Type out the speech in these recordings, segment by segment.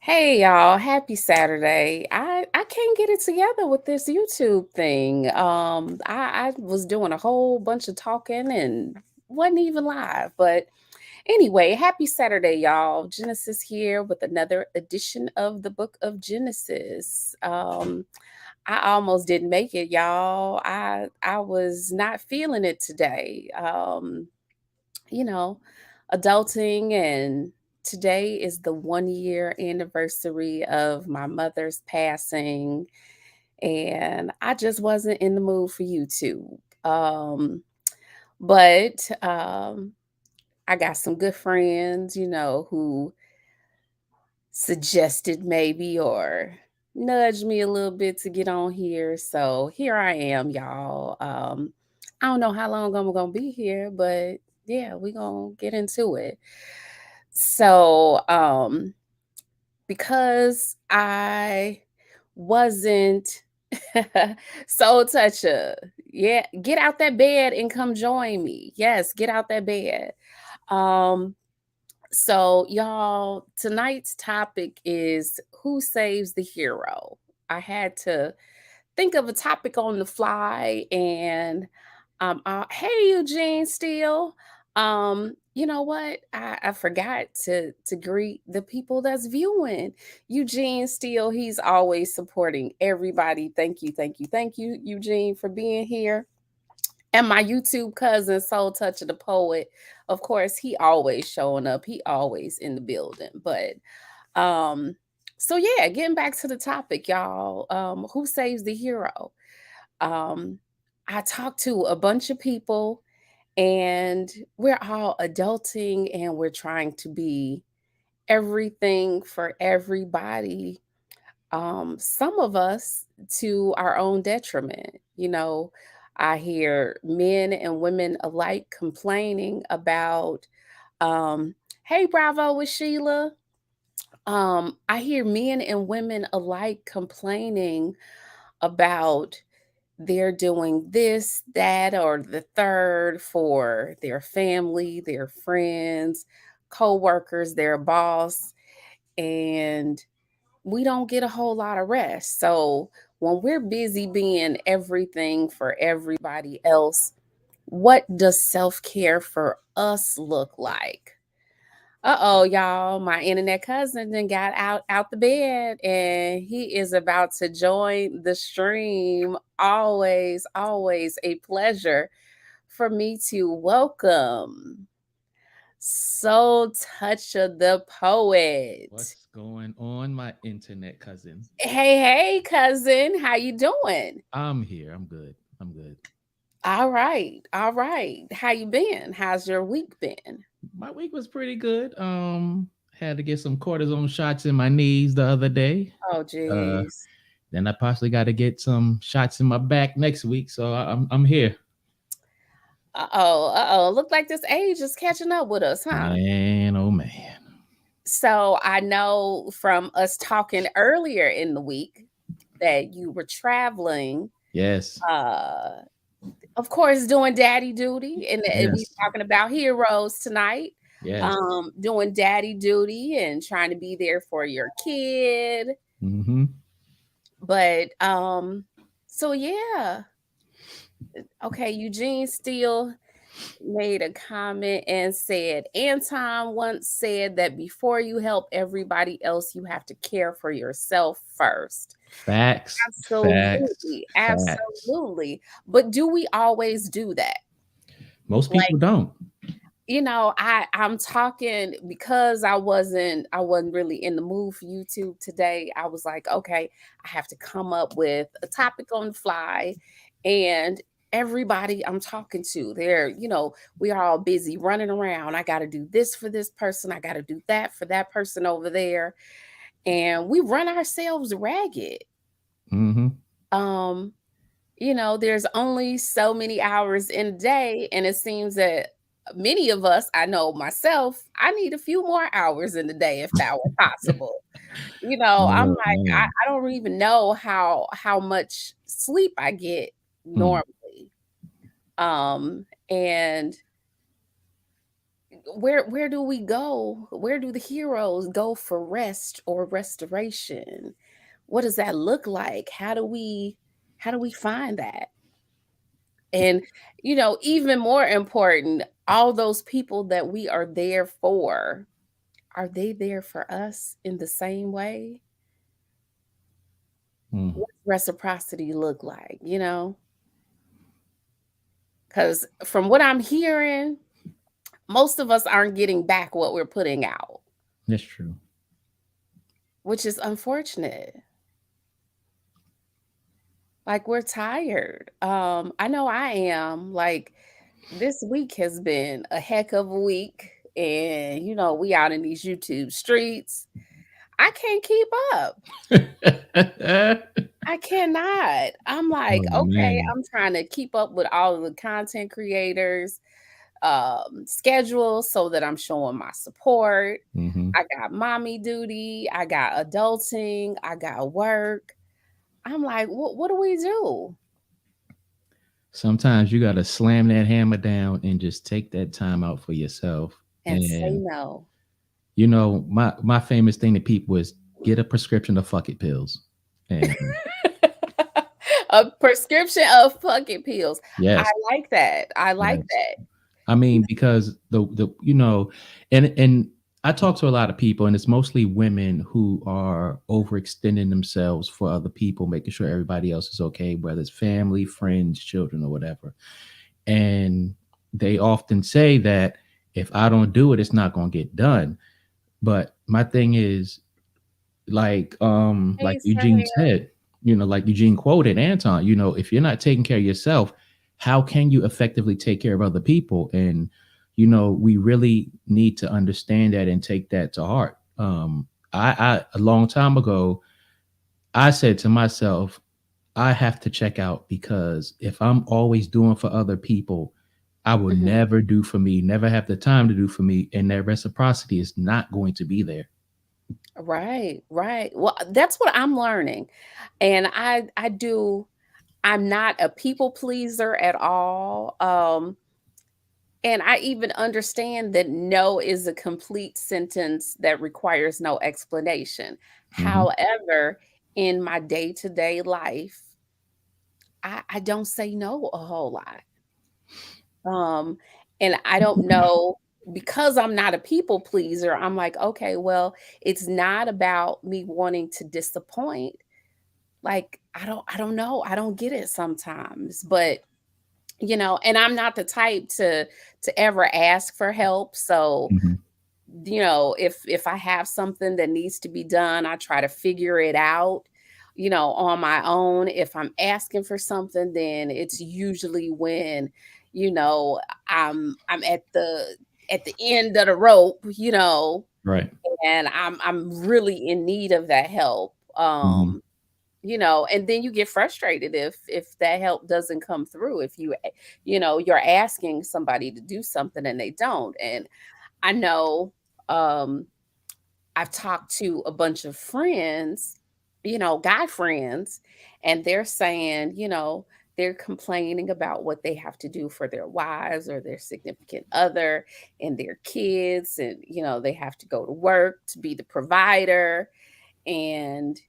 Hey y'all, happy Saturday. I can't get it together with this YouTube thing. I was doing a whole bunch of talking and wasn't even live. But anyway, happy Saturday, y'all. Genesis here with another edition of the book of Genesis. I almost didn't make it, y'all. I was not feeling it today. You know, adulting, and today is the 1 year anniversary of my mother's passing, and I just wasn't in the mood for YouTube. But I got some good friends, who suggested maybe or nudged me a little bit to get on here. So here I am, y'all. I don't know how long I'm gonna be here, but yeah, we're gonna get into it. So because I wasn't soul toucher, yeah, get out that bed and come join me. Yes, get out that bed. Um, so, y'all, tonight's topic is who saves the hero. I had to think of a topic on the fly, and hey, Eugene, still. You know what? I forgot to greet the people that's viewing. Eugene Steele, he's always supporting everybody. Thank you, thank you, thank you, Eugene, for being here. And my YouTube cousin, Soul Toucher the Poet, of course, he always showing up. He always in the building. But um, so yeah, getting back to the topic, y'all. Who saves the hero? Um, I talked to a bunch of people, and we're all adulting and we're trying to be everything for everybody, some of us to our own detriment. I hear men and women alike complaining about, um, hey, Bravo with Sheila. I hear men and women alike complaining about they're doing this, that, or the third for their family, their friends, co-workers, their boss. And we don't get a whole lot of rest. So when we're busy being everything for everybody else, what does self care for us look like? Uh-oh, y'all, my internet cousin then got out the bed and he is about to join the stream. Always a pleasure for me to welcome Soul Toucher the Poet. What's going on, my internet cousin? Hey, cousin, how you doing? I'm here. I'm good. I'm good. All right, all right. How you been? How's your week been? My week was pretty good. Had to get some cortisone shots in my knees the other day. Oh, Uh, geez. then I possibly got to get some shots in my back next week. So I'm here, Uh-oh. Look like this age is catching up with us, huh? man. Oh man. So I know from us talking earlier in the week that you were traveling, Yes. uh, of course, doing daddy duty, and we Yes. talking about heroes tonight. Yes. Doing daddy duty and trying to be there for your kid. Mm-hmm. But so yeah. Okay, Eugene Steele made a comment and said, Anton once said that before you help everybody else, you have to care for yourself first. Facts. Facts. Absolutely. Facts. Absolutely. But do we always do that? Most Like, people don't. I'm talking because I wasn't really in the mood for YouTube today. I was like, okay, I have to come up with a topic on the fly, and everybody I'm talking to, we're all busy running around. I got to do this for this person, I got to do that for that person over there, and we run ourselves ragged. Mm-hmm. Um there's only so many hours in a day, and it seems that many of us, I know myself, I need a few more hours in the day if that were possible. I'm Oh like, I, man. I don't even know how much sleep I get Hmm. normally. And where do we go? Where do the heroes go for rest or restoration? What does that look like? How do we find that? And even more important, all those people that we are there for, are they there for us in the same way? Mm, What does reciprocity look like, Because from what I'm hearing, most of us aren't getting back what we're putting out, that's true. which is unfortunate. Like, we're tired. I know I am. Like, this week has been a heck of a week. And, we out in these YouTube streets. I can't keep up. I cannot. I'm like, Oh okay, man. I'm trying to keep up with all of the content creators, schedules so that I'm showing my support. Hmm. I got mommy duty, I got adulting, I got work. I'm like, what do we do? Sometimes you got to slam that hammer down and just take that time out for yourself. And say And no. my famous thing to people is get a prescription of fuck it pills. And A prescription of fucking pills. I yes, like that. I like yes. that. I mean, because and I talk to a lot of people, and it's mostly women who are overextending themselves for other people, making sure everybody else is okay, whether it's family, friends, children, or whatever. And they often say that if I don't do it, it's not going to get done. But my thing is, like Hey, Eugene Sahel. said, like Eugene quoted Anton, if you're not taking care of yourself, how can you effectively take care of other people? And we really need to understand that and take that to heart. I a long time ago, I said to myself, I have to check out, because if I'm always doing for other people, I will Mhm. never do for me, never have the time to do for me, and that reciprocity is not going to be there. Right, right. Well, that's what I'm learning. And I'm not a people pleaser at all. And I even understand that no is a complete sentence that requires no explanation. Hmm. However, in my day-to-day life, I don't say no a whole lot. Um, and I don't know, because I'm not a people pleaser, I'm like, okay, well, it's not about me wanting to disappoint. Like, I don't know. I don't get it sometimes. But and I'm not the type to ever ask for help. So, Hmm. if I have something that needs to be done, I try to figure it out, on my own. If I'm asking for something, then it's usually when, you know, I'm at the end of the rope, Right. and I'm really in need of that help. Hmm. And then you get frustrated if that help doesn't come through, if you're asking somebody to do something and they don't. And I know, um I've talked to a bunch of friends, guy friends, and they're saying, they're complaining about what they have to do for their wives or their significant other and their kids. And, they have to go to work to be the provider. And,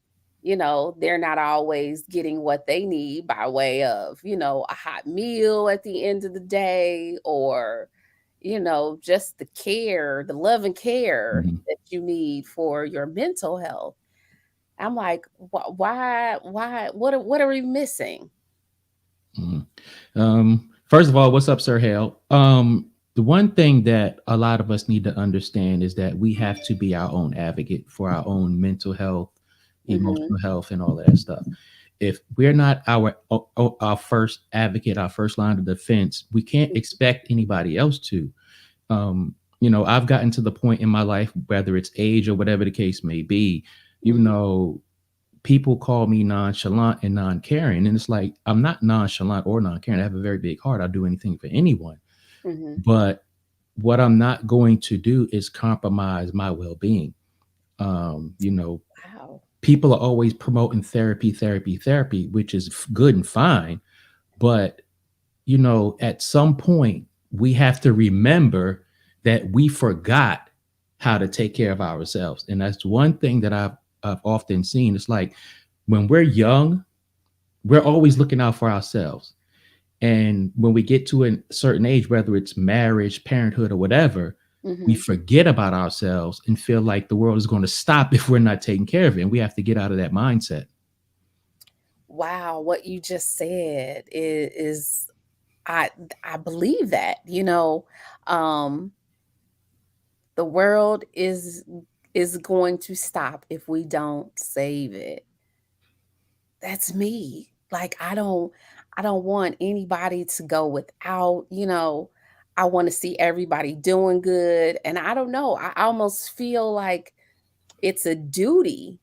they're not always getting what they need by way of, a hot meal at the end of the day, or, just the care, the love and care Hmm. that you need for your mental health. I'm like, why, what are we missing? Hmm. First of all, what's up, Sir Hale? The one thing that a lot of us need to understand is that we have to be our own advocate for our own mental health, Hmm. emotional health, and all of that stuff. If we're not our first advocate, our first line of defense, we can't expect anybody else to. I've gotten to the point in my life, whether it's age or whatever the case may be, you Hmm. know, people call me nonchalant and non-caring, and it's like, I'm not nonchalant or non-caring. I have a very big heart. I'll do anything for anyone. Hmm. But what I'm not going to do is compromise my well-being. You know, Wow. people are always promoting therapy, therapy, therapy, which is good and fine. But at some point, we have to remember that we forgot how to take care of ourselves. And that's one thing that I've often seen. It's like when we're young, we're always looking out for ourselves. And when we get to a certain age, whether it's marriage, parenthood, or whatever, we Mhm. forget about ourselves and feel like the world is going to stop if we're not taking care of it. And we have to get out of that mindset. Wow, what you just said is I I believe that, um, the world is going to stop if we don't save it. That's me. Like I don't want anybody to go without, I want to see everybody doing good. And I don't know, I almost feel like it's a duty,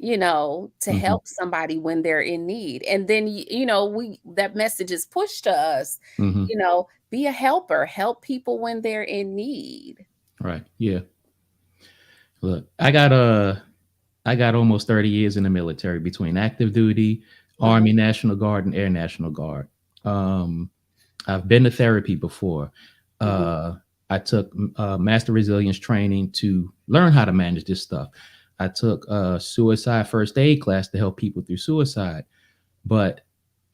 to Hmm. help somebody when they're in need. And then we that message is pushed to us, Hmm. be a helper, help people when they're in need. Right. Yeah. Look, I got almost 30 years in the military between active duty, Mhm, Army National Guard, and Air National Guard. Um, I've been to therapy before. mhm, Uh, I took master resilience training to learn how to manage this stuff. I took a suicide first aid class to help people through suicide. But,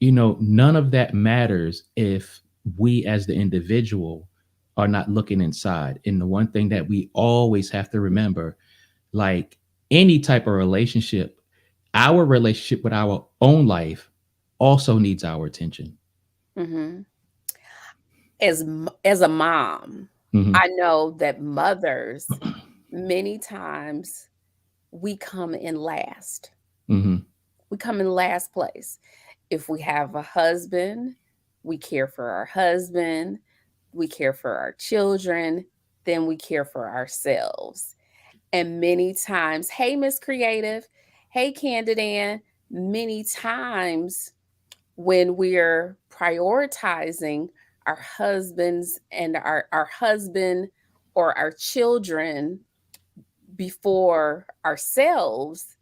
none of that matters if we as the individual are not looking inside. And the one thing that we always have to remember, like any type of relationship, our relationship with our own life also needs our attention. mhm. As a mom, Hmm. I know that mothers, many times, we come in last. Hmm. We come in last place. If we have a husband, we care for our husband, we care for our children, then we care for ourselves. And many times, hey, Miss Creative, hey, Candidan, many times when we're prioritizing our husbands and our husband or our children before ourselves,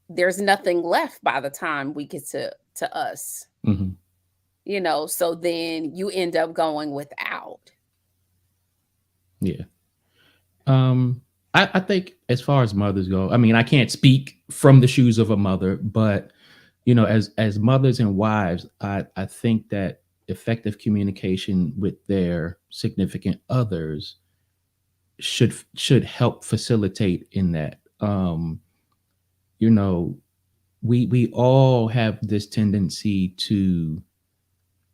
there's nothing left by the time we get to us, Hmm. so then you end up going without. Yeah. Um, I think as far as mothers go, I mean, I can't speak from the shoes of a mother, but as mothers and wives, I think that effective communication with their significant others should help facilitate in that. You know, we all have this tendency to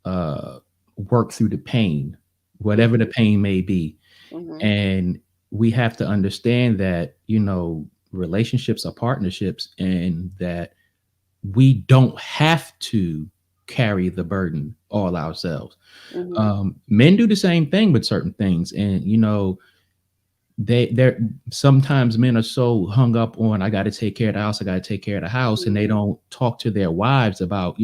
uh work through the pain, whatever the Mhm, pain may be. mhm, And we have to understand that, relationships are partnerships and that we don't have to carry the burden all ourselves. mhm, Men do the same thing with certain things. And, they're sometimes men are so hung up on, I got to take care of the house, I got to take care of the house. And they mhm, don't talk to their wives about,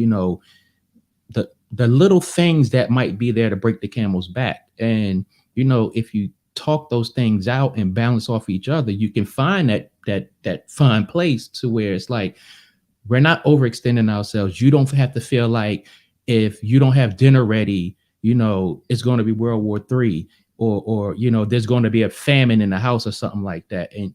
the little things that might be there to break the camel's back. And if you talk those things out and balance off each other, you can find that fine place to where it's like we're not overextending ourselves. You don't have to feel like if you don't have dinner ready, it's going to be World War III, or there's going to be a famine in the house or something like that. And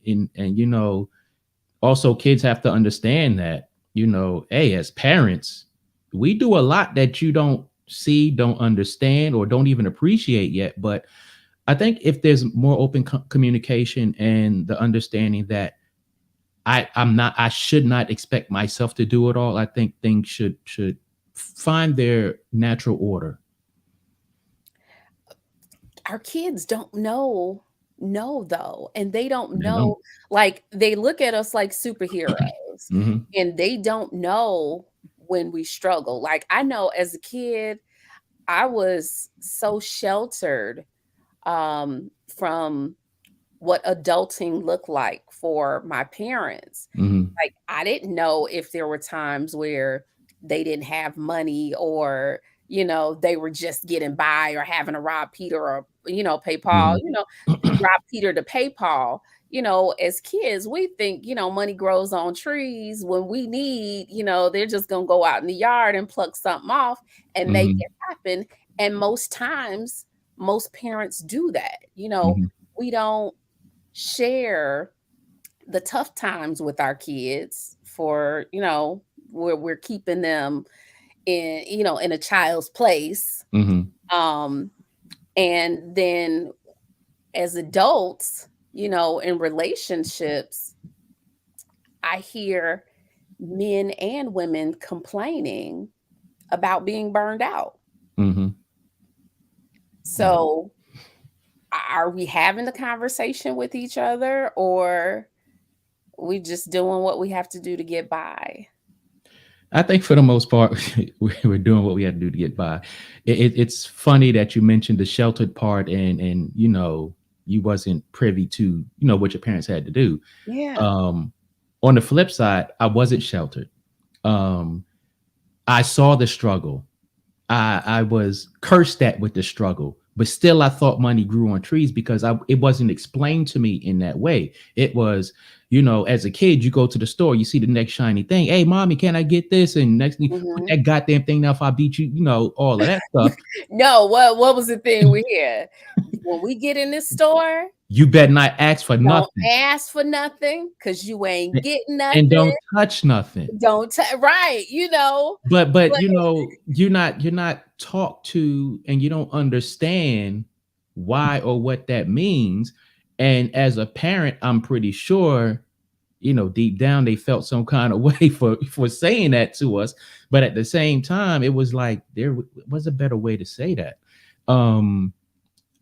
also kids have to understand that, hey, as parents, we do a lot that you don't see, don't understand, or don't even appreciate yet. But I think if there's more open communication and the understanding that I should not expect myself to do it all, I think things should find their natural order. our kids don't know though, and they don't You know. know, like they look at us like superheroes, Hmm. and they don't know when we struggle. Like I know as a kid I was so sheltered from what adulting looked like for my parents. Hmm. Like, I didn't know if there were times where they didn't have money, or, they were just getting by, or having to rob Peter, or, pay Paul, Hmm. rob Peter to pay Paul. As kids, we think, money grows on trees. When we need, they're just going to go out in the yard and pluck something off and make Hmm. it happen. And most parents do that. Mhm. We don't share the tough times with our kids for, where we're keeping them in a child's place. Mhm. Um, and then as adults, in relationships, I hear men and women complaining about being burned out. Mhm. Yeah. So, are we having the conversation with each other, or we just doing what we have to do to get by? I think for the most part, we're doing what we had to do to get by. It's funny that you mentioned the sheltered part, and you wasn't privy to what your parents had to do. Yeah. Um, on the flip side, I wasn't sheltered. Um, I saw the struggle. I was cursed at with the struggle, but still I thought money grew on trees because it wasn't explained to me in that way. It was, as a kid, you go to the store, you see the next shiny thing. Hey, mommy, can I get this? And next thing, put Mhm. that goddamn thing down if I beat you, all of that stuff. No, what was the thing we hear? When we get in this store, You better not ask for don't nothing ask for nothing because you ain't getting and nothing. don't touch nothing. Don't right, But but you're not talked to, and you don't understand why or what that means. And as a parent, I'm pretty sure, deep down they felt some kind of way for saying that to us. But at the same time, it was like was a better way to say that. Um,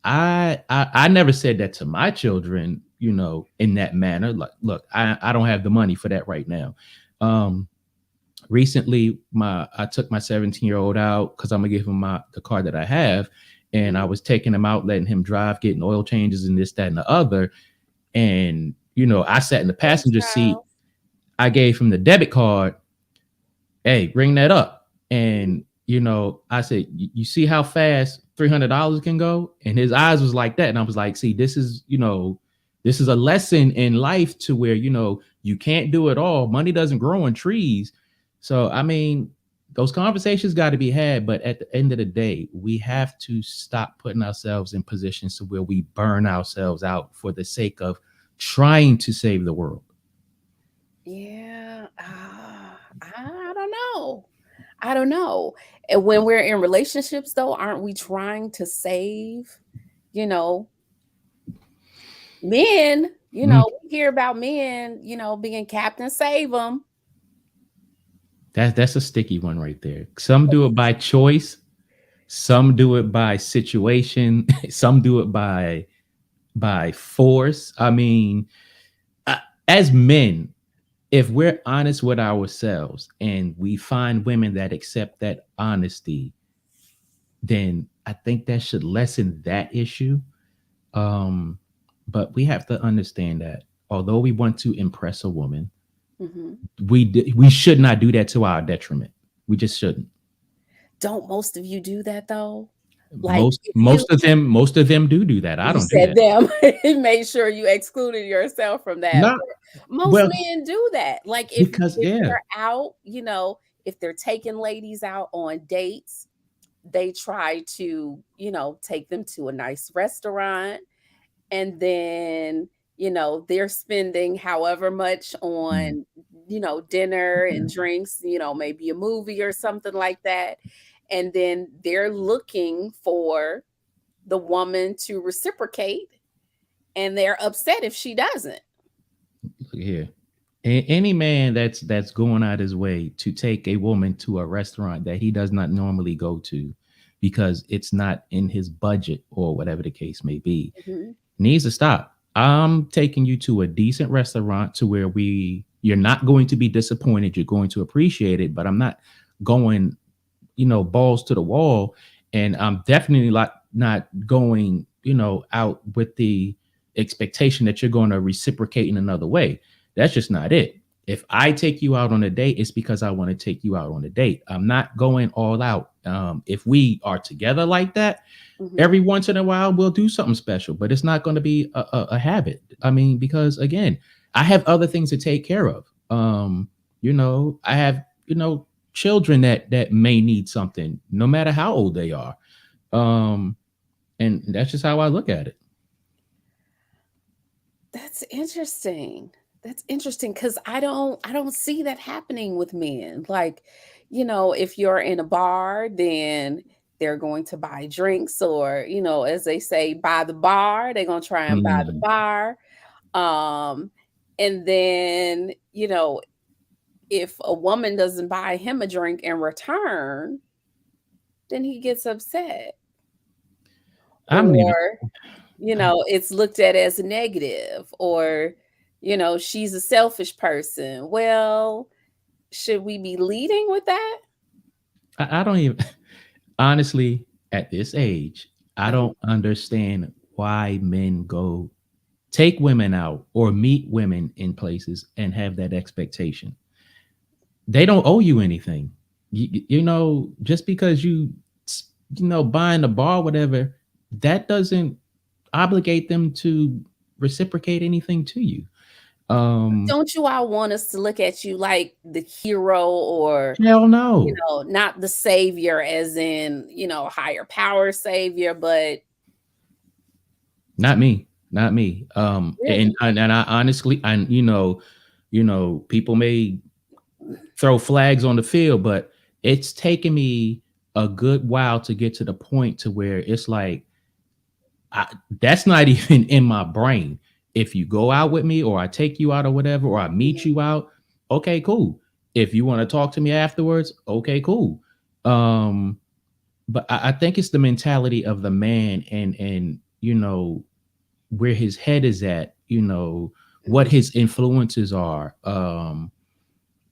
I never said that to my children, in that manner. Like, look, I don't have the money for that right now. Um, recently I took my 17-year-old out because I'm gonna give him the car that I have, and I Mhm. was taking him out, letting him drive, getting oil changes and this, that, and the other. And I sat in the Hey, passenger seat. Charles. I gave him the debit card. Hey, bring that up. Mhm. And I said, you see how fast $300 can go? And his eyes was like that. And I was like, see, this is a lesson in life to where, you can't do it all. Money doesn't grow on trees. So, I mean, those conversations got to be had. But at the end of the day, we have to stop putting ourselves in positions to where we burn ourselves out for the sake of trying to save the world. Yeah, I don't know. I don't know. And when we're in relationships, though, aren't we trying to save, you know, men? Mm, We hear about men, being Captain Save them. that's a sticky one right there. Some do it by choice. Some do it by situation. Some do it by force. I mean, uh, as men, if we're honest with ourselves and we find women that accept that honesty, then I think that should lessen that issue. Um, but we have to understand that although we want to impress a woman, Mhm. we should not do that to our detriment. We just shouldn't. Don't most of you do that though? Like Most if you most of them do that. I you don't do said that. them, make sure you excluded yourself from that. Not But most well men do that. Like because if yeah. they're out, if they're taking ladies out on dates, they try to, take them to a nice restaurant, and then, they're spending however much Mm, on, dinner and drinks, maybe a movie or something like that. And then they're looking for the woman to reciprocate, and they're upset if she doesn't. look here. Any man that's going out his way to take a woman to a restaurant that he does not normally go to because it's not in his budget or whatever the case may be Mhm. needs to stop. I'm taking you to a decent restaurant to where you're not going to be disappointed. You're going to appreciate it, but I'm not going, balls to the wall. And I'm definitely like not going, out with the expectation that you're going to reciprocate in another way. That's just not it. If I take you out on a date, it's because I want to take you out on a date. I'm not going all out. If we are together like that, Mhm. every once in a while we'll do something special, but it's not going to be a habit. I mean, because again, I have other things to take care of. I have, children that may need something no matter how old they are. um And that's just how I look at it. That's interesting. That's interesting because I don't see that happening with men. Like, if you're in a bar, then they're going to buy drinks or, as they say, buy the bar. They're gonna try and buy the Mm. bar. Um, and then, if a woman doesn't buy him a drink in return, then he gets upset. I don't even. Or, it's looked at as a negative, or, she's a selfish person. Well, should we be leading with that? I don't even. Honestly, at this age, I Uh-huh. don't understand why men go take women out or meet women in places and have that expectation. They don't owe you anything. Just because buying a bar, whatever, that doesn't obligate them to reciprocate anything to you. Um, Don't you all want us to look at you like the hero, or, Hell no. not the savior as in, higher power savior, but Not me. Not me. really? And I honestly, and people may throw flags on the field, but it's taken me a good while to get to the point to where it's like that's not even in my brain. If you go out with me, or I take you out, or whatever, or I meet Mhm. you out, okay, cool. If you want to talk to me afterwards, okay, cool. Um, but I think it's the mentality of the man, and where his head is at, what Mhm. his influences are.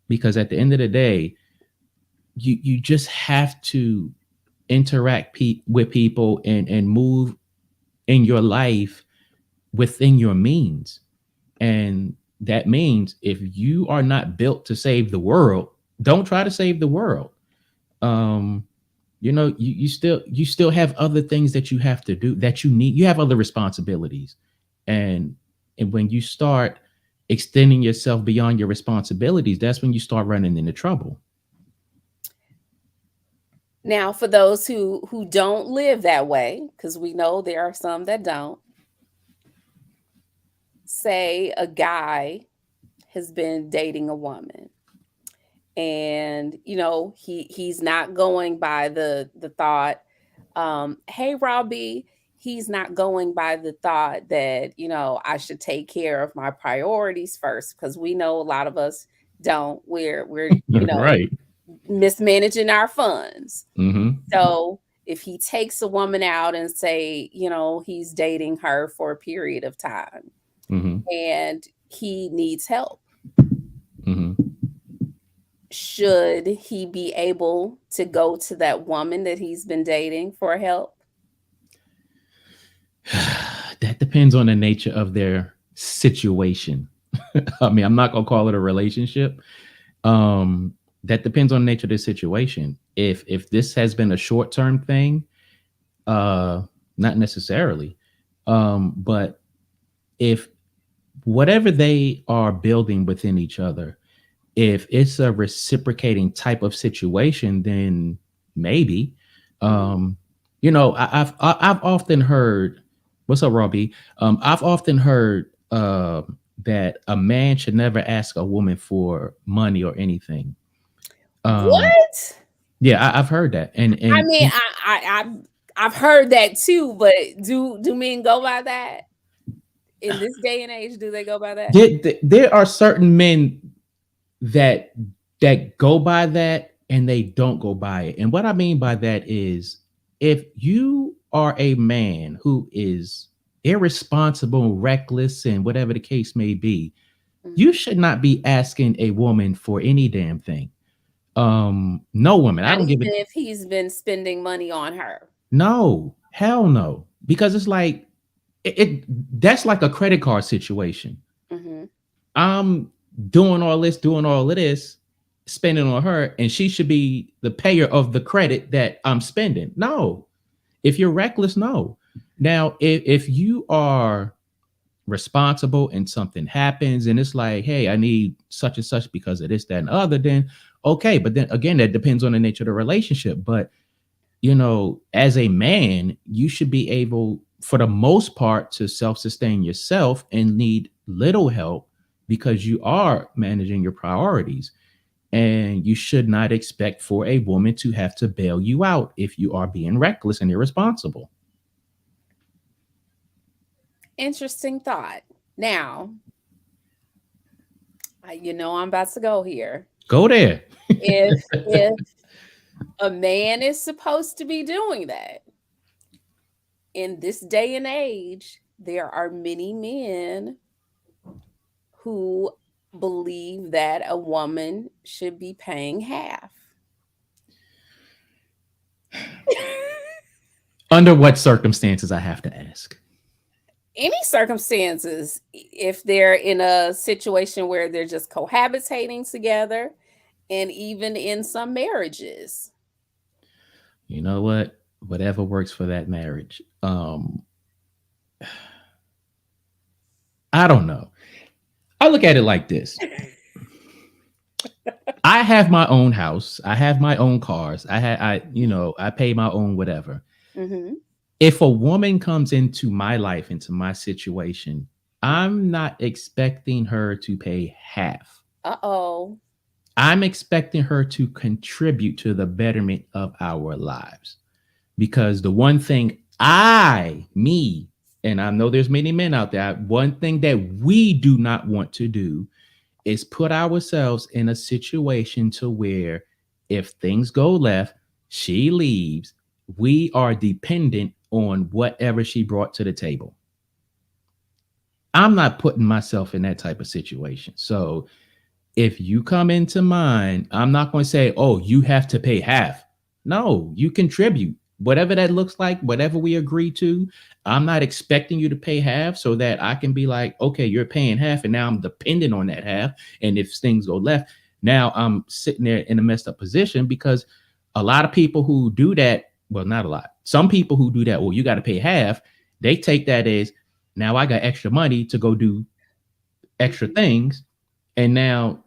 Because at the end of the day, you just have to interact with people and move in your life within your means. And that means if you are not built to save the world, don't try to save the world. um you still have other things that you have to do, that you have other responsibilities. And and when you start extending yourself beyond your responsibilities, that's when you start running into trouble. Now, for those who don't live that way, because we know there are some that don't, say a guy has been dating a woman, and he's not going by the thought, hey Robbie, he's not going by the thought that, I should take care of my priorities first, because we know a lot of us don't. We're Right. mismanaging our funds. Mm-hmm. So if he takes a woman out and say, he's dating her for a period of time Mm-hmm. and he needs help, Mm-hmm. should he be able to go to that woman that he's been dating for help? That depends on the nature of their situation. I mean, I'm not gonna call it a relationship. That depends on the nature of the situation. If this has been a short term thing, uh, not necessarily. But if whatever they are building within each other, if it's a reciprocating type of situation, then maybe. Mhm. Um, I've often heard, what's up, Robbie? I've often heard that a man should never ask a woman for money or anything. Um, What? yeah, I've heard that, and I and mean, I've heard that too, but do men go by that in this day and age? Do they go by that? there are certain men that go by that, and they don't go by it. And what I mean by that is, if you are a man who is irresponsible, reckless, and whatever the case may be, you Mhm. should not be asking a woman for any damn thing. No woman. I Not don't give even it. if he's been spending money on her. No, hell no. Because it's like that's like a credit card situation. Mhm. I'm doing all of this, spending on her, and she should be the payer of the credit that I'm spending. No, if you're reckless, no. Now, if you are responsible and something happens and it's like, hey, I need such and such because of this, that, and other, then okay. But then again, that depends on the nature of the relationship. But as a man, you should be able, for the most part, to self sustain yourself and need little help because you are managing your priorities. And you should not expect for a woman to have to bail you out if you are being reckless and irresponsible. Interesting thought. Now, I'm about to go here. Go there. If a man is supposed to be doing that in this day and age, there are many men who believe that a woman should be paying half. Under what circumstances, I have to ask? Any circumstances, if they're in a situation where they're just cohabitating together, and even in some marriages. You know what? Whatever works for that marriage. I don't know. I look at it like this. I have my own house. I have my own cars. I pay my own whatever. Mm-hmm. If a woman comes into my life, into my situation, I'm not expecting her to pay half. Uh-oh. I'm expecting her to contribute to the betterment of our lives. Because the one thing and I know there's many men out there, one thing that we do not want to do is put ourselves in a situation to where if things go left, she leaves, we are dependent on whatever she brought to the table. I'm not putting myself in that type of situation. So if you come into mine, I'm not going to say, oh, you have to pay half. No, you contribute. Whatever that looks like, whatever we agree to, I'm not expecting you to pay half so that I can be like, okay, you're paying half, and now I'm dependent on that half. And if things go left, now I'm sitting there in a messed up position because a lot of people who do that, well, not a lot, some people who do that, well, you got to pay half, they take that as now I got extra money to go do extra Mhm. things. And now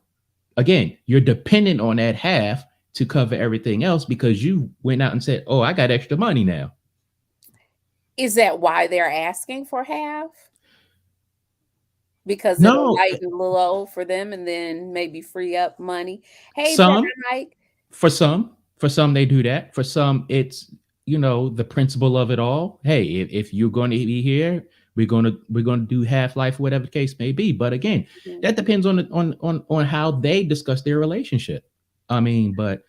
again, you're dependent on that half to cover everything else because you went out and said, "Oh, I got extra money now." Is that why they're asking for half? Because it'll No, lighten the load for them and then maybe free up money. Hey there, some Mike. for some they do that. For some, it's the principle of it all. Hey, if you're going to be here, we're going to do half life, whatever the case may be. But again, that Mhm. depends on how they discuss their relationship. I mean, but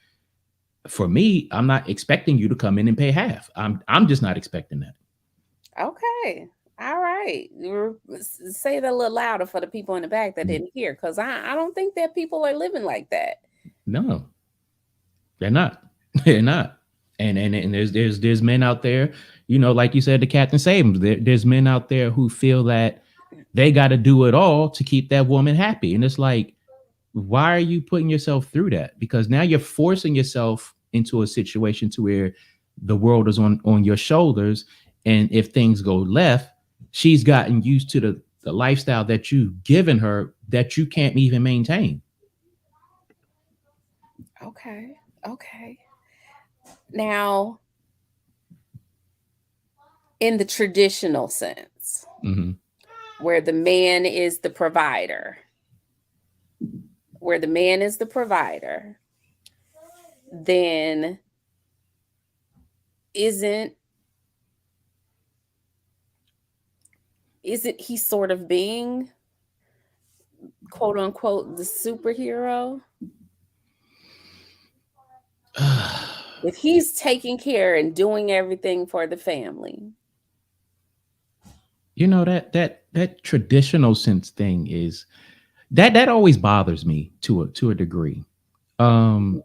for me, I'm not expecting you to come in and pay half. I'm just not expecting that. Okay. All right. Say that a little louder for the people in the back that Mm. didn't hear, because I don't think that people are living like that. No, they're not. They're not. And there's men out there, like you said, the Captain Savings. There's men out there who feel that they got to do it all to keep that woman happy, and it's like, why are you putting yourself through that? Because now you're forcing yourself into a situation to where the world is on your shoulders, and if things go left, she's gotten used to the lifestyle that you've given her that you can't even maintain. Okay. Okay. Now, in the traditional sense, Mhm. where the man is the provider, where the man is the provider, then isn't isn't he sort of being quote unquote the superhero? If he's taking care and doing everything for the family. That traditional sense thing is that always bothers me to a degree. Um,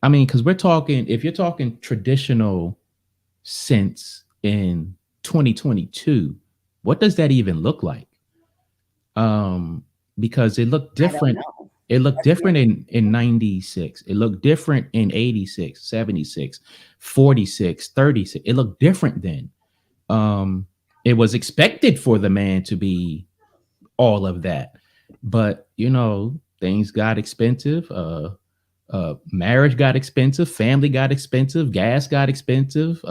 I mean, because we're talking, if you're talking traditional sense in 2022, what does that even look like? Um, because it looked I don't different. know. It looked That's the different in 96. It looked different in 86, 76, 46, 36. It looked different then. Um, it was expected for the man to be all of that. But things got expensive. marriage got expensive, family got expensive, gas got expensive,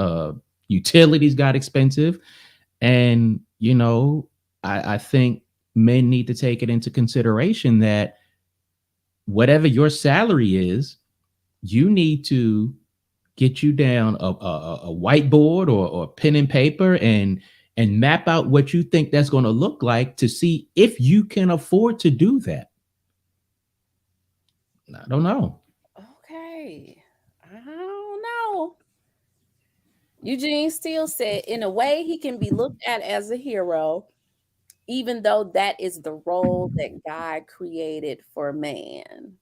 utilities got expensive. And, I think men need to take it into consideration that whatever your salary is, you need to get you down a whiteboard or pen and paper and map out what you think that's going to look like to see if you can afford to do that. I don't know. Okay. I don't know. Eugene Steele said, in a way, he can be looked at as a hero, even though that is the role that God created for man.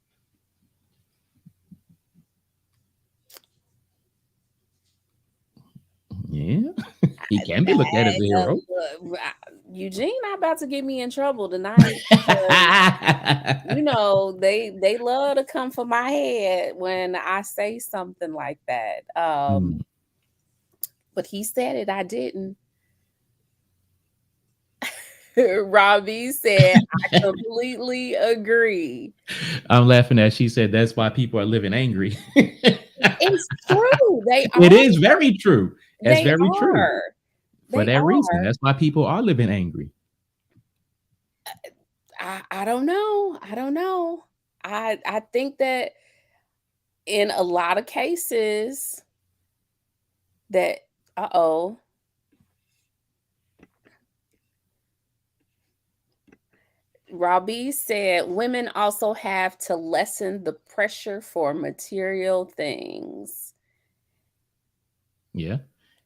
Yeah, he can be looked at as a That, hero. Eugene not about to get me in trouble tonight because they love to come for my head when I say something like that. Mm. But he said it, I didn't. Robbie said, I completely agree. I'm laughing at she said that's why people are living angry. It's true. They It are. is very true. That's They very true. are. For They that reason, are. that's why people are living angry. I don't know. I don't know. I think that in a lot of cases that uh-oh. Robbie said women also have to lessen the pressure for material things. Yeah.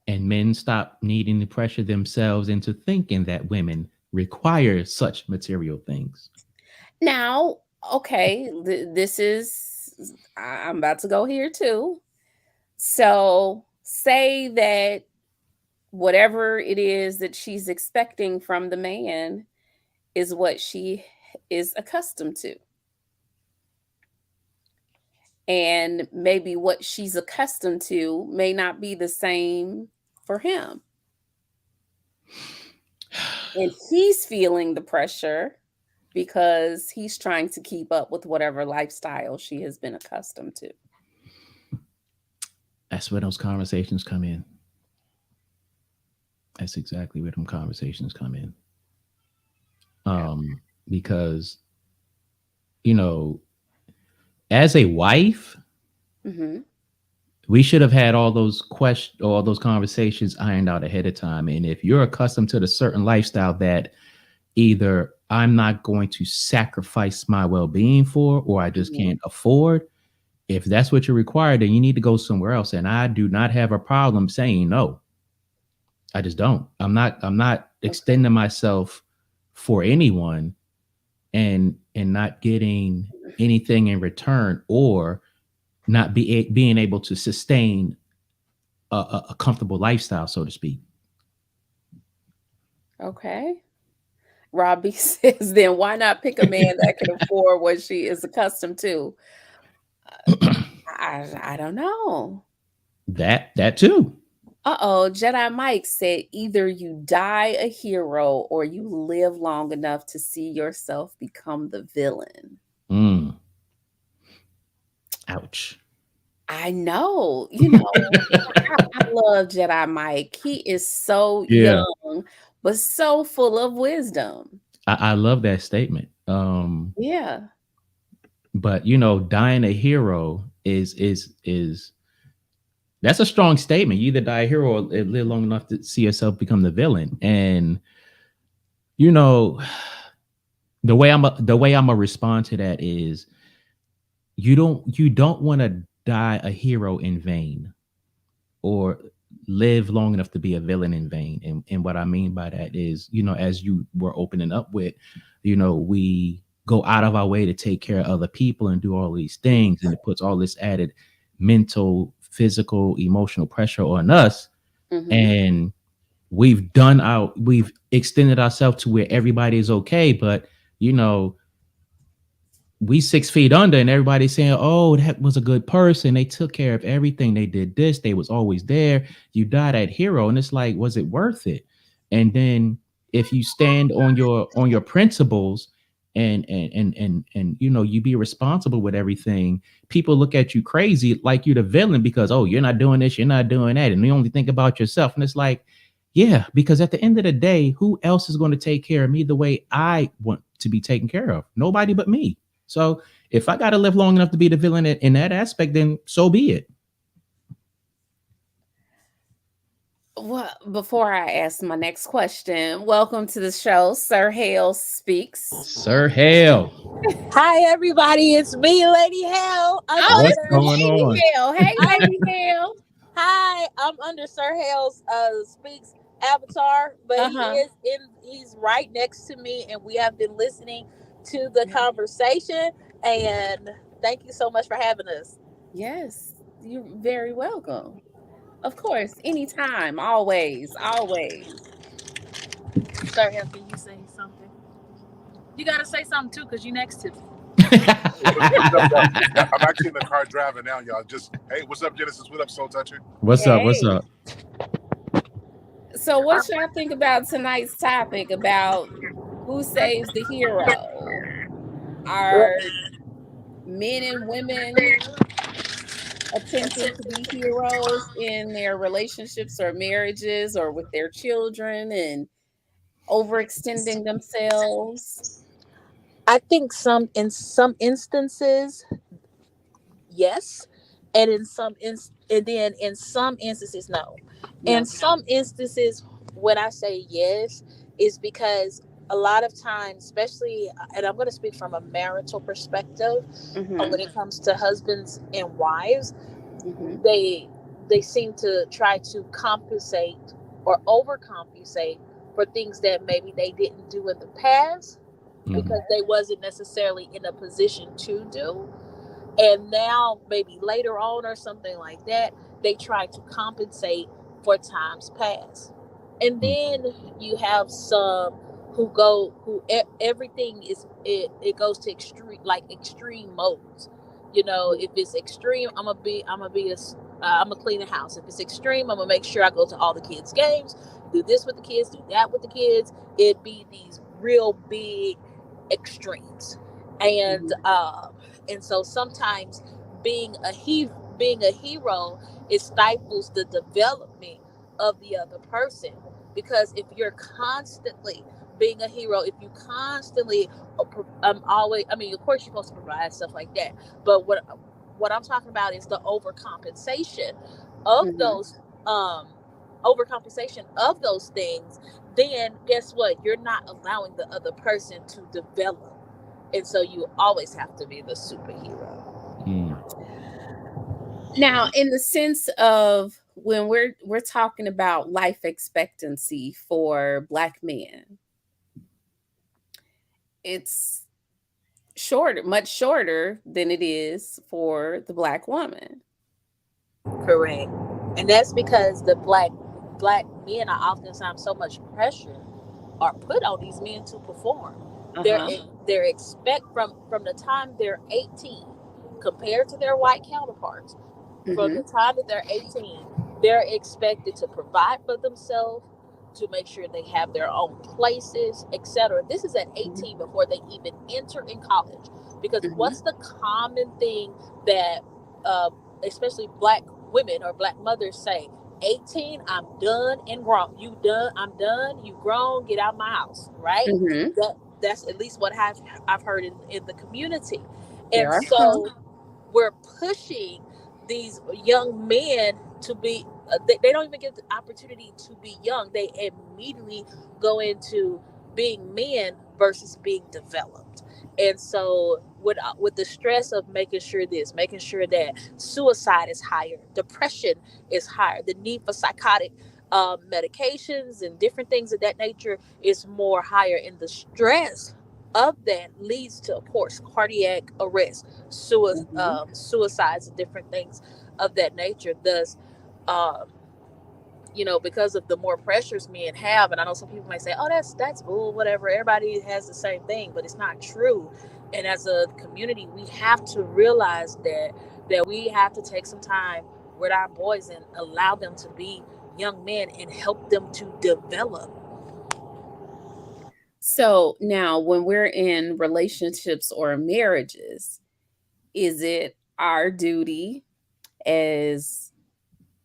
And men stop needing to pressure themselves into thinking that women require such material things. Now, okay, this is I'm about to go here too. So, say that whatever it is that she's expecting from the man is what she is accustomed to. And maybe what she's accustomed to may not be the same for him. And he's feeling the pressure because he's trying to keep up with whatever lifestyle she has been accustomed to. That's where those conversations come in. That's exactly where them conversations come in. Because, you know, as a wife, Hmm. we should have had all those conversations ironed out ahead of time. And if you're accustomed to the certain lifestyle that either I'm not going to sacrifice my well-being for, or I just Hmm. can't afford, if that's what you require, then you need to go somewhere else. And I do not have a problem saying no. I just don't. I'm not Okay. extending myself for anyone and not getting anything in return, or not being able to sustain a comfortable lifestyle, so to speak. Okay. Robbie says, then why not pick a man that can afford what she is accustomed to? I don't know. That too. Uh-oh, Jedi Mike said either you die a hero or you live long enough to see yourself become the villain. Mm, ouch. I know, I love Jedi Mike. He is so Yeah, young, but so full of wisdom. I love that statement. Yeah. But dying a hero is that's a strong statement. You either die a hero or live long enough to see yourself become the villain. And you know, the way I'm gonna respond to that is you don't want to die a hero in vain, or live long enough to be a villain in vain. And what I mean by that is, as you were opening up with, we go out of our way to take care of other people and do all these things, and it puts all this added mental, physical, emotional pressure on us. Mhm. And we've extended ourselves to where everybody is okay, but you know we 6 feet under, and everybody's saying, oh, that was a good person, they took care of everything, they did this, they was always there, you died at hero. And it's like, was it worth it? And then if you stand on your principles and you be responsible with everything, people look at you crazy like you're the villain because, oh, you're not doing this, you're not doing that, and you only think about yourself. And it's like, yeah, because at the end of the day, who else is going to take care of me the way I want to be taken care of? Nobody but me. So if I got to live long enough to be the villain in that aspect, then so be it. Well, before I ask my next question, welcome to the show, Sir Hale Speaks. Sir Hale, Hi, everybody. It's me, Lady Hell. I'm Oh, what's it's under. going Lady on? Hale. Hey, I'm, Lady Hale. hi, I'm under Sir Hell's speaks avatar, but Uh he huh. is in. He's right next to me, and we have been listening to the conversation. And thank you so much for having us, Yes, you're very welcome. Of course, anytime, always, always. Sir Hell. Can you say something? You gotta say something too, cause you next to me. What's up, y'all? Yeah, I'm actually in the car driving now, y'all. Just hey, what's up, Genesis? What up, Soul Toucher? What's up? What's Hey. up? So, what y'all think about tonight's topic about who saves the hero? Are men and women attempting to be heroes in their relationships or marriages or with their children and overextending themselves? I think in some instances, yes, and and then in some instances, no. In No. some instances, when I say yes, is because a lot of times, especially, and I'm going to speak from a marital perspective, when Mhm. it comes to husbands and wives, Mhm. they they seem to try to compensate or overcompensate for things that maybe they didn't do in the past Mhm. because they wasn't necessarily in a position to do, and now maybe later on or something like that, they try to compensate for times past. And then you have some everything is it goes to extreme, like extreme modes. If it's extreme, I'm gonna clean the house. If it's extreme, I'm gonna make sure I go to all the kids games, do this with the kids, do that with the kids. It be these real big extremes. and Mhm. um and so sometimes being a hero, it stifles the development of the other person, because if you're constantly being a hero, if you constantly always, I mean, of course you're supposed to provide stuff like that, but what I'm talking about is the of Mhm. those um overcompensation of those things. Then guess what, you're not allowing the other person to develop, and so you always have to be the superhero. Mm. Now, in the sense of when we're talking about life expectancy for Black men, it's shorter, much shorter than it is for the Black woman. Correct. And that's because the black men are oftentimes so much pressure are put on these men to perform. Uh They're huh. they're expect from the time they're 18 compared to their white counterparts. From the Mhm. time that they're 18, they're expected to provide for themselves, to make sure they have their own places, etc. This is at Mhm. 18 before they even enter in college. Because Mhm. what's the common thing that, uh, especially black women or black mothers say? 18, I'm done and grown. You done, I'm done, you grown, get out of my house, right? Mhm. That's at least what I've heard in the community. There And are some. so we're pushing these young men to be they don't even get the opportunity to be young. They immediately go into being men versus being developed. And so with the stress of making sure this, making sure that, suicide is higher, depression is higher, the need for psychotic medications and different things of that nature is more higher, and the stress of that leads to, of course, cardiac arrest, Mhm. suicides, and different things of that nature. Thus, um, because of the more pressures men have, and I know some people may say, "Oh, that's bull, whatever." Everybody has the same thing, but it's not true. And as a community, we have to realize that we have to take some time with our boys and allow them to be young men and help them to develop. So now, when we're in relationships or marriages, is it our duty as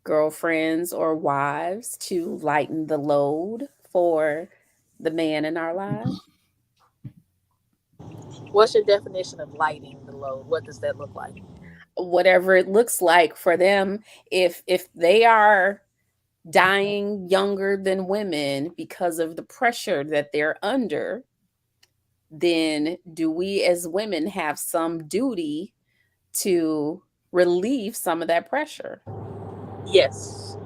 girlfriends or wives to lighten the load for the man in our lives? What's your definition of lighting the load? What does that look like? Whatever it looks like for them, if they are dying younger than women because of the pressure that they're under, then do we as women have some duty to relieve some of that pressure? Yes.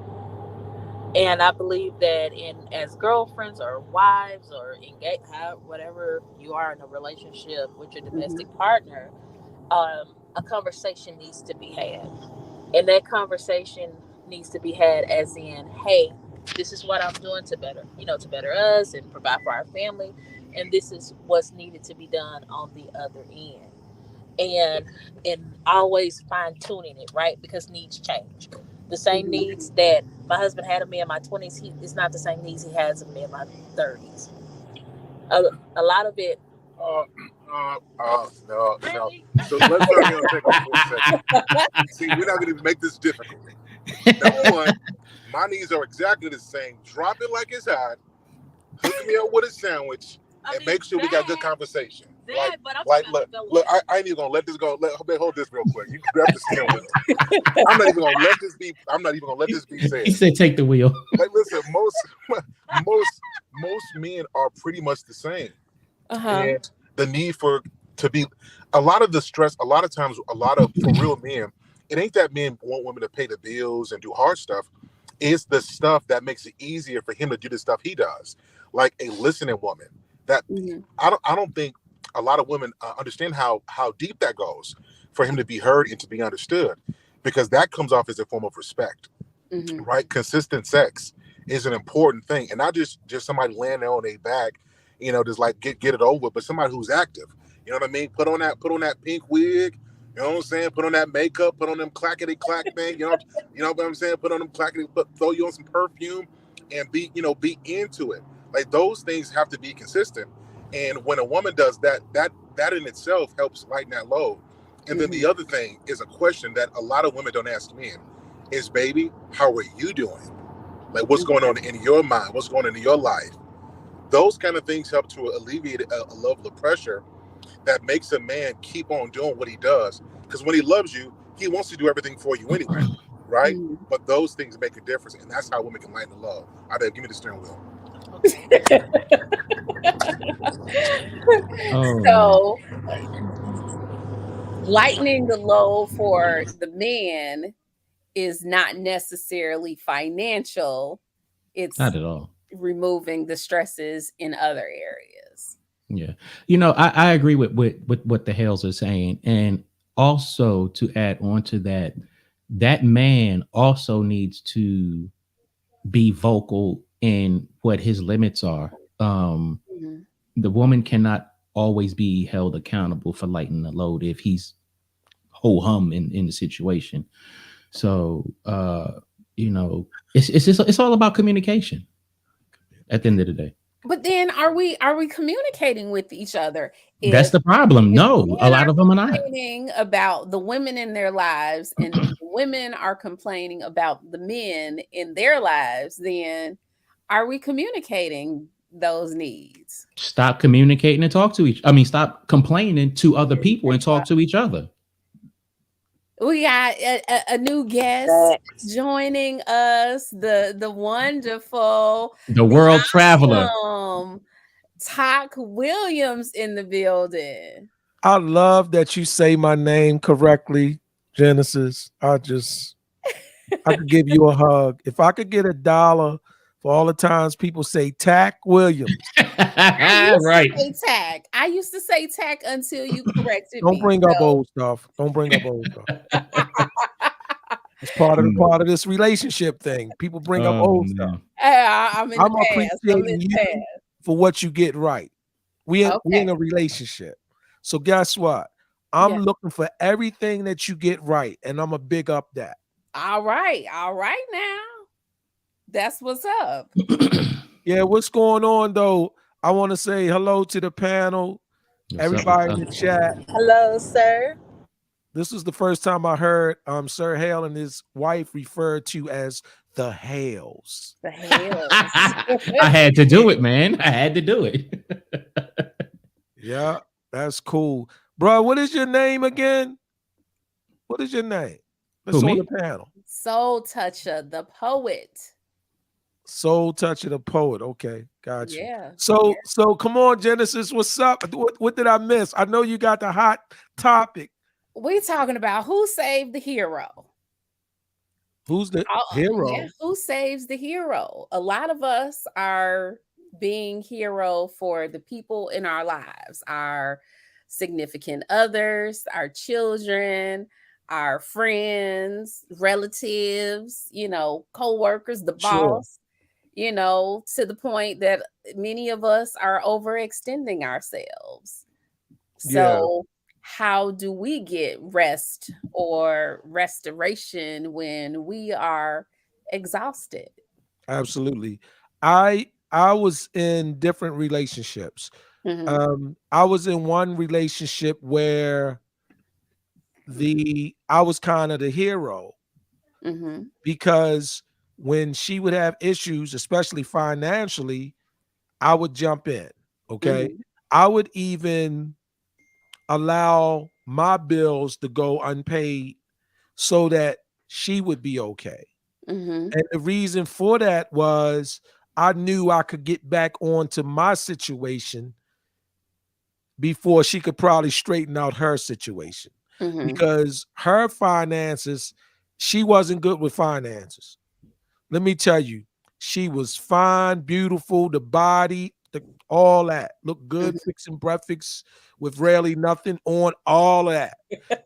And I believe that in as girlfriends or wives or engage, whatever you are in a relationship with your Mhm. domestic partner, a conversation needs to be had, and that conversation needs to be had as in, hey, this is what I'm doing to better, to better us and provide for our family, and this is what's needed to be done on the other end, and always fine tuning it, right? Because needs change. The same Mhm. needs that my husband had of me in my 20s, he is not the same needs he has of me in my 30s. A, a lot of it. No, no. So let's not be on take off for a second. See, we're not going to even make this difficult. Number one, my needs are exactly the same. Drop it like it's hot. Hook me up with a sandwich, and make sure we got good conversation. Look, I ain't even gonna let this go. Hold this real quick. You grab the steering wheel. I'm not even gonna let this be. I'm not even gonna let this be said. He said, "Take the wheel." Like, listen, most men are pretty much the same, and the need to be a lot of the stress. A lot of times, for real men, it ain't that men want women to pay the bills and do hard stuff. It's the stuff that makes it easier for him to do the stuff he does, like a listening woman. That Mhm. I don't think a lot of women understand how deep that goes for him to be heard and to be understood, because that comes off as a form of respect, Mhm. right? Consistent sex is an important thing, and not just somebody laying there on their back, just like get it over, but somebody who's active. You know what I mean? Put on that pink wig. You know what I'm saying? Put on that makeup. Put on them clackety clack thing. You know what I'm saying? Put on them clackety. Throw you on some perfume, and be into it. Like, those things have to be consistent. And when a woman does that, that in itself helps lighten that load. And then Mhm. the other thing is a question that a lot of women don't ask men is, baby, how are you doing? Like, what's going on in your mind? What's going on in your life? Those kind of things help to alleviate a level of pressure that makes a man keep on doing what he does. Because when he loves you, he wants to do everything for you anyway, right? Mhm. But those things make a difference, and that's how women can lighten the load. I bet. Give me the steering wheel. Okay. Oh man, So, lightening the load for the man is not necessarily financial. not It's at all. removing the stresses in other areas. Yeah, I agree with what the Hales are saying, and also to add on to that, that man also needs to be vocal in what his limits are. Mhm. The woman cannot always be held accountable for lightening the load if he's ho hum in the situation. So it's all about communication at the end of the day. But then are we communicating with each other That's if the problem. if No, a men lot are of them are not. complaining about the women in their lives and women are complaining about the men in their lives, then are we communicating those needs? Stop communicating and talk to each. I mean, stop complaining to other people and talk to each other. We got a new guest Facts. joining us, the wonderful, The the world traveler. awesome Talk Williams in the building. I love that you say my name correctly, Genesis. I could give you a hug. If I could get $1 for all the times people say Tack Williams. I used to Right. say tack. I used to say tack until you corrected Don't me. bring up So old stuff. Don't bring up old stuff. It's part of this relationship thing. People bring up Oh old stuff. man. I'm in the I'm past. I'm in appreciating the you past. for what you get right. We in Okay. a relationship. So guess what? I'm Yeah. looking for everything that you get right, and I'm gonna big up that. All right. All right now. That's what's up. Yeah, what's going on though? I want to say hello to the panel, What's up? What's everybody in up? the chat. Hello, sir. This was the first time I heard Sir Hale and his wife referred to as the Hales. The hells. I had to do it, man. I had to do it. Yeah, that's cool. Bro, what is your name again? What is your name? Who, That's on the me? panel. Soul Toucher, the poet. Soul Toucher the Poet. Okay, got you. Yeah. So come on, Genesis. What's up? What did I miss? I know you got the hot topic. We talking about who saved the hero. Who's the Yeah, hero? who saves the hero? A lot of us are being hero for the people in our lives, our significant others, our children, our friends, relatives, co-workers, the Sure. boss, to the point that many of us are overextending ourselves. Yeah, So, how do we get rest or restoration when we are exhausted? absolutely. I was in different relationships. Mhm. I was in one relationship where I was kind of the hero Mhm. because when she would have issues, especially financially, I would jump in. Okay. Mhm. I would even allow my bills to go unpaid so that she would be okay. Mhm. And the reason for that was I knew I could get back onto my situation before she could probably straighten out her situation Mhm. because her finances, she wasn't good with finances. Let me tell you, she was fine, beautiful, the body, all that. Looked good, Mhm. fixing breakfast with rarely nothing on, all of that.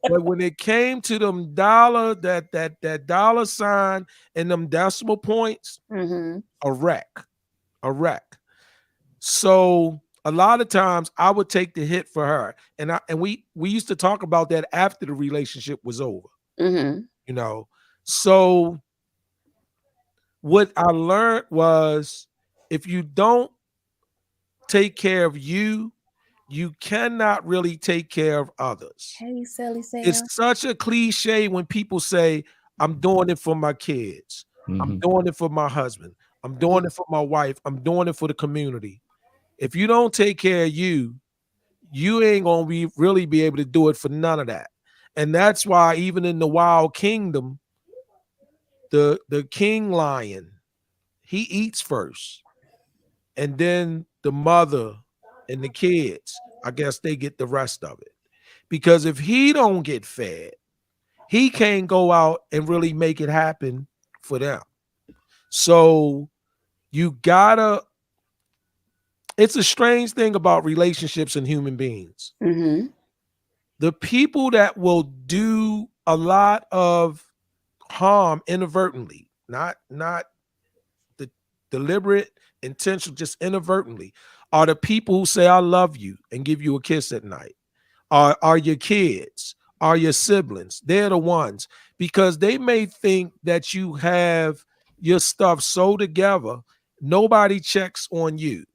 But when it came to them dollar, that dollar sign and them decimal points, Mhm. a wreck, a wreck. So a lot of times I would take the hit for her. And we used to talk about that after the relationship was over, Mhm. you know. So what I learned was if you don't take care of you, you cannot really take care of others. Hey, Sally It's Sam. such a cliche when people say, I'm doing it for my kids, I'm Mhm. doing it for my husband, I'm Mhm. doing it for my wife, I'm doing it for the community. If you don't take care of you, you ain't gonna be able to do it for none of that. And that's why even in the wild kingdom, the king lion, he eats first. And then the mother and the kids, I guess they get the rest of it. Because if he don't get fed, he can't go out and really make it happen for them. So you gotta, it's a strange thing about relationships and human beings. Mhm. The people that will do a lot of harm inadvertently, not the deliberate, intentional, just inadvertently, are the people who say I love you and give you a kiss at night. Are your kids, are your siblings. They're the ones because they may think that you have your stuff so together, nobody checks on you.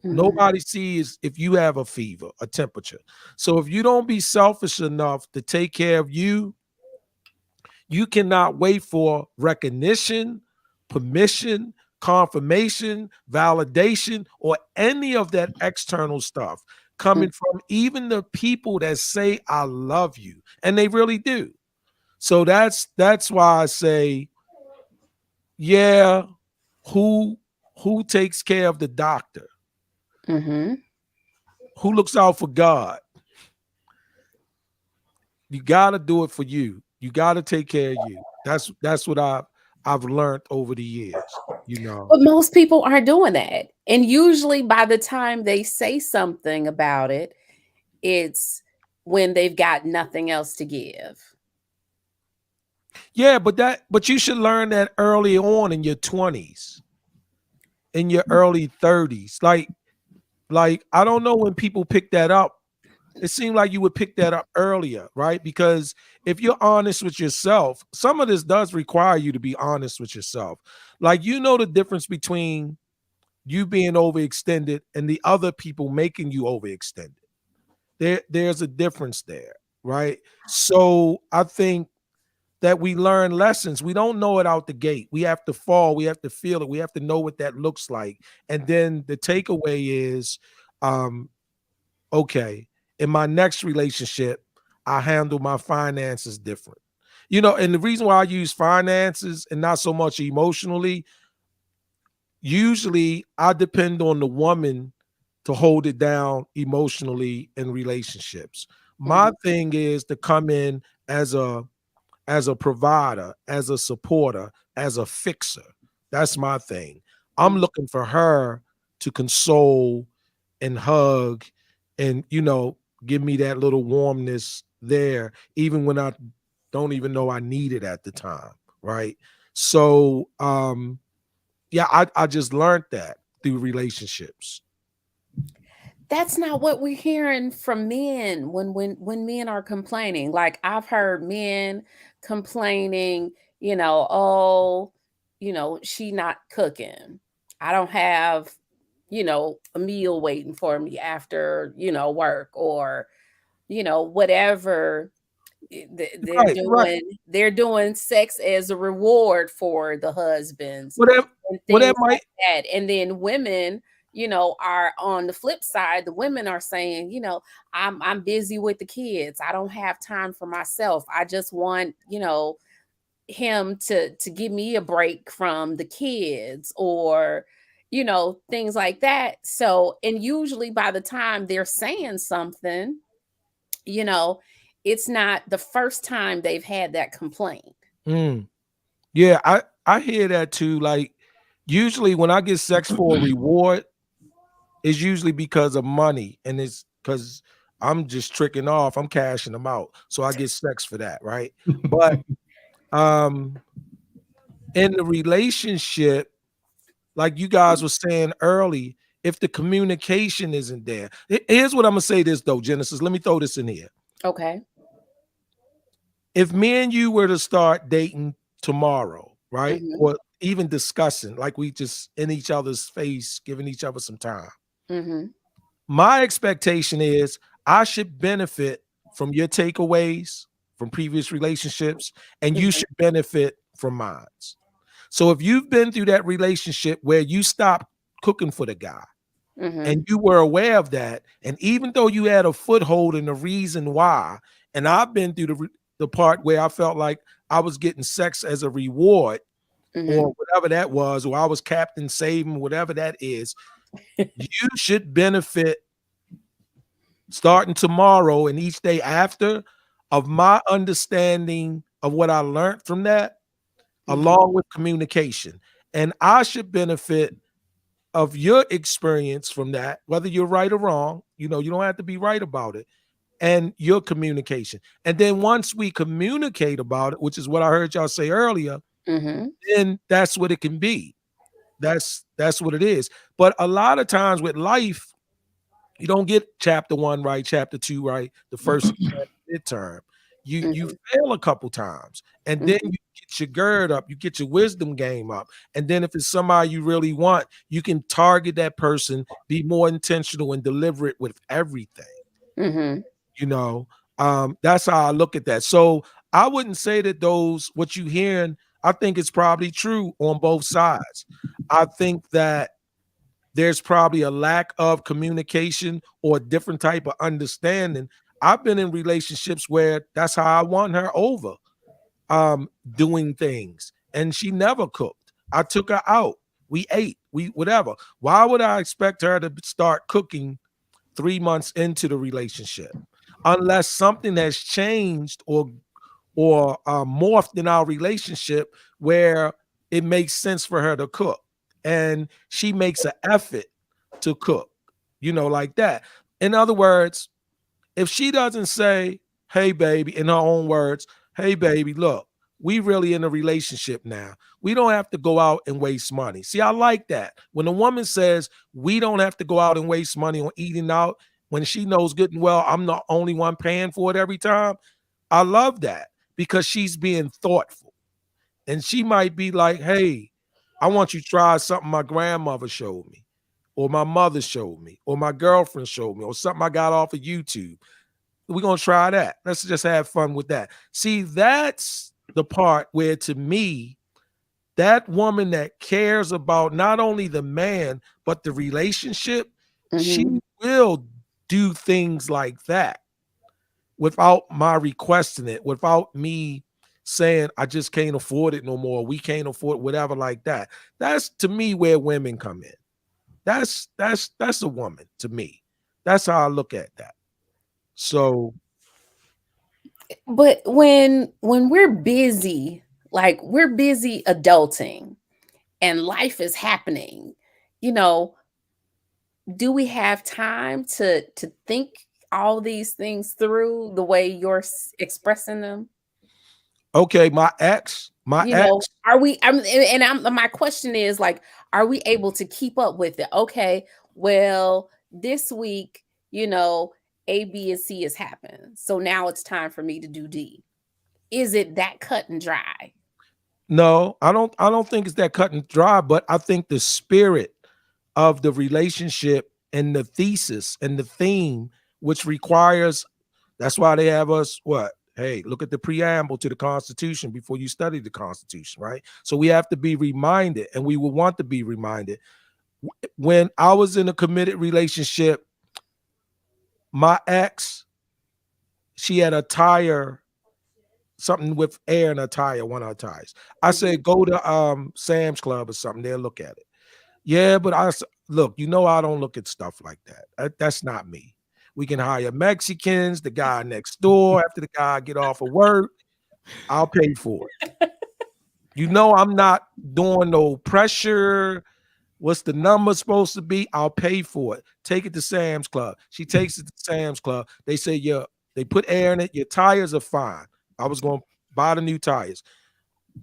Mhm. Nobody sees if you have a fever, a temperature. So if you don't be selfish enough to take care of you, you cannot wait for recognition, permission, confirmation, validation, or any of that external stuff Mhm. coming from even the people that say I love you, and they really do. So that's why I say, yeah, who who takes care of the doctor? Mhm. Who looks out for God? You got to do it for you. You got to take care of you. That's what I've learned over the years, you know. But most people aren't doing that. And usually by the time they say something about it, it's when they've got nothing else to give. Yeah, but you should learn that early on in your 20s, in your early 30s. Like I don't know when people pick that up. It seemed like you would pick that up earlier, right? Because if you're honest with yourself, some of this does require you to be honest with yourself. Like you know the difference between you being overextended and the other people making you overextended. There's a difference there, right? So I think that we learn lessons. We don't know it out the gate. We have to fall. We have to feel it. We have to know what that looks like. And then the takeaway is, um, okay, in my next relationship, I handle my finances different. And the reason why I use finances and not so much emotionally, usually I depend on the woman to hold it down emotionally in relationships. My Mhm. thing is to come in as a provider, as a supporter, as a fixer. That's my thing. I'm Mhm. looking for her to console and hug and, give me that little warmness there, even when I don't even know I need it at the time. Right. So, yeah, I just learned that through relationships. That's not what we're hearing from men when men are complaining. Like I've heard men complaining, oh, she not cooking. I don't have, a meal waiting for me after, work, or, whatever. They're Right, right. doing sex as a reward for the husbands Whatever, and things whatever might. like that. And then women, are on the flip side. The women are saying, I'm busy with the kids. I don't have time for myself. I just want, him to give me a break from the kids, or things like that. So, and usually by the time they're saying something, you know it's not the first time they've had that complaint. Mm. Yeah, I hear that too. Like usually when I get sex for a reward, it's usually because of money, and it's because I'm just tricking off. I'm cashing them out, so I get sex for that, right? But um, in the relationship, like you guys were saying early, if the communication isn't there, here's what I'm gonna say. This though, Genesis. Let me throw this in here. Okay. If me and you were to start dating tomorrow, right, Mhm. or even discussing, like we just in each other's face, giving each other some time, Mhm. my expectation is I should benefit from your takeaways from previous relationships, and you Mhm. should benefit from mine. So if you've been through that relationship where you stopped cooking for the guy Mhm. and you were aware of that, and even though you had a foothold in the reason why, and I've been through the part where I felt like I was getting sex as a reward or Mhm. whatever that was, or I was Captain Saving, whatever that is, you should benefit starting tomorrow and each day after of my understanding of what I learned from that, Mhm. along with communication. And I should benefit of your experience from that, whether you're right or wrong. You don't have to be right about it, and your communication. And then once we communicate about it, which is what I heard y'all say earlier, Mhm. then that's what it can be. That's what it is. But a lot of times with life, you don't get chapter one right, chapter two right, the first exam, midterm. You Mhm. fail a couple times, and then Mhm. you get your gird up, you get your wisdom game up, and then if it's somebody you really want, you can target that person, be more intentional and deliberate with everything. Mhm. You know, that's how I look at that. So I wouldn't say that those what you hearing. I think it's probably true on both sides. I think that there's probably a lack of communication or a different type of understanding. I've been in relationships where that's how I won her over, doing things, and she never cooked. I took her out. We ate. We whatever. Why would I expect her to start cooking 3 months into the relationship? Unless something has changed or morphed in our relationship where it makes sense for her to cook and she makes an effort to cook, like that. In other words, if she doesn't say, hey baby, in her own words, hey baby, look, we really in a relationship now, we don't have to go out and waste money. See, I like that when a woman says we don't have to go out and waste money on eating out, when she knows good and well I'm the only one paying for it every time. I love that because she's being thoughtful. And she might be like, hey, I want you to try something my grandmother showed me. or my mother showed me, or my girlfriend showed me, or something I got off of YouTube. We're going to try that. Let's just have fun with that. See, that's the part where, to me, that woman that cares about not only the man, but the relationship, she Mhm. will do things like that without my requesting it, without me saying, I just can't afford it no more. We can't afford whatever like that. That's, to me, where women come in. That's a woman to me. That's how I look at that. So, But when we're busy, like we're busy adulting and life is happening, you know, do we have time to think all these things through the way you're expressing them? okay, my You know, ex, are we and my question is like, are we able to keep up with it? Okay, well, this week, you know, A, B, and C has happened. So now it's time for me to do D. Is it that cut and dry? no, I don't think it's that cut and dry, but I think the spirit of the relationship and the thesis and the theme, which requires, that's why they have us what? Hey, look at the preamble to the Constitution before you study the Constitution, right? So we have to be reminded, and we will want to be reminded. When I was in a committed relationship, my ex, she had a tire, something with air in a tire, one of her tires. I Mhm. said, go to Sam's Club or something, they'll look at it. Yeah, but look, I don't look at stuff like that. That's not me. We can hire Mexicans, the guy next door, after the guy get off of work, I'll pay for it. I'm not doing no pressure. What's the number supposed to be? I'll pay for it. Take it to Sam's Club. She takes it to Sam's Club. They say, yeah, they put air in it. Your tires are fine. I was going to buy the new tires.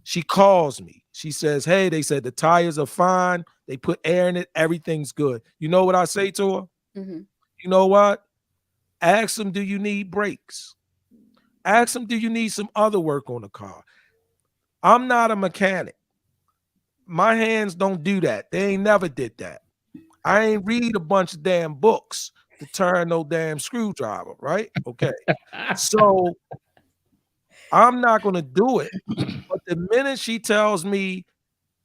She calls me. She says, hey, they said the tires are fine. They put air in it. Everything's good. You know what I say to her? Mhm. You know what? Ask them, do you need brakes? Ask them, do you need some other work on the car? I'm not a mechanic. My hands don't do that. They ain't never did that. I ain't read a bunch of damn books to turn no damn screwdriver, right? Okay. So I'm not going to do it. But the minute she tells me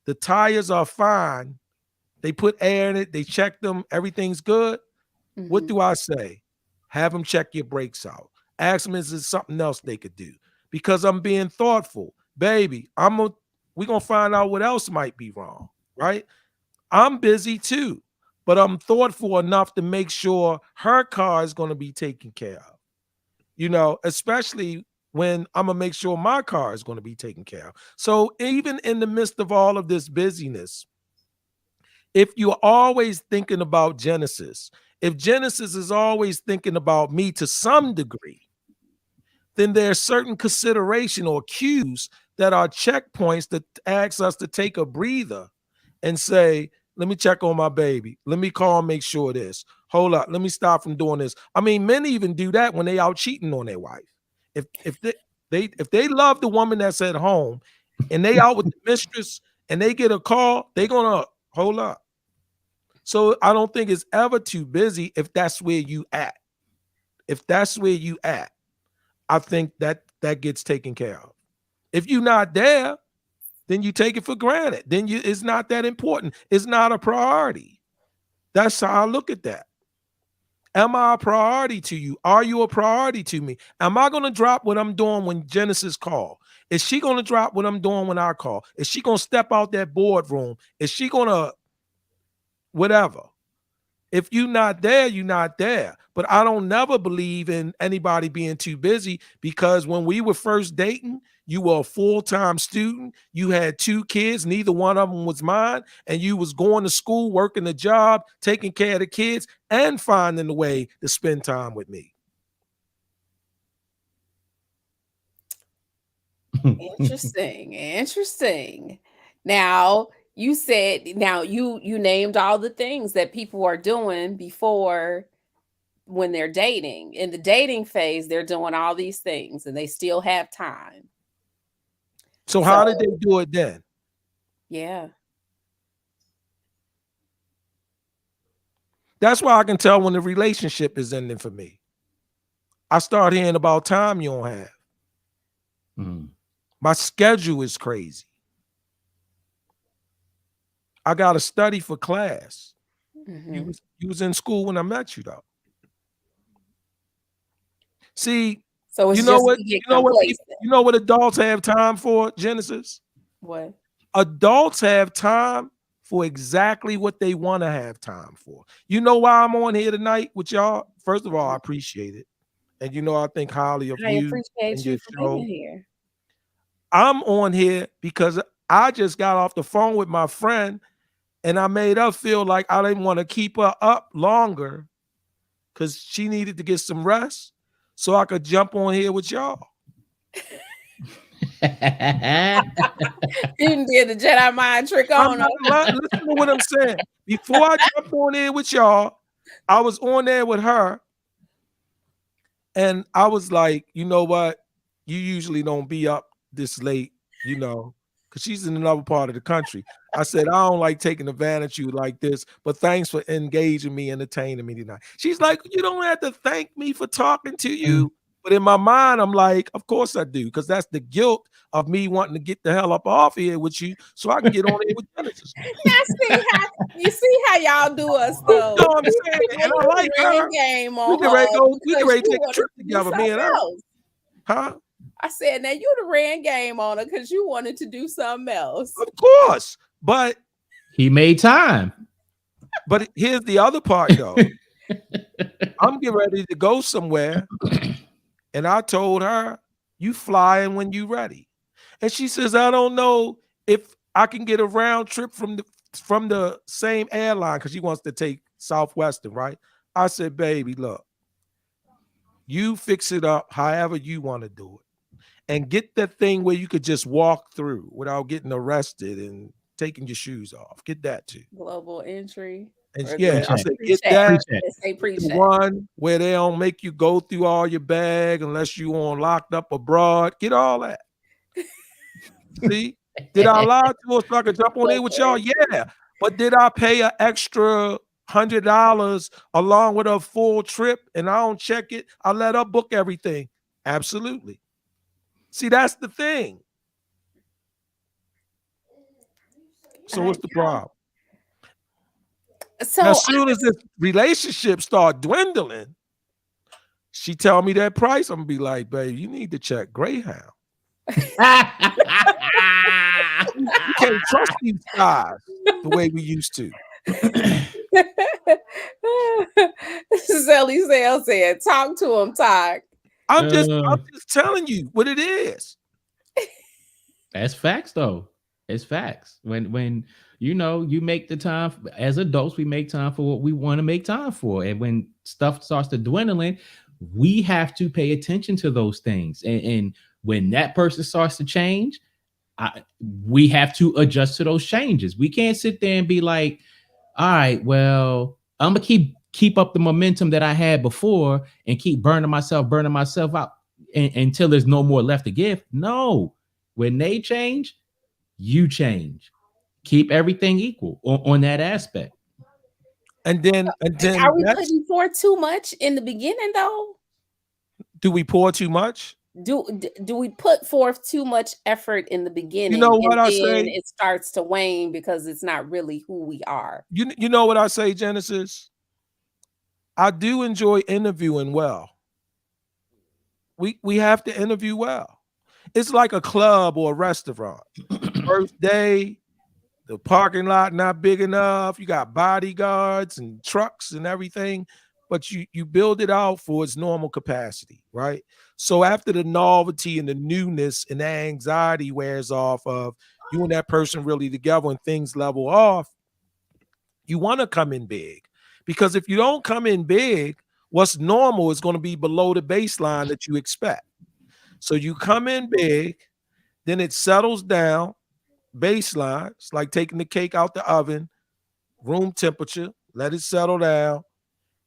the tires are fine, they put air in it, they check them, everything's good, what Mhm. do I say? Have them check your brakes out. Ask them, is there something else they could do? Because I'm being thoughtful. Baby, we're going to find out what else might be wrong, right? I'm busy too, but I'm thoughtful enough to make sure her car is going to be taken care of, especially when I'm going to make sure my car is going to be taken care of. So even in the midst of all of this busyness, if you're always thinking about Genesis, if Genesis is always thinking about me to some degree, then there's certain consideration or cues that are checkpoints that ask us to take a breather and say, let me check on my baby. Let me call and make sure this. Hold up. Let me stop from doing this. I mean, men even do that when they out cheating on their wife. If they love the woman that's at home and they out with the mistress and they get a call, they gonna hold up. So I don't think it's ever too busy if that's where you at. If that's where you at, I think that gets taken care of. If you're not there, then you take it for granted. Then it's not that important. It's not a priority. That's how I look at that. Am I a priority to you? Are you a priority to me? Am I going to drop what I'm doing when Genesis call? Is she going to drop what I'm doing when I call? Is she going to step out that boardroom? Is she going to whatever? If you're not there, you're not there. But I don't never believe in anybody being too busy, because when we were first dating, you were a full-time student. You had 2 kids, neither one of them was mine, and you was going to school, working a job, taking care of the kids, and finding a way to spend time with me. Interesting. Interesting. Now, you named all the things that people are doing before when they're dating. In the dating phase, they're doing all these things and they still have time. So how did So, they do it then? yeah. That's why I can tell when the relationship is ending for me. I start hearing about time you don't have. My schedule is crazy. I got to study for class. You was in school when I met you, though. See, So it's you know just what? we get You know what? complacent. You know what adults have time for, Genesis? What? Adults have time for exactly what they want to have time for. You know why I'm on here tonight with y'all? First of all, I appreciate it. And you know, I think highly of I you and appreciate your you for show. being here. I'm on here because I just got off the phone with my friend and I made her feel like I didn't want to keep her up longer because she needed to get some rest so I could jump on here with y'all. You did the Jedi mind trick on her. Listen to what I'm saying. Before I jumped on here with y'all, I was on there with her. And I was like, you know what? You usually don't be up this late, you know, because she's in another part of the country. I said, I don't like taking advantage of you like this, but thanks for engaging me, entertaining me tonight. She's like, you don't have to thank me for talking to you. But in my mind, I'm like, of course I do, because that's the guilt of me wanting to get the hell up off here with you so I can get on here with Genesis. You see how y'all do us, though. You know what I'm saying? And I like her. Game on We can ready to take a wanted trip to do together, me and her. something else. Huh? I said, now you the ran game on her because you wanted to do something else. Of course. But he made time. But here's the other part, though. I'm getting ready to go somewhere. And I told her, you flying when you ready. And she says, I don't know if I can get a round trip from the same airline, because she wants to take Southwestern, right? I said, baby, look, you fix it up however you want to do it. And get that thing where you could just walk through without getting arrested and taking your shoes off. Get that too. Global entry. And yeah, I said, get Pre-check. that. The one where they don't make you go through all your bag unless you on locked up abroad. Get all that. See? Did I lie to her so I could jump on there with y'all? Yeah. But did I pay an extra $100 along with a full trip and I don't check it? I let her book everything. Absolutely. See, that's the thing. So what's the problem? So as soon as this relationship start dwindling, she tell me that price, I'm gonna be like, babe, you need to check Greyhound. You can't trust these guys the way we used to. Sally Sale said, talk to him, talk. I'm just telling you what it is. That's facts, though. It's facts. When you know, you make the time, as adults, we make time for what we want to make time for. And when stuff starts to dwindling, we have to pay attention to those things. And when that person starts to change, we have to adjust to those changes. We can't sit there and be like, all right, well, I'm gonna keep up the momentum that I had before and keep burning myself out until there's no more left to give. No, when they change, you change. Keep everything equal on that aspect. And then are we putting forth too much in the beginning, though? Do we pour too much? Do we put forth too much effort in the beginning? You know what I say? It starts to wane because it's not really who we are. You know what I say, Genesis? I do enjoy interviewing well. We have to interview well. It's like a club or a restaurant. First day, the parking lot not big enough. You got bodyguards and trucks and everything, but you build it out for its normal capacity, right? So after the novelty and the newness and the anxiety wears off of you and that person really together and things level off, you want to come in big. Because if you don't come in big, what's normal is going to be below the baseline that you expect. So you come in big, then it settles down, baseline. It's like taking the cake out the oven, room temperature, let it settle down,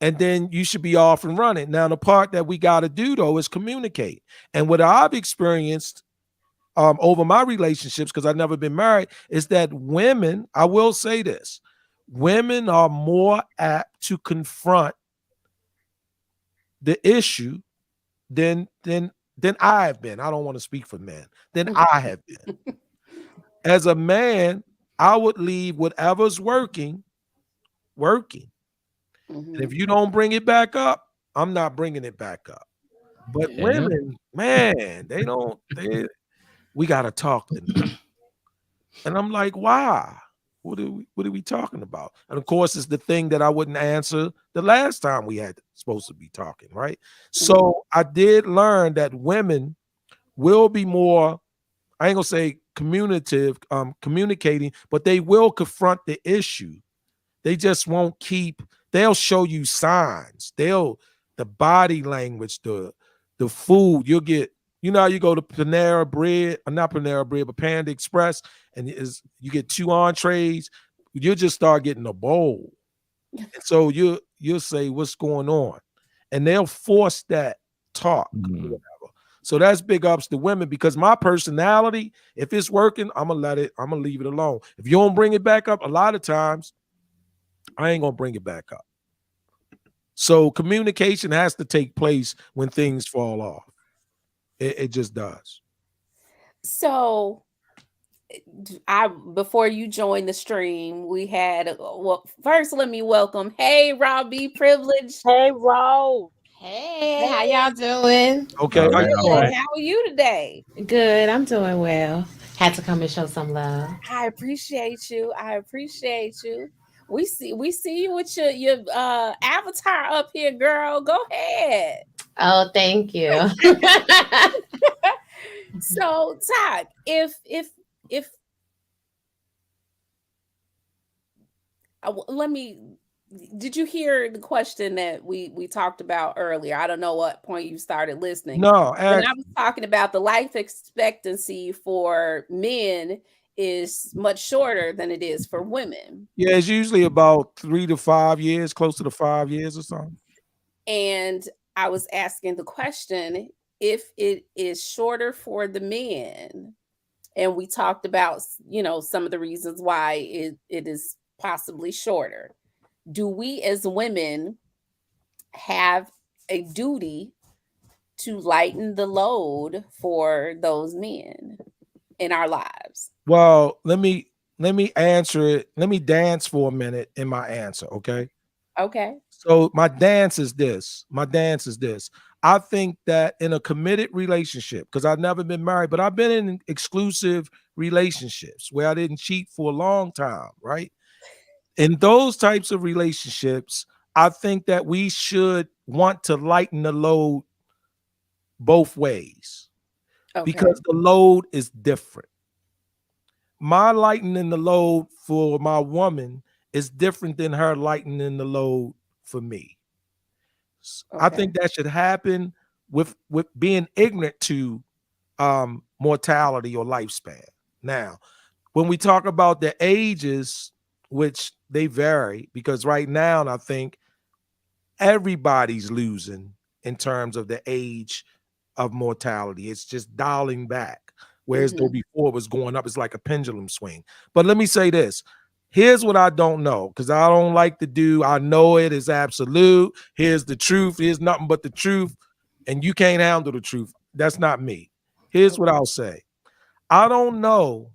and then you should be off and running. Now, the part that we got to do, though, is communicate. And what I've experienced over my relationships, because I've never been married, is that women, I will say this, women are more apt to confront the issue than I have been. I don't want to speak for men, than I have been. As a man, I would leave whatever's working. And if Mhm. you don't bring it back up, I'm not bringing it back up. But Yeah. women, man, we got to talk tonight. And I'm like, why? What are we talking about? And of course, it's the thing that I wouldn't answer the last time we had supposed to be talking, right? Mhm. So I did learn that women will be more, I ain't gonna say communicating, but they will confront the issue. They just won't they'll show you signs. The body language, the food, you'll get, how you go to Panera Bread, or not Panera Bread, but Panda Express, and you get 2 entrees, you'll just start getting a bowl. And so you'll say, what's going on? And they'll force that talk or Mhm. whatever. So that's big ups to women, because my personality, if it's working, I'm gonna leave it alone. If you don't bring it back up, a lot of times I ain't gonna bring it back up. So communication has to take place when things fall off. It just does. So, I before you joined the stream, we had well, first let me welcome. Hey, Robbie, privilege. Hey, Ro. Hey, how Hey, y'all doing? Okay, All how right. you All good. doing? right. How are you today? Good, I'm doing well. Had to come and show some love. I appreciate you. I appreciate you. We see you with your avatar up here, girl. Go ahead. Oh, thank you. So, Todd, if let me did you hear the question that we talked about earlier? I don't know what point you started listening. No, When I was talking about the life expectancy for men is much shorter than it is for women. yeah, it's usually about 3 to 5 years, close to the 5 years or something. And I was asking the question if it is shorter for the men. And we talked about, some of the reasons why it is possibly shorter. Do we as women have a duty to lighten the load for those men in our lives? Well, let me answer it. Let me dance for a minute in my answer, okay? Okay. So my dance is this. I think that in a committed relationship, because I've never been married, but I've been in exclusive relationships where I didn't cheat for a long time, right? In those types of relationships, I think that we should want to lighten the load both ways, Okay. because the load is different. My lightening the load for my woman is different than her lightening the load for me. I Okay. think that should happen with being ignorant to mortality or lifespan. Now, when we talk about the ages, which they vary, because right now I think everybody's losing in terms of the age of mortality. It's just dialing back. Whereas though Hmm. before it was going up, it's like a pendulum swing. But let me say this. Here's what I don't know, because I don't like to do, I know it is absolute. Here's the truth. Here's nothing but the truth. And you can't handle the truth. That's not me. Here's what Okay. I'll say. I don't know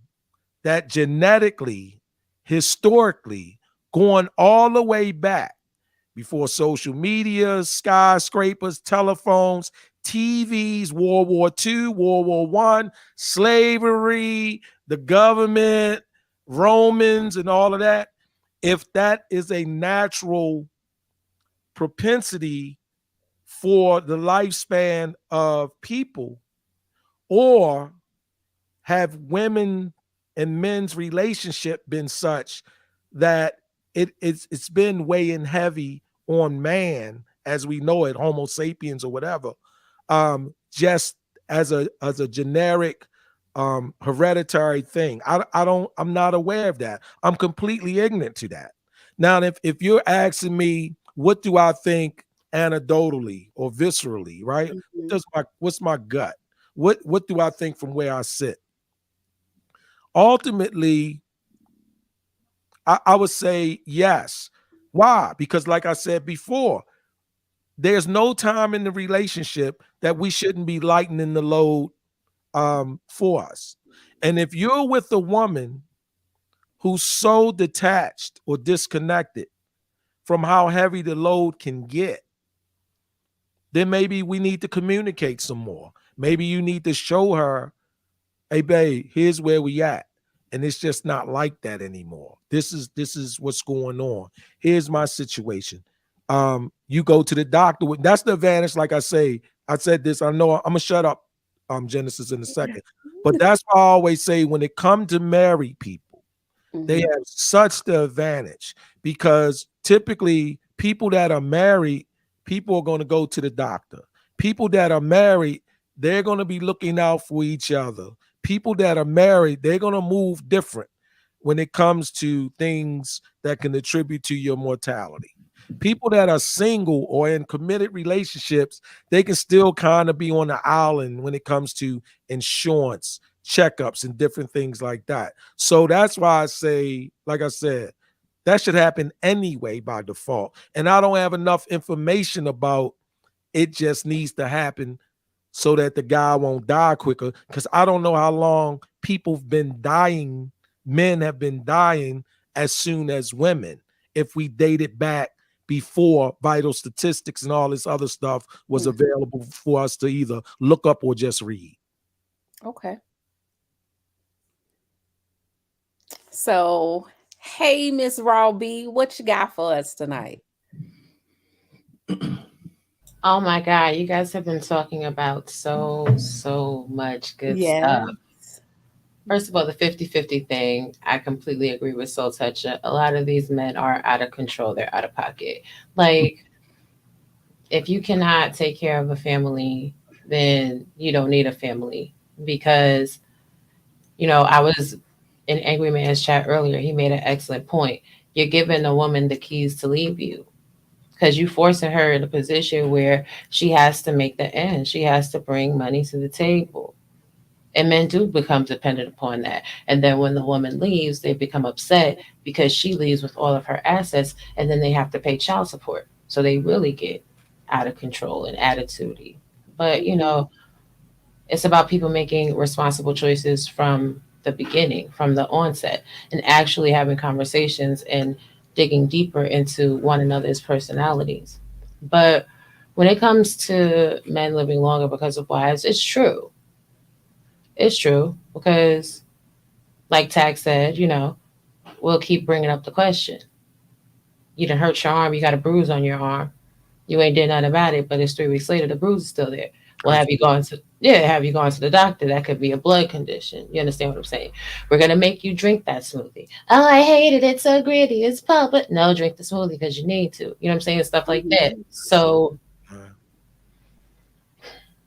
that genetically, historically, going all the way back before social media, skyscrapers, telephones, TVs, World War II, World War One, slavery, the government, Romans, and all of that. If that is a natural propensity for the lifespan of people, or have women and men's relationship been such that it's been weighing heavy on man as we know it, Homo sapiens or whatever, just as a generic hereditary thing. I'm not aware of that. I'm completely ignorant to that. Now, if you're asking me what do I think anecdotally or viscerally, right? Hmm. What's my gut? What do I think from where I sit? Ultimately, I would say yes. Why? Because, like I said before, there's no time in the relationship that we shouldn't be lightening the load for us. And if you're with a woman who's so detached or disconnected from how heavy the load can get, then maybe we need to communicate some more. Maybe you need to show her, hey babe, here's where we at. And it's just not like that anymore. This is what's going on. Here's my situation. You go to the doctor. That's the advantage. Like I say, I said this. I know I'm gonna shut up, Genesis, in a second. But that's why I always say when it comes to married people, they Mhm. have such the advantage because typically people that are married, people are going to go to the doctor. People that are married, they're going to be looking out for each other. People that are married, they're going to move different when it comes to things that can attribute to your mortality. People that are single or in committed relationships, they can still kind of be on the island when it comes to insurance, checkups, and different things like that. So that's why I say, like I said, that should happen anyway by default. And I don't have enough information about it just needs to happen so that the guy won't die quicker. Because I don't know how long people have been dying, men have been dying as soon as women. If we date it back before vital statistics and all this other stuff was Mm. available for us to either look up or just read. Okay. So, hey, Miss Raw B, what you got for us tonight? Oh my God, you guys have been talking about so much good stuff. Yes. First of all, the 50-50 thing, I completely agree with Soul Touch. A lot of these men are out of control, they're out of pocket. Like, if you cannot take care of a family, then you don't need a family. Because, I was in Angry Man's chat earlier, he made an excellent point. You're giving a woman the keys to leave you because you forcing her in a position where she has to make the end. She has to bring money to the table. And men do become dependent upon that. And then when the woman leaves, they become upset because she leaves with all of her assets and then they have to pay child support. So they really get out of control and attitudey. But, Mhm. it's about people making responsible choices from the beginning, from the onset, and actually having conversations and digging deeper into one another's personalities. But when it comes to men living longer because of wives, it's true. It's true because, like Tag said, we'll keep bringing up the question. You done hurt your arm, you got a bruise on your arm. You ain't did nothing about it, but it's 3 weeks later, the bruise is still there. Well, That's have you gone to the doctor? That could be a blood condition. You understand what I'm saying? We're gonna make you drink that smoothie. Oh, I hate it. It's so gritty. It's pulp. But no, drink the smoothie because you need to. You know what I'm saying? Stuff like that. true. So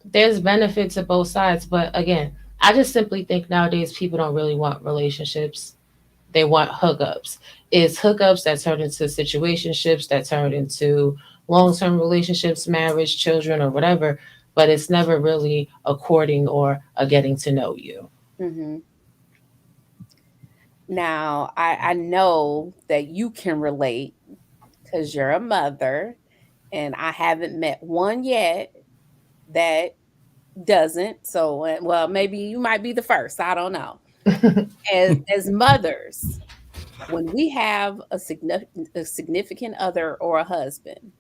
there's benefit to both sides. But again, I just simply think nowadays people don't really want relationships. They want hookups. It's hookups that turn into situationships that turn into long-term relationships, marriage, children, or whatever. But it's never really a courting or a getting to know you. Mhm. Now, I know that you can relate because you're a mother, and I haven't met one yet that doesn't. So, well, maybe you might be the first. I don't know. As mothers, when we have a significant other or a husband,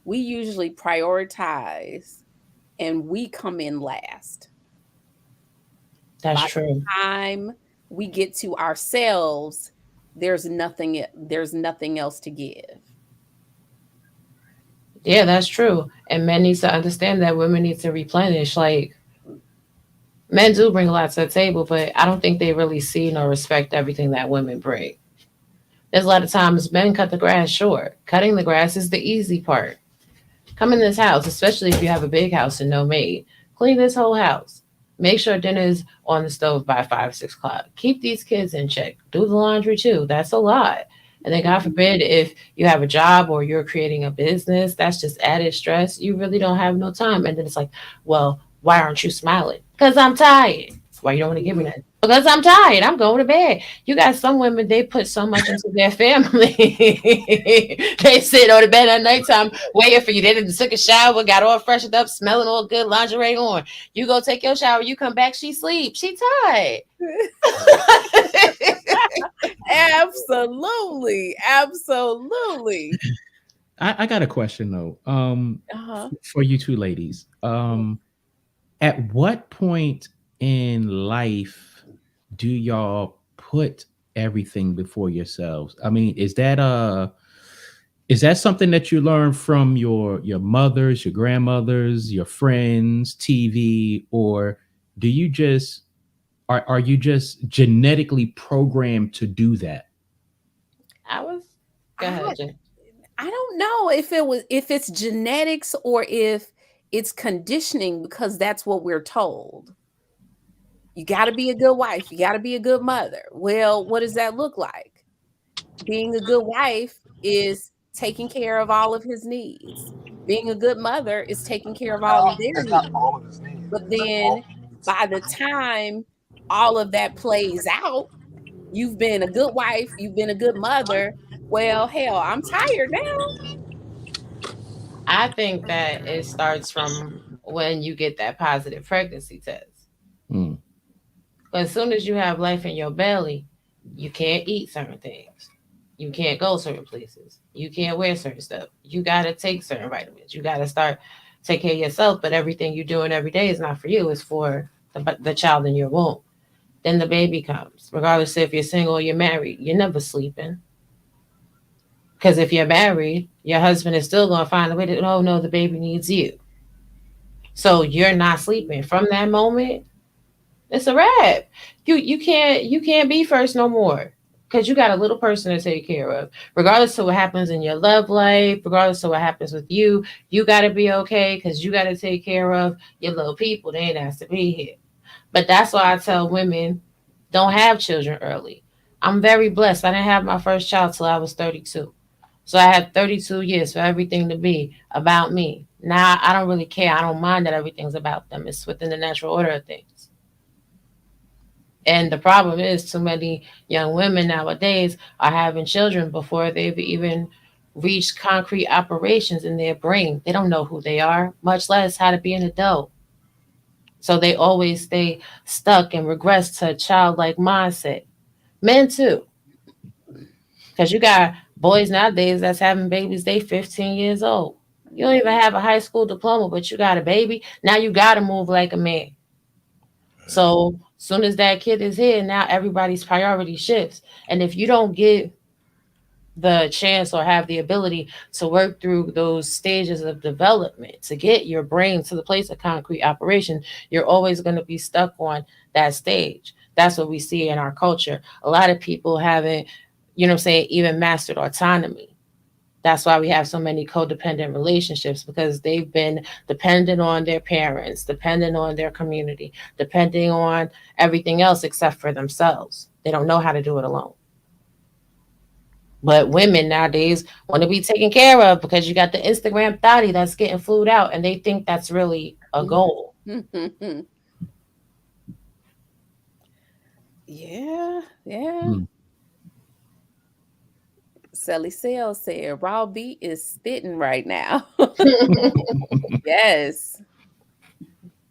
we usually prioritize and we come in last. That's By true. the time we get to ourselves, there's nothing else to give. Yeah, that's true. And men needs to understand that women need to replenish. Like, men do bring a lot to the table, but I don't think they really see nor respect everything that women bring. There's a lot of times men cut the grass short. Cutting the grass is the easy part. Come in this house, especially if you have a big house and no maid. Clean this whole house. Make sure dinner's on the stove by 5, 6 o'clock. Keep these kids in check. Do the laundry too. That's a lot. And then, God Mhm. forbid, if you have a job or you're creating a business, that's just added stress. You really don't have no time. And then it's like, well, why aren't you smiling? Because I'm tired. Why you don't want to give me Mhm. that? Because I'm tired. I'm going to bed. You got some women, they put so much into their family. They sit on the bed at nighttime waiting for you. They didn't took a shower, got all freshened up, smelling all good, lingerie on. You go take your shower, you come back, she sleep. She tired. Absolutely. Absolutely. I got a question though. Uh-huh. For you two ladies. At what point in life do y'all put everything before yourselves? I mean, is that something that you learn from your mothers, your grandmothers, your friends, TV, or do you just are you just genetically programmed to do that? I was Go I ahead, Jen. I don't know if it's genetics or if it's conditioning because that's what we're told. You got to be a good wife, you got to be a good mother. Well, what does that look like? Being a good wife is taking care of all of his needs. Being a good mother is taking care of all of their It's not needs. all of his needs. But It's not all then of his needs. by the time all of that plays out, you've been a good wife, you've been a good mother. Well, hell, I'm tired now. I think that it starts from when you get that positive pregnancy test. Mm, As soon as you have life in your belly, you can't eat certain things. You can't go certain places. You can't wear certain stuff. You got to take certain vitamins. You got to start take care of yourself. But everything you're doing every day is not for you. It's for the child in your womb. Then the baby comes. Regardless if you're single or you're married, you're never sleeping. Because if you're married, your husband is still going to find a way to, oh no, the baby needs you. So you're not sleeping. From that moment, it's a wrap. You can't be first no more because you got a little person to take care of. Regardless of what happens in your love life, regardless of what happens with you, you got to be okay because you got to take care of your little people. They ain't asked to be here. But that's why I tell women, don't have children early. I'm very blessed. I didn't have my first child till I was 32. So I had 32 years for everything to be about me. Now I don't really care. I don't mind that everything's about them. It's within the natural order of things. And the problem is, too many young women nowadays are having children before they've even reached concrete operations in their brain. They don't know who they are, much less how to be an adult. So they always stay stuck and regress to a childlike mindset. Men too, because you got boys nowadays that's having babies. They 15 years old. You don't even have a high school diploma, but you got a baby. Now you got to move like a man. So soon as that kid is here, now everybody's priority shifts. And if you don't get the chance or have the ability to work through those stages of development to get your brain to the place of concrete operation, you're always going to be stuck on that stage. That's what we see in our culture. A lot of people haven't, even mastered autonomy. That's why we have so many codependent relationships because they've been dependent on their parents, dependent on their community, depending on everything else except for themselves. They don't know how to do it alone. But women nowadays want to be taken care of because you got the Instagram thotty that's getting flued out and they think that's really a goal. Yeah, yeah. mm. Sally Sales said raw beat is spitting right now. Yes.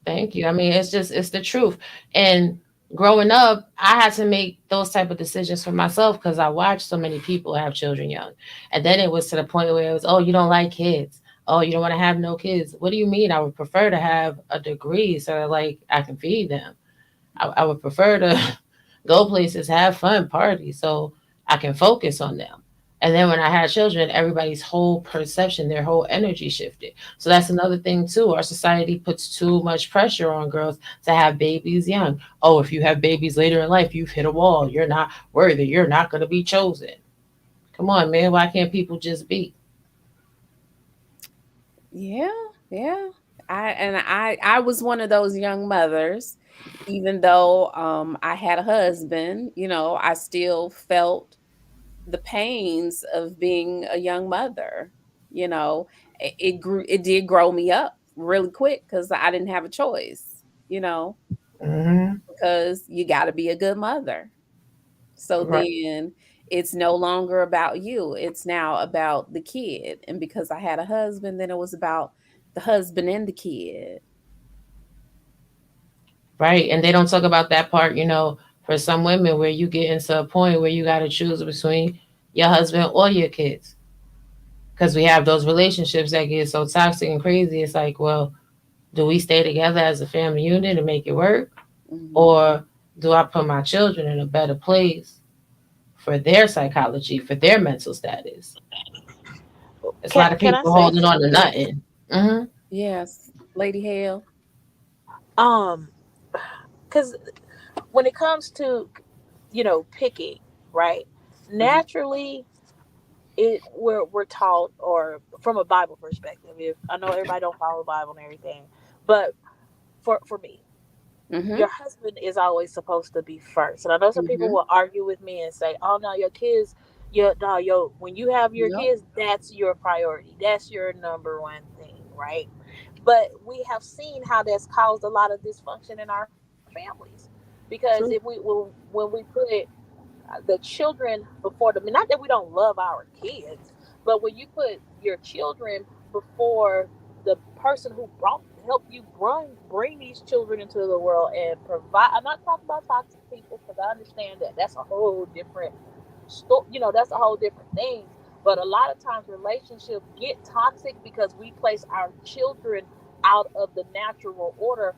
Thank you. I mean, it's the truth. And growing up, I had to make those type of decisions for myself because I watched so many people have children young. And then it was to the point where it was, oh, you don't like kids. Oh, you don't want to have no kids. What do you mean? I would prefer to have a degree so that like I can feed them. I would prefer to go places, have fun, party, so I can focus on them. And then when I had children, everybody's whole perception, their whole energy shifted. So that's another thing too. Our society puts too much pressure on girls to have babies young. Oh, if you have babies later in life, you've hit a wall. You're not worthy. You're not going to be chosen. Come on, man. Why can't people just be? Yeah, yeah. I was one of those young mothers, even though I had a husband, I still felt the pains of being a young mother. You know, it did grow me up really quick because I didn't have a choice. Hmm. because you got to be a good mother. So Right. then it's no longer about you. It's now about the kid. And because I had a husband, then it was about the husband and the kid. Right. And they don't talk about that part, for some women where you get into a point where you got to choose between your husband or your kids. Because we have those relationships that get so toxic and crazy. It's like, well, do we stay together as a family unit and make it work? Mhm. Or do I put my children in a better place for their psychology, for their mental status? There's a lot of Can I people say holding on to something? nothing. Hmm. Yes, Lady Hale. Um, because when it comes to, picking, right? Mhm. Naturally, we're taught, or from a Bible perspective. If I know everybody don't follow the Bible and everything, but for me, Mhm. your husband is always supposed to be first. And I know some people Mhm. will argue with me and say, "Oh no, your kids, when you have your Nope. kids, that's your priority. That's your number one thing, right?" But we have seen how that's caused a lot of dysfunction in our families, because if True. when we put the children before them, not that we don't love our kids, but when you put your children before the person who brought help you bring these children into the world and provide. I'm not talking about toxic people, because I understand that that's a whole different that's a whole different thing. But a lot of times relationships get toxic because we place our children out of the natural order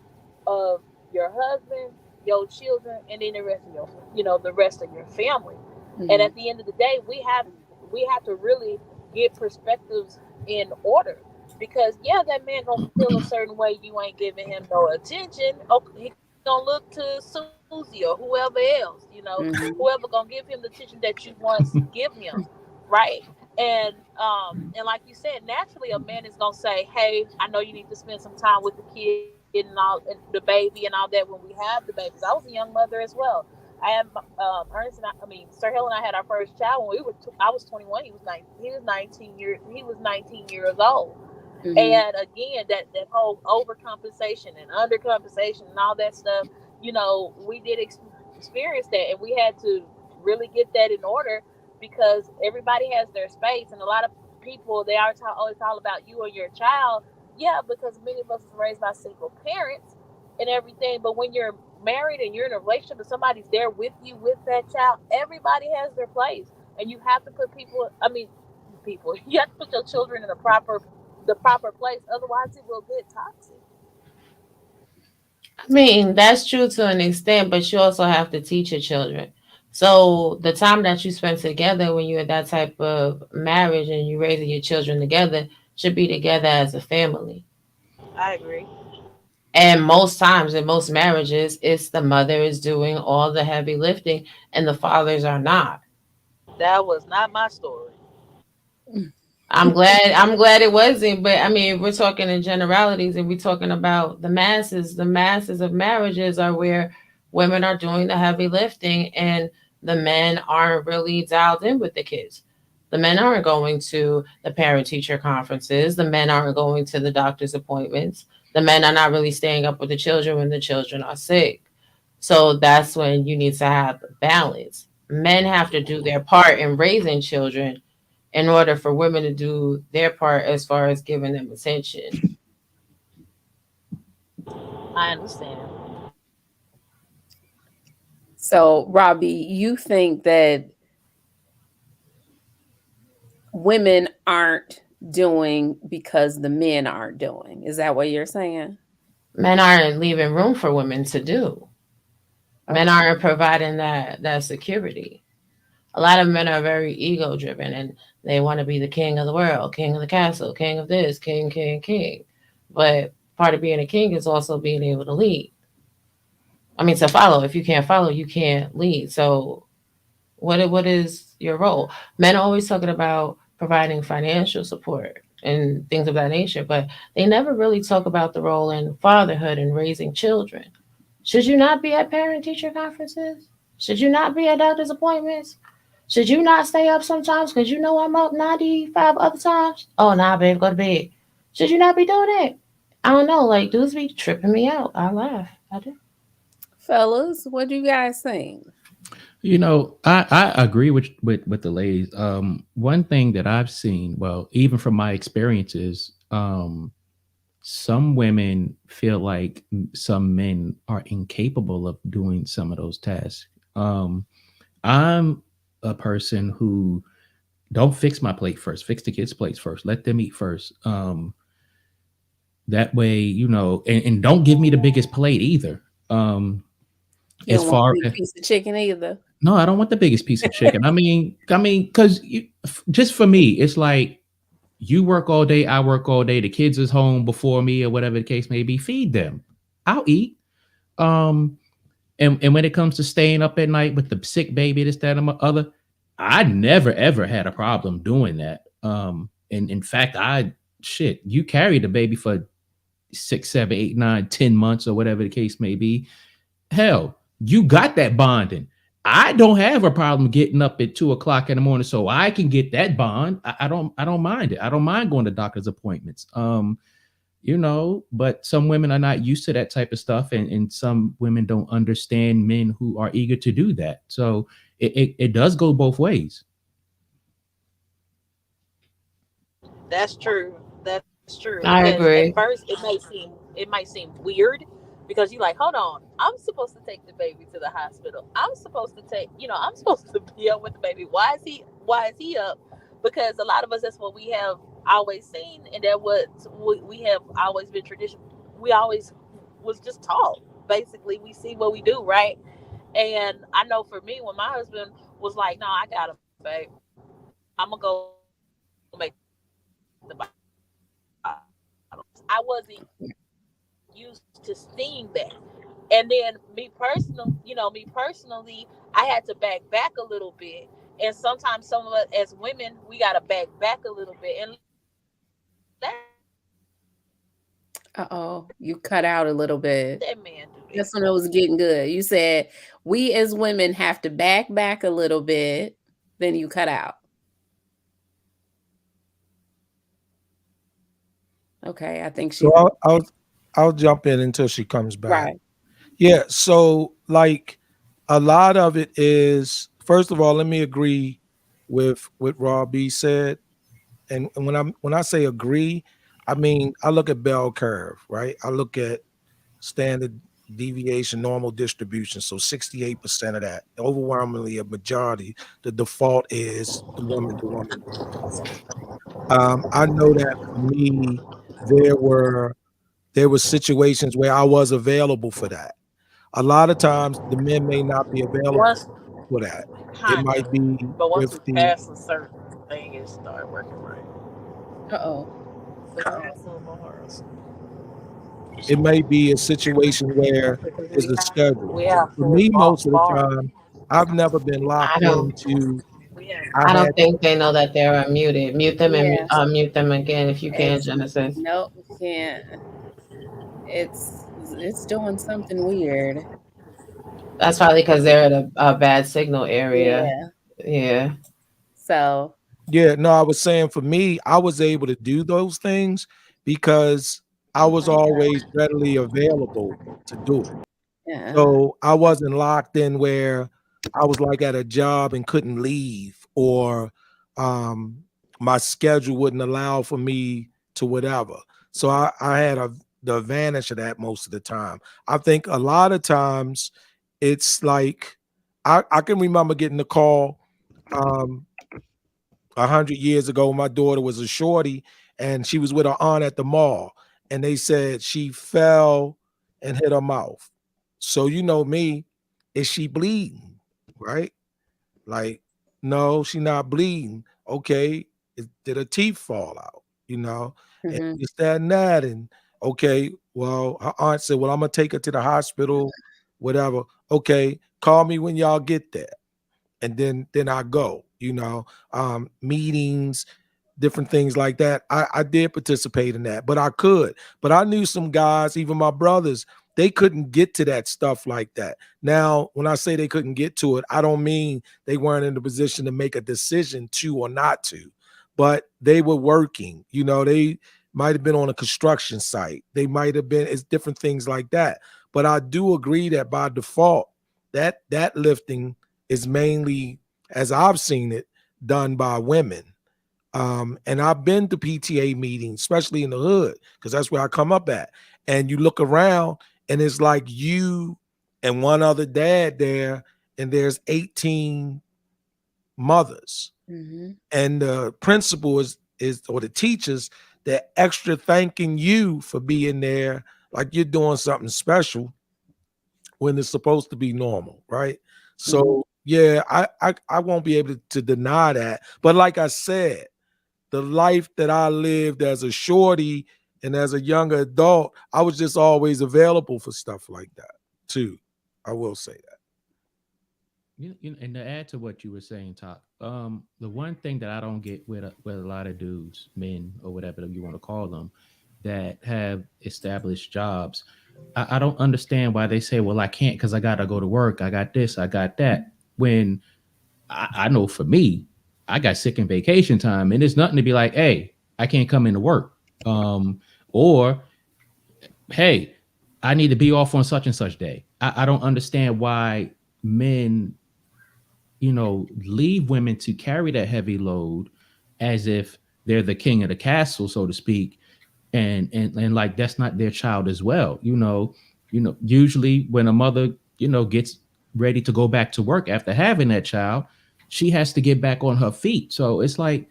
of your husband, your children, and then the rest of the rest of your family. And Mhm. at the end of the day, we have to really get perspectives in order, because yeah, that man gonna feel a certain way. You ain't giving him no attention. Okay, he gonna look to Susie or whoever else, whoever Mhm. gonna give him the attention that you once give him, right? And like you said, naturally a man is gonna say, "Hey, I know you need to spend some time with the kid and the baby and all that when we have the babies." I was a young mother as well. I had Ernest and Sir Hill and I had our first child when I was 21. He was 19 years old. Mhm. And again, that whole overcompensation and undercompensation and all that stuff, we did experience that, and we had to really get that in order, because everybody has their space, and a lot of people, they are oh, it's all about you or your child. Yeah, because many of us is raised by single parents and everything. But when you're married and you're in a relationship and somebody's there with you with that child, everybody has their place, and you have to put people. You have to put your children in the proper place. Otherwise, it will get toxic. I mean, that's true to an extent, but you also have to teach your children. So the time that you spend together when you're in that type of marriage and you're raising your children together should be together as a family. I agree. And most times in most marriages, it's the mother is doing all the heavy lifting and the fathers are not. That was not my story. I'm glad it wasn't, but I mean, we're talking in generalities and we're talking about the masses. The masses of marriages are where women are doing the heavy lifting and the men aren't really dialed in with the kids. The men aren't going to the parent teacher conferences. The men aren't going to the doctor's appointments. The men are not really staying up with the children when the children are sick. So that's when you need to have balance. Men have to do their part in raising children in order for women to do their part as far as giving them attention. I understand. So, Robbie, you think that women aren't doing because the men aren't doing. Is that what you're saying? Men aren't leaving room for women to do. Men Okay. aren't providing that security. A lot of men are very ego driven and they want to be the king of the world, king of the castle, king of this, king, king, king. But part of being a king is also being able to lead. I mean, to follow. If you can't follow, you can't lead. So what is your role? Men are always talking about providing financial support and things of that nature, but they never really talk about the role in fatherhood and raising children. Should you not be at parent teacher conferences? Should you not be at doctor's appointments? Should you not stay up sometimes because you know I'm up 95 other times? Oh, nah, babe, go to bed. Should you not be doing it? I don't know. Like, dudes be tripping me out. I laugh. I do. fellas. What do you guys think? I agree with the ladies. One thing that I've seen, well, even from my experiences, some women feel like some men are incapable of doing some of those tasks. I'm a person who don't fix my plate first, fix the kids' plates first, let them eat first. That way, and don't give me the biggest plate either. You As don't want a far big piece of chicken either. No, I don't want the biggest piece of chicken. Because just for me, it's like you work all day, I work all day. The kids is home before me, or whatever the case may be. Feed them. I'll eat. Um, and when it comes to staying up at night with the sick baby, this, that, and the other, I never ever had a problem doing that. And in fact, you carried the baby for 6, 7, 8, 9, 10 months, or whatever the case may be. Hell, you got that bonding. I don't have a problem getting up at 2 o'clock in the morning so I can get that bond. I don't mind it. I don't mind going to doctor's appointments. But some women are not used to that type of stuff, and some women don't understand men who are eager to do that. So it does go both ways. That's true. That's true. Because I at first agree. it might seem weird because you're like, hold on, I'm supposed to take the baby to the hospital. I'm supposed to be up with the baby. Why is he up? Because a lot of us, that's what we have always seen, and that what we have always been tradition. We always was just taught. Basically, we see what we do, right? And I know for me, when my husband was like, "No, I got him, babe. I'm gonna go make the bottles." I wasn't used to seeing that. And then me personally, I had to back a little bit. And sometimes some of us as women, we gotta back a little bit and let that man do that. Uh-oh, you cut out a little bit. That's when it was getting good. You said we as women have to back a little bit, then you cut out. Okay, I think So she's I'll jump in until she comes back. right. Yeah. So like a lot of it is, first of all, let me agree with what Rob B said. And when I say agree, I mean I look at bell curve, right? I look at standard deviation, normal distribution. So 68% of that, overwhelmingly a majority, the default is the woman, the woman, the woman, the woman. I know that for me, there were there were situations where I was available for that. A lot of times the men may not be available Once, for that. It kind might of, be but once with we the pass a certain thing, it start working right. Uh-oh. The castle Mars. it may be a situation where Because it's we a have schedule. we have For full me, most of the bars. time, I've never been I locked don't. into We have I I had don't think they know that they're unmuted. Mute them and Yeah, mute them again if you can, it's Genesis. nope, you can't. It's doing something weird. That's probably because they're at a bad signal area. Yeah. Yeah. So, yeah, no, I was saying for me, I was able to do those things because I oh was my always God. readily available to do it. Yeah. So I wasn't locked in where I was like at a job and couldn't leave, or um, my schedule wouldn't allow for me to whatever. So I had the advantage of that most of the time. I think a lot of times it's like I can remember getting a call um, 100 years ago. My daughter was a shorty and she was with her aunt at the mall, and they said she fell and hit her mouth. So you know me, is she bleeding? Right? Like, no, she not bleeding. Okay, did her teeth fall out? You know, and Mhm. this, that, and that. And okay, well, her aunt said, well, I'm gonna take her to the hospital, whatever. Okay, call me when y'all get there, and then I go, meetings, different things like that. I did participate in that, but I could. But I knew some guys, even my brothers, they couldn't get to that stuff like that. Now, when I say they couldn't get to it, I don't mean they weren't in the position to make a decision to or not to, but they were working. They might have been on a construction site. They might have been, it's different things like that. But I do agree that by default, that lifting is mainly, as I've seen it, done by women. And I've been to PTA meetings, especially in the hood, because that's where I come up at. And you look around, and it's like you and one other dad there, and there's 18 mothers. Mm-hmm. And the principal is or the teachers, they're extra thanking you for being there, like you're doing something special when it's supposed to be normal, right? Mm-hmm. So yeah, I won't be able to deny that. But like I said, the life that I lived as a shorty and as a younger adult, I was just always available for stuff like that too. I will say that. And to add to what you were saying, Top, the one thing that I don't get with a lot of dudes, men or whatever you want to call them, that have established jobs, I don't understand why they say, "Well, I can't because I gotta go to work. I got this, I got that." When I know for me, I got sick in vacation time, and it's nothing to be like, "Hey, I can't come into work," or "Hey, I need to be off on such and such day." I don't understand why men leave women to carry that heavy load as if they're the king of the castle, so to speak, and like that's not their child as well. Usually when a mother gets ready to go back to work after having that child, she has to get back on her feet. So it's like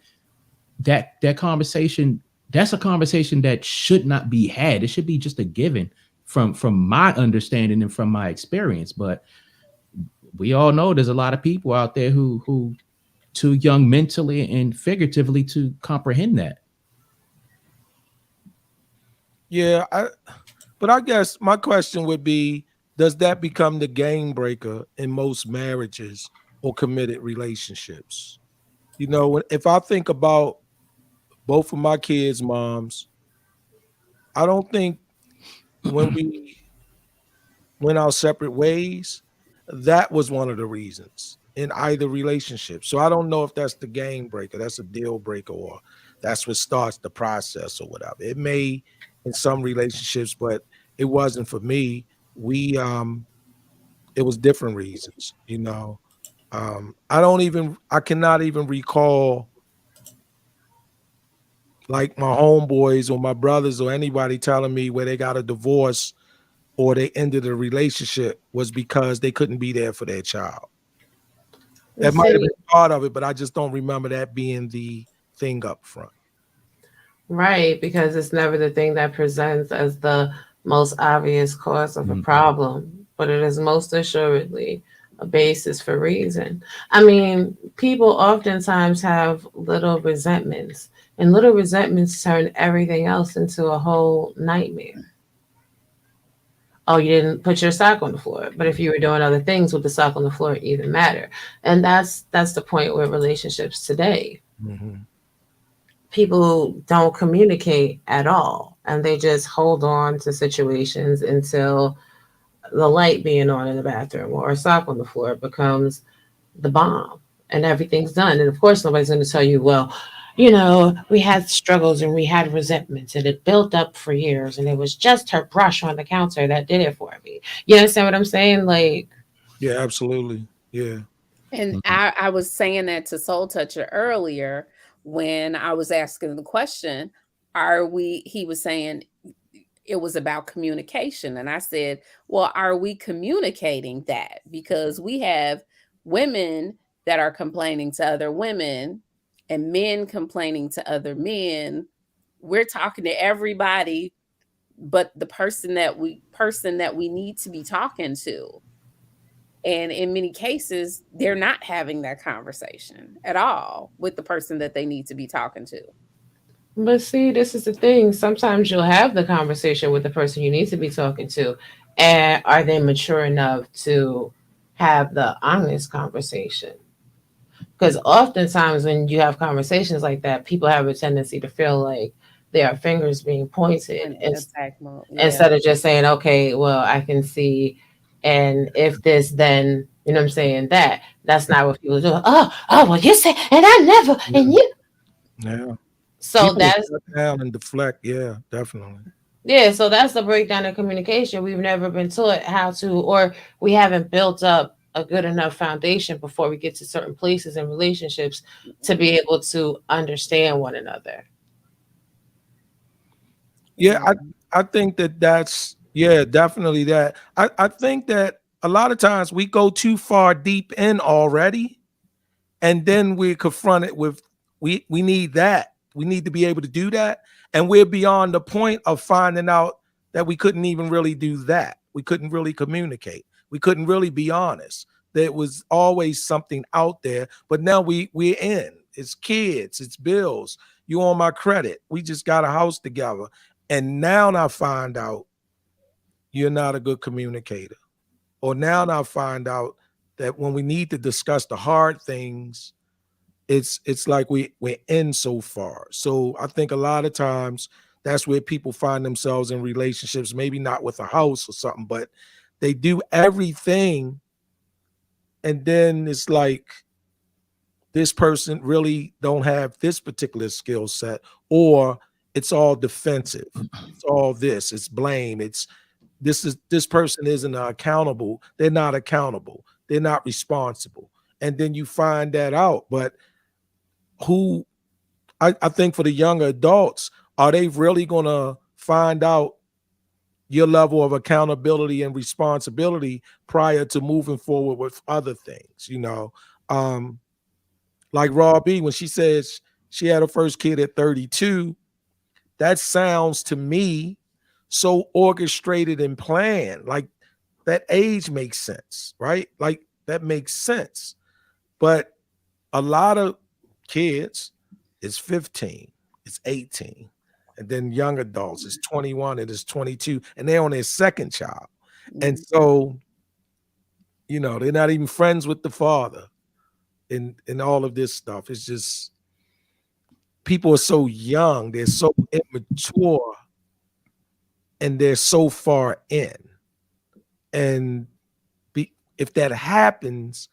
that conversation. That's a conversation that should not be had. It should be just a given from my understanding and from my experience. But we all know there's a lot of people out there who too young mentally and figuratively to comprehend that. Yeah, but I guess my question would be, does that become the game breaker in most marriages or committed relationships? If I think about both of my kids' moms, I don't think when we went our separate ways, that was one of the reasons in either relationship. So I don't know if that's the game breaker, that's a deal breaker, or that's what starts the process or whatever. It may in some relationships, but it wasn't for me. We it was different reasons. I cannot even recall like my homeboys or my brothers or anybody telling me where they got a divorce or they ended a relationship was because they couldn't be there for their child. That might have See, been part of it, but I just don't remember that being the thing up front. right, because it's never the thing that presents as the most obvious cause of a Mhm. problem, but it is most assuredly a basis for reason. I mean, people oftentimes have little resentments, and little resentments turn everything else into a whole nightmare. Oh, you didn't put your sock on the floor, but if you were doing other things with the sock on the floor, it even matter. And that's the point with relationships today. Mhm. People don't communicate at all, and they just hold on to situations until the light being on in the bathroom or a sock on the floor becomes the bomb, and everything's done. And of course nobody's going to tell you, well, we had struggles and we had resentments and it built up for years, and it was just her brush on the counter that did it for me. You understand what I'm saying? Like, Yeah, absolutely. Yeah. And Mhm. I was saying that to Soul Toucher earlier when I was asking the question, he was saying it was about communication. And I said, well, are we communicating that? Because we have women that are complaining to other women and men complaining to other men. We're talking to everybody but the person that we need to be talking to. And in many cases, they're not having that conversation at all with the person that they need to be talking to. but see, this is the thing. Sometimes you'll have the conversation with the person you need to be talking to, and are they mature enough to have the honest conversation? Because oftentimes when you have conversations like that, people have a tendency to feel like there are fingers being pointed, In attack mode. Yeah. instead of just saying, okay, well, I can see, and if this, then what I'm saying, that's not what people do. Oh, well, you say, and I never, Yeah. and you. Yeah. So People will that's shut down and deflect. Yeah, definitely. Yeah, so that's the breakdown of communication. We've never been taught how to, or we haven't built up a good enough foundation before we get to certain places and relationships to be able to understand one another. Yeah, Yeah. I think that that's, yeah, definitely that. I think that a lot of times we go too far deep in already, and then we're confronted with, we need that. We need to be able to do that, and we're beyond the point of finding out that we couldn't even really do that. We couldn't really communicate. We couldn't really be honest. There was always something out there, but now we're in. It's kids, it's bills. You on my credit. We just got a house together, and now I find out you're not a good communicator. Or now I find out that when we need to discuss the hard things, it's like we're in so far. So I think a lot of times that's where people find themselves in relationships, maybe not with a house or something, but they do everything, and then it's like this person really don't have this particular skill set, or it's all defensive. It's all this, it's blame, it's this person isn't accountable. They're not accountable. They're not responsible. And then you find that out. But who, I think for the younger adults, are they really gonna find out your level of accountability and responsibility prior to moving forward with other things? Um, like Raw B, when she says she had her first kid at 32, that sounds to me so orchestrated and planned. Like that age makes sense, right? Like that makes sense. But a lot of kids is 15, it's 18, and then young adults is 21 and is 22, and they're on their second child. And Mhm. so, they're not even friends with the father and all of this stuff. It's just people are so young, they're so immature, and they're so far in. And if that happens,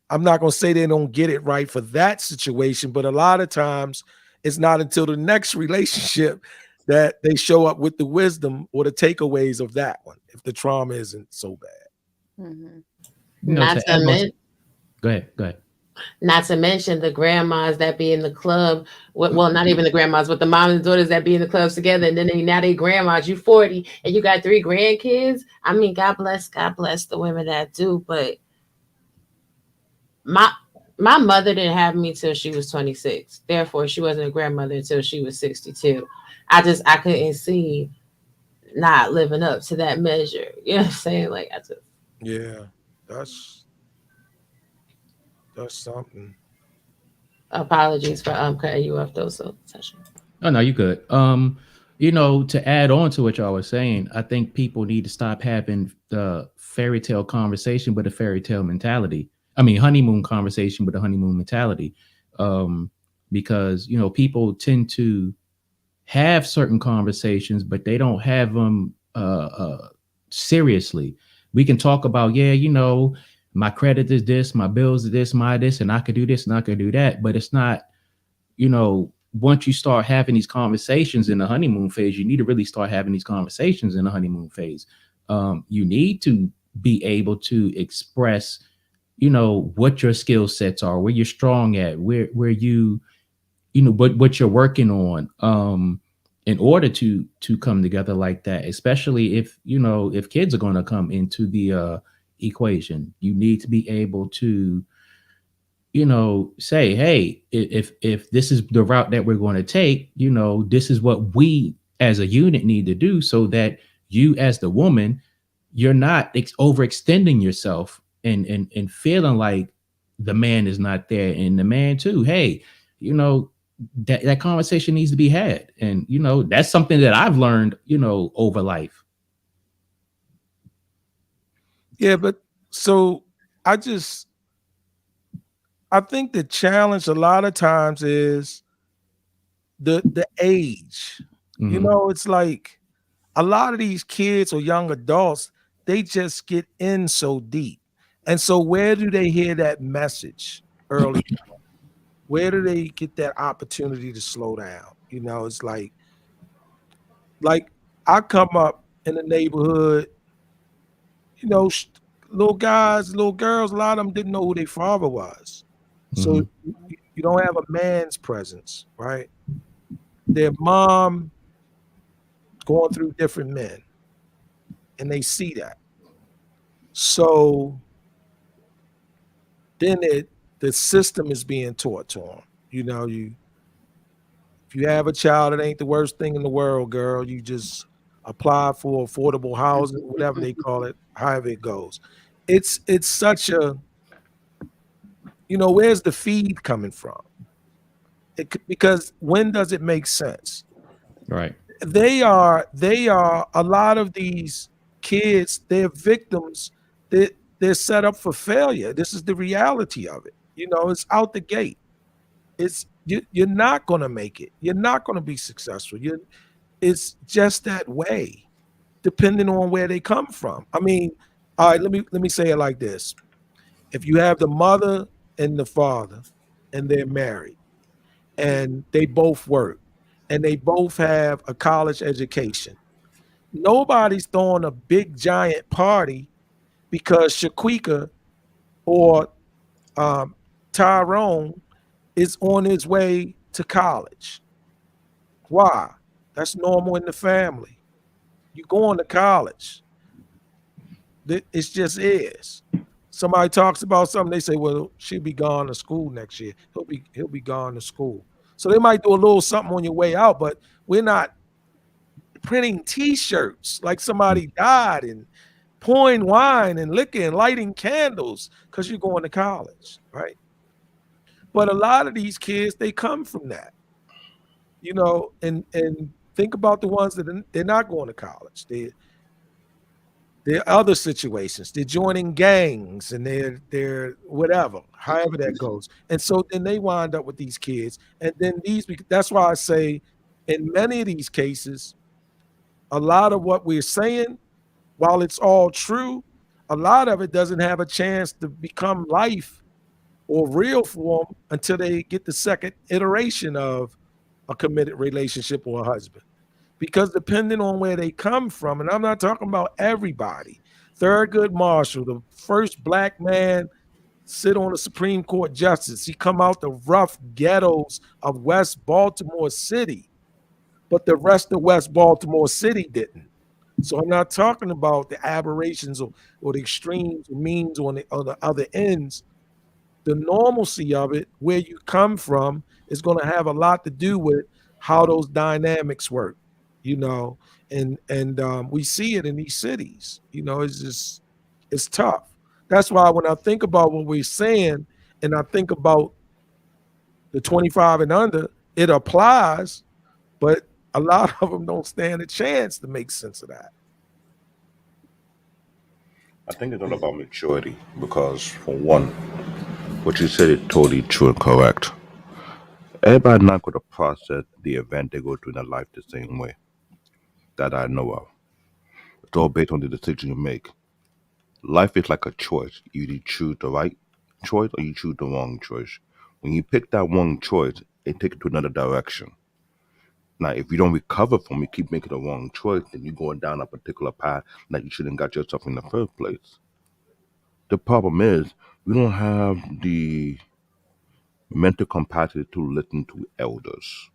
I'm not going to say they don't get it right for that situation, but a lot of times it's not until the next relationship that they show up with the wisdom or the takeaways of that one, if the trauma isn't so bad. Mhm. Not To to add on to, men- go ahead, go ahead. Not to mention the grandmas that be in the club. Well, not even the grandmas, but the moms and daughters that be in the clubs together. And then now they grandmas, you 40 and you got three grandkids. I mean, God bless the women that do. But my my mother didn't have me till she was 26. Therefore, she wasn't a grandmother until she was 62. I couldn't see not living up to that measure. You know what I'm saying? Like I just Yeah, that's that's something. apologies for cutting you off though, so Session. Oh no, you good. To add on to what y'all was saying, I think people need to stop having the fairy tale conversation with a fairy tale mentality. I mean, honeymoon conversation with a honeymoon mentality. Um, because people tend to have certain conversations, but they don't have them seriously. We can talk about, yeah, my credit is this, my bills is this, my this, and I could do this and I could do that, but it's not, once you start having these conversations in the honeymoon phase, you need to really start having these conversations in the honeymoon phase. You need to be able to express, what your skill sets are, where you're strong at, where what you're working on, in order to come together like that, especially if kids are going to come into the equation. You need to be able to say, hey, if this is the route that we're going to take, this is what we as a unit need to do, so that you as the woman, you're not overextending yourself and feeling like the man is not there, and the man too, hey, you know that conversation needs to be had. And that's something that I've learned over life. Yeah, but so I just I think the challenge a lot of times is the age. Hmm. It's like a lot of these kids or young adults, they just get in so deep. And so where do they hear that message early? Where do they get that opportunity to slow down? It's like I come up in the neighborhood, you know, little guys, little girls, a lot of them didn't know who their father was. So Hmm. you don't have a man's presence, right? Their mom going through different men, and they see that. So then the system is being taught to them. You know, you if you have a child, it ain't the worst thing in the world, girl. You just apply for affordable housing, whatever they call it, however it goes. It's such a, you know, where's the feed coming from? Because when does it make sense? Right. They are a lot of these kids, they're victims. They're set up for failure. This is the reality of it. You know, it's out the gate. You're not going to make it. You're not going to be successful. It's just that way, depending on where they come from. I mean, all right, let me say it like this. If you have the mother and the father and they're married and they both work and they both have a college education, nobody's throwing a big giant party because Shaquika or um, Tyrone is on his way to college. Why? That's normal in the family. You going to college. It just is. Somebody talks about something, they say, "Well, she'll be gone to school next year. He'll be gone to school." So they might do a little something on your way out, but we're not printing T-shirts like somebody died and pouring wine and liquor and lighting candles because you're going to college, right? But a lot of these kids, they come from that, you know, and think about the ones that they're not going to college. There are other situations. They're joining gangs and they're whatever, however that goes. And so then they wind up with these kids. And then that's why I say in many of these cases, a lot of what we're saying, while it's all true, a lot of it doesn't have a chance to become life or real for them until they get the second iteration of a committed relationship or a husband. Because depending on where they come from, and I'm not talking about everybody. Thurgood Marshall, the first black man sit on the Supreme Court justice. He come out the rough ghettos of West Baltimore City, but the rest of West Baltimore City didn't. So I'm not talking about the aberrations or the extremes or means on the other ends. The normalcy of it, where you come from, is going to have a lot to do with how those dynamics work, you know, and we see it in these cities. You know, it's tough. That's why when I think about what we're saying, and I think about the 25 and under, it applies, but a lot of them don't stand a chance to make sense of that. I think it's all about maturity because, for one, what you said is totally true and correct. Everybody not going to process the event they go through in their life the same way that I know of. It's all based on the decision you make. Life is like a choice. You either choose the right choice or you choose the wrong choice. When you pick that wrong choice, it takes you to another direction. Now, if you don't recover from it, keep making the wrong choice, then you're going down a particular path that you shouldn't got yourself in the first place. The problem is we don't have the mental capacity to listen to elders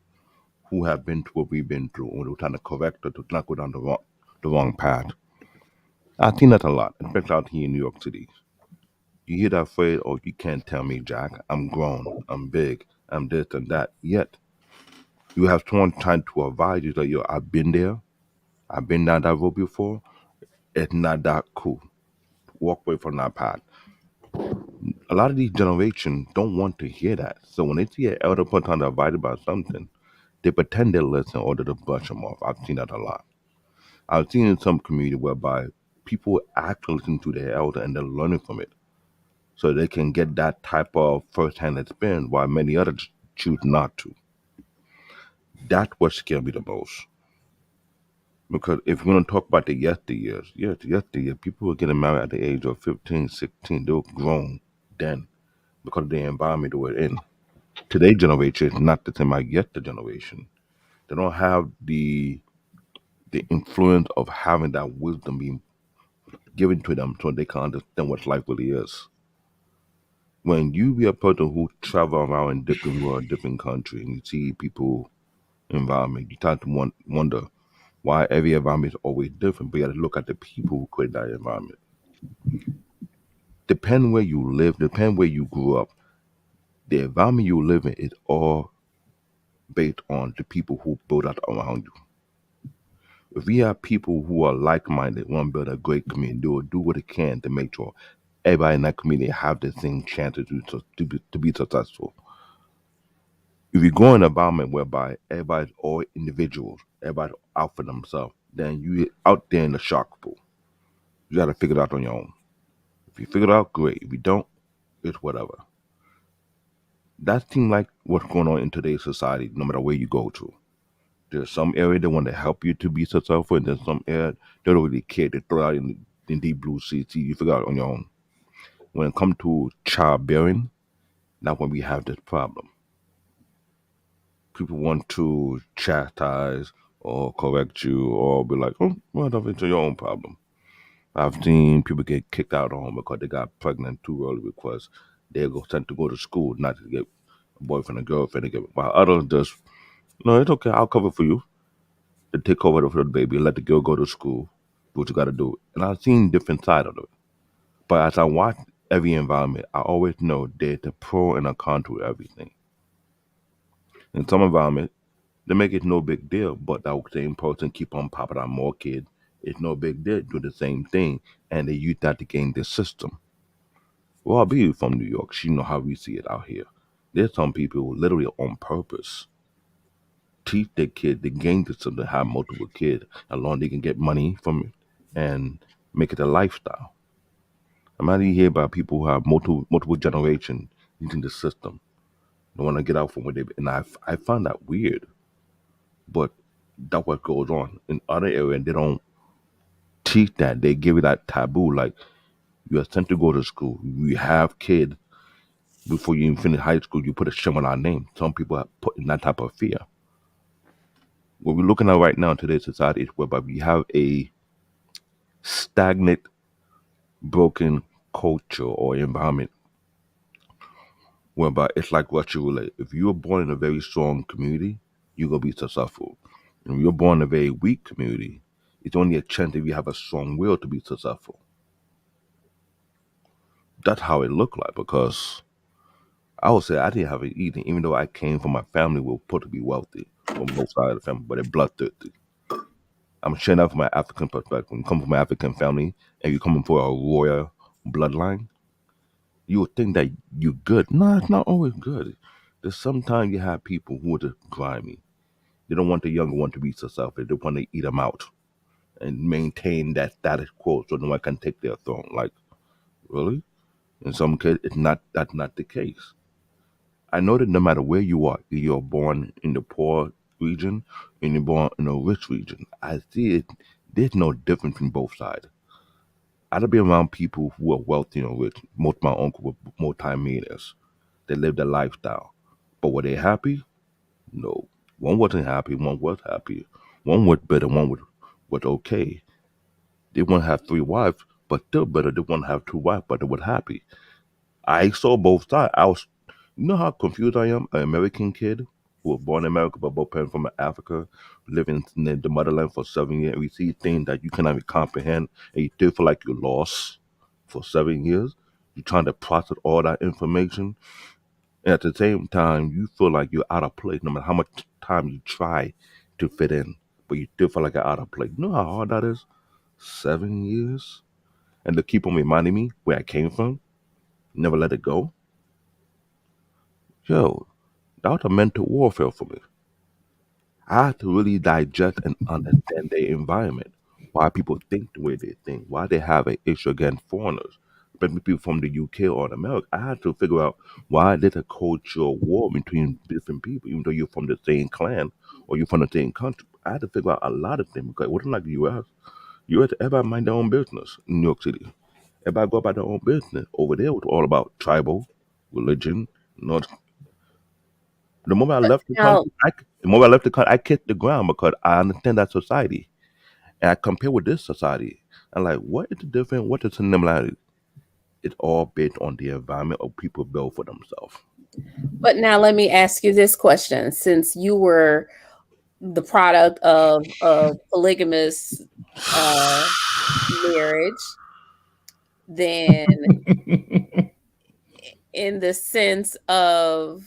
who have been through what we've been through, and we're trying to correct her to not go down the wrong path. I've seen that a lot, especially out here in New York City. You hear that phrase, "Oh, you can't tell me, Jack. I'm grown. I'm big. I'm this and that." Yet you have someone trying to advise you that, "Yo, I've been there. I've been down that road before. It's not that cool. Walk away from that path." A lot of these generations don't want to hear that. So when they see an elder put on the advice about something, they pretend they listen in order to brush them off. I've seen that a lot. I've seen in some community whereby people actually listen to their elder and they're learning from it. So they can get that type of first-hand experience while many others choose not to. That's what scares me the most. Because if we're going to talk about the yesteryears, yes, yesteryear, people were getting married at the age of 15, 16. They were grown then because of the environment they were in. Today's generation is not the same as yester generation. They don't have the the influence of having that wisdom being given to them so they can understand what life really is. When you be a person who travel around in different world, different country, and you see people environment, you start to wonder why every environment is always different. But you got to look at the people who create that environment. Depend where you live, depend where you grew up. The environment you live in is all based on the people who build that around you. If we have people who are like-minded, want to build a great community, they will do what they can to make sure everybody in that community have the same chance to be successful. If you go in an environment whereby everybody's all individuals, everybody out for themselves, then you out there in the shark pool. You got to figure it out on your own. If you figure it out, great. If you don't, it's whatever. That seems like what's going on in today's society, no matter where you go to. There's some area they want to help you to be successful, and there's some area they don't really care. They throw out in deep blue sea. See, you figure out on your own. When it comes to childbearing, that's when we have this problem. People want to chastise or correct you or be like, oh, well, it's your own problem. I've seen people get kicked out of home because they got pregnant too early because they go sent to go to school, not to get a boyfriend or girlfriend. While others just, no, it's okay, I'll cover for you. They take over for the baby, let the girl go to school, do what you got to do. And I've seen different side of it. But as I watch every environment, I always know there's a pro and a con to everything. In some environment, they make it no big deal, but that same person keep on popping out more kids. It's no big deal, do the same thing, and they use that to gain the system. Well, I'll be from New York. She know how we see it out here. There's some people who literally on purpose teach their kid the gain the system to have multiple kids, along they can get money from it and make it a lifestyle. I'm not even here about people who have multiple generations using the system. They want to get out from where they, and I find that weird. But that's what goes on in other areas. They don't teach that. They give it that taboo. Like you are sent to go to school. You have kids before you even finish high school. You put a shame on our name. Some people are put in that type of fear. What we're looking at right now in today's society is whereby we have a stagnant, broken culture or environment whereby it's like what you relate. If you were born in a very strong community, you're gonna be successful. And if you're born in a very weak community, it's only a chance if you have a strong will to be successful. That's how it looked like because I would say I didn't have it either, even though I came from a family who were put to be wealthy from both sides of the family, but they're bloodthirsty. I'm sharing that from my African perspective. When you come from an African family and you're coming for a royal bloodline, you would think that you're good. No, it's not always good. There's sometimes you have people who are just grimy. They don't want the younger one to be successful. They want to eat them out and maintain that status quo so no one can take their throne. Like, really? In some cases, that's not the case. I know that no matter where you are, if you're born in the poor region and you're born in a rich region, I see it. There's no difference in both sides. I've been around people who are wealthy and rich. Most of my uncles were multi-millionaires. They lived a lifestyle. But were they happy? No. One wasn't happy, one was happy. One was better, was okay. They want to have three wives, but still better, they want to have two wives, but they were happy. I saw both sides. You know how confused I am? An American kid who was born in America, but both parents from Africa, living in the motherland for 7 years. We see things that you cannot even comprehend, and you still feel like you're lost for 7 years. You're trying to process all that information, and at the same time, you feel like you're out of place, no matter how much time you try to fit in, but you still feel like you're out of place. You know how hard that is? 7 years, and to keep on reminding me where I came from, never let it go. Yo, that was a mental warfare for me. I had to really digest and understand their environment, why people think the way they think, why they have an issue against foreigners, especially people from the UK or in America. I had to figure out why there's a cultural war between different people, even though you're from the same clan or you're from the same country. I had to figure out a lot of things because it wasn't like the US. US, everybody mind their own business in New York City. Everybody go about their own business. Over there, it was all about tribal, religion, not the moment I left the Now, country, the moment I left the country, I kicked the ground because I understand that society. And I compare with this society. And like, what is the difference? What is the similarity? It's all based on the environment of people build for themselves. But now let me ask you this question: since you were the product of a polygamous uh, marriage, then in the sense of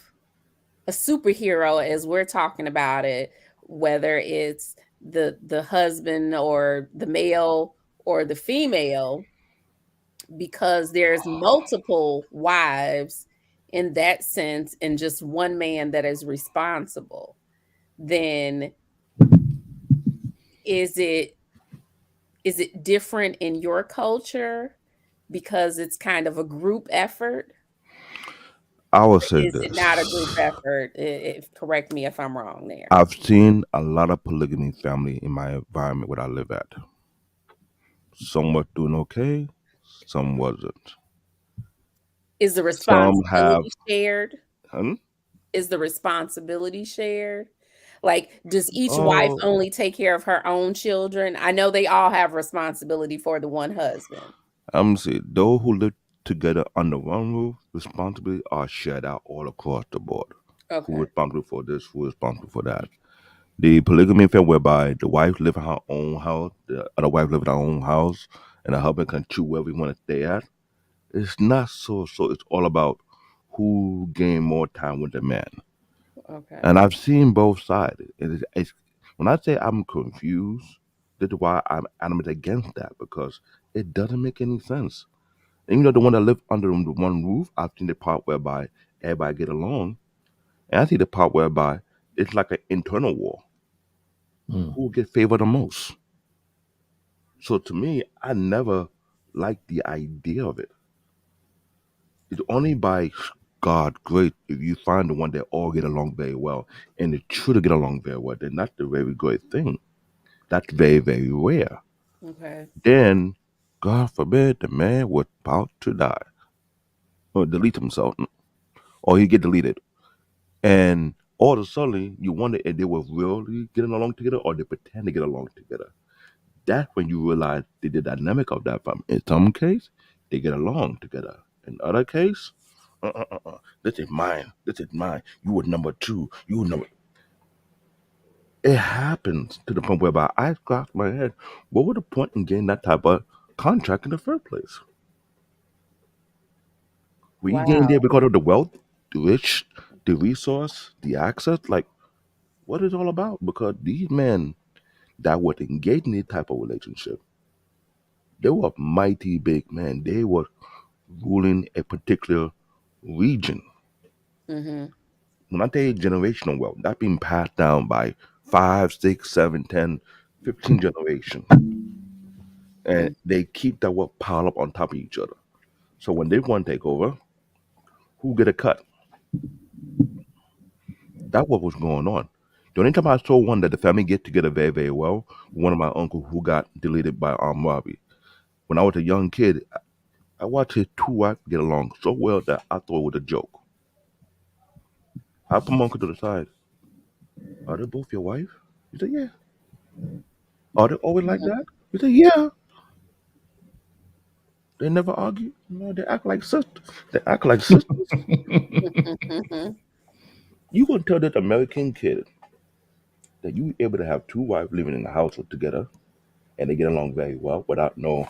a superhero, as we're talking about it, whether it's the husband or the male or the female, because there's multiple wives in that sense and just one man that is responsible, then is it different in your culture because it's kind of a group effort? I will Or say is it not a this. group effort? If correct me if I'm wrong there. I've seen a lot of polygamy family in my environment where I live at. Some were doing okay, some wasn't. Is the Some have, responsibility shared? hmm? Is the responsibility shared? Like, does each wife Oh, only take care of her own children? I know they all have responsibility for the one husband. I'm saying those who live together under one roof, responsibility are shared out all across the board. Who Okay. responsible for this? Who responsible for that? The polygamy affair whereby the wife live in her own house, the other wife live in her own house, and the husband can choose where we want to stay at. It's not so. So it's all about who gain more time with the man. Okay. And I've seen both sides. When I say I'm confused, that's why I'm adamant against that because it doesn't make any sense. And you know, the one that live under the one roof, I've seen the part whereby everybody get along, and I see the part whereby it's like an internal war. Mm. Who will get favored the most? So to me, I never liked the idea of it. It's only by God grace if you find the one that all get along very well, and they truly get along very well. Then that's the very great thing. That's very, very rare. Okay. Then, God forbid, the man was about to die or delete himself, or he get deleted. And all of a sudden, you wonder if they were really getting along together or they pretend to get along together. That's when you realize the dynamic of that family. In some case, they get along together. In other case, this is mine. This is mine. You were number two. You were number. It happens to the point whereby I scratch my head. What was the point in getting that type of contract in the first place? We gained Wow. there because of the wealth, the rich, the resource, the access. Like, what is it all about? Because these men that were engaged in this type of relationship, they were mighty big men. They were ruling a particular region. Mm-hmm. When I say generational wealth, that being passed down by 5, 6, 7, 10, 15 generations. And Mm. they keep that wealth piled up on top of each other. So when they want to take over, who get a cut? That's what was going on. The only time I saw one that the family get together very, very well, one of my uncles who got deleted by armed robbery. When I was a young kid, I watched his two wives get along so well that I thought it was a joke. I put my uncle to the side. Are they both your wife? He said, yeah. Are they always like that? He said, yeah. They never argue. No, they act like sisters. They act like sisters. Mm-hmm. You gonna tell that American kid that you able to have two wives living in the household together and they get along very well without no.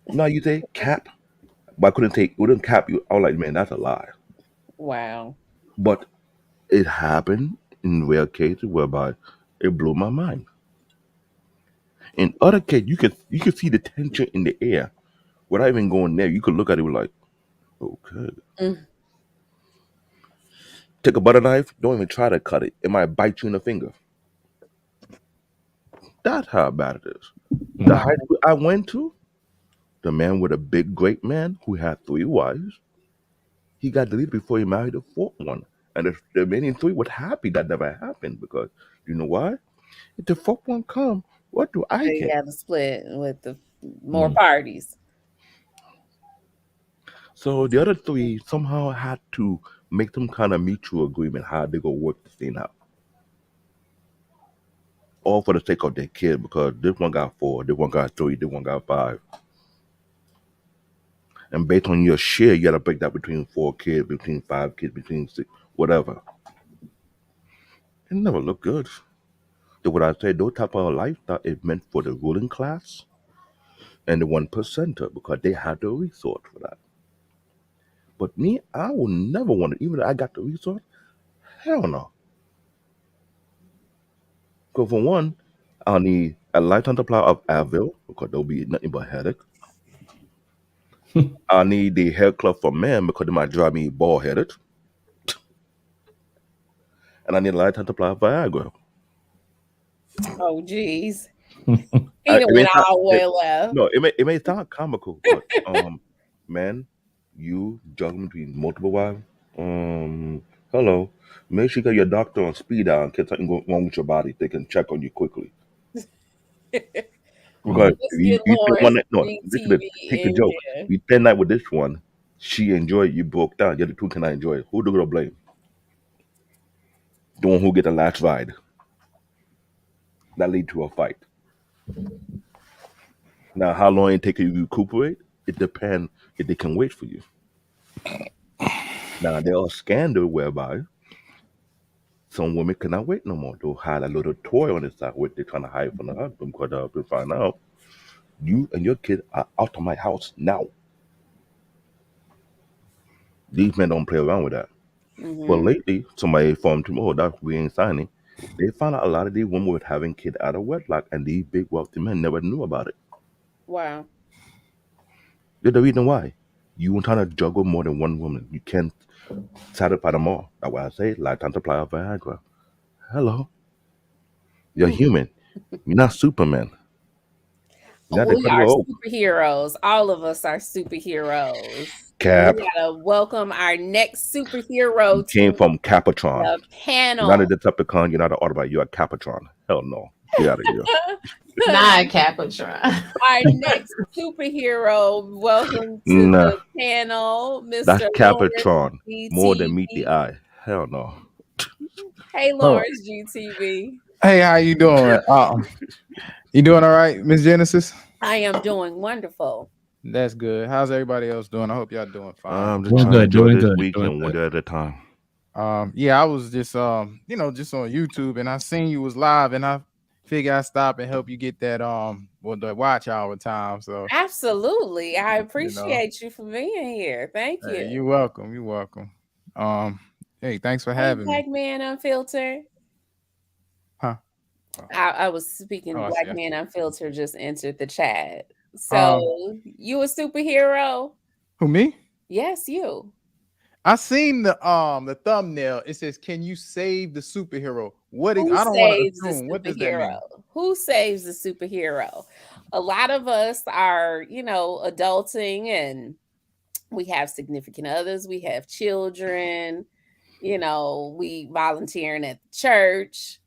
No, you say cap. But I couldn't take. Wouldn't cap you. I was like, man, that's a lie. Wow. But it happened in rare cases whereby it blew my mind. In other cases, you could see the tension in the air without even going there. You could look at it like, okay, Mm. take a butter knife. Don't even try to cut it. It might bite you in the finger. That's how bad it is. The Mm. Wow. high school I went to, the man with a big great man who had three wives, he got deleted before he married the fourth one. And the remaining three was happy that never happened because you know why? If the fourth one come, what do I They get? had to split with the more Mm. parties. So the other three somehow had to make some kind of mutual agreement how they go work this thing out. all for the sake of their kid, because this one got 4, this one got 3, this one got 5. And based on your share, you got to break that between 4 kids, between 5 kids, between 6, whatever. It never looked good. So what I say, those type of lifestyle is meant for the ruling class and the 1%er, because they have the resource for that. But me, I will never want it. Even if I got the resource, hell no. Because for one, I'll need a lifetime supply of Advil, because there'll be nothing but headache. I need the hair club for men, because it might drive me bald headed. And I need a lifetime supply of Viagra. Oh, geez. He It done may went sound, all the way left. no, it may sound comical, but man, you juggling between multiple wives. Hello, make sure you got your doctor on speed dial in case something wrong with your body. They can check on you quickly. Because Let's if get you spend one Lawrence night, no, listen to GTV this, take the in joke. here. You spend night with this one, she enjoyed, you broke down. The other two cannot enjoy it. Who do you blame? The one who get the last ride. That lead to a fight. Now, how long it take you to recuperate? It depends if they can wait for you. Now, there are scandals whereby some women cannot wait no more. They'll hide a little toy on the side, which they're trying to hide from the husband, because the husband find out you and your kid are out of my house now. These men don't play around with that. But Mm-hmm. lately, somebody informed me, oh, that we ain't signing. They found out a lot of these women were having kids out of wedlock, and these big wealthy men never knew about it. Wow. There's the reason why. You are trying to juggle more than one woman. You can't satisfy them all. That's why I say lifetime supply of Viagra. Hello. You're human. You're not Superman. You're not the We are Incredible Hulk. superheroes. All of us are superheroes. Cap. We gotta welcome our next superhero You came to from Capitron. the You're not a panel. Decepticon. You're not an Autobot. You're a Capitron. Hell no. Get out of here. Not Capitron. Our next superhero, welcome to Nah. the panel, That's Mr. Lawrence Capitron. More than meet the GTV. eye. Hell no. Hey, Oh, Lawrence GTV. hey, how you doing? You doing all right, Miss Genesis? I am doing wonderful. That's good. How's everybody else doing? I hope y'all doing fine. I'm just Doing trying to good, enjoy doing this good, doing weekend one good. day at a time. Yeah, I was just just on YouTube, and I seen you was live, and I figure I stop and help you get that the watch hour time. So Absolutely. I you know, appreciate you for being here. Thank hey, you. you're welcome. You're welcome. Hey, thanks for Hey, having me. Black Man Unfiltered. Huh? I was Oh, speaking. I Black see. I Man see. Unfiltered just entered the chat. Um, So you a superhero? who me? Yes, you. I seen the thumbnail. It says, "Can you save the superhero?" What is? Who I don't want to saves the assume. What does that superhero? mean? Who saves the superhero? A lot of us are, adulting, and we have significant others, we have children, we volunteering at the church,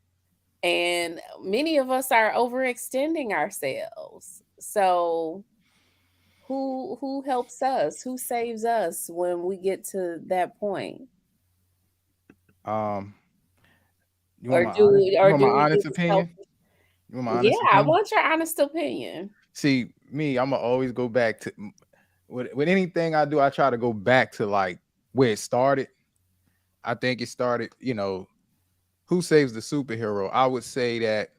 and many of us are overextending ourselves. So who helps us? Who saves us when we get to that point? Um, you want Or my honest? do You or want do my we honest get self? opinion? You want my Yeah, honest I opinion? want your honest opinion. See, me, I'm gonna always go back to with anything I do. I try to go back to like where it started. I think it started. Who saves the superhero? I would say that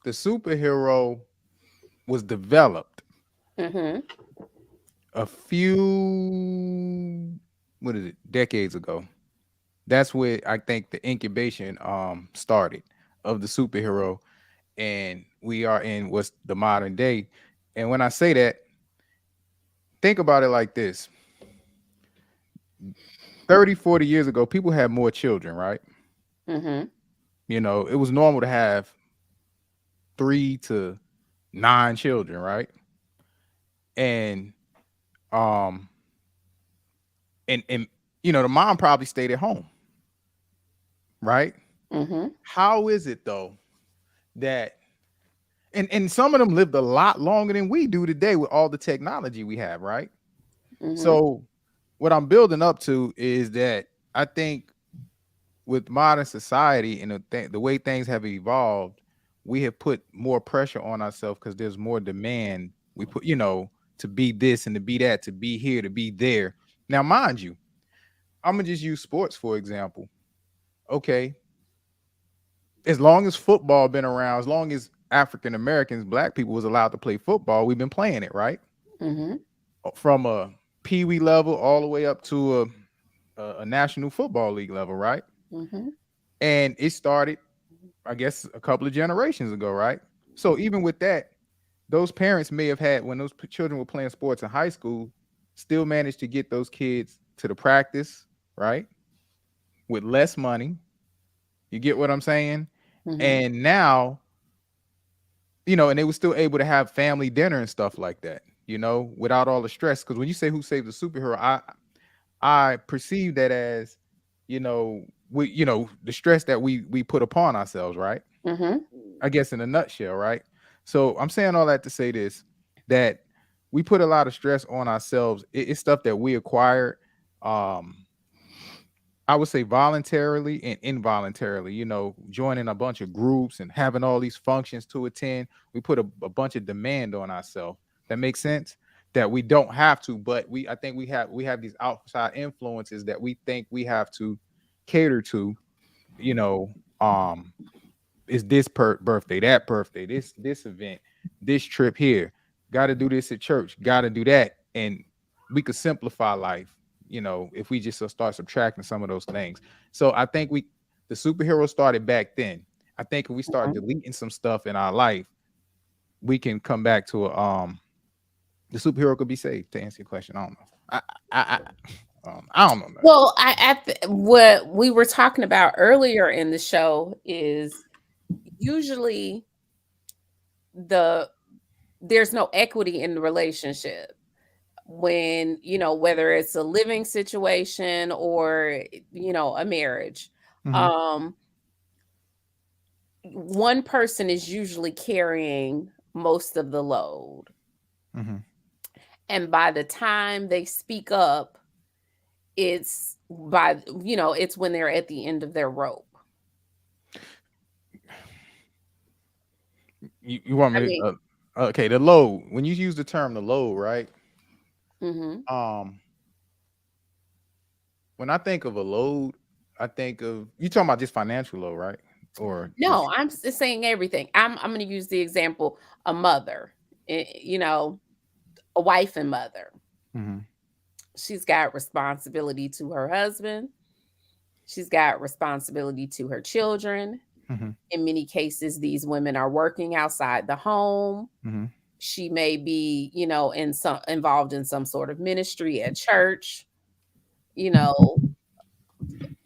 the superhero was developed Mm-hmm. a few decades ago. That's where I think the incubation started of the superhero, and we are in what's the modern day. And when I say that, think about it like this: 30, 40 years ago, people had more children, right? Mm-hmm. It was normal to have 3 to 9 children, right? And um and the mom probably stayed at home, right? Mm-hmm. How is it though that and some of them lived a lot longer than we do today with all the technology we have, right? Mm-hmm. So what I'm building up to is that I think with modern society and the way things have evolved, we have put more pressure on ourselves because there's more demand. We put, to be this and to be that, to be here, to be there. Now, mind you, I'm gonna just use sports for example. Okay, as long as football been around, as long as African Americans, black people was allowed to play football, we've been playing it, right? Mm-hmm. From a pee wee level all the way up to a national football league level, right? Mm-hmm. And it started, I guess, a couple of generations ago, right? So even with that, those parents may have had, when those children were playing sports in high school, still managed to get those kids to the practice, right? With less money. You get what I'm saying? Mm-hmm. And now, and they were still able to have family dinner and stuff like that, without all the stress. Because when you say who saved the superhero, I perceive that as, the stress that we put upon ourselves, right? Mm-hmm. I guess in a nutshell, right? So I'm saying all that to say this, that we put a lot of stress on ourselves. It's stuff that we acquired, I would say voluntarily and involuntarily, joining a bunch of groups and having all these functions to attend. We put a bunch of demand on ourselves. That makes sense? That we don't have to, but I think we have these outside influences that we think we have to cater to, you know, um, is this birthday, that birthday, this event, this trip here. Got to do this at church. Got to do that, and we could simplify life. If we just start subtracting some of those things. So I think the superhero started back then. I think if we start deleting some stuff in our life, we can come back to the superhero could be saved. To answer your question, I don't know. I don't know. Well, what we were talking about earlier in the show is usually there's no equity in the relationship when, whether it's a living situation or, a marriage. Mhm. One person is usually carrying most of the load. Mhm. And by the time they speak up, it's it's when they're at the end of their rope. You want I me mean, to? Okay, the load. When you use the term the load, right? mhm. When I think of a load, I think of you talking about just financial load, right? Or just No, I'm saying everything. I'm going to use the example a mother, a wife and mother. Mhm. She's got responsibility to her husband. She's got responsibility to her children. Mhm. In many cases, these women are working outside the home. Mhm. She may be, involved in some sort of ministry at church, you know,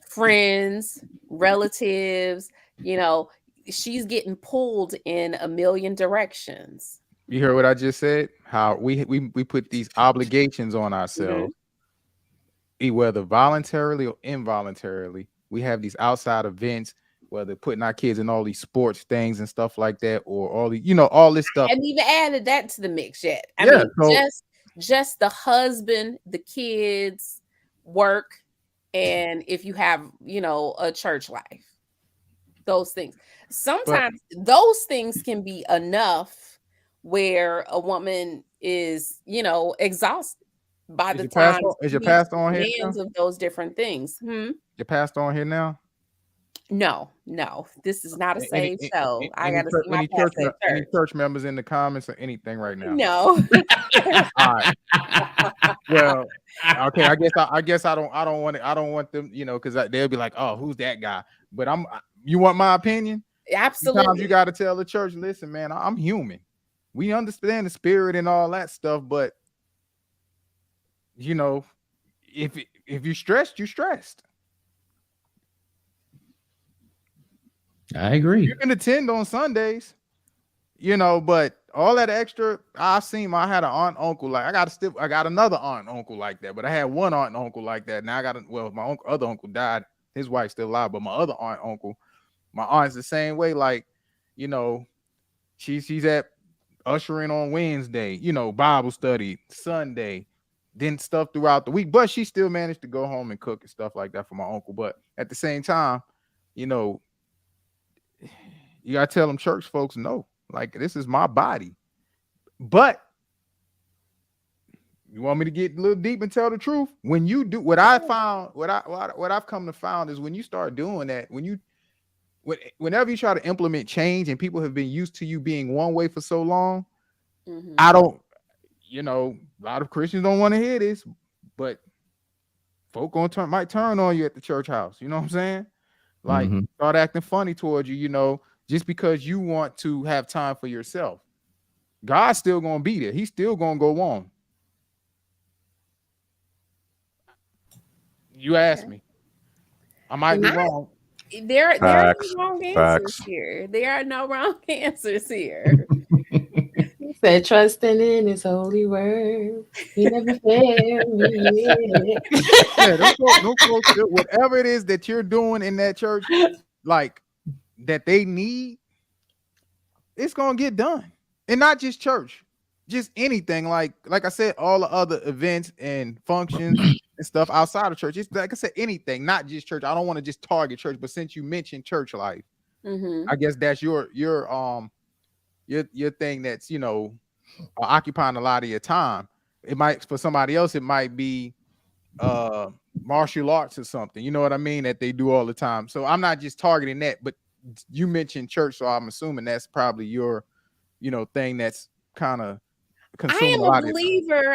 friends, relatives, you know, she's getting pulled in a million directions. You hear what I just said? How we put these obligations on ourselves, whether voluntarily or involuntarily. We have these outside events, whether putting our kids in all these sports things and stuff like that, or all the, all this stuff. And even added that to the mix yet. I Yeah. mean, So, just the husband, the kids, work, and if you have, a church life, those things. but Sometimes those things can be enough where a woman is, exhausted by is the your pastor time is she your meets pastor the on here now? demands of those different things. Your pastor on here now? No, this is not a Any saved show. I any gotta church see my pastor at any church. church members in the comments or anything right now? No. All right. Well, okay. I don't want them, because they'll be like, oh, who's that guy? But you want my opinion? Sometimes you Absolutely. got to tell the church, listen, man, I'm human. We understand the spirit and all that stuff, but if you're stressed, you're stressed. I agree. You can attend on Sundays, but all that extra, I had an aunt uncle like I got another aunt uncle like that, but I had one aunt and uncle like that. Now I got my other uncle died, his wife's still alive, but my other uncle, my aunt's the same way. Like, she's at ushering on Wednesday, Bible study Sunday, then stuff throughout the week, but she still managed to go home and cook and stuff like that for my uncle. But at the same time, you You gotta tell them church folks no. Like, this is my body. But you want me to get a little deep and tell the truth? When you do what I found, what I've come to found is when you start doing that, whenever you try to implement change and people have been used to you being one way for so long, I don't, a lot of Christians don't want to hear this, but folk might turn on you at the church house. You know what I'm saying? Like, start acting funny towards you, just because you want to have time for yourself. God's still gonna be there. He's still gonna go on. You asked me. I might be wrong. There are no wrong answers Facts. here. There are no wrong answers here. He said, trusting in his holy word. He never failed me yet. Yeah, them folks, whatever it is that you're doing in that church, like that they need, it's gonna get done. And not just church, just anything. Like I said, all the other events and functions and stuff outside of church. It's like I said, anything, not just church. I don't want to just target church, but since you mentioned church life, I guess that's your thing that's occupying a lot of your time. It might, for somebody else, it might be martial arts or something, you know what I mean, that they do all the time. So I'm not just targeting that, but you mentioned church, so I'm assuming that's probably your thing that's kind of consuming a lot of time.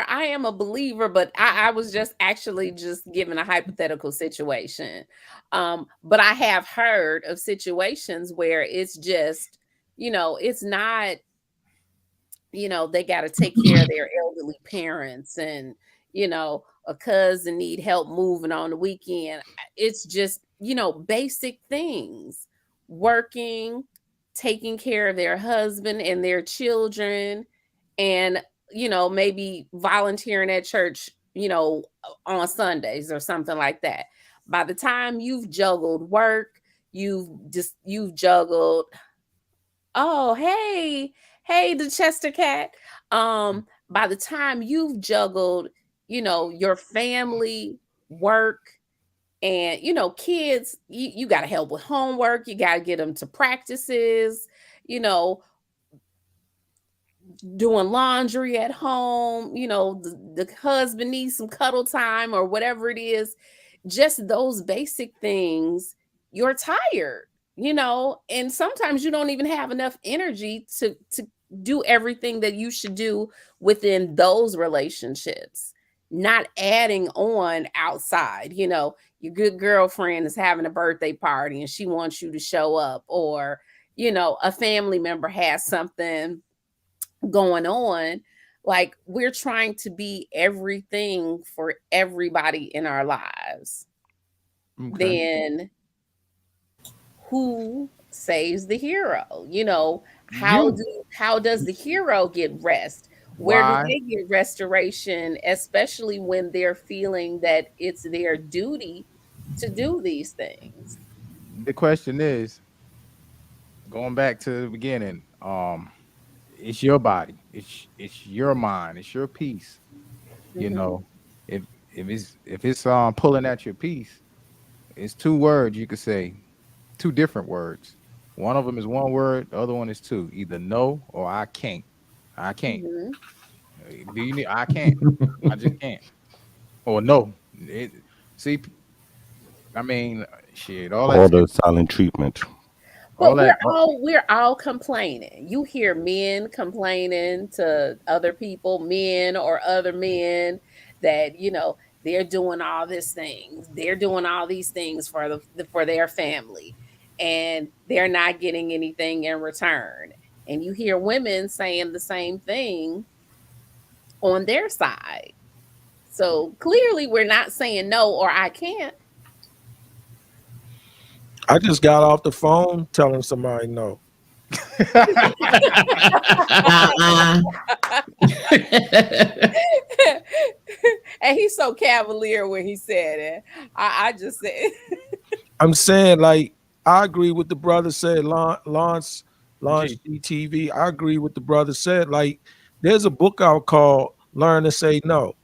I am a believer, but I was just actually just giving a hypothetical situation. But I have heard of situations where it's just, it's not, they got to take care of their elderly parents, and, a cousin need help moving on the weekend. It's just, basic things, working, taking care of their husband and their children, and, maybe volunteering at church, on Sundays or something like that. By the time you've juggled work, you've juggled, oh, hey, the Chester cat. By the time you've juggled, your family, work, and kids, you got to help with homework, you got to get them to practices, doing laundry at home, the husband needs some cuddle time or whatever it is, just those basic things, you're tired, and sometimes you don't even have enough energy to do everything that you should do within those relationships, not adding on outside. Your good girlfriend is having a birthday party and she wants you to show up, or a family member has something going on. Like, we're trying to be everything for everybody in our lives. Then who saves the hero? How does the hero get rest? Where do they get restoration, especially when they're feeling that it's their duty to do these things? The question is, going back to the beginning, it's your body, it's your mind, it's your peace. If it's pulling at your peace, it's two words you could say, two different words. One of them is one word, the other one is two, either no or I can't. I can't. Do you need? I can't. I just can't. Or no. See, I mean, shit. All the silent treatment. But we're all complaining. You hear men complaining to other people, men or other men, that they're doing all these things. They're doing all these things for their family, and they're not getting anything in return. And you hear women saying the same thing on their side. So clearly we're not saying no or I can't. I just got off the phone telling somebody no. And he's so cavalier when he said it. I just said I'm saying, like, I agree with the brother said, Launch TV. I agree with the brother said. Like, there's a book out called Learn to Say No.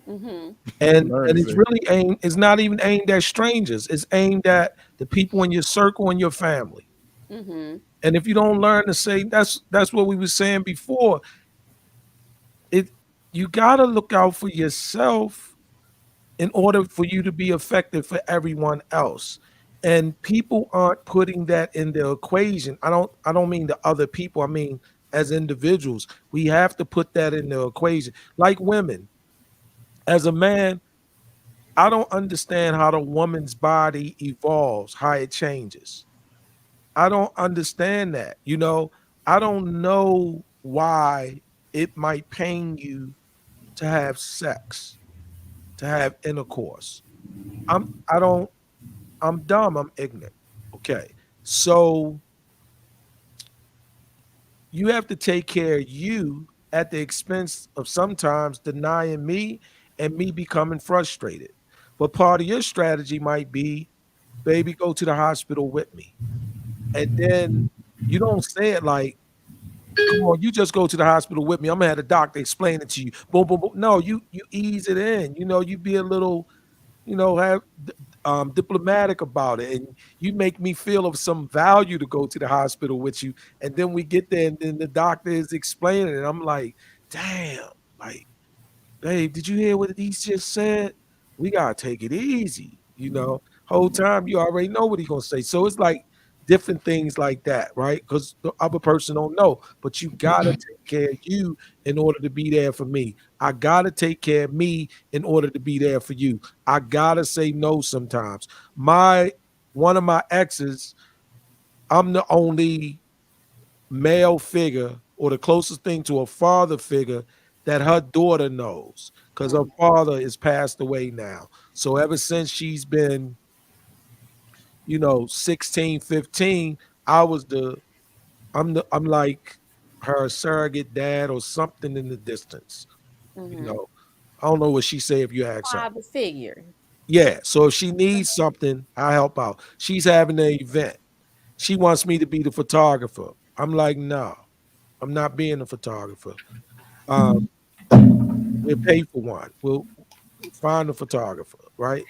And it's really it's not even aimed at strangers. It's aimed at the people in your circle and your family. And if you don't learn to say, that's what we were saying before. It You gotta look out for yourself in order for you to be effective for everyone else. And people aren't putting that in the equation. I don't mean the other people. I mean as individuals. We have to put that in the equation. Like women. As a man, I don't understand how the woman's body evolves, how it changes. I don't understand that. I don't know why it might pain you to have sex, to have intercourse. I don't I'm dumb, I'm ignorant. Okay. So you have to take care of you at the expense of sometimes denying me and me becoming frustrated. But part of your strategy might be, baby, go to the hospital with me. And then you don't say it like, come on, you just go to the hospital with me. I'm gonna have the doctor explain it to you. Boom, boom, boom. No, you ease it in. You be a little, have diplomatic about it, and you make me feel of some value to go to the hospital with you. And then we get there, and then the doctor is explaining it. I'm like, damn, like, babe, did you hear what he just said? We gotta take it easy. Whole time you already know what he's gonna say. So it's like different things like that, right? Because the other person don't know, but you gotta take care of you in order to be there for me. I gotta take care of me in order to be there for you. I gotta say no sometimes. One of my exes, I'm the only male figure or the closest thing to a father figure that her daughter knows because her father is passed away now. So ever since she's been, 16, 15, I was I'm like her surrogate dad or something in the distance. You Mm-hmm. know, I don't know what she say if you ask her. Father figure. Yeah. So if she needs something, I help out. She's having an event. She wants me to be the photographer. I'm like, no, I'm not being a photographer. Um, we'll pay for one. We'll find a photographer, right?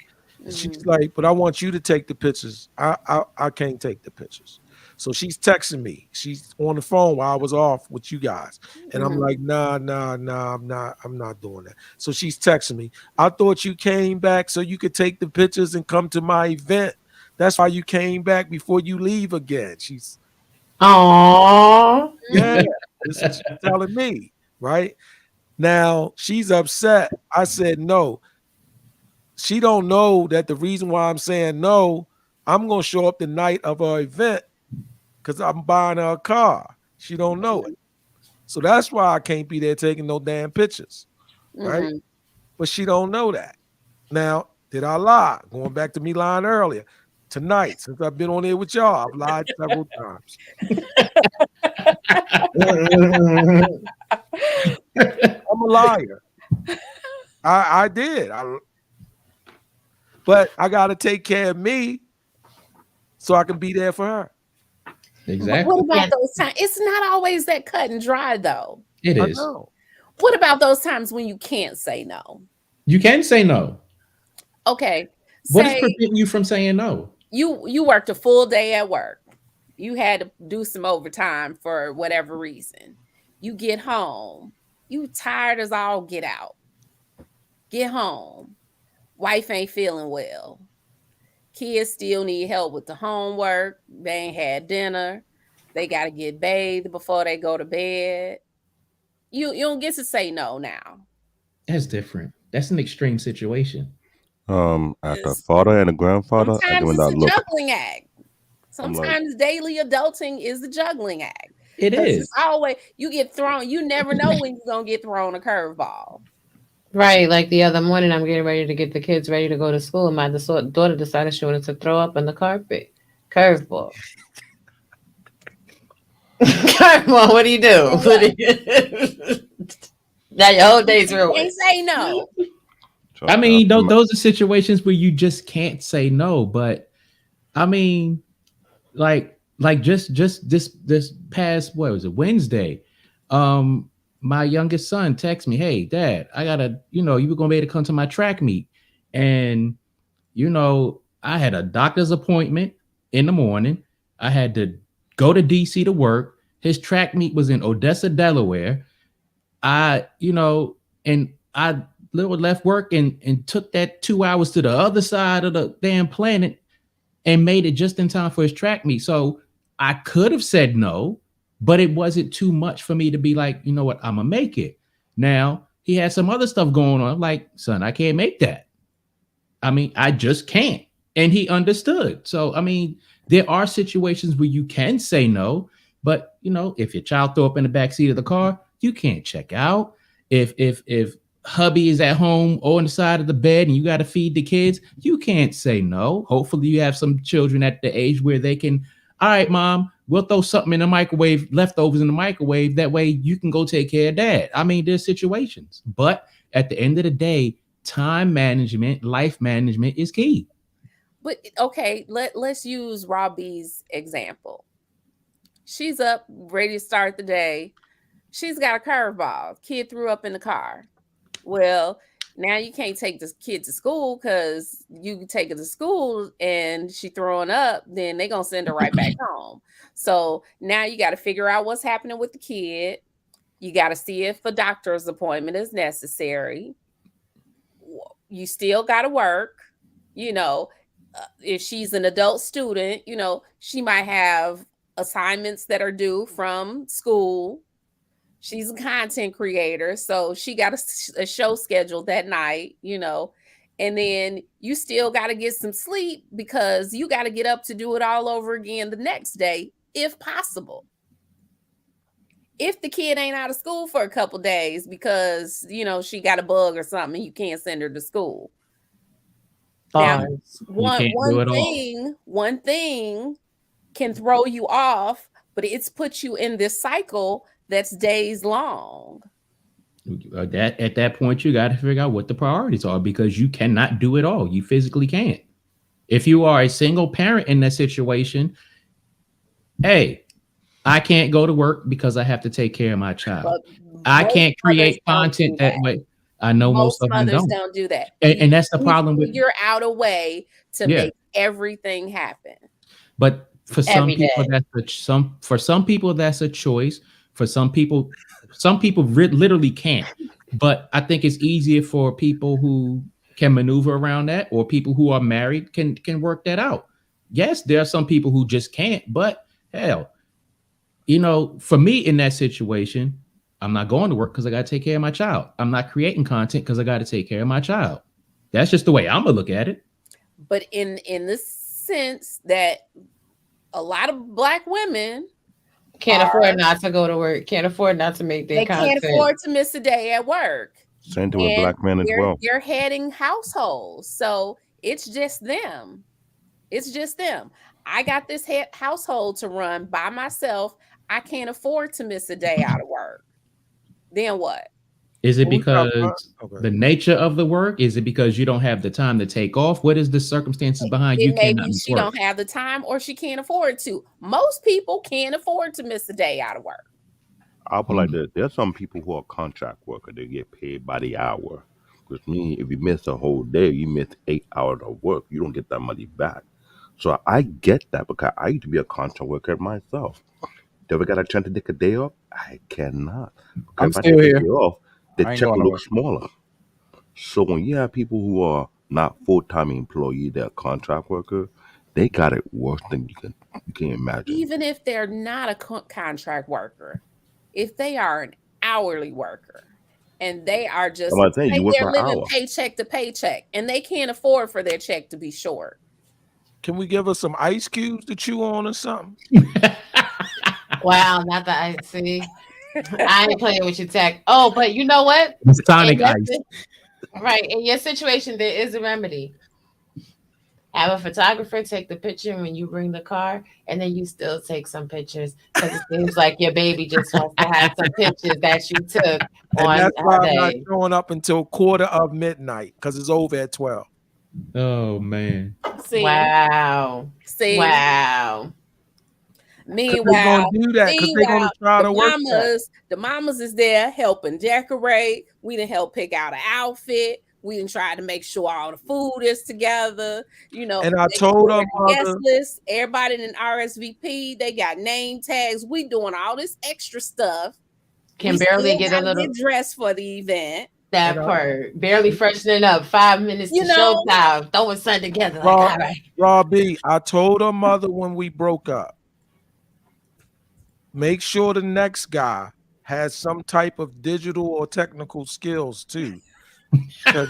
And she's Mm-hmm. like, but I want you to take the pictures. I can't take the pictures. So she's texting me. She's on the phone while I was off with you guys. And I'm Mm-hmm. like, nah, I'm not doing that. So she's texting me. I thought you came back so you could take the pictures and come to my event. That's why you came back before you leave again. Aww. Yeah, this is she's telling me, right? Now she's upset. I said no. She don't know that the reason why I'm saying no, I'm gonna show up the night of her event because I'm buying her a car. She don't know it. So that's why I can't be there taking no damn pictures, right? Mm-hmm. But she don't know that. Now, did I lie? Going back to me lying earlier. Tonight, since I've been on there with y'all, I've lied several times. I'm a liar. I did. But I gotta take care of me so I can be there for her. But what Exactly. about Yeah. those times? It's not always that cut and dry, though. It I is. know. What about those times when you can't say no? You can say no. Okay, What is say preventing you from saying no? you worked a full day at work. You had to do some overtime for whatever reason. You get home. You tired as all get out. Get home. Wife ain't feeling well. Kids still need help with the homework. They ain't had dinner. They got to get bathed before they go to bed. You don't get to say no now. That's different. That's an extreme situation. As a It's, father and a grandfather, I sometimes give it's that a look. juggling act. I'm like, Sometimes daily adulting is the juggling act. It Because it's is. always, you get thrown, you never know when you're going to get thrown a curveball. Right, like the other morning, I'm getting ready to get the kids ready to go to school, and my daughter decided she wanted to throw up on the carpet. Curveball. Curveball. What do you do? And what? Now your whole day's You ruined. can't say no. I trust me, mean, those are situations where you just can't say no. But I mean, like just this past, what was it, Wednesday? Um, my youngest son texts me, "Hey, Dad, I gotta, you were gonna be able to come to my track meet, and I had a doctor's appointment in the morning. I had to go to DC to work. His track meet was in Odessa, Delaware. And I left work and took that 2 hours to the other side of the damn planet and made it just in time for his track meet. So I could have said no, but it wasn't too much for me to be like, you know what, I'm gonna make it. Now he had some other stuff going on. I'm like, son, I can't make that. I mean, I just can't. And he understood. So, I mean, there are situations where you can say no, but if your child throw up in the back seat of the car, you can't check out. If hubby is at home or on the side of the bed and you got to feed the kids, you can't say no. Hopefully you have some children at the age where they can, all right, mom, we'll throw something in the microwave, leftovers in the microwave. That way you can go take care of dad. I mean, there's situations, but at the end of the day, time management, life management is key. But okay, let's use Robbie's example. She's up, ready to start the day. She's got a curveball. Kid threw up in the car. Well, now you can't take this kid to school because you take her to school and she throwing up, then they're going to send her right back home. So now you got to figure out what's happening with the kid. You got to see if a doctor's appointment is necessary. You still got to work. If she's an adult student, she might have assignments that are due from school. She's a content creator, so she got a show scheduled that night, and then you still got to get some sleep because you got to get up to do it all over again the next day, if possible. If the kid ain't out of school for a couple days because, she got a bug or something, you can't send her to school. Now, one thing can throw you off, but it's put you in this cycle that's days long. At that point, you got to figure out what the priorities are because you cannot do it all. You physically can't. If you are a single parent in that situation, hey, I can't go to work because I have to take care of my child. I can't create content that way. I know most of them don't do that. And that's the problem with figure out a way to make everything happen. But for some people, that's a choice. For some people literally can't. But I think it's easier for people who can maneuver around that, or people who are married can work that out. Yes, there are some people who just can't, but hell, for me in that situation, I'm not going to work because I got to take care of my child. I'm not creating content because I got to take care of my child. That's just the way I'm gonna look at it. But in the sense that a lot of Black women can't afford not to go to work, can't afford not to make their content. They can't afford to miss a day at work. Same thing with Black men as well. They're heading households, so it's just them. I got this household to run by myself. I can't afford to miss a day out of work. Then what? Is it because the nature of the work? Is it because you don't have the time to take off? What is the circumstances behind you? Maybe she don't have the time or she can't afford to. Most people can't afford to miss a day out of work. I'll put like this. There's some people who are contract workers. They get paid by the hour. Because if you miss a whole day, you miss 8 hours of work, you don't get that money back. So I get that because I used to be a contract worker myself. Ever got a chance to take a day off? I cannot. I'm still here. Off, the check will look smaller. So when you have people who are not full-time employees, they're contract worker, they got it worse than you can imagine. Even if they're not a contract worker, if they are an hourly worker and they are just they're living paycheck to paycheck and they can't afford for their check to be short. Can we give us some ice cubes to chew on or something? Wow, not the ice. See, I ain't playing with your tech. Oh, but you know what? It's tonic ice. Right. In your situation, there is a remedy. Have a photographer take the picture when you bring the car, and then you still take some pictures because it seems like your baby just wants to have some pictures that you took on that's why day. I'm not showing up until midnight because it's over at 12. Oh man. Wow. See. Wow. They're gonna Meanwhile, do that because they're gonna try to work that. the mamas is there helping decorate. We done help pick out an outfit. We done try to make sure all the food is together. You know, And I they told her prepared the guest mother, list. Everybody in RSVP. They got name tags. We doing all this extra stuff. Can We barely still get a gotta little get dressed for the event. that and part. Barely freshening up. 5 minutes You to know, showtime. Throwing something together. Like, all right. Robbie, I told her mother when we broke up, make sure the next guy has some type of digital or technical skills too. 'Cause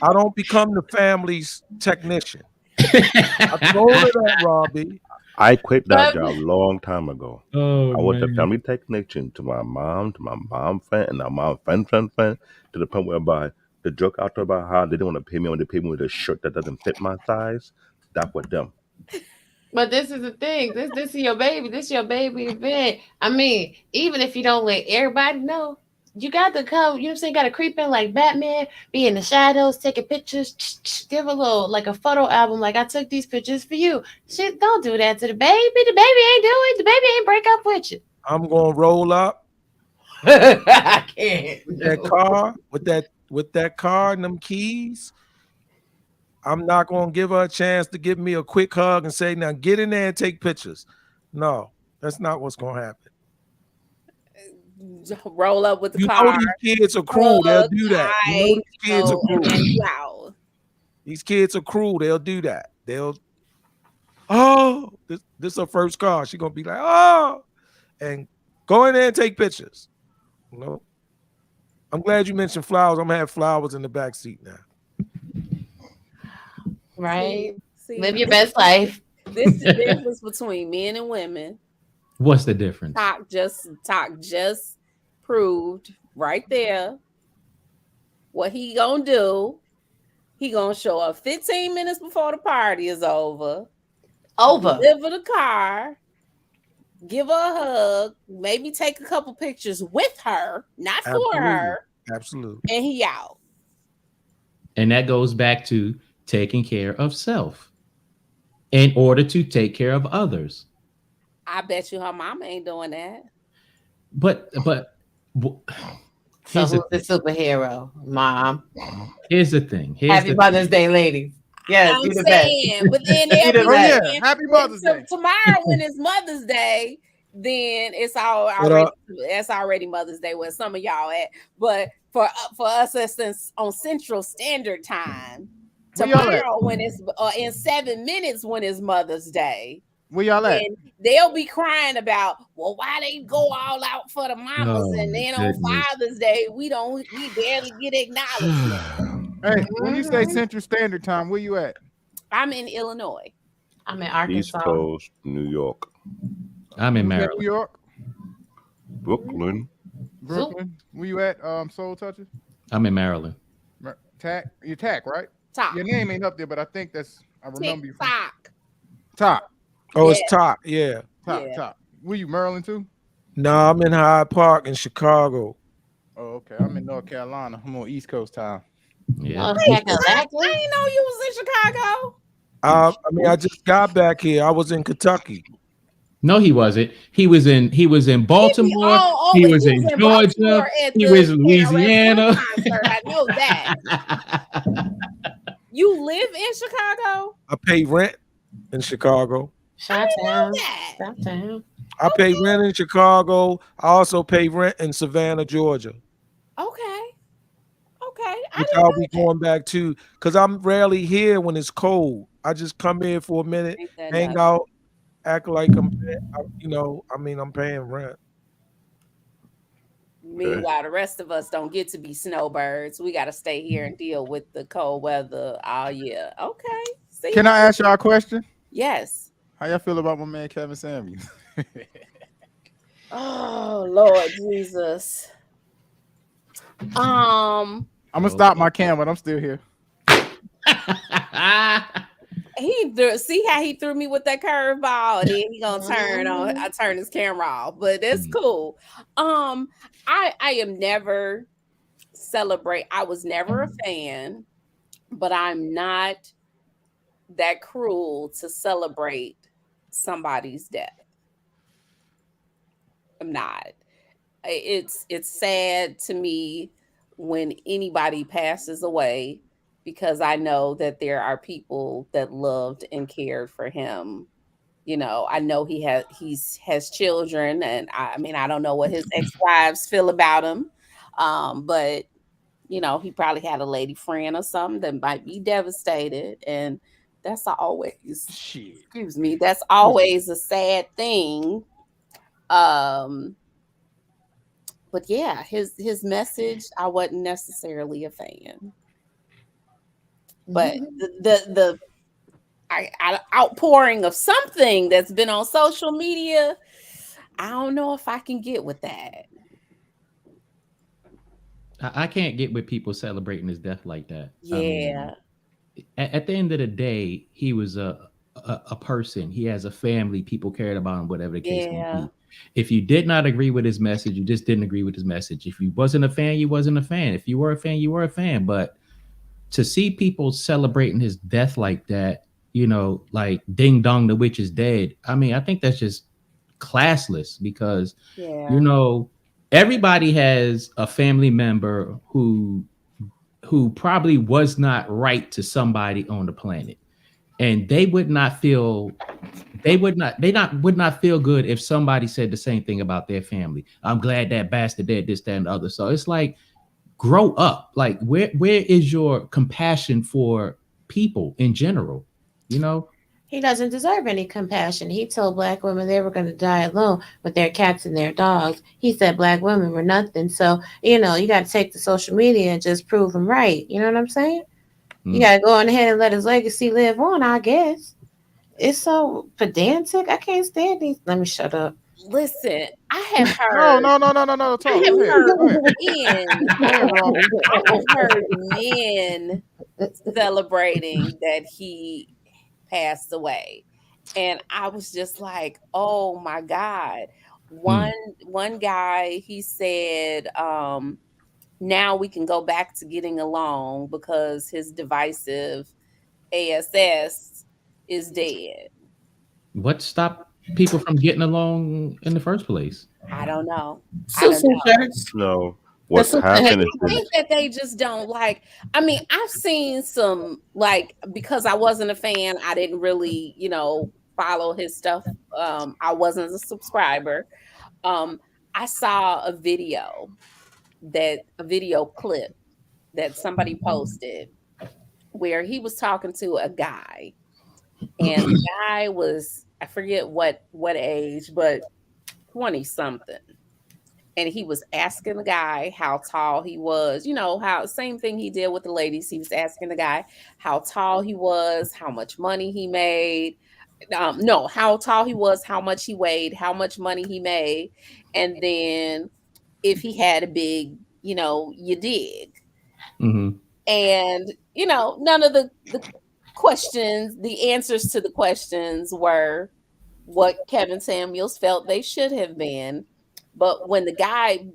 I don't become the family's technician. I told her that, Robbie. I quit that But job long time ago. Oh I was a man. family technician to my mom friend, and my mom friend, to the point whereby the joke out there about how they didn't want to pay me when they pay me with a shirt that doesn't fit my size. That was them. this is the thing. This is your baby. This your baby event. I mean, even if you don't let everybody know, you got to come. You know what I'm saying? Got to creep in like Batman, be in the shadows, taking pictures. Give a little like a photo album. Like I took these pictures for you. Shit, don't do that to the baby. The baby ain't do it. The baby ain't break up with you. I'm gonna roll up I can't. with that No. car, with that car and them keys. I'm not gonna give her a chance to give me a quick hug and say, now get in there and take pictures. No, that's not what's gonna happen. roll up with the You know car, these kids are cruel, they'll hug, do that. You know I these kids are and cruel. you out. These kids are cruel, they'll do that. Oh, this her first car. She's gonna be like, oh, and go in there and take pictures. No. I'm glad you mentioned flowers. I'm gonna have flowers in the back seat now. Right? See, Live your best life. this the difference between men and women. What's the difference? Talk just proved right there what he gonna do. He gonna show up 15 minutes before the party is over. Over. Deliver the car. Give her a hug. Maybe take a couple pictures with her, not for Absolutely. her. Absolutely. And he out. And that goes back to taking care of self in order to take care of others. I bet you her mama ain't doing that. But w- So here's who's the the superhero? Mom. here's the thing. Here's Happy the Mother's Day, ladies. Yes, I'm you the best. saying, but then You they'll the be Oh best. yeah, saying, happy well, Mother's Day. tomorrow when it's Mother's Day, then it's all But, already that's already Mother's Day where some of y'all at. But for us, it's on Central Standard Time. Where y'all at? Tomorrow when it's in 7 minutes when it's Mother's Day. Where y'all at? And they'll be crying about, well, why they go all out for the mamas, Oh, and my then on goodness. Father's Day we barely get acknowledgement. Hey, when you say Central Standard Time, where you at? I'm in Illinois. I'm in East Arkansas. Coast, New York, I'm in Who's at Maryland. New York, Brooklyn. Brooklyn. Where you at? Soul Touches. I'm in Maryland. Tack. You Tack, right? Top. Your name ain't up there, but I think I remember you from TikTok. Top. Oh, it's Yeah. top. Yeah. Yeah. Top. Were you Maryland too? No, I'm in Hyde Park in Chicago. Oh, okay. I'm in North Carolina. I'm on East Coast time. Yeah. Oh, I didn't know you was in Chicago. I mean, I just got back here. I was in Kentucky. No, he wasn't. He was in Baltimore. He but was in Baltimore Georgia. at He the was in KRS-One Louisiana. concert. I know that. You live in Chicago? I pay rent in Chicago. Shot town. that. Shot town. I pay rent in Chicago. I also pay rent in Savannah, Georgia. Okay. Okay. Which I'll be going back to because I'm rarely here when it's cold. I just come here for a minute, hang out, act like I'm paying rent. Meanwhile, the rest of us don't get to be snowbirds. We got to stay here and deal with the cold weather all year. Okay. See? Can I ask y'all a question? Yes. How y'all feel about my man Kevin Samuels? Oh, Lord Jesus. I'm gonna stop my camera. I'm still here. See how he threw me with that curveball, and then he gonna turn his camera off. But it's cool. I am never celebrate. I was never a fan, but I'm not that cruel to celebrate somebody's death. I'm not. It's sad to me when anybody passes away, because I know that there are people that loved and cared for him. I know has children, and I mean, I don't know what his ex-wives feel about him. But he probably had a lady friend or something that might be devastated, and that's always, Shit. excuse me, that's What's always a sad thing. Um, but yeah, his message, I wasn't necessarily a fan. But the outpouring of something that's been on social media, I don't know if I can get with that. I can't get with people celebrating his death like that. I mean, Yeah, at the end of the day, he was a person. He has a family. People cared about him, whatever the case may yeah, be. If you did not agree with his message, you just didn't agree with his message. If you wasn't a fan, you wasn't a fan. If you were a fan, you were a fan. But to see people celebrating his death like that, like ding dong, the witch is dead. I mean, I think that's just classless because, you yeah, know, everybody has a family member who probably was not right to somebody on the planet, and they would not feel good if somebody said the same thing about their family. I'm glad that bastard did this, that, and the other. So it's like, grow up. Like, where is your compassion for people in general? You know? He doesn't deserve any compassion. He told black women they were going to die alone with their cats and their dogs. He said black women were nothing. So, you got to take the social media and just prove him right. You know what I'm saying? You Mm. got to go on ahead and let his legacy live on, I guess. It's so pedantic. I can't stand these. Let me shut up. listen, I have no, heard no, no, no, no, no. I Talk. have Go ahead. heard Go ahead. men Go ahead, Raw. I have heard men celebrating that he passed away. And I was just like, "Oh my God." One Mm. one guy, he said, now we can go back to getting along because his divisive ASS is dead. What stopped people from getting along in the first place? I don't know. I don't Susu know. shirts. No, The what sister had happened is I think this. that they just don't like. I mean, I've seen some, like, because I wasn't a fan, I didn't really, follow his stuff. I wasn't a subscriber. Um, I saw a video clip that somebody posted where he was talking to a guy, and the guy was, I forget what age, but 20 something. And he was asking the guy how tall he was. How same thing he did with the ladies. He was asking the guy how tall he was, how much money he made. No, how tall he was, how much he weighed, how much money he made, and then if he had a big, you dig. Hmm. And none of the answers to the questions were what Kevin Samuels felt they should have been. But when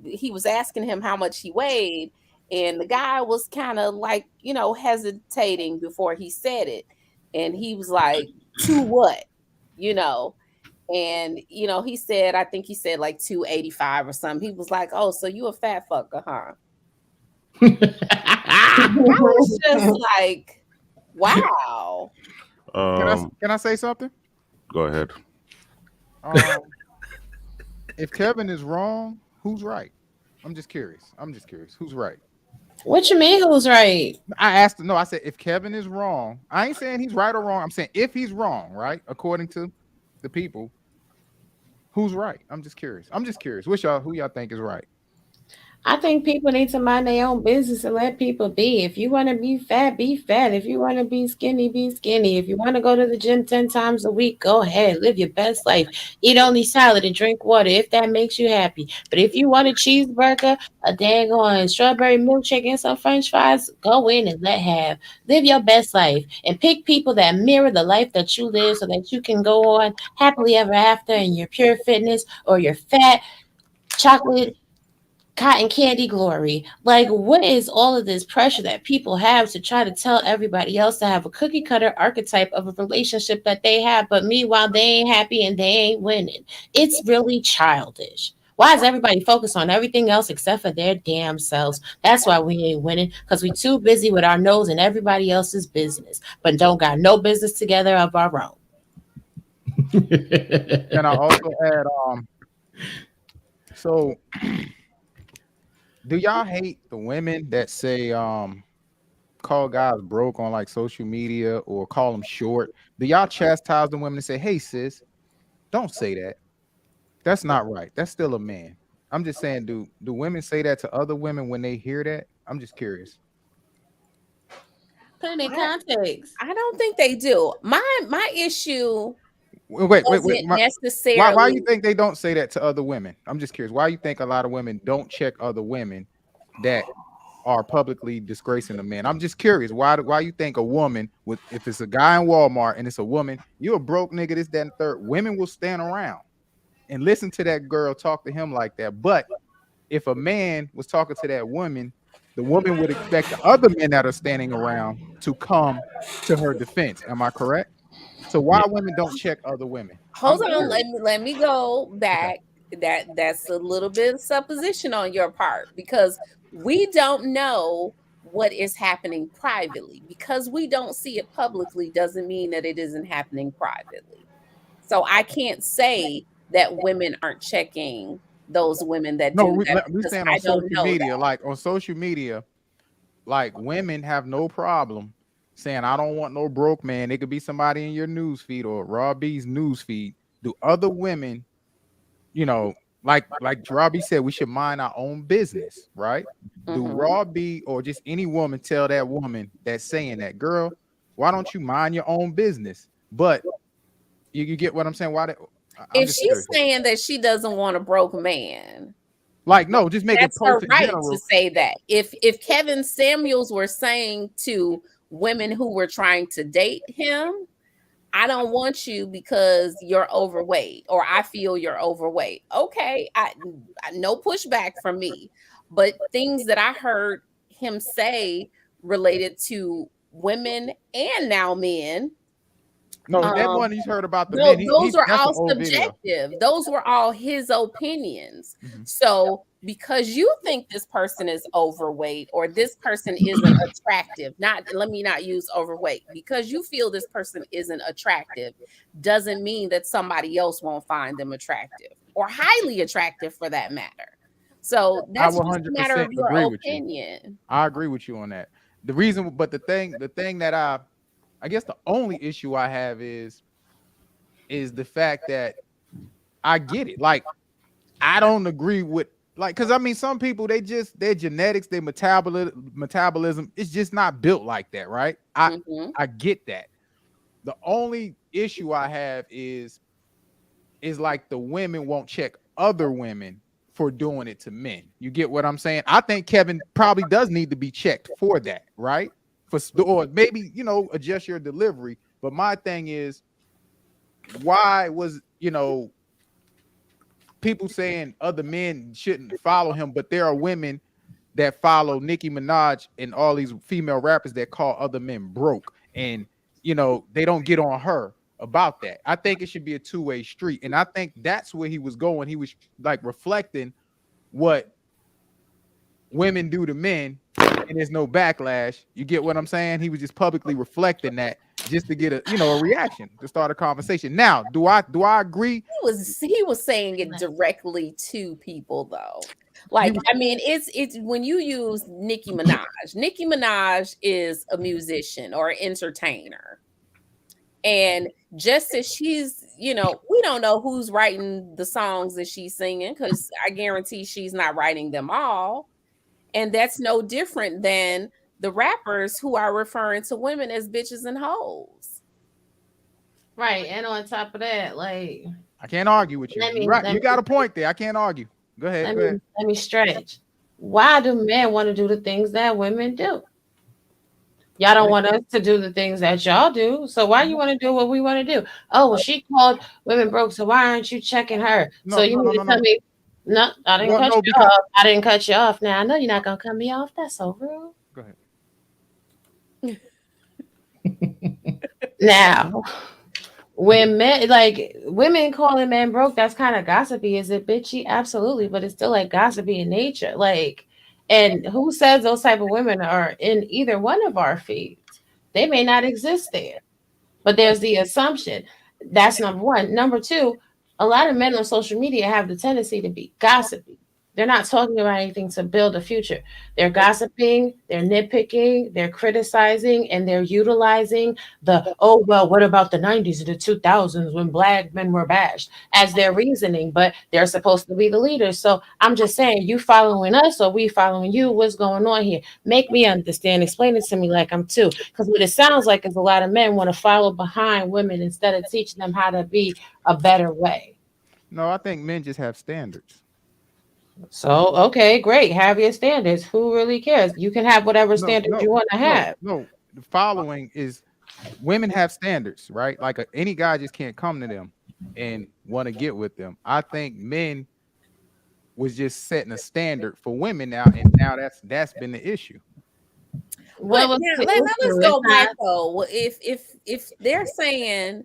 he was asking him how much he weighed, and the guy was kind of like, hesitating before he said it. And he was like, to what? You know, and he said, I think he said like 285 or something. He was like, oh, so you a fat fucker, huh? I was just like, wow. Can I Um, can I say something? Go ahead. Um, if Kevin is wrong, who's right? I'm just curious. I'm just curious. Who's right? What you mean who's right? I asked. No, I said if Kevin is wrong. I ain't saying he's right or wrong. I'm saying if he's wrong, right? According to the people, who's right? I'm just curious. I'm just curious. Who y'all think is right? I think people need to mind their own business and let people be. If you want to be fat, be fat. If you want to be skinny, be skinny. If you want to go to the gym 10 times a week, go ahead. Live your best life. Eat only salad and drink water if that makes you happy. But if you want a cheeseburger, a dang on strawberry milkshake, and some french fries, go in and let have. Live your best life and pick people that mirror the life that you live so that you can go on happily ever after in your pure fitness or your fat chocolate cotton candy glory. Like, what is all of this pressure that people have to try to tell everybody else to have a cookie cutter archetype of a relationship that they have, but meanwhile, they ain't happy and they ain't winning? It's really childish. Why is everybody focused on everything else except for their damn selves? That's why we ain't winning, because we too busy with our nose in everybody else's business, but don't got no business together of our own. Can I also add so do y'all hate the women that say call guys broke on like social media or call them short? Do y'all chastise the women and say, "Hey sis, don't say that. That's not right. That's still a man." I'm just saying, do women say that to other women when they hear that? I'm just curious. Put it in I, context. I don't think they do. My issue Wait. wasn't Why you necessarily. think they don't say that to other women? I'm just curious. Why you think a lot of women don't check other women that are publicly disgracing a man? I'm just curious. Why you think a woman with, if it's a guy in Walmart and it's a woman, you a broke nigga, this, that, and third, women will stand around and listen to that girl talk to him like that. But if a man was talking to that woman, the woman would expect the other men that are standing around to come to her defense. Am I correct? So why Yeah. women don't check other women? Hold I'm on, curious. let me go Okay. back. That's a little bit of supposition on your part, because we don't know what is happening privately. Because we don't see it publicly doesn't mean that it isn't happening privately. So I can't say that women aren't checking those women that No, do that, we because stand on I don't social know media. that. Like on social media, like women have no problem saying, "I don't want no broke man." It could be somebody in your news feed or Rob B's news feed. Do other women, you know, like Robbie said, we should mind our own business, right? Do Mhm. Rob B or just any woman tell that woman that's saying that, girl, why don't you mind your own business? But you get what I'm saying? I'm If just she's curious. saying that she doesn't want a broke man, Like, no, just make it that's her post in right to general. say that. If Kevin Samuels were saying to women who were trying to date him, I don't want you because you're overweight, or I feel you're overweight. Okay, no pushback from me. But things that I heard him say related to women and now men, No, that um one you heard about the men. those are That's an all old video. subjective. Those were all his opinions. Mhm. So because you think this person is overweight or this person isn't attractive, not let me not use overweight, because you feel this person isn't attractive doesn't mean that somebody else won't find them attractive or highly attractive for that matter. So I that's just a matter 100% of your agree with you. opinion. I agree with you on that. The reason, but the thing that I guess the only issue I have is the fact that I get it. Like, I don't agree with, like, because I mean, some people, their genetics, their metabolism is just not built like that, right? Mhm. I get that. The only issue I have is like the women won't check other women for doing it to men. You get what I'm saying? I think Kevin probably does need to be checked for that, right? Or maybe, adjust your delivery. But my thing is, why was, people saying other men shouldn't follow him, but there are women that follow Nicki Minaj and all these female rappers that call other men broke, and they don't get on her about that. I think it should be a two-way street, and I think that's where he was going. He was like reflecting what women do to men, and there's no backlash. You get what I'm saying? He was just publicly reflecting that just to get a reaction, to start a conversation. Now, do I agree? He was saying it directly to people though. He Like, was I mean, it's when you use Nicki Minaj. Nicki Minaj is a musician or an entertainer. And just as she's, we don't know who's writing the songs that she's singing, because I guarantee she's not writing them all. And that's no different than the rappers who are referring to women as bitches and hoes. Right. And on top of that, like, I can't argue with you. let You're me right. let You me got a point there. I can't argue. Go ahead. let Go ahead. me let me stretch. Why do men want to do the things that women do? Y'all don't want us to do the things that y'all do. So why you want to do what we want to do? Oh, well, she called women broke, so why aren't you checking her? So No, you no, no, need to no, tell no. me, no, I didn't Well, cut no, you because off. I didn't cut you off. Now I know you're not gonna cut me off. That's so rude. go ahead. Now, when men, like, women calling men broke, that's kind of gossipy. Is it bitchy? Absolutely, but it's still like gossipy in nature. Like, and who says those type of women are in either one of our feeds? They may not exist there, but there's the assumption. That's number one. Number two, a lot of men on social media have the tendency to be gossipy. They're not talking about anything to build a future. They're gossiping, they're nitpicking, they're criticizing, and they're utilizing the, oh, well, what about the 90s and the 2000s when black men were bashed as their reasoning, but they're supposed to be the leaders. So I'm just saying, you following us or we following you? What's going on here? Make me understand. Explain it to me like I'm two. Because what it sounds like is a lot of men want to follow behind women instead of teaching them how to be a better way. No, I think men just have standards. So, okay, great. Have your standards. Who really cares? You can have whatever No, standards no, you want to no, have. no. The following is women have standards, right? Like any guy just can't come to them and want to get with them. I think men was just setting a standard for women now, and now that's been the issue. What was now the let's issue? It's go back not. though. Well, if they're saying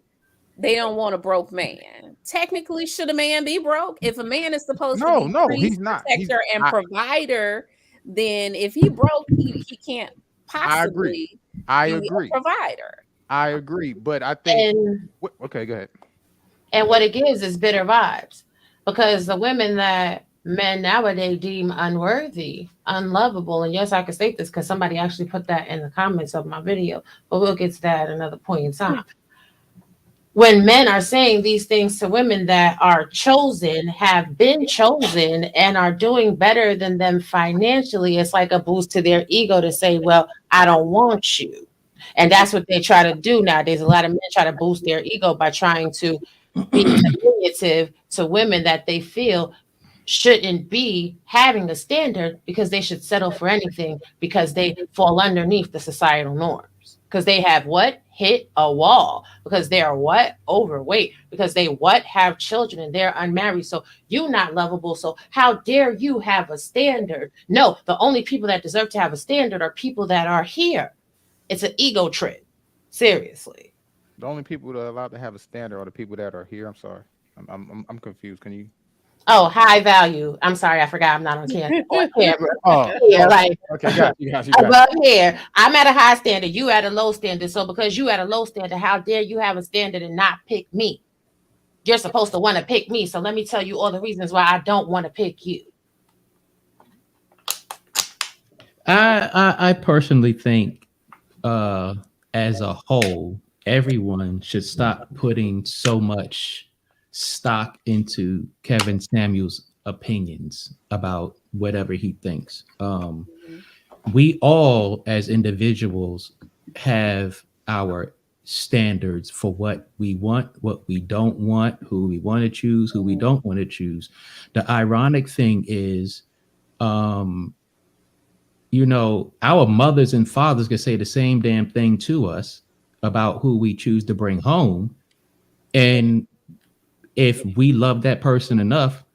they don't want a broke man, technically, should a man be broke? If a man is supposed to No, be no, priest, he's not. protector, and I, provider, then if he broke, he can't I agree. possibly I be a agree. provider. I agree. But I think And okay, go ahead. what it gives is bitter vibes because the women that men nowadays deem unworthy, unlovable, and yes, I can state this because somebody actually put that in the comments of my video, but we'll get to that at another point in time. When men are saying these things to women that are chosen, have been chosen, and are doing better than them financially, it's like a boost to their ego to say, well, I don't want you. And that's what they try to do nowadays. A lot of men try to boost their ego by trying to be communicative to women that they feel shouldn't be having a standard because they should settle for anything because they fall underneath the societal norms. Because they have what? Hit a wall. Because they are what? Overweight. Because they what? Have children and they're unmarried. So you not lovable. So how dare you have a standard? No, the only people that deserve to have a standard are people that are here. It's an ego trip. Seriously. The only people that are allowed to have a standard are the people that are here. I'm sorry. I'm confused. Can you? Oh, high value. I'm sorry, I forgot I'm not on camera. Oh, Here, like okay, got you, got you, got above here. I'm at a high standard. You at a low standard. So because you at a low standard, how dare you have a standard and not pick me? You're supposed to want to pick me. So let me tell you all the reasons why I don't want to pick you. I personally think, as a whole, everyone should stop putting so much stock into Kevin Samuels' opinions about whatever he thinks. We all, as individuals, have our standards for what we want, what we don't want, who we want to choose, who we don't want to choose. The ironic thing is, um, our mothers and fathers can say the same damn thing to us about who we choose to bring home. And if we love that person enough,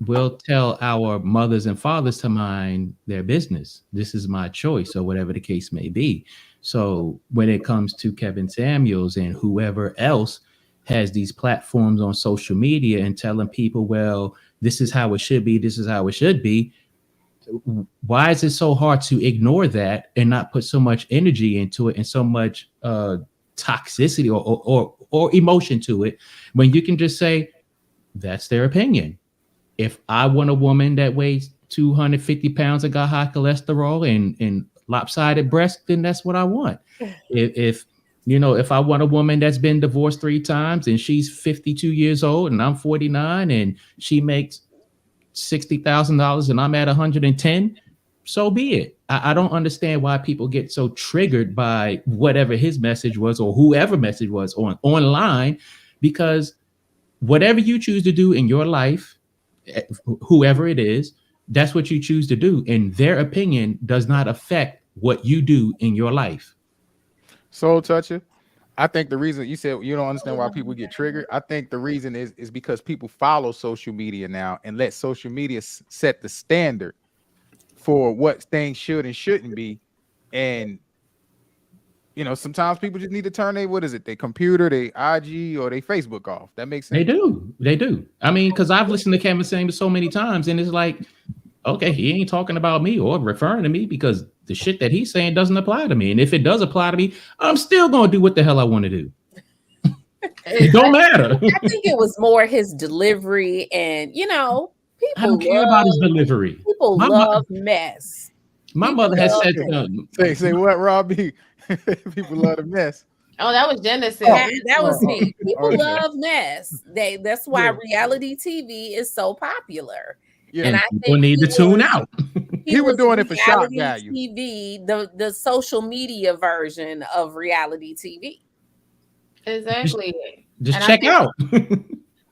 we'll tell our mothers and fathers to mind their business. This is my choice, or whatever the case may be. So when it comes to Kevin Samuels and whoever else has these platforms on social media and telling people, well, this is how it should be, this is how it should be, why is it so hard to ignore that and not put so much energy into it and so much toxicity or emotion to it, when you can just say that's their opinion? If I want a woman that weighs 250 pounds and got high cholesterol and lopsided breast, then that's what I want. If I want a woman that's been divorced 3 times and she's 52 years old and I'm 49 and she makes $60,000 and I'm at 110, so be it. I don't understand why people get so triggered by whatever his message was or whoever message was online, because whatever you choose to do in your life, whoever it is, that's what you choose to do. And their opinion does not affect what you do in your life. Soul Toucher. I think the reason you said you don't understand why people get triggered. I think the reason is because people follow social media now and let social media set the standard for what things should and shouldn't be. And You know, sometimes people just need to turn their computer, their IG, or their Facebook off. That makes sense. They do. I mean, because I've listened to Kevin Samuels so many times, and it's like, okay, he ain't talking about me or referring to me because the shit that he's saying doesn't apply to me. And if it does apply to me, I'm still gonna do what the hell I want to do. It don't matter. I think it was more his delivery, and I don't care about his delivery. people love mess. My People mother has love said, Say what, Robbie? People love to mess. Oh, that was Genesis. that was me. People okay. love mess. That's why Yeah. reality TV is so popular. Yeah. And I people think need to tune out. He was doing it for shock reality value. TV, the social media version of reality TV. Exactly. Just And I check think out.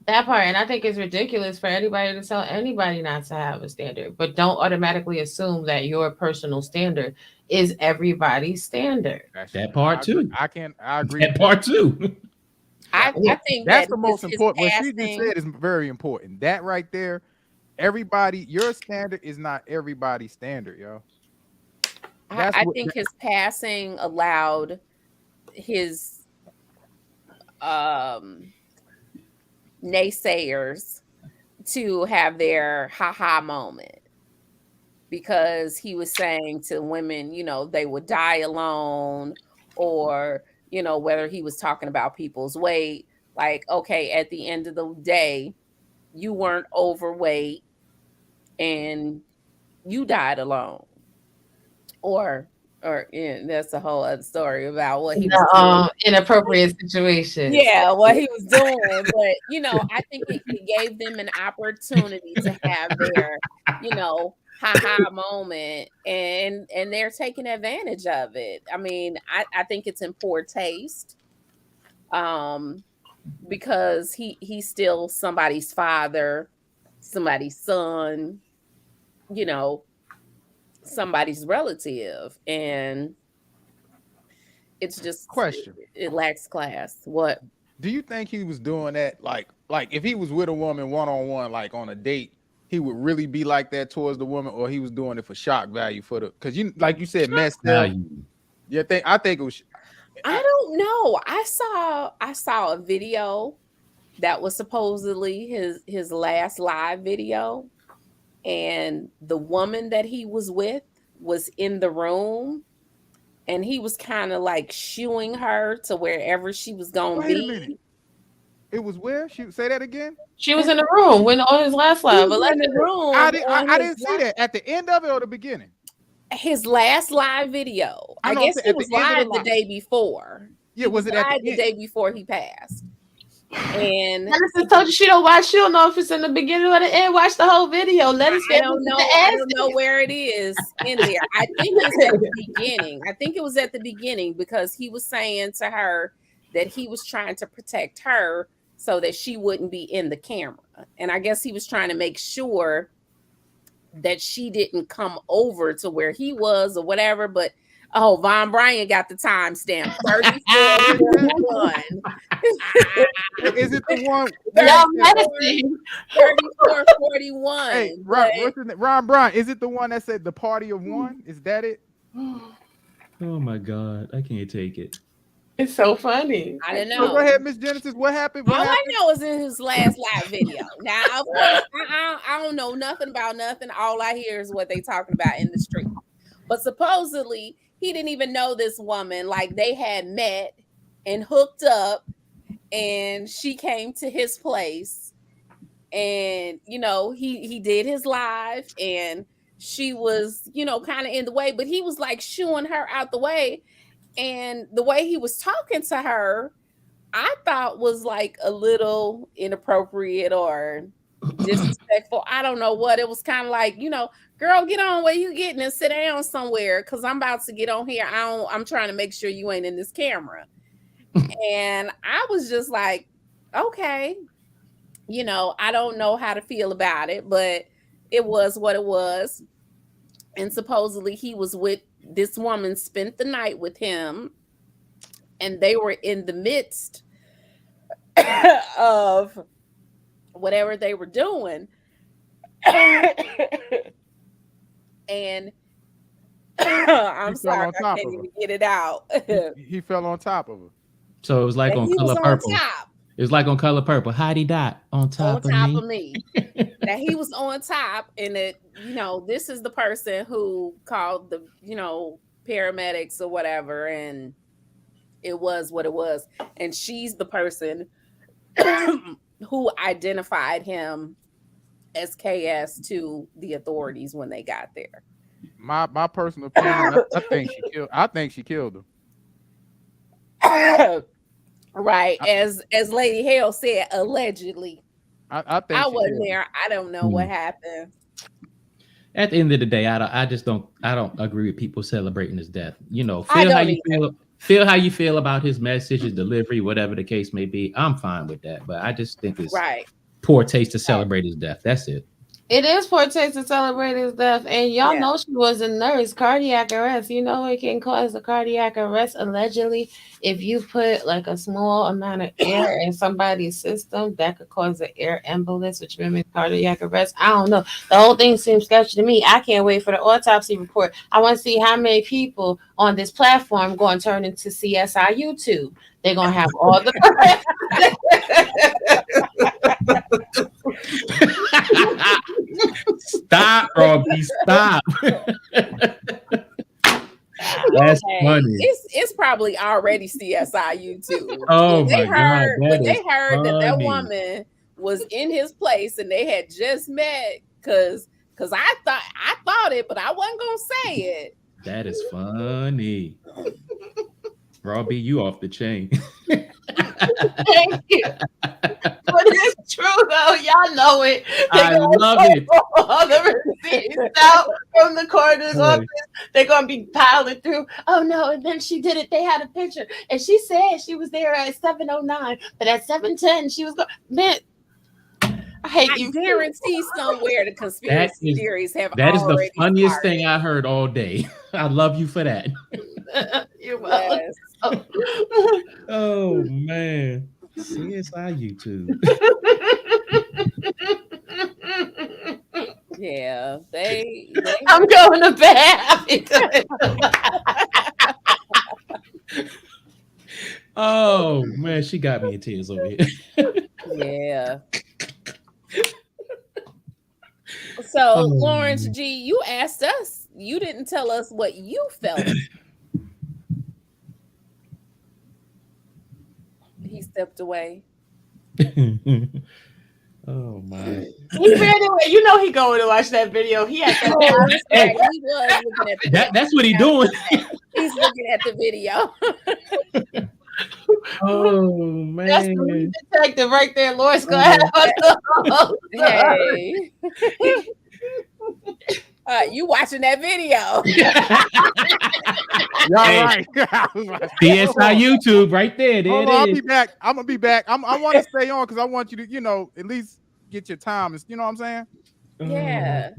that part. And I think it's ridiculous for anybody to tell anybody not to have a standard, but don't automatically assume that your personal standard is everybody's standard. That part too. I agree. That part too. I think That's that the most his important. What she just passing- said is very important. That right there, everybody, your standard is not everybody's standard, yo. I think his passing allowed his naysayers to have their haha moment, because he was saying to women, they would die alone, or whether he was talking about people's weight, like, okay, at the end of the day, you weren't overweight and you died alone, or that's a whole other story about what he was doing. Inappropriate situation. Yeah, what he was doing. But, I think it gave them an opportunity to have their, haha moment, and they're taking advantage of it. I mean, I think it's in poor taste, because he's still somebody's father, somebody's son, somebody's relative, and it's just question. It lacks class. What Do you think he was doing that like if he was with a woman one-on-one, like on a date, he would really be like that towards the woman, or he was doing it for shock value for the, because like you said, messed up. Yeah, I think it was. I don't know. I saw a video that was supposedly his last live video, and the woman that he was with was in the room, and he was kind of like shooing her to wherever she was gonna Wait a be. minute. It was where? She say that again? She was in the room when on his last live. But in the room. I didn't see that at the end of it or the beginning. His last live video. I guess it was live the day before. Yeah, was it at the day before he passed? And Genesis told you she don't watch. She don't know if it's in the beginning or the end. Watch the whole video. Let us. I don't know. I don't know where it is in there. I think it was at the beginning. I think it was at the beginning, because he was saying to her that he was trying to protect her so that she wouldn't be in the camera, and I guess he was trying to make sure that she didn't come over to where he was or whatever. But Von Bryant got the timestamp 34:41. Is it the one? 34:41. Hey, what's his name? Ron Bryant. Is it the one that said the party of one? Is that it? Oh my God, I can't take it. It's so funny. I don't know. So go ahead, Miss Genesis. What happened? All I know is in his last live video. Now, of course, I don't know nothing about nothing. All I hear is what they talking about in the street. But supposedly, he didn't even know this woman. Like, they had met and hooked up, and she came to his place, and he did his live, and she was kind of in the way, but he was like shooing her out the way. And the way he was talking to her, I thought was like a little inappropriate or disrespectful. I don't know what. It was kind of like, girl, get on where you getting and sit down somewhere, because I'm about to get on here. I'm trying to make sure you ain't in this camera. And I was just like, okay, I don't know how to feel about it, but it was what it was. And supposedly he was with this woman, spent the night with him, and they were in the midst of whatever they were doing. And I'm He fell sorry, on I top can't of her. even get it out. He fell on top of her. So it was like And on he was Color on Purple. top, It was like on Color Purple. Heidi Dot on top of me. That he was on top, and that, this is the person who called the, paramedics or whatever, and it was what it was. And she's the person who identified him as KS to the authorities when they got there. My personal opinion, I think she killed him. Right. As Lady Hale said, allegedly. I think I she wasn't killed him. there. I don't know what happened. At the end of the day, I don't agree with people celebrating his death. I Feel how don't you either. feel how you feel about his message, his delivery, whatever the case may be. I'm fine with that, but I just think it's Right. poor taste to celebrate his death. That's it. It is poor taste to celebrate his death, and y'all Yeah. know she was a nurse. Cardiac arrest. You know it can cause a cardiac arrest allegedly if you put like a small amount of air in somebody's system. That could cause an air embolus, which mimics cardiac arrest. I don't know. The whole thing seems sketchy to me. I can't wait for the autopsy report. I want to see how many people on this platform going to turn into CSI YouTube. They're gonna have all the. Stop, Robbie. Stop. That's funny. It's probably already CSI YouTube. Oh When they my God, when they is heard that funny. woman was in his place and they had just met, because I thought it, but I wasn't gonna say it. That is funny. Robbie, you off the chain. Thank you. But it's true though, y'all know it. I love it. All the receipts out from the coroner's office. They're gonna be piling through. Oh no, and then she did it. They had a picture, and she said she was there at 7:09, but at 7:10 she was going. Man, I hate you. Guarantee somewhere the conspiracy theories have that is the already funniest started. thing I heard all day. I love you for that. You're welcome. Yes. Oh man. CSI YouTube. Yeah, they I'm going to bed. Oh man, she got me in tears over here. Yeah. So Lawrence G, you asked us. You didn't tell us what you felt. He stepped away. Oh my. He ran away. You know he going to watch that video. He had He was looking at the that's what he doing. He's looking at the video. Oh man. That's the lead detective right there. Lawrence go ahead. Hey. You watching that video? Y'all right. CSI YouTube right there. There Hold it on, is. I'll be back. I'm gonna be back. I want to stay on because I want you to, at least get your time. You know what I'm saying? Yeah.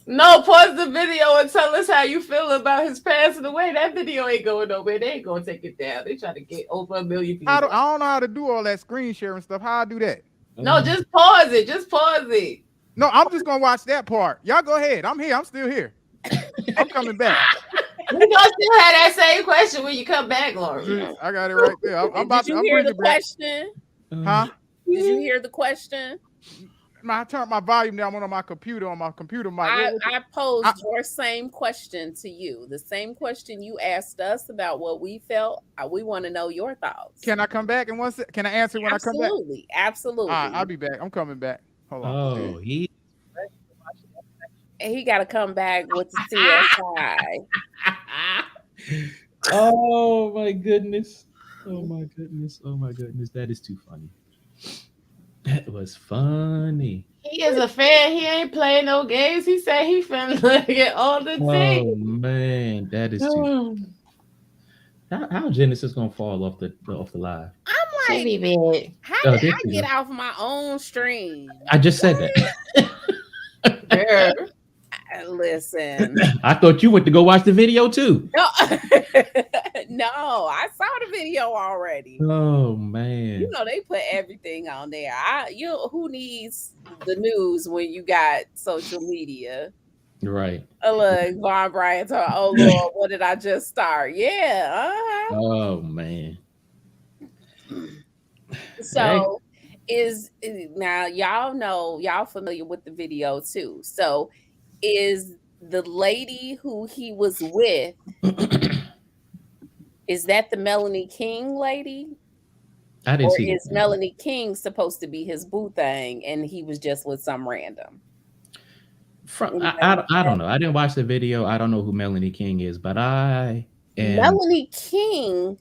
No, pause the video and tell us how you feel about his passing away. That video ain't going nowhere. They ain't gonna take it down. They trying to get over 1 million people. I don't know how to do all that screen sharing stuff. How I do that? No, just pause it. Just pause it. No, I'm just gonna watch that part. Y'all go ahead. I'm here. I'm still here. I'm coming back. We gonna still have that same question when you come back, Lauren. I got it right there. I'm about Did you to hear bring the it back. question? Huh? Did you hear the question? I turned my volume down on my computer mic. I posed your same question to you. The same question you asked us about what we felt. We want to know your thoughts. Can I come back? And can I answer when I come back? Absolutely. All right, I'll be back. I'm coming back. Hold on. Oh, he got to come back with the CSI. Oh my goodness. Oh my goodness. Oh my goodness. That is too funny. That was funny. He is a fan. He ain't playing no games. He said he finna get all the things. Oh man, that is too. How Genesis gonna fall off the live? I'm like, how did I get off my own stream? I just said that. Yeah. Listen. I thought you went to go watch the video too. No, no, I saw the video already. Oh man. You know they put everything on there. Who needs the news when you got social media? Right. Look, Von Bryant told, oh Lord, what did I just start? Yeah. Oh man. Hey. So now y'all know, y'all familiar with the video too. So is the lady who he was with, is that the Melanie King lady? I didn't Or see the is video. Melanie King supposed to be his boo thing and he was just with some random? Anybody know I that? don't know. I didn't watch the video. I don't know who Melanie King is, but I am. Melanie King,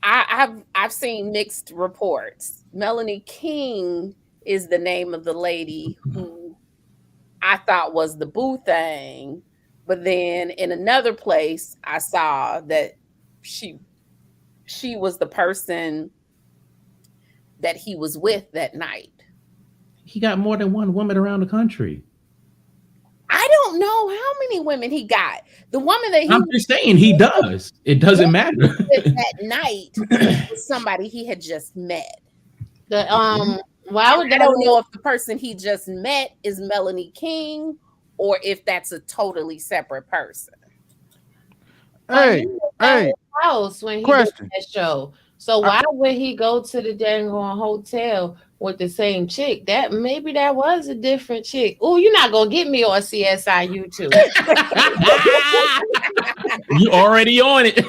I've seen mixed reports. Melanie King is the name of the lady who I thought was the boo thing, but then in another place I saw that she she was the person that he was with that night. He got more than one woman around the country. I don't know how many women he got. The woman that he I'm just saying he does. It doesn't matter. with that night was somebody he had just met. The why would I that don't know if the person he just met is Melanie King or if that's a totally separate person. He Hey, was at hey, his house when he did question. that show. So why would he go to the dang on hotel with the same chick? That maybe that was a different chick. Oh, you're not gonna get me on CSI YouTube. You already on it.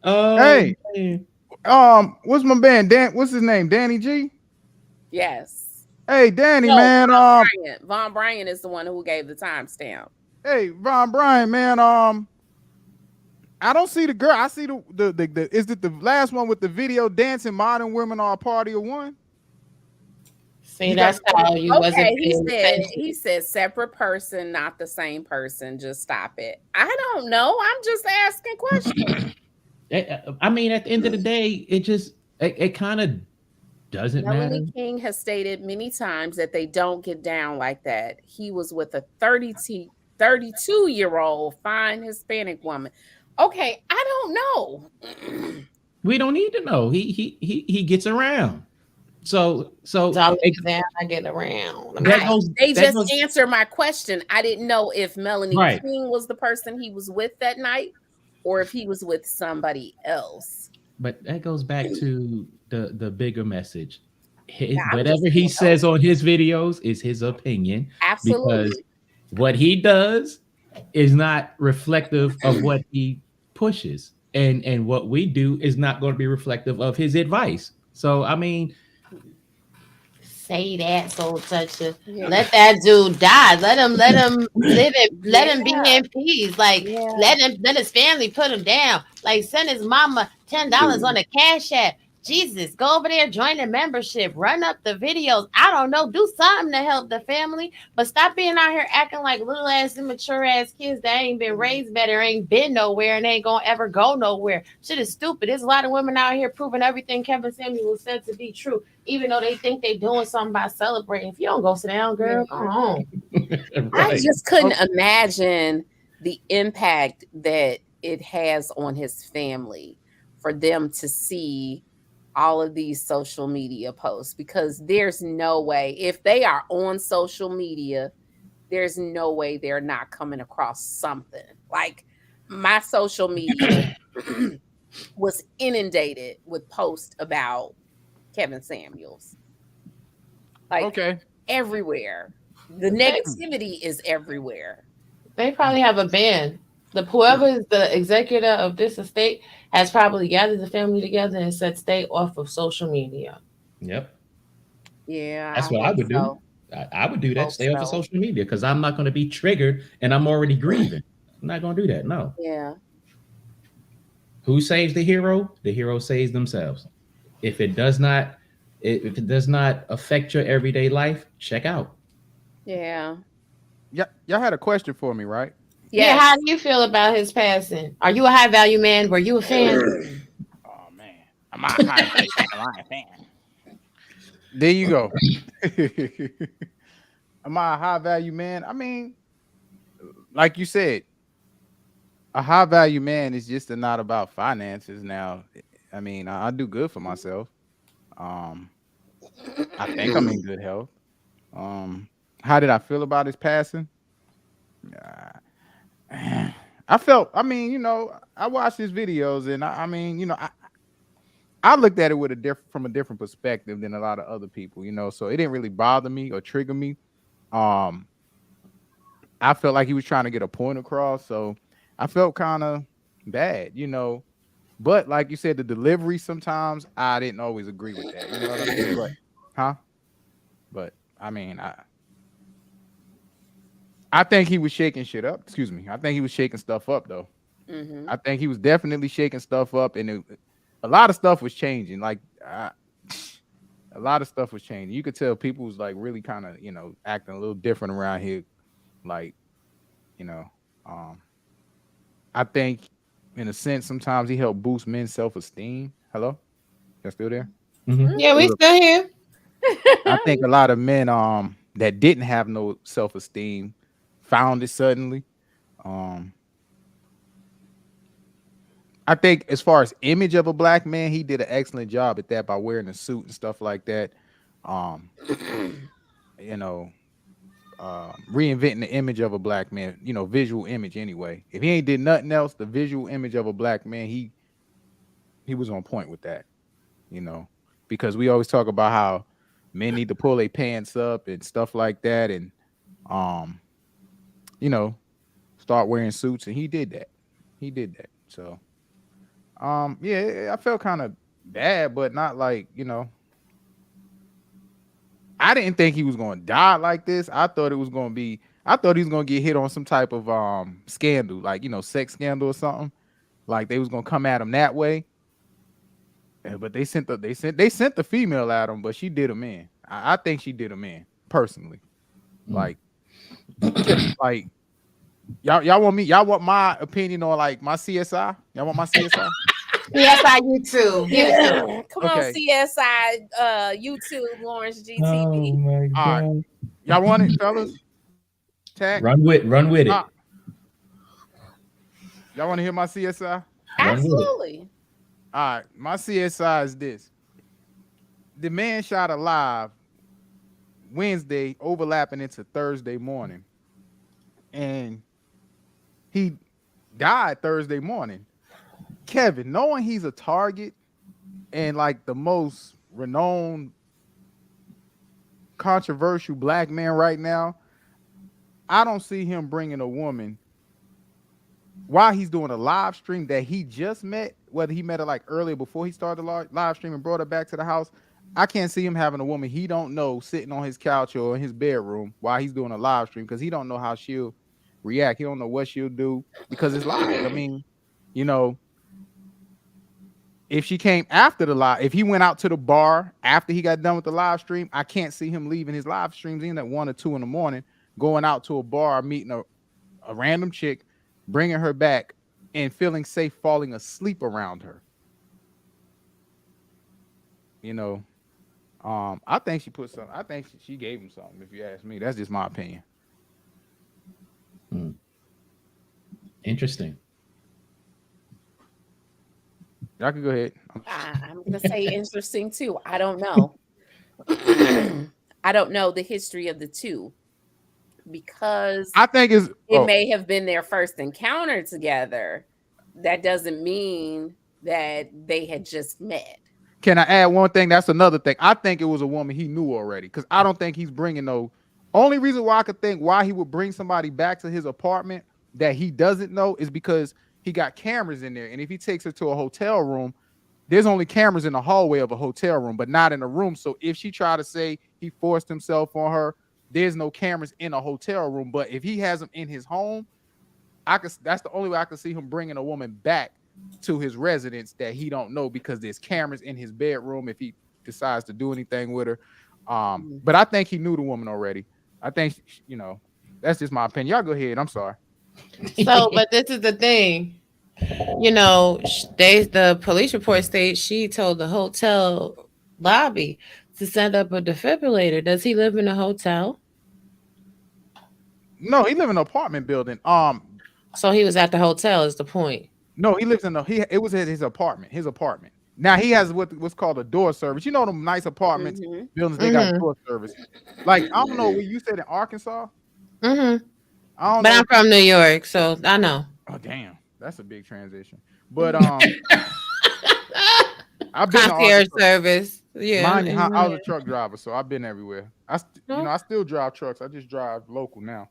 Oh, Hey, man. what's my man? What's his name? Danny G. Yes. Hey, Danny, No, man. Von Bryant is the one who gave the timestamp. Hey, Von Bryan, man. I don't see the girl. I see the is it the last one with the video dancing modern women are a party of one? See, You got that's how you wasn't Okay, paying attention. he said separate person, not the same person. Just stop it. I don't know. I'm just asking questions. I mean, at the end of the day, it kind of doesn't matter. Melanie King has stated many times that they don't get down like that. He was with a 32-year-old fine Hispanic woman. Okay, I don't know. We don't need to know. He gets around. So Dollar down, I get around. They that just goes answered my question. I didn't know if Melanie right. King was the person he was with that night or if he was with somebody else. But that goes back to the bigger message. I'm just Whatever he saying, says on his videos is his opinion because absolutely. what he does is not reflective of what he pushes, and what we do is not going to be reflective of his advice. So I mean, Say that, soul toucher. Yeah. Let that dude die. Let him live it. Let him be Yeah. in peace. Like Yeah. let his family put him down. Like send his mama $10 on a cash app. Jesus, go over there, join the membership, run up the videos. I don't know, do something to help the family, but stop being out here acting like little ass immature ass kids that ain't been raised better, ain't been nowhere, and ain't gonna ever go nowhere. Shit is stupid. There's a lot of women out here proving everything Kevin Samuel said to be true, even though they think they doing something by celebrating. If you don't go sit down, girl, go home. I right. just couldn't imagine the impact that it has on his family for them to see all of these social media posts because there's no way if they are on social media, there's no way they're not coming across something. Like my social media was inundated with posts about Kevin Samuels. Like Okay. everywhere. The negativity is everywhere. They probably have a ban. Whoever is the executor of this estate has probably gathered the family together and said, "Stay off of social media." Yep. Yeah, That's I what I hope would do. so. I would do that. Hope Stay off of so. social media because I'm not going to be triggered and I'm already grieving. I'm not going to do that. No. Yeah. Who saves the hero? The hero saves themselves. If it does not, if it does not affect your everyday life, check out. Yeah. Yeah, y'all had a question for me, right? Yeah, Yes. how do you feel about his passing? Are you a high value man? Were you a fan? Oh man, I'm a high value fan. There you go. Am I a high value man? I mean, like you said, a high value man is just not about finances. Now, I mean, I do good for myself. Um, I think I'm in good health. Um, How did I feel about his passing? I felt, I mean, I watched his videos and I mean, I looked at it with a different from a different perspective than a lot of other people, so it didn't really bother me or trigger me. Um, I felt like he was trying to get a point across, so I felt kind of bad. But like you said, the delivery sometimes I didn't always agree with that. You know what I mean? But huh? But I mean, I think he was shaking shit up. Excuse me. I think he was shaking stuff up though. Mm-hmm. I think he was definitely shaking stuff up, and a lot of stuff was changing. Like a lot of stuff was changing. You could tell people was like really kind of acting a little different around here. Like you know, um, I think in a sense sometimes he helped boost men's self esteem. Hello, you still there? Mhm. Yeah, we still here. I think a lot of men that didn't have no self esteem found it suddenly. Um, I think as far as image of a black man, he did an excellent job at that by wearing a suit and stuff like that. Um, you know, reinventing the image of a black man, visual image anyway. If he ain't did nothing else, the visual image of a black man, he was on point with that, you know, because we always talk about how men need to pull their pants up and stuff like that, and um, you know, start wearing suits, and he did that. He did that. So yeah, I felt kind of bad, but not like, I didn't think he was going to die like this. I thought it was going to be, I thought he was going to get hit on some type of scandal, like, sex scandal or something. Like they was going to come at him that way. But they sent the female at him, but she did him in. I think she did him in personally. Like, like y'all want my opinion on like my CSI? Y'all want my CSI? Yes, I you too. Give it to me. Come on, Okay. CSI, YouTube, Lawrence Oh GTV. my All right. god. Y'all want it, fellas? Tag. Run with it. Uh, y'all want to hear my CSI? Run with it. Absolutely. All right. My CSI is this. The man shot alive Wednesday, overlapping into Thursday morning. And he died Thursday morning. Kevin, knowing he's a target and like the most renowned controversial black man right now, I don't see him bringing a woman while he's doing a live stream that he just met, whether he met her like earlier before he started the live stream and brought her back to the house. I can't see him having a woman he don't know sitting on his couch or in his bedroom while he's doing a live stream, because he don't know how she'll react. He don't know what she'll do because it's live. I mean, you know, if she came after the live, if he went out to the bar after he got done with the live stream, I can't see him leaving his live streams in at 1 or 2 in the morning, going out to a bar, meeting a random chick, bringing her back, and feeling safe falling asleep around her. You know, I think she put some. I think she gave him something. If you ask me, that's just my opinion. Interesting. Y'all can go ahead. I'm gonna say interesting too. I don't know. I don't know the history of the two, because I think it's. it may have been their first encounter together. That doesn't mean that they had just met. Can I add one thing? That's another thing. I think it was a woman he knew already, because I don't think he's bringing no. Only reason why I could think why he would bring somebody back to his apartment that he doesn't know is because he got cameras in there, and if he takes her to a hotel room, there's only cameras in the hallway of a hotel room, but not in the room. So if she tried to say he forced himself on her, there's no cameras in a hotel room. But if he has them in his home, that's the only way I can see him bringing a woman back to his residence that he don't know, because there's cameras in his bedroom if he decides to do anything with her. But I think he knew the woman already. I think, that's just my opinion. Y'all go ahead. I'm sorry. So, but this is the thing. The police report states she told the hotel lobby to set up a defibrillator. Does he live in a hotel? No, he live in an apartment building. So he was at the hotel is the point. No, he lives in it was at his apartment. His apartment. Now he has what's called a door service. You know them nice apartments Mhm. buildings, they got Mm-hmm. door service. Like I don't know where you said in Arkansas. Mm-hmm. I don't But know. I'm from New York, so I know. Oh damn, that's a big transition. But I've been to Concierge Arkansas. service. Yeah. Mind you, I was a truck driver, so I've been everywhere. No. I still drive trucks. I just drive local now,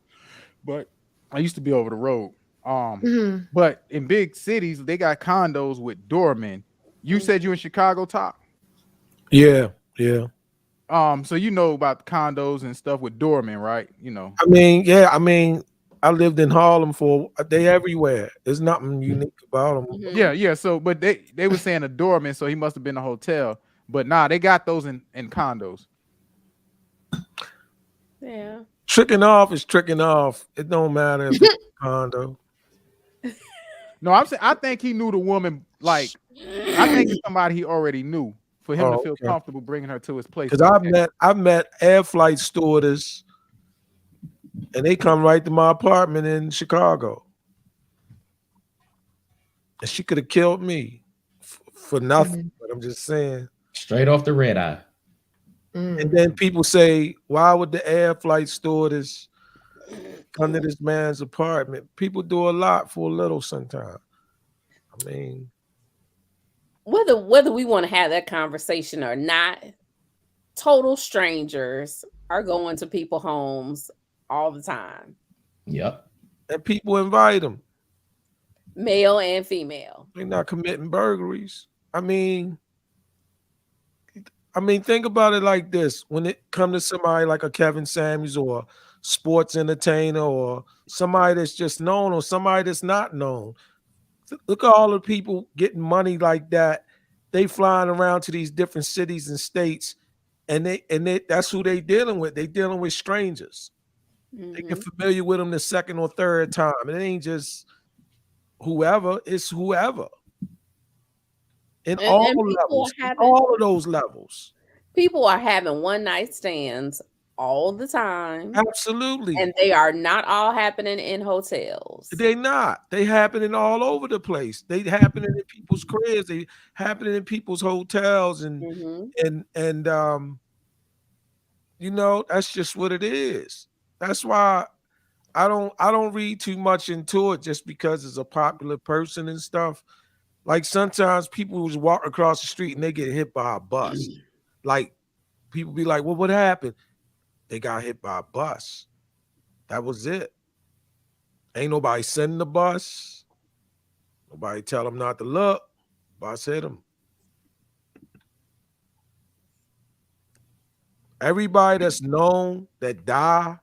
but I used to be over the road. Um, Mm-hmm. but in big cities, they got condos with doormen. You said you in Chicago, Top. Yeah, yeah. So you know about condos and stuff with doormen, right? You know. I mean, yeah. I mean, I lived in Harlem for they everywhere. There's nothing unique about them. Yeah, Mhm. yeah. So, but they were saying a doorman, so he must have been a hotel. But nah, they got those in condos. Yeah. Tricking off is tricking off. It don't matter if it's a condo. No, I'm saying I think he knew the woman. Like I think it's somebody he already knew for him to Oh, feel okay. comfortable bringing her to his place Because like I've that. met air flight stewardess, and they come right to my apartment in Chicago, and she could have killed me for nothing. But I'm just saying. Straight off the red eye. And Mm. then people say, why would the air flight stewardess come to this man's apartment? People do a lot for a little sometimes. I mean, Whether we want to have that conversation or not, total strangers are going to people homes all the time, Yep. and people invite them. male and female. They're not committing burglaries. Think about it like this: when it comes to somebody like a Kevin Samuels or sports entertainer or somebody that's just known or somebody that's not known, look at all the people getting money like that. They flying around to these different cities and states, and they that's who they dealing with. They dealing with strangers. They get Mhm. familiar with them the second or third time. It ain't just whoever; it's whoever in all And levels, in all of those levels. people are having one night stands all the time, Absolutely. and they are not all happening in hotels. They not. They happening all over the place. They happening in people's cribs. They happening in people's hotels Mhm. and that's just what it is. That's why I don't read too much into it just because it's a popular person and stuff. Like sometimes people just walk across the street and they get hit by a bus. Like people be like, "Well, what happened?" They got hit by a bus. That was it. Ain't nobody sending the bus. Nobody tell them not to look. Bus hit them. Everybody that's known that die,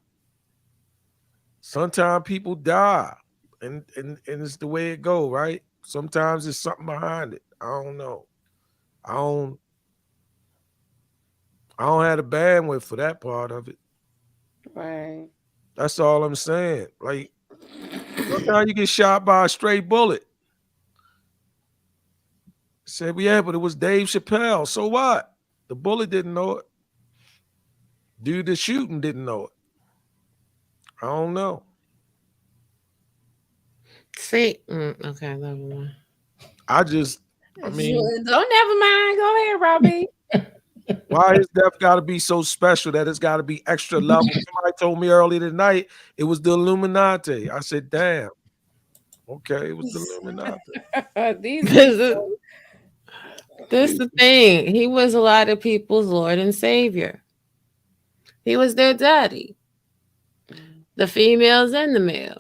sometimes people die. And it's the way it go, right? Sometimes there's something behind it. I don't know. I don't I don't have the bandwidth for that part of it. Right. That's all I'm saying. Like sometimes you get shot by a stray bullet. Said, well, yeah, but it was Dave Chappelle. So what? The bullet didn't know it. Dude that's shooting didn't know it. I don't know. See, okay, never mind. I mean, Don't never mind. Go ahead, Robbie. why his death got to be so special that it's got to be extra level? Somebody told me earlier tonight it was the Illuminati. I said, damn. Okay, it was the Illuminati. These This is people. this the thing. He was a lot of people's Lord and Savior. He was their daddy, the females and the males.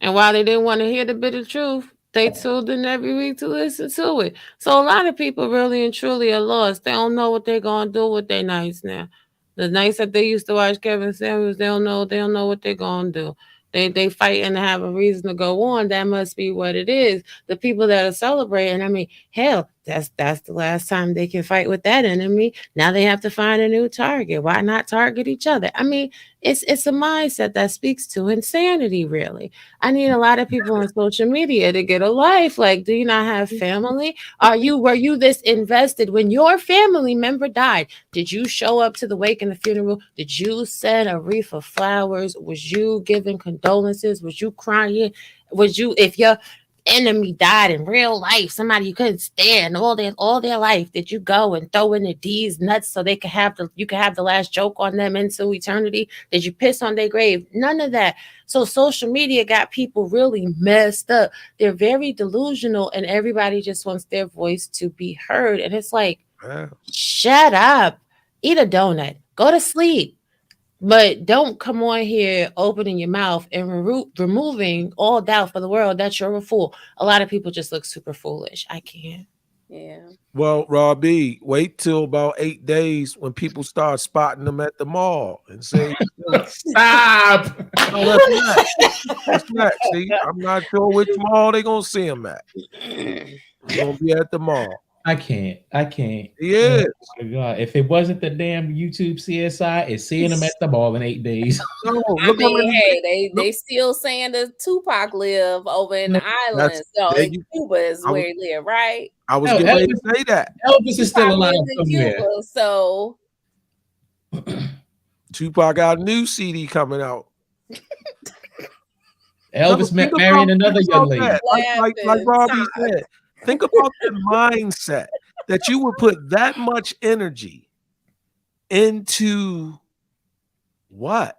And while they didn't want to hear the bitter truth, they tuned in every week to listen to it. So a lot of people really and truly are lost. They don't know what they're gonna do with their nights now. The nights that they used to watch Kevin Samuels, they don't know what they're gonna do. They fighting to have a reason to go on. That must be what it is. The people that are celebrating, I mean, hell, that's the last time they can fight with that enemy. Now they have to find a new target. Why not target each other? I mean, it's a mindset that speaks to insanity, really. I need a lot of people on social media to get a life. Like, do you not have family? Were you this invested when your family member died? Did you show up to the wake and the funeral? Did you send a wreath of flowers? Was you giving condolences? Was you crying? Was you if your enemy died in real life, somebody you couldn't stand all their life, did you go and throw in the D's nuts so they could have you could have the last joke on them into eternity? Did you piss on their grave? None of that. So social media got people really messed up. They're very delusional, and everybody just wants their voice to be heard. And it's like, Yeah. shut up, eat a donut, go to sleep. But don't come on here opening your mouth and removing all doubt for the world that you're a fool. A lot of people just look super foolish. I can't. Yeah. Well, Robbie, wait till about 8 days when people start spotting them at the mall and say, Stop. "Oh, that's Matt. That's Matt." See, I'm not sure which mall they're gonna see him at. He's gonna be at the mall. I can't. He is. Oh my God. If it wasn't the damn YouTube CSI, it's seeing them at the ball in 8 days. No, I look how mean, many. hey, they still saying that Tupac live over in the islands. So there in you- Cuba is I was- where he live, right? I was No, getting ready to say that. Elvis is still Tupac alive lives in somewhere. Cuba, so Tupac got a new CD coming out. Elvis Think marrying about- another think young about lady. that. Like Laughing. Robbie said, think about the mindset that you would put that much energy into what?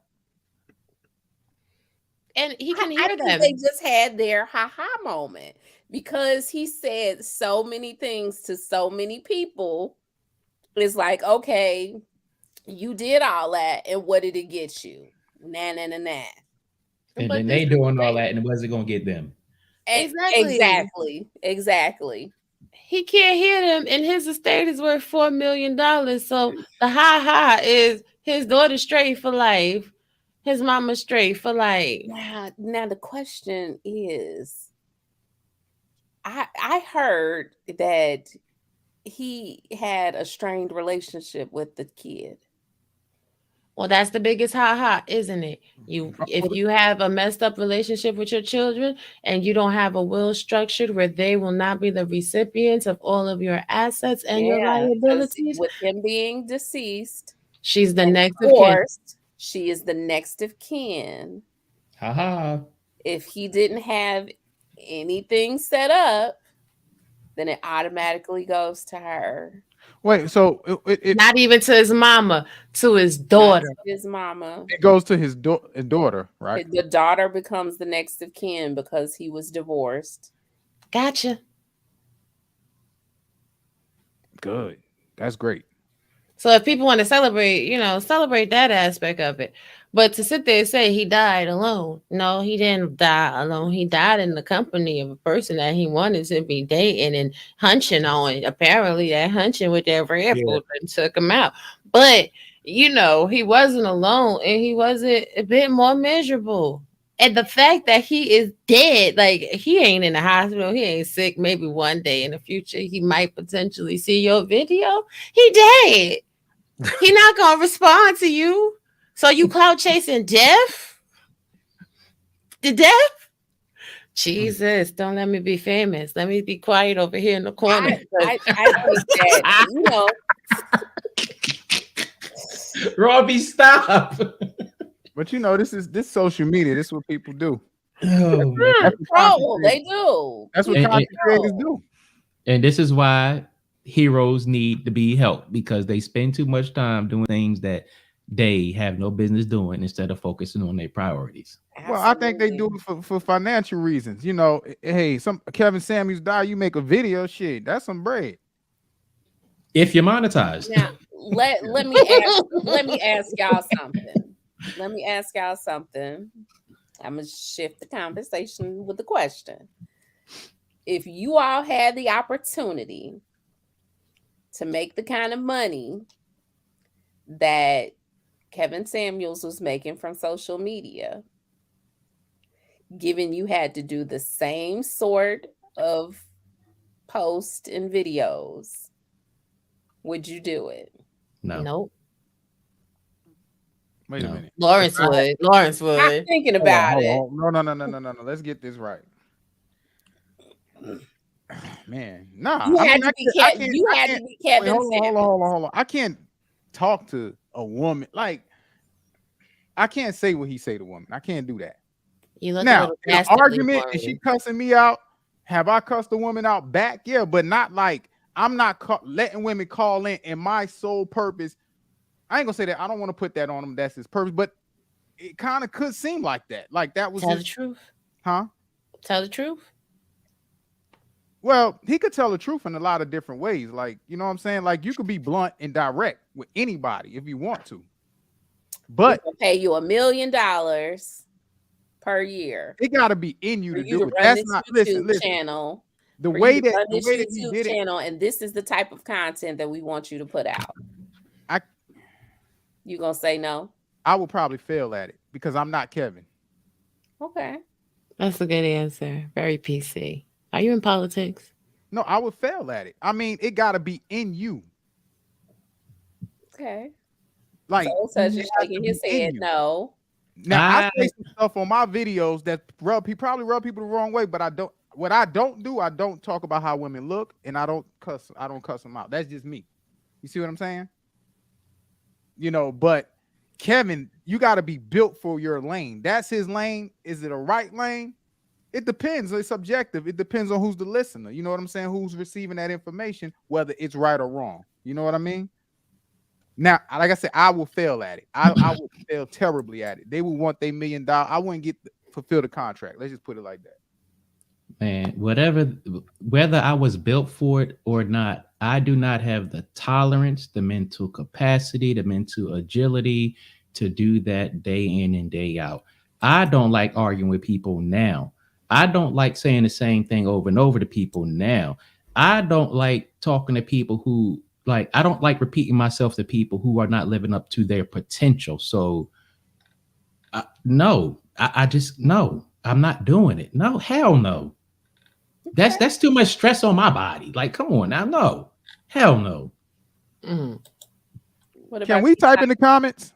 And he can I hear think them. they just had their ha-ha moment because he said so many things to so many people. It's like, okay, you did all that, and what did it get you? Nah. And But then this they is doing the all thing. that, and what's it gonna get them? Exactly. He can't hear them, and his estate is worth $4 million. So the ha is his daughter straight for life, his mama straight for life. Now the question is, I heard that he had a strained relationship with the kid. Well, that's the biggest isn't it? If you have a messed up relationship with your children and you don't have a will structured where they will not be the recipients of all of your assets and your 'Cause liabilities, with him being deceased, she's the and next of kin. divorced, she is the next of kin. Haha. If he didn't have anything set up, then it automatically goes to her. Wait, so it Not even to his mama, to his Not daughter. to his mama. it goes to his daughter, right? The daughter becomes the next of kin because he was divorced. Gotcha. Good. That's great. So if people want to celebrate, celebrate that aspect of it. But to sit there and say he died alone, no, he didn't die alone. He died in the company of a person that he wanted to be dating and hunching on. Apparently, that hunching with that red bull took him out. But he wasn't alone, and he wasn't a bit more miserable. And the fact that he is dead, like he ain't in the hospital, he ain't sick. Maybe one day in the future he might potentially see your video. He dead. He not gonna respond to you. So you cloud chasing death? The death? Jesus, don't let me be famous. Let me be quiet over here in the corner. I think that Robbie, stop. But this social media. This is what people do. Oh, man. they do. That's what content creators do. And this is why heroes need to be helped, because they spend too much time doing things that they have no business doing instead of focusing on their priorities. Well, I think they do it for financial reasons. Hey, some Kevin Samuels die, you make a video, shit, that's some bread. If you're monetized. Now, let me ask y'all something. I'm gonna shift the conversation with the question. If you all had the opportunity to make the kind of money that Kevin Samuels was making from social media, given you had to do the same sort of post and videos, would you do it? No. Nope. Wait a minute. Lawrence would. I'm thinking about it. No. Let's get this right. Man, nah. You had to be Kevin Hold Samuels. on. I can't talk to a woman. Like, I can't say what he say to woman. I can't do that. You look Now, a in an argument and she cussing me out, Have I cussed a woman out back? Yeah, but not like I'm not letting women call in and my sole purpose. I ain't gonna say that. I don't want to put that on them. That's his purpose, but it kind of could seem like that. Like that was Tell his, the truth. huh? Tell the truth. Well, he could tell the truth in a lot of different ways. Like, you know what I'm saying? Like you could be blunt and direct with anybody if you want to. But we'll pay you $1 million per year. It got to be in you for to you do to it. run That's this not YouTube listen. channel. The for way you to that run the this way that he YouTube did it, channel, and this is the type of content that we want you to put out. You gonna say no? I will probably fail at it because I'm not Kevin. Okay. That's a good answer. Very PC. Are you in politics? No, I would fail at it. I mean, it got to be in you. Okay. Like Soul Touch is shaking his head. No. Now I say some stuff on my videos that probably rub people the wrong way, but I don't. What I don't do, I don't talk about how women look, and I don't cuss them out. That's just me. You see what I'm saying? You know, but Kevin, you got to be built for your lane. That's his lane. Is it a right lane? It depends. It's subjective. It depends on who's the listener. You know what I'm saying? Who's receiving that information, whether it's right or wrong. You know what I mean? Now, like I said, I will fail at it. I will fail terribly at it. They would want their $1 million. I wouldn't fulfill the contract. Let's just put it like that. Man, whether I was built for it or not, I do not have the tolerance, the mental capacity, the mental agility to do that day in and day out. I don't like arguing with people now. I don't like saying the same thing over and over to people now. I don't like talking to people who I don't like repeating myself to people who are not living up to their potential. So no, I just, no, I'm not doing it. No, hell no. That's too much stress on my body. Like, come on now. No, hell no. Can we type in the comments?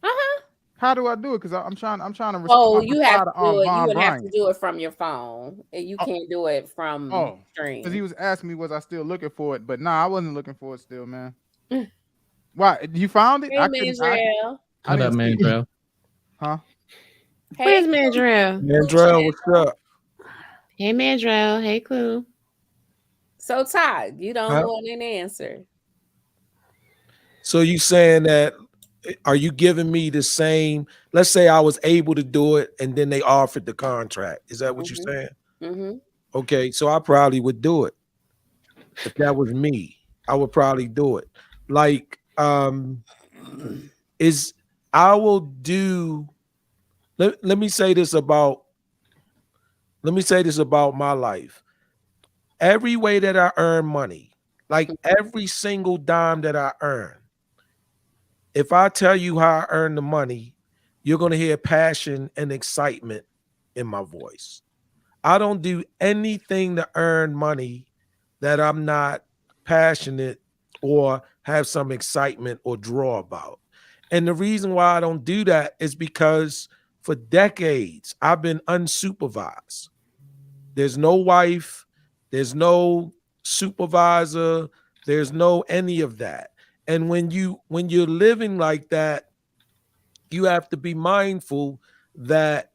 Uh-huh. How do I do it? Because I'm trying to respond. Oh, you have to do it. You would have to do it from your phone. You can't do it from stream. Because he was asking me, was I still looking for it? But nah, I wasn't looking for it still, man. Why? You found it? Hey, Mandrell. What up, Mandrell? Huh? Hey, where's Mandrell? Mandrell, what's up? Hey, Mandrell. Hey, Clue. So, Todd, you don't want an answer. So you saying that, are you giving me the same, let's say I was able to do it and then they offered the contract. Is that what you're saying? Mm-hmm. Okay, so I probably would do it. If that was me, I would probably do it. Like, I will do, let me say this about my life. Every way that I earn money, like every single dime that I earn, if I tell you how I earn the money, you're going to hear passion and excitement in my voice. I don't do anything to earn money that I'm not passionate or have some excitement or draw about. And the reason why I don't do that is because for decades, I've been unsupervised. There's no wife, there's no supervisor, there's no any of that. And when you're living like that, you have to be mindful that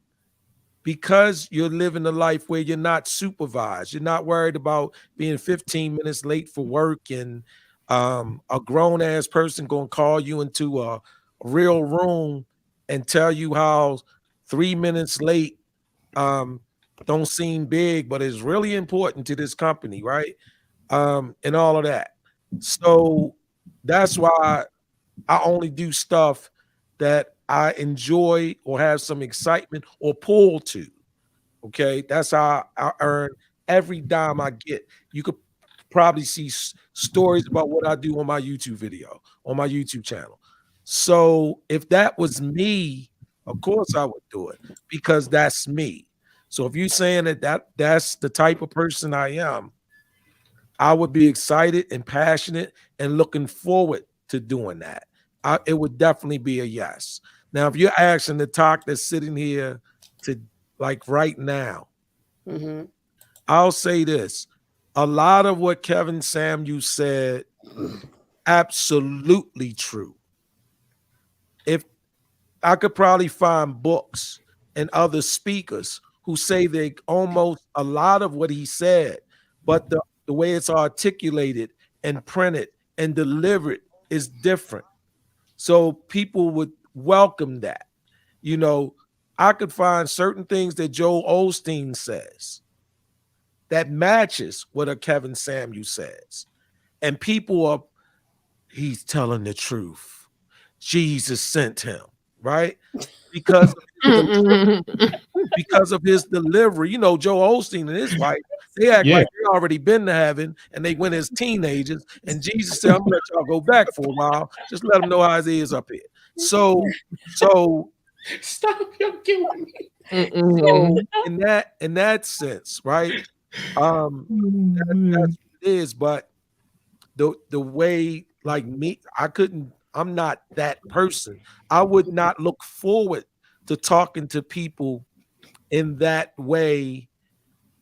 because you're living a life where you're not supervised, you're not worried about being 15 minutes late for work and a grown ass person going to call you into a real room and tell you how 3 minutes late don't seem big, but it's really important to this company, right? And all of that. So that's why I only do stuff that I enjoy or have some excitement or pull to. Okay, that's how I earn every dime I get. You could probably see stories about what I do on my YouTube video, on my YouTube channel. So if that was me, of course I would do it because that's me. So if you're saying that's the type of person I am, I would be excited and passionate and looking forward to doing that. It would definitely be a yes. Now, if you're asking the talk that's sitting here to like right now, I'll say this. A lot of what Kevin Samuel said, absolutely true. If I could probably find books and other speakers who say they almost a lot of what he said, but the way it's articulated and printed and delivered is different. So people would welcome that. You know, I could find certain things that Joel Osteen says that matches what a Kevin Samuels says. And people are, he's telling the truth. Jesus sent him, right? Because of because of his delivery. You know, Joe Osteen and his wife, they act Yeah. like they already been to heaven and they went as teenagers. And Jesus said, I'm gonna let y'all go back for a while. Just let them know how his is up here. So Stop, you're killing me. so in that sense, right? That's what it is. But the way like me, I'm not that person. I would not look forward to talking to people in that way,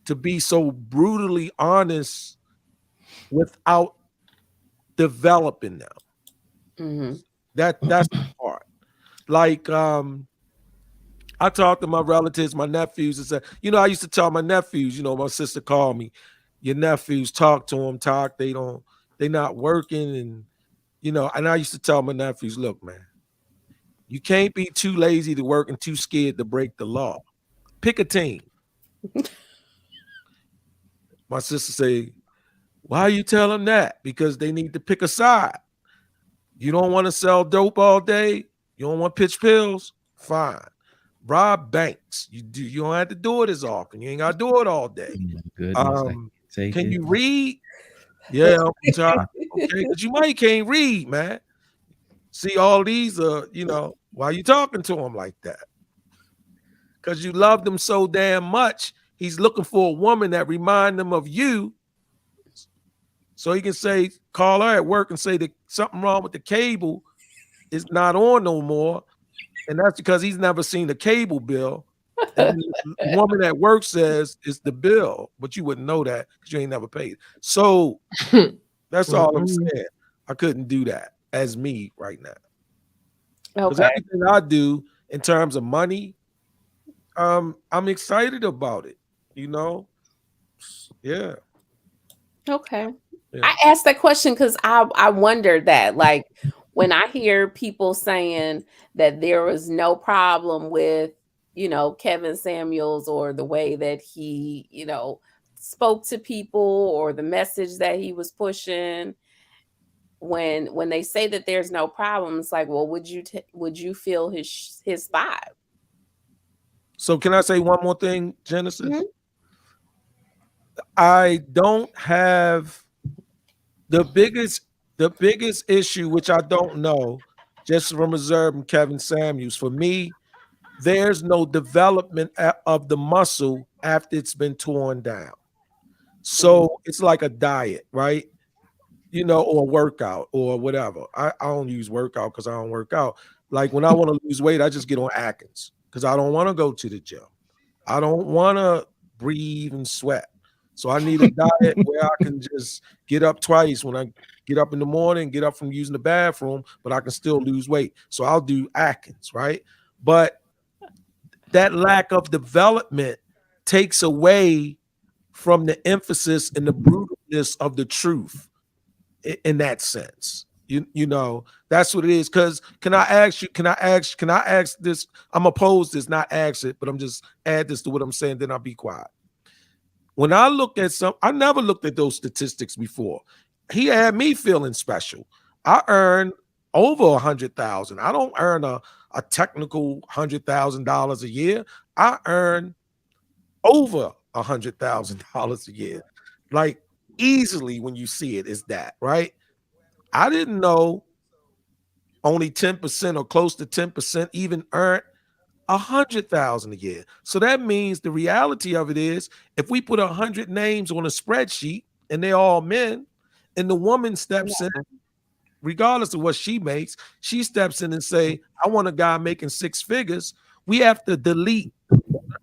to be so brutally honest without developing them. Mhm. That's the part. Like I talked to my relatives, my nephews, and said, you know, I used to tell my nephews, you know, my sister called me, your nephews, talk to them, they not working, and you know, and I used to tell my nephews, look, man, you can't be too lazy to work and too scared to break the law. Pick a team. My sister say, why are you telling that? Because they need to pick a side. You don't want to sell dope all day. You don't want to pitch pills. Fine. Rob banks. You don't have to do it as often. You ain't got to do it all day. Oh my goodness, I can't take Can it. you read? Yeah, I'm tired. Okay, because you might can't read, man. See, all these you know, why you talking to him like that? Because you love them so damn much. He's looking for a woman that remind him of you. So he can say, call her at work and say that something wrong with the cable is not on no more. And that's because he's never seen the cable bill. And then the woman at work says it's the bill, but you wouldn't know that because you ain't never paid. So that's all I'm saying. I couldn't do that as me right now. Because Okay. everything I do in terms of money, I'm excited about it. You know? Yeah. Okay. Yeah. I asked that question because I wondered that, like, when I hear people saying that there was no problem with, you know, Kevin Samuels or the way that he, you know, spoke to people or the message that he was pushing, when they say that there's no problem, it's like, well, would you feel his vibe? So can I say one more thing, Genesis? Mhm. I don't have the biggest issue, which I don't know, just from observing Kevin Samuels. For me, there's no development of the muscle after it's been torn down. So it's like a diet, right? You know, or a workout or whatever. I don't use workout because I don't work out. Like when I want to lose weight, I just get on Atkins because I don't want to go to the gym. I don't want to breathe and sweat. So I need a diet where I can just get up twice when I get up in the morning, get up from using the bathroom, but I can still lose weight. So I'll do Atkins, right? But that lack of development takes away from the emphasis and the brutalness of the truth in that sense. You know, that's what it is. Because can I ask this? I'm opposed this, not ask it, but I'm just add this to what I'm saying, then I'll be quiet. When I look at I never looked at those statistics before. He had me feeling special. I earn over 100,000. I don't earn a technical $100,000 a year. I earn over $100,000 a year. Like easily when you see it is that, right? I didn't know only 10% or close to 10% even earned 100,000 a year. So that means the reality of it is if we put 100 names on a spreadsheet and they're all men, and the woman steps in, regardless of what she makes, she steps in and say, I want a guy making six figures. We have to delete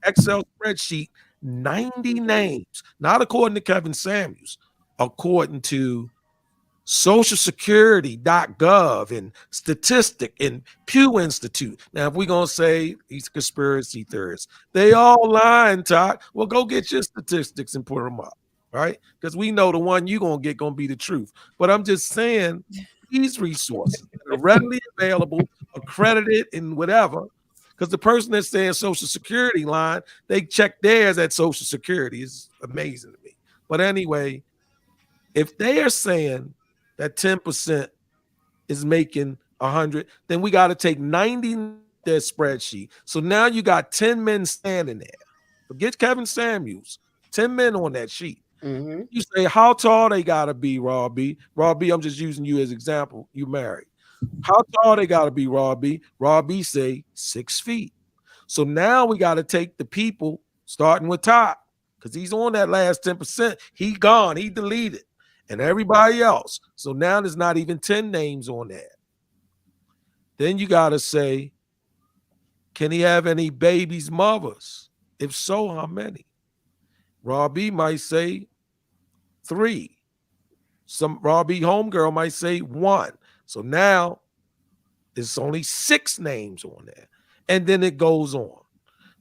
Excel spreadsheet 90 names, not according to Kevin Samuels, according to socialsecurity.gov and statistic and Pew Institute. Now, if we're going to say these conspiracy theorists, they all lying, Todd. Well, go get your statistics and put them up, right? Because we know the one you're going to get going to be the truth. But I'm just saying these resources that are readily available, accredited and whatever, because the person that's saying Social Security line, they check theirs at Social Security. It's amazing to me. But anyway, if they are saying that 10% is making 100, then we got to take 90 their spreadsheet. So now you got 10 men standing there. Forget Kevin Samuels, 10 men on that sheet. Mhm. You say how tall they got to be, Rob B. Rob B, I'm just using you as example. You married. How tall they got to be, Rob B? Rob B say 6 feet. So now we got to take the people starting with Todd because he's on that last 10%. He gone. He deleted. And everybody else. So now there's not even 10 names on there. Then you got to say, can he have any babies' mothers? If so, how many? Robbie might say 3. Some Robbie homegirl might say 1. So now it's only 6 names on there. And then it goes on.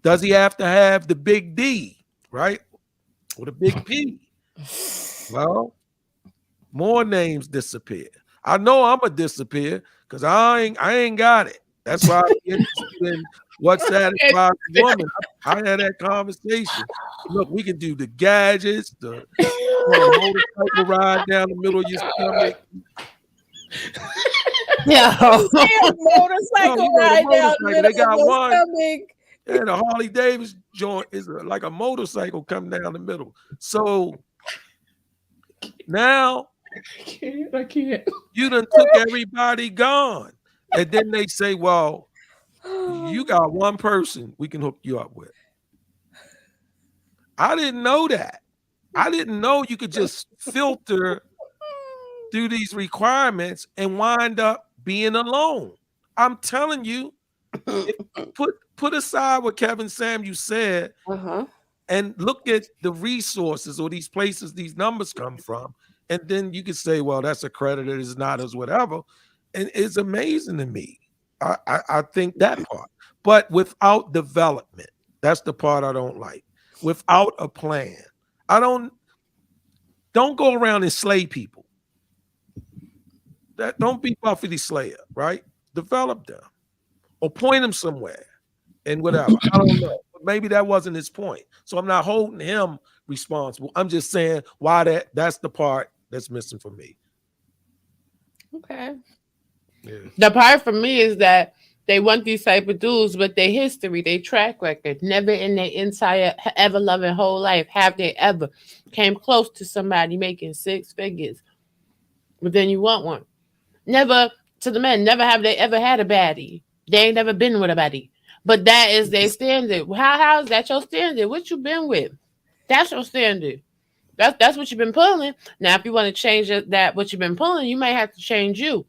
Does he have to have the big D, right? Or the big P? Well, more names disappear. I know I'm gonna disappear because I ain't got it. That's why I'm interested in what satisfies the woman. I had that conversation. Look, we can do the gadgets, the motorcycle ride down the middle of your stomach. Yeah. Damn motorcycle You know, ride the down the motorcycle, middle they of got your one. stomach. And the Harley Davidson joint is like a motorcycle coming down the middle. So now I can't. you done took everybody gone. And then they say, well, you got one person we can hook you up with. I didn't know that. I didn't know you could just filter through these requirements and wind up being alone. I'm telling you, put aside what Kevin Samuel said Uh-huh. and look at the resources or these places these numbers come from. And then you can say, well, that's accredited, it's not as whatever. And it's amazing to me. I think that part. But without development, that's the part I don't like. Without a plan. Don't go around and slay people. Don't be Buffy the Slayer, right? Develop them or point them somewhere and whatever. I don't know. But maybe that wasn't his point. So I'm not holding him responsible. I'm just saying why that's the part that's missing for me. Okay. Yeah. The part for me is that they want these type of dudes, but their history, their track record, never in their entire ever loving whole life have they ever came close to somebody making 6 figures. But then you want one. Never to the men, never have they ever had a baddie. They ain't never been with a baddie. But that is their standard. How is that your standard? What you been with? That's your standard. That's what you've been pulling. Now, if you want to change that what you've been pulling, you might have to change you.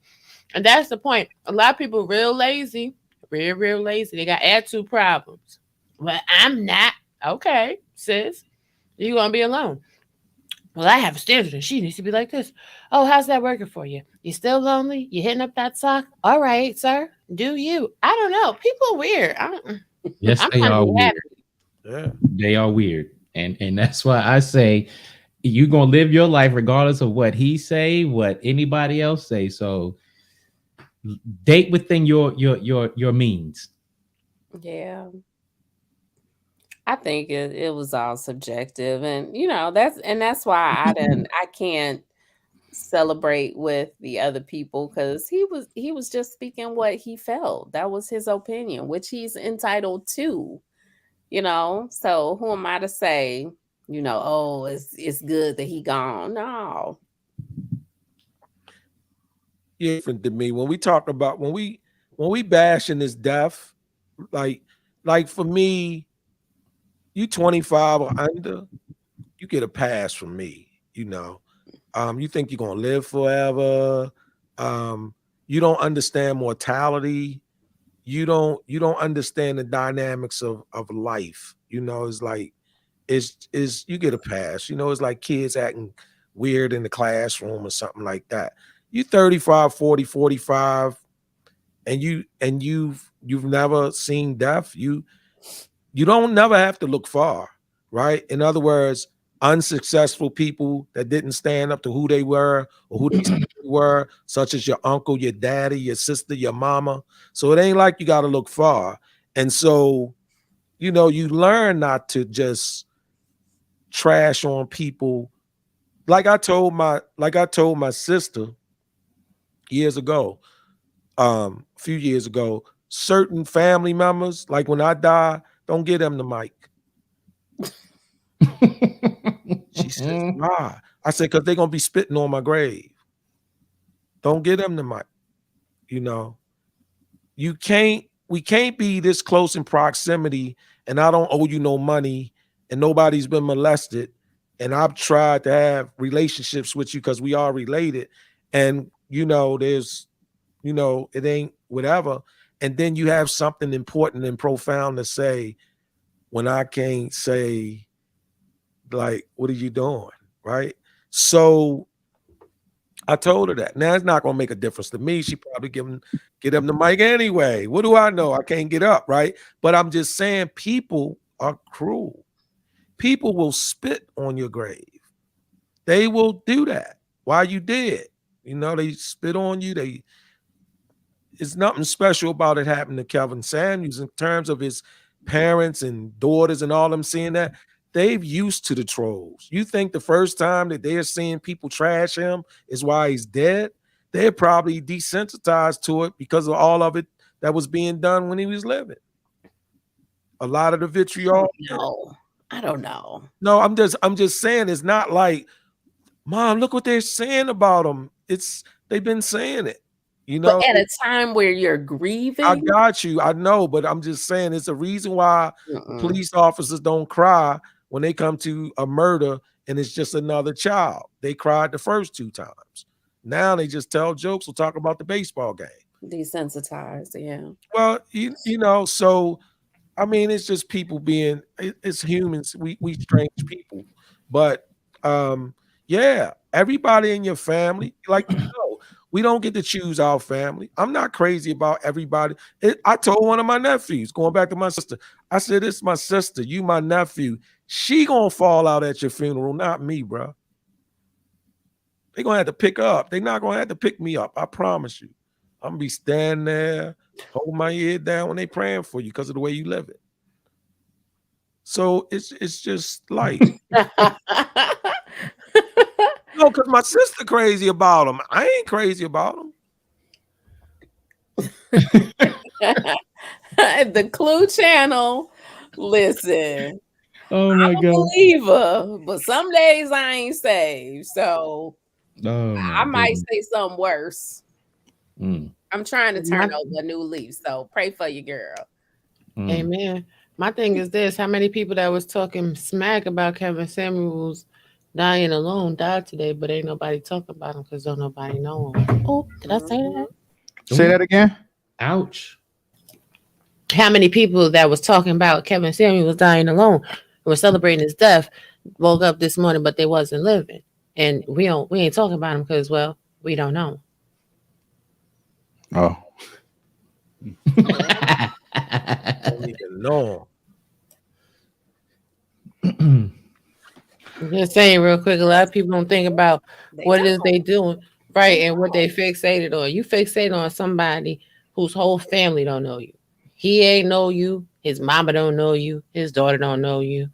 And that's the point. A lot of people real lazy, real lazy. They got attitude problems. Well, I'm not. Okay, sis. You're gonna be alone. Well, I have a standard and she needs to be like this. Oh, how's that working for you? You still lonely? You hitting up that sock? All right, sir. Do you? I don't know. People are weird. Yes, I'm they trying to are be weird. happy. Yeah. They are weird. And that's why I say you're gonna live your life regardless of what he say, what anybody else say. So date within your means. Yeah. I think it was all subjective, and that's why I can't celebrate with the other people because he was just speaking what he felt. That was his opinion, which he's entitled to. So who am I to say, oh, it's good that he gone? No. Different to me when we talk about when we bashing his death, like for me, you 25 or under, you get a pass from me. You think you're gonna live forever. You don't understand mortality. You don't understand the dynamics of life. It's like it's you get a pass. It's like kids acting weird in the classroom or something like that. You 35, 40, 45, and you've never seen death. You don't never have to look far, right? In other words, unsuccessful people that didn't stand up to who they were or who they said they were, such as your uncle, your daddy, your sister, your mama. So it ain't like you got to look far. And so, you learn not to just trash on people. Like I told my sister years ago, a few years ago, certain family members, like when I die, don't give them the mic. She says, why? I said, because they're gonna be spitting on my grave. Don't give them the mic. You know, we can't be this close in proximity, and I don't owe you no money, and nobody's been molested, and I've tried to have relationships with you because we are related, and there's it ain't whatever. And then you have something important and profound to say when I can't say, like, what are you doing? Right. So I told her that. Now it's not gonna make a difference to me. She probably get him the mic anyway. What do I know? I can't get up, right? But I'm just saying people are cruel. People will spit on your grave. They will do that while you dead. They spit on you. It's nothing special about it happening to Kevin Samuels in terms of his parents and daughters and all them seeing that. They've used to the trolls. You think the first time that they're seeing people trash him is why he's dead? They're probably desensitized to it because of all of it that was being done when he was living. A lot of the vitriol. No, I don't know. No, I'm just saying it's not like, Mom, look what they're saying about him. They've been saying it. But at a time where you're I grieving, got you. I know, but I'm just saying it's a reason why police officers don't cry when they come to a murder and it's just another child. They cried the first 2 times. Now they just tell jokes or talk about the baseball game. desensitized, yeah. Well, so I mean, it's just people it's humans. We strange people. But yeah, everybody in your family, we don't get to choose our family. I'm not crazy about everybody. I told one of my nephews, going back to my sister, I said, "It's my sister, you my nephew. She gonna fall out at your funeral, not me, bro. They gonna have to pick her up. They not gonna have to pick me up. I promise you. I'm gonna be standing there, holding my head down when they praying for you because of the way you live it. So it's just like no, because my sister crazy about him. I ain't crazy about him. The Clue Channel. Listen, Oh my I'm a God. believer, but some days I ain't saved. So Oh I my might goodness. say something worse. Mm, I'm trying to My, turn over a new leaf. So pray for you, girl. mm. amen. My thing is this: how many people that was talking smack about Kevin Samuels dying alone died today, but ain't nobody talking about him because don't nobody know him. Oh, did I say that? Say that again. Ouch. How many people that was talking about Kevin Samuels dying alone and were celebrating his death woke up this morning, but they wasn't living, and we ain't talking about him because we don't know. Oh, Don't even know I'm just saying real quick, a lot of people don't think about They what it is don't. they doing, right, They and what they don't. fixated on. You fixated on somebody whose whole family don't know you. He ain't know you. His mama don't know you. His daughter don't know you.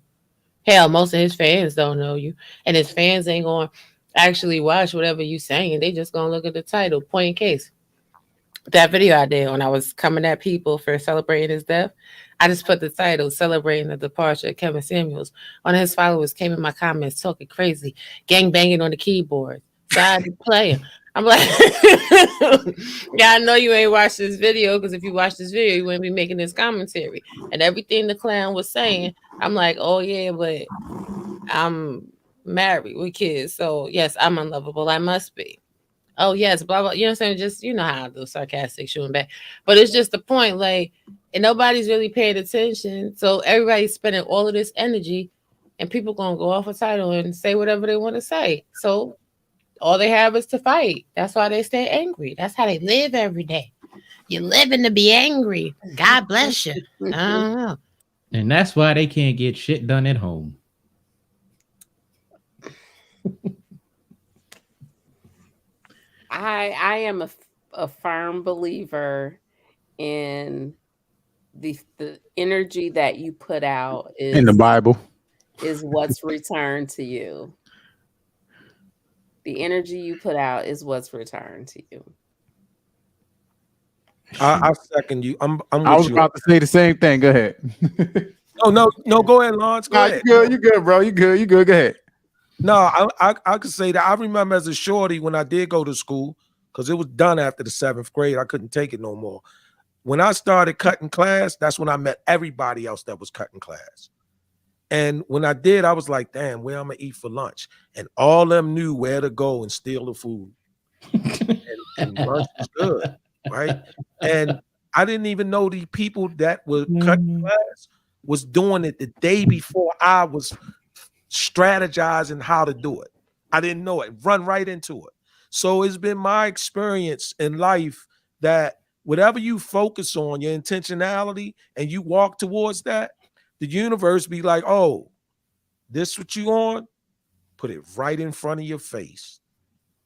Hell, most of his fans don't know you, and his fans ain't going to actually watch whatever you saying. They just gonna look at the title. Point in case. That video I did when I was coming at people for celebrating his death, I just put the title "Celebrating the Departure of Kevin Samuels." One of his followers came in my comments talking crazy, gang banging on the keyboard. So I had to play him. I'm like, yeah, I know you ain't watched this video because if you watch this video, you wouldn't be making this commentary. And everything the clown was saying, I'm like, oh yeah, but I'm married with kids, so yes, I'm unlovable. I must be. Oh yes, blah blah. You know what I'm saying? Just how I do sarcastic shooting back. But it's just the point, like, and nobody's really paying attention. So everybody's spending all of this energy and people gonna go off a title and say whatever they want to say. So all they have is to fight. That's why they stay angry. That's how they live every day. You're living to be angry. God bless you. I don't know. And that's why they can't get shit done at home. I am a firm believer in the energy that you put out In the Bible. is what's returned to you. The energy you put out is what's returned to you. I second you. I'm I with was you. about to say the same thing. Go ahead. No. Go ahead, Lawrence. Go Nah, ahead. you good, bro. You good. Go ahead. No, I could say that I remember as a shorty when I did go to school, because it was done after the 7th grade. I couldn't take it no more. When I started cutting class, that's when I met everybody else that was cutting class. And when I did, I was like, damn, where I'm gonna eat for lunch? And all of them knew where to go and steal the food. And lunch was good, right? And I didn't even know the people that were cutting class was doing it the day before I was strategizing how to do it. I didn't know it, run right into it. So it's been my experience in life that whatever you focus on, your intentionality, and you walk towards that, the universe be like, oh, this what you on? Put it right in front of your face.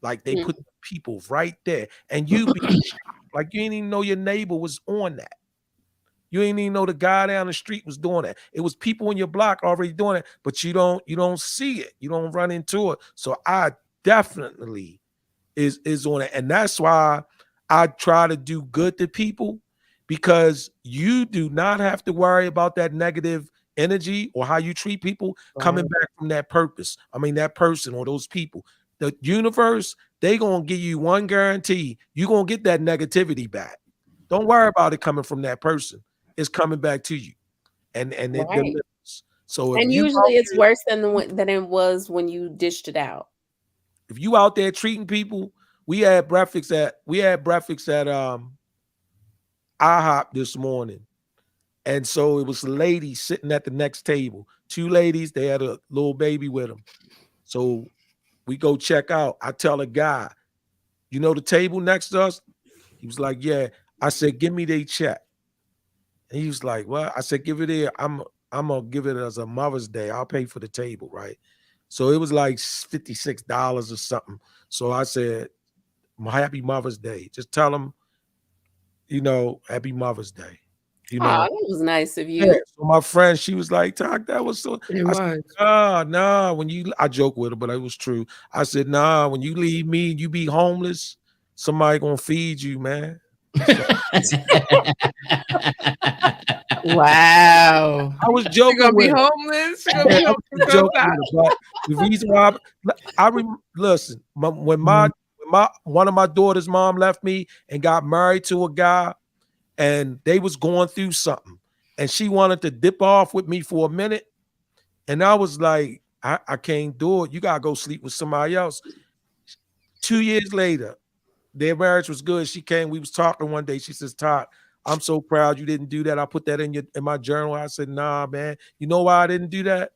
Like they put the people right there. And you be shocked. Like you didn't even know your neighbor was on that. You didn't even know the guy down the street was doing that. It was people in your block already doing it, but you don't see it. You don't run into it. So I definitely is on it. And that's why I try to do good to people, because you do not have to worry about that negative energy or how you treat people coming back from that purpose. I mean, that person or those people. The universe, they gonna give you one guarantee. You're gonna get that negativity back. Don't worry about it coming from that person. It's coming back to you. And it Right. delivers. So if And you usually it's worse than it was when you dished it out. if you out there treating people, we had breakfast at IHOP this morning. And so it was ladies sitting at the next table. 2 ladies, they had a little baby with them. So we go check out. I tell a guy, you know the table next to us? He was like, yeah. I said, give me their check. And he was like, well, I said, give it here. I'm gonna give it as a Mother's Day. I'll pay for the table, right? So it was like $56 or something. So I said, Happy Mother's Day. Just tell them, Happy Mother's Day. Oh, that was nice of Yeah. you. So my friend, she was like, Talk, that was so. It I said, was. nah. I joke with her, but it was true. I said, nah, when you leave me and you be homeless, somebody gonna feed you, man. Wow. I was You're joking gonna be with her. homeless. You're gonna be Yeah, I homeless was joking outside. with her. But the reason why listen, when one of my daughter's mom left me and got married to a guy, and they was going through something, and she wanted to dip off with me for a minute, and I was like, I can't do it. You gotta go sleep with somebody else. 2 years later, their marriage was good. She came, we was talking one day. She says, Todd, I'm so proud you didn't do that. I put that in my journal. I said, nah, man. You know why I didn't do that?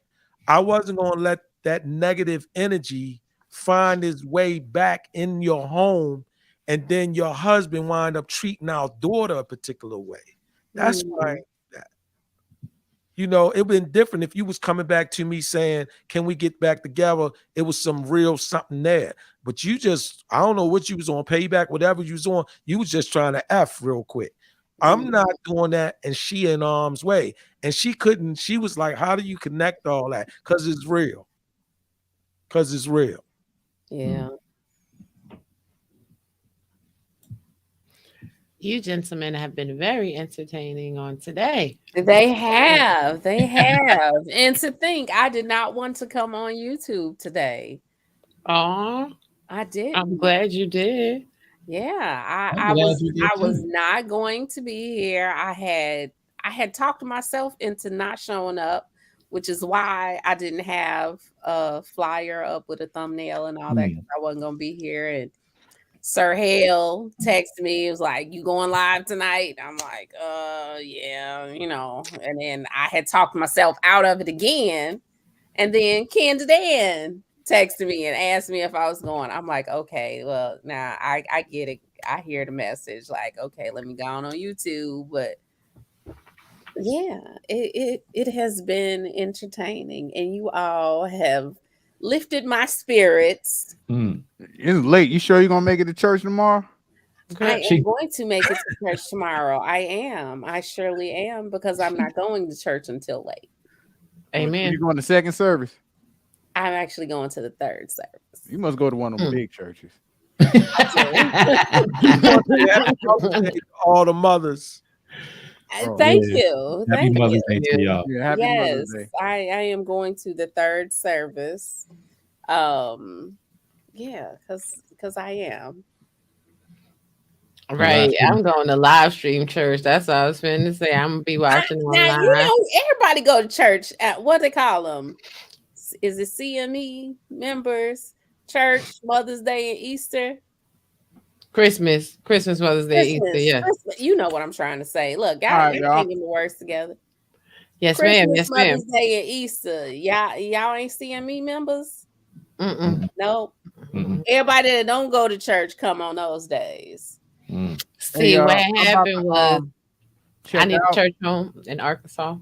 I wasn't gonna let that negative energy find its way back in your home, and then your husband wind up treating our daughter a particular way. That's why Mm. it been different if you was coming back to me saying, can we get back together? It was some real something there. But I don't know what you was on, payback, whatever you was on, you was just trying to F real quick. I'm not doing that, and she in arm's way. And she was like, how do you connect all that? Because it's real. Yeah. You gentlemen have been very entertaining on today. They have. They have. And to think, I did not want to come on YouTube today. Oh, I did. I'm glad you did. Yeah, I'm I glad was you did I was too. not going to be here. I had talked myself into not showing up, which is why I didn't have a flyer up with a thumbnail and all that, because I wasn't gonna be here. And Sir Hale texted me. It was like, "You going live tonight?" I'm like, yeah, And then I had talked myself out of it again. And then Kendra Dan texted me and asked me if I was going. I'm like, okay, well, now I get it. I hear the message. Like, okay, let me go on YouTube. But yeah, it has been entertaining, and you all have lifted my spirits. It's late. You sure you're gonna make it to church tomorrow? I am going to make it to church tomorrow. I am. I surely am, because I'm not going to church until late. Amen. You going to second service? I'm actually going to the third service. You must go to one of them big churches. All the mothers. Thank you. Happy Thank Mother's you. Day to y'all. Yeah, happy Mother's Day. I am going to the third service. Yeah, because I am. Right. I'm going to live stream church. That's what I was finna say. I'm gonna be watching Now, online. you know, everybody go to church at what they call them. Is it CME members? Church, Mother's Day, and Easter. Christmas, Mother's Day, Easter. Yeah. Christmas. You know what I'm trying to say. Look, All right, y'all y'all. can't get the words together. Yes, Christmas, ma'am. Yes, ma'am. Mother's Day, and Easter. Y'all ain't CME members? Nope. Everybody that don't go to church come on those days. See, Hey, what I'm happened was check I need out. a church home in Arkansas.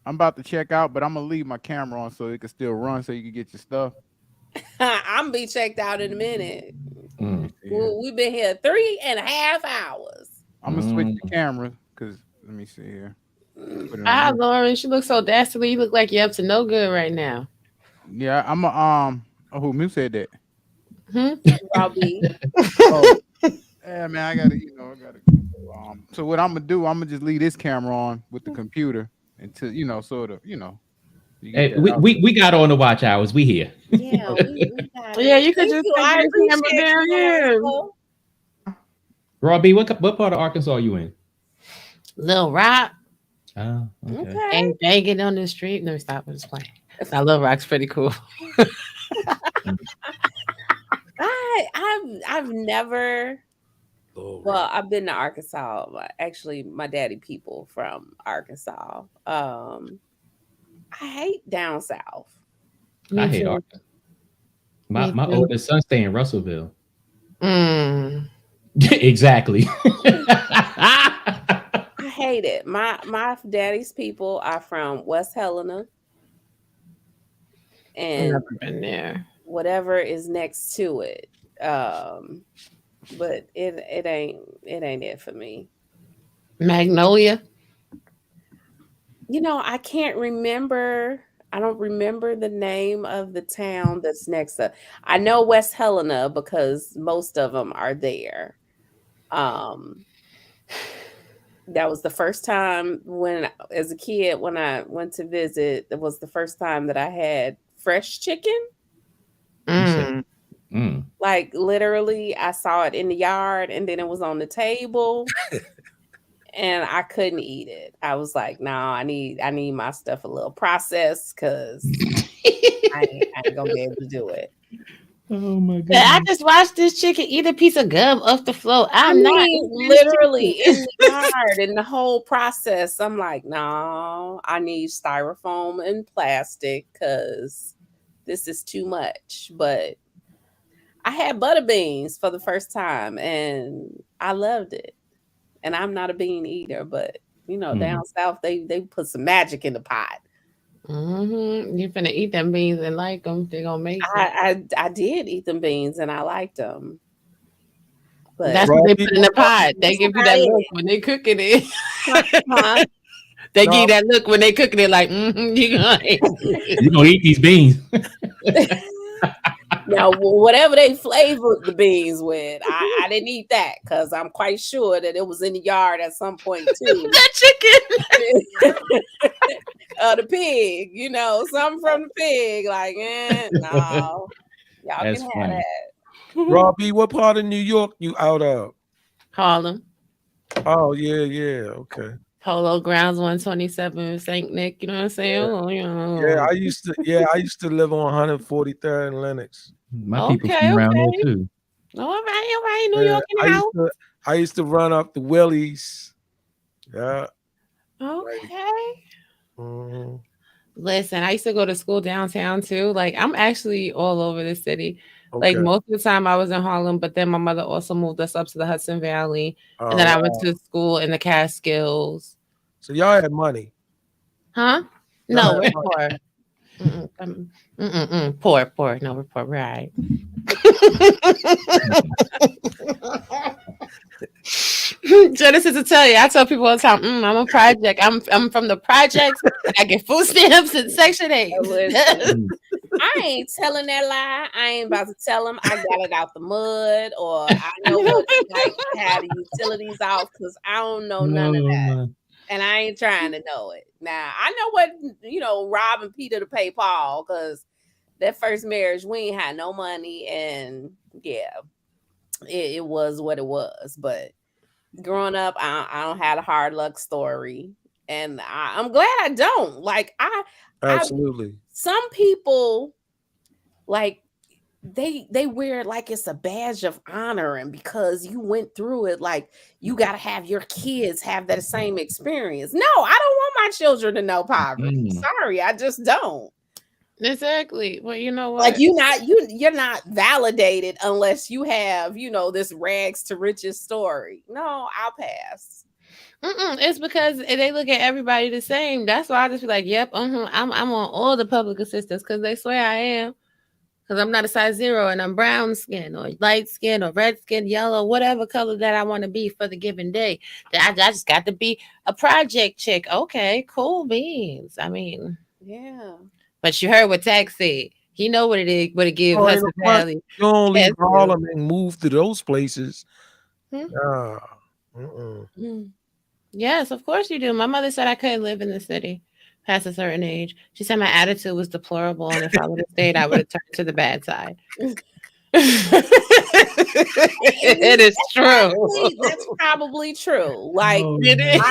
I'm about to check out, but I'm gonna leave my camera on so it can still run, so you can get your stuff. I'm be checked out in a minute. Yeah. We've been here 3.5 hours. I'm gonna switch the camera because let me see here. Put it on Ah, here. Lauren, she looks so dastardly. You look like you're up to no good right now. Yeah, I'm a who said that? Robbie. Oh, yeah, man, I gotta. So what I'm gonna do? I'm gonna just leave this camera on with the computer until sort of. Hey, we got on the watch hours. We here. Yeah, we got it. Yeah, you could Thank just you. take I your camera appreciate down you, here. Lorenzo. Robbie, what part of Arkansas are you in? Little Rock. Oh, okay. Ain't banging on the street. No, stop. I'm just playing. I love Rock's pretty cool. I've never. Well, I've been to Arkansas. Actually, my daddy people from Arkansas. I hate down south. I hate Arkansas. My oldest son stay in Russellville. Exactly. I hate it. My daddy's people are from West Helena, and never been there. Whatever is next to it. But it ain't it for me. Magnolia. I can't remember. I don't remember the name of the town that's next to. I know West Helena because most of them are there. That was the first time as a kid, when I went to visit, that was the first time that I had fresh chicken. Like literally, I saw it in the yard, and then it was on the table, and I couldn't eat it. I was like, "No, I need my stuff a little processed because I ain't gonna be able to do it." Oh my god! I just watched this chicken eat a piece of gum off the floor. I'm not literally in the yard, and the whole process. I'm like, "No, I need styrofoam and plastic because this is too much." But I had butter beans for the first time, and I loved it. And I'm not a bean eater, but down south they put some magic in the pot. You finna eat them beans and like them. They're gonna make it. I did eat them beans and I liked them. But that's what they put in the pot. They give you that look when they cooking it. They give you that look when they cooking it, like you gonna eat these beans. Now, whatever they flavored the beans with, I didn't eat that because I'm quite sure that it was in the yard at some point too. That chicken, the pig, something from the pig. Like, no, y'all That's can funny. have that. Robbie, what part of New York you out of? Harlem. Oh yeah, okay. Polo Grounds 127 St. Nick, you know what I'm saying? Yeah, I used to live on 143rd and Lenox. My people from around there too. All right. New York in the house. I used to run up the Willies. Yeah. Okay. Listen, I used to go to school downtown too. Like I'm actually all over the city. Like Okay. most of the time I was in Harlem, but then my mother also moved us up to the Hudson Valley. And then Oh, I went to school in the Catskills. so y'all had money. Huh? Y'all No, had we're money. poor. Mm-mm, poor, poor. No, we're poor. Right. Genesis will tell you. I tell people all the time, I'm a project. I'm from the projects. And I get food stamps and Section 8. Listen, Mm. I ain't telling that lie. I ain't about to tell them I got it out the mud or I know what it's like to have the utilities off because I don't know none of Oh, that. man. And I ain't trying to know it. Now, I know what, robbing Peter to pay Paul because that first marriage, we ain't had no money. And yeah, it was what it was. But growing up, I don't have a hard luck story. And I'm glad I don't. Like, Absolutely. some people, like, they wear it like it's a badge of honor, and because you went through it, like you got to have your kids have that same experience. No, I don't want my children to know poverty. Mm. Sorry, I just don't. Exactly. Well, you know Like what? you're not validated unless you have this rags to riches story. No, I'll pass. It's because they look at everybody the same. That's why I just be like, yep, I'm on all the public assistance because they swear I am. Because I'm not a size 0 and I'm brown skin or light skin or red skin, yellow, whatever color that I want to be for the given day. I just got to be a project chick. Okay, cool beans. I mean, Yeah. but you heard what Tax said. He know what it is, what it gives Oh, ain't Hudson no question. Valley. You don't leave Catskill. Harlem and move to those places. Hmm? Nah. Mm-mm. Mm. Yes, of course you do. My mother said I couldn't live in the city past a certain age. She said my attitude was deplorable, and if I would have stayed, I would have turned to the bad side. It is true. That's probably true. Like Oh, It man. is.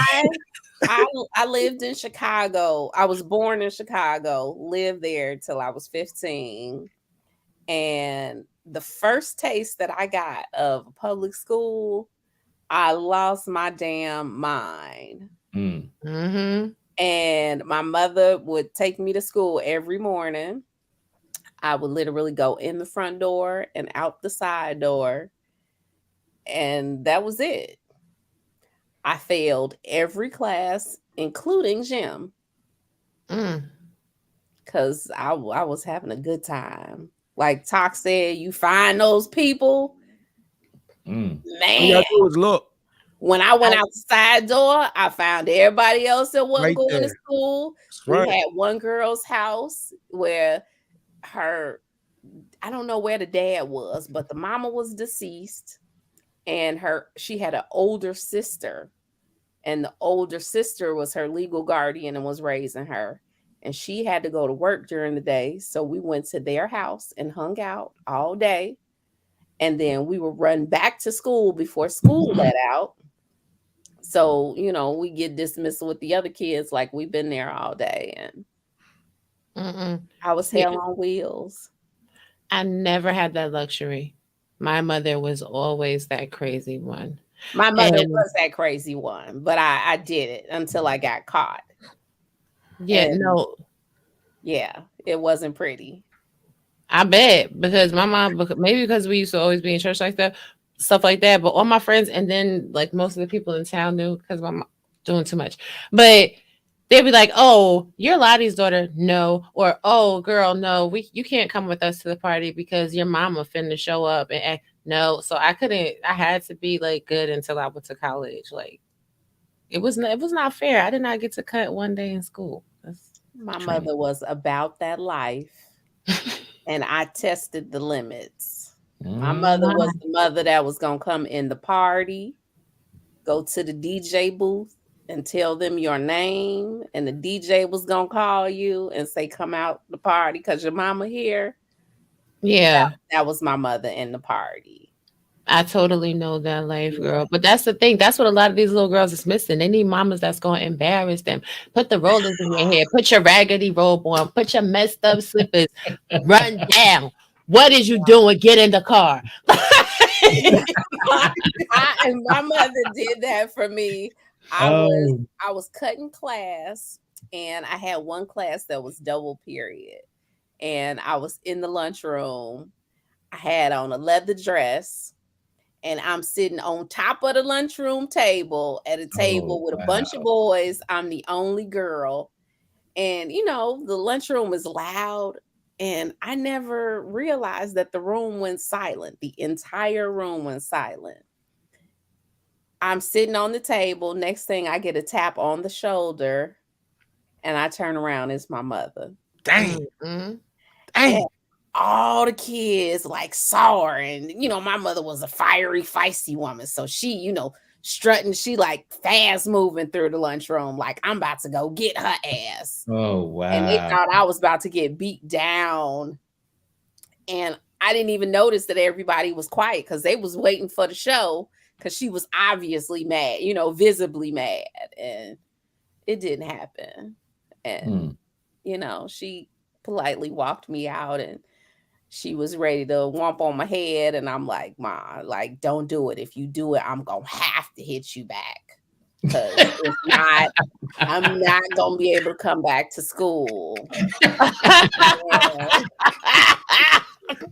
I lived in Chicago. I was born in Chicago, lived there till I was 15. And the first taste that I got of public school, I lost my damn mind. Mm. Mm-hmm. And my mother would take me to school every morning. I would literally go in the front door and out the side door. And that was it. I failed every class, including gym, Mm. because I was having a good time. Like Talk said, you find those people, Mm. All you man. gotta do is look When I went out the side door, I found everybody else that wasn't right going to there. school. That's We right. had one girl's house where I don't know where the dad was, but the mama was deceased, and she had an older sister, and the older sister was her legal guardian and was raising her. And she had to go to work during the day. So we went to their house and hung out all day. And then we would run back to school before school let out. So, we get dismissed with the other kids like we've been there all day. And Mm-mm. I was See, hell on wheels. I never had that luxury. My mother was always that crazy one. My mother And was that crazy one, but I did it until I got caught. yeah, And no, yeah, it wasn't pretty. I bet because my mom, maybe because we used to always be in church like that, stuff like that. But all my friends, and then like most of the people in town knew because my mom doing too much. But they'd be like, "Oh, you're Lottie's daughter, no," or "Oh, girl, no, you can't come with us to the party because your mama finna show up and act." No." So I couldn't. I had to be like good until I went to college. Like it was not fair. I did not get to cut one day in school. That's My training. mother was about that life, and I tested the limits. My mother Mm. was the mother that was going to come in the party, go to the DJ booth and tell them your name, and the DJ was going to call you and say, "Come out the party because your mama here." Yeah. That was my mother in the party. I totally know that life, Yeah. girl. But that's the thing. That's what a lot of these little girls is missing. They need mamas that's going to embarrass them. Put the rollers in your hair. Put your raggedy robe on. Put your messed up slippers. Run down. What is you doing? Get in the car. And my mother did that for me. I was Oh. I was cutting class, and I had one class that was double period. And I was in the lunchroom. I had on a leather dress, and I'm sitting on top of the lunchroom table at a Oh, table with a bunch of wow. boys. I'm the only girl. And, the lunchroom is loud. And I never realized that the room went silent. The entire room went silent. I'm sitting on the table. Next thing, I get a tap on the shoulder, and I turn around. It's my mother. Dang. Mm-hmm. And Dang. all the kids like saw her. And, my mother was a fiery, feisty woman. So she, strutting, she like fast moving through the lunchroom, like I'm about to go get her ass. Oh, And they wow. thought I was about to get beat down. And I didn't even notice that everybody was quiet because they was waiting for the show, because she was obviously mad, visibly mad. And it didn't happen. And, she politely walked me out, and she was ready to whomp on my head. And I'm like, Ma, like, don't do it. If you do it, I'm going to have to hit you back. Because if not, I'm not going to be able to come back to school.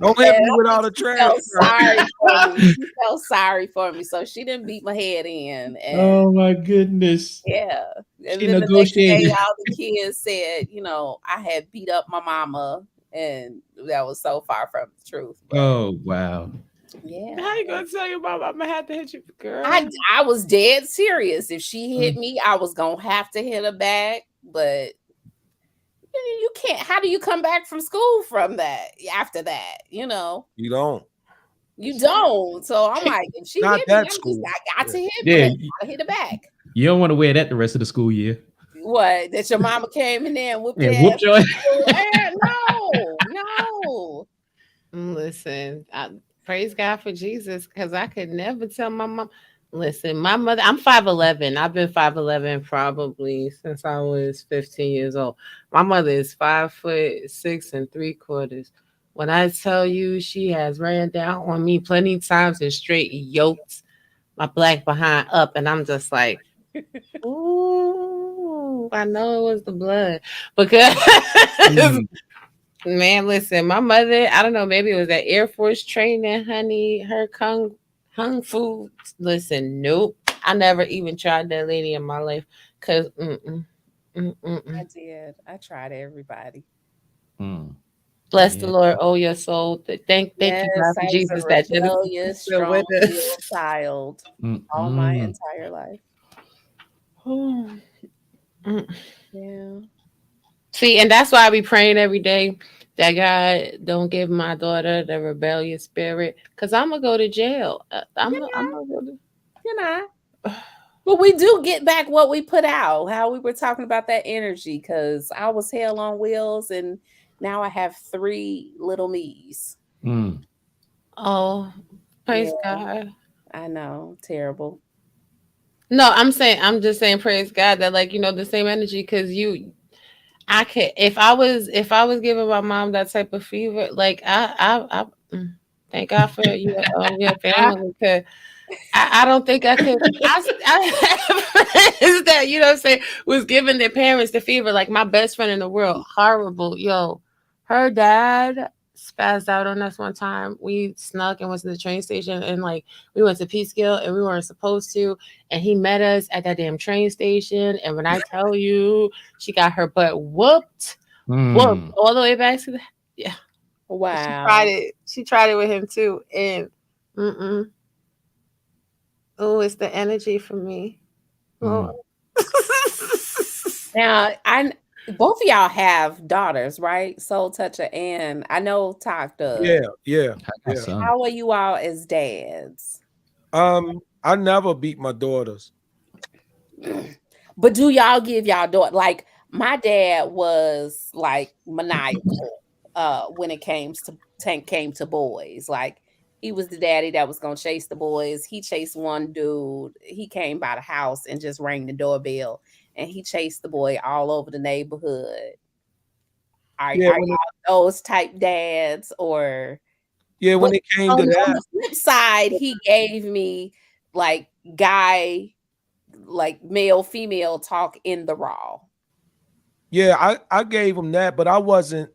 Don't hit me without a transfer. She felt sorry for me. So she didn't beat my head in. And Oh my goodness. yeah. And She then the next day, negotiated. all the kids said, I had beat up my mama. And that was so far from the truth. But Oh, wow. yeah. How you gonna tell your mom I'm gonna have to hit you, girl? I was dead serious. If she hit me, I was gonna have to hit her back. But you can't. How do you come back from school from that after that? You don't. You don't. So I'm like, if she Not hit me, that school. I got to hit Yeah, her. I hit her back. you don't want to wear that the rest of the school year. What? That your mama came in there and whooped your And ass? whooped your ass. No. Listen, praise God for Jesus, because I could never tell my mom. Listen, my mother, I'm 5'11". I've been 5'11" probably since I was 15 years old. My mother is 5'6 3/4". When I tell you, she has ran down on me plenty of times and straight yoked my black behind up, and I'm just like, ooh, I know it was the blood. Because man, listen, my mother, I don't know, maybe it was that Air Force training, honey, her hung fu. Listen, nope. I never even tried that lady in my life. Cause I did. I tried everybody. bless the Yeah. Lord, oh your soul. Thank you, God, Yes, for I was a Jesus, that Genesis is rebellious, still with us. strong-willed child all my entire life. Yeah. See, and that's why I be praying every day that God don't give my daughter the rebellious spirit, because I'm gonna go to jail. I'm gonna go to. But we do get back what we put out. How we were talking about that energy, because I was hell on wheels, and now I have 3 little me's. Oh, praise God. I know, terrible. No, I'm just saying, praise God that, like, the same energy, because I could, if I was giving my mom that type of fever, like thank God for your family, because I don't think I could. I have friends that, what I'm saying, was giving their parents the fever. Like my best friend in the world, horrible. Yo, her dad spazzed out on us one time. We snuck and went to the train station, and like we went to Peekskill and we weren't supposed to. And he met us at that damn train station. And when I tell you, she got her butt whooped all the way back to the Wow. She tried it. She tried it with him too, and oh, it's the energy for me. Oh. Now, both of y'all have daughters, right? Soul Toucher, and I know Talk does. Yeah. How are you all as dads? I never beat my daughters. But do y'all give y'all daughter, like my dad was like maniacal when it came to boys. Like he was the daddy that was gonna chase the boys. He chased one dude. He came by the house and just rang the doorbell, and he chased the boy all over the neighborhood. Are y'all those type dads? Or when it came to that, on the flip side, he gave me like guy, like male female talk in the raw. Yeah, I gave them that, but I wasn't.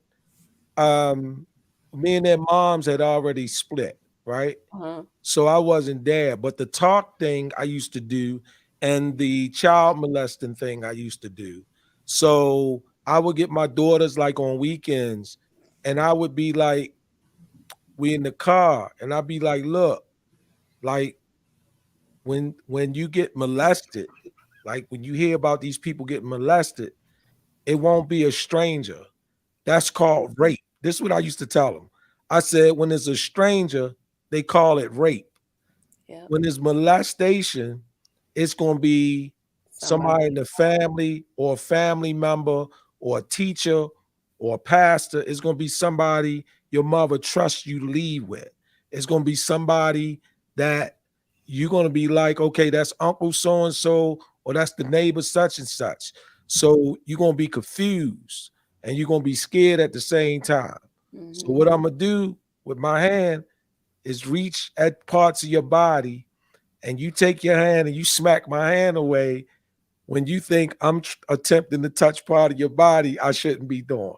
Me and their moms had already split, right? Uh-huh. So I wasn't there. But the talk thing I used to do, and the child molesting thing I used to do. So I would get my daughters like on weekends, and I would be like, we in the car, and I'd be like, look, like when you get molested, like when you hear about these people getting molested, it won't be a stranger. That's called rape. This is what I used to tell them. I said, when it's a stranger, they call it rape. Yep. When it's molestation, it's going to be somebody in Somebody. the family or a family member or a teacher or a pastor. It's going to be somebody your mother trusts you to leave with. It's going to be somebody that you're going to be like, okay, that's Uncle so and so, or that's the neighbor such and such. So you're going to be confused and you're going to be scared at the same time. So Mm-hmm. what I'm going to do with my hand is reach at parts of your body and you take your hand and you smack my hand away when you think I'm attempting to touch part of your body I shouldn't be doing.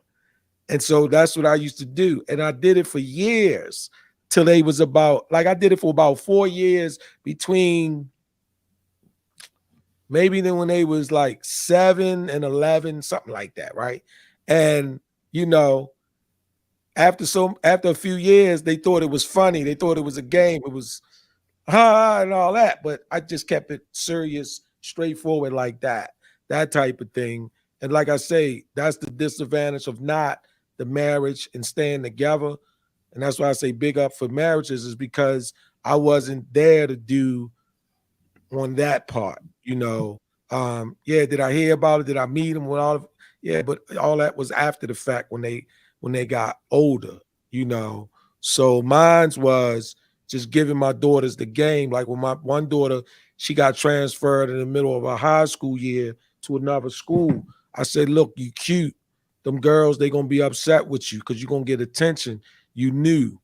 And so that's what I used to do. And I did it for years till they was about, like I did it for about 4 years between maybe then when they was like 7 and 11, something like that, right? And, you know, after a few years, they thought it was funny. They thought it was a game. It was and all that. But I just kept it serious, straightforward like that type of thing. And like I say, that's the disadvantage of not the marriage and staying together. And that's why I say big up for marriages is because I wasn't there to do on that part, you know. Yeah, did I hear about it? Did I meet them with all of yeah, but all that was after the fact when they got older, you know. So mine's was just giving my daughters the game. Like when my one daughter, she got transferred in the middle of her high school year to another school. I said, look, you cute. Them girls, they gonna be upset with you because you're gonna get attention. You knew.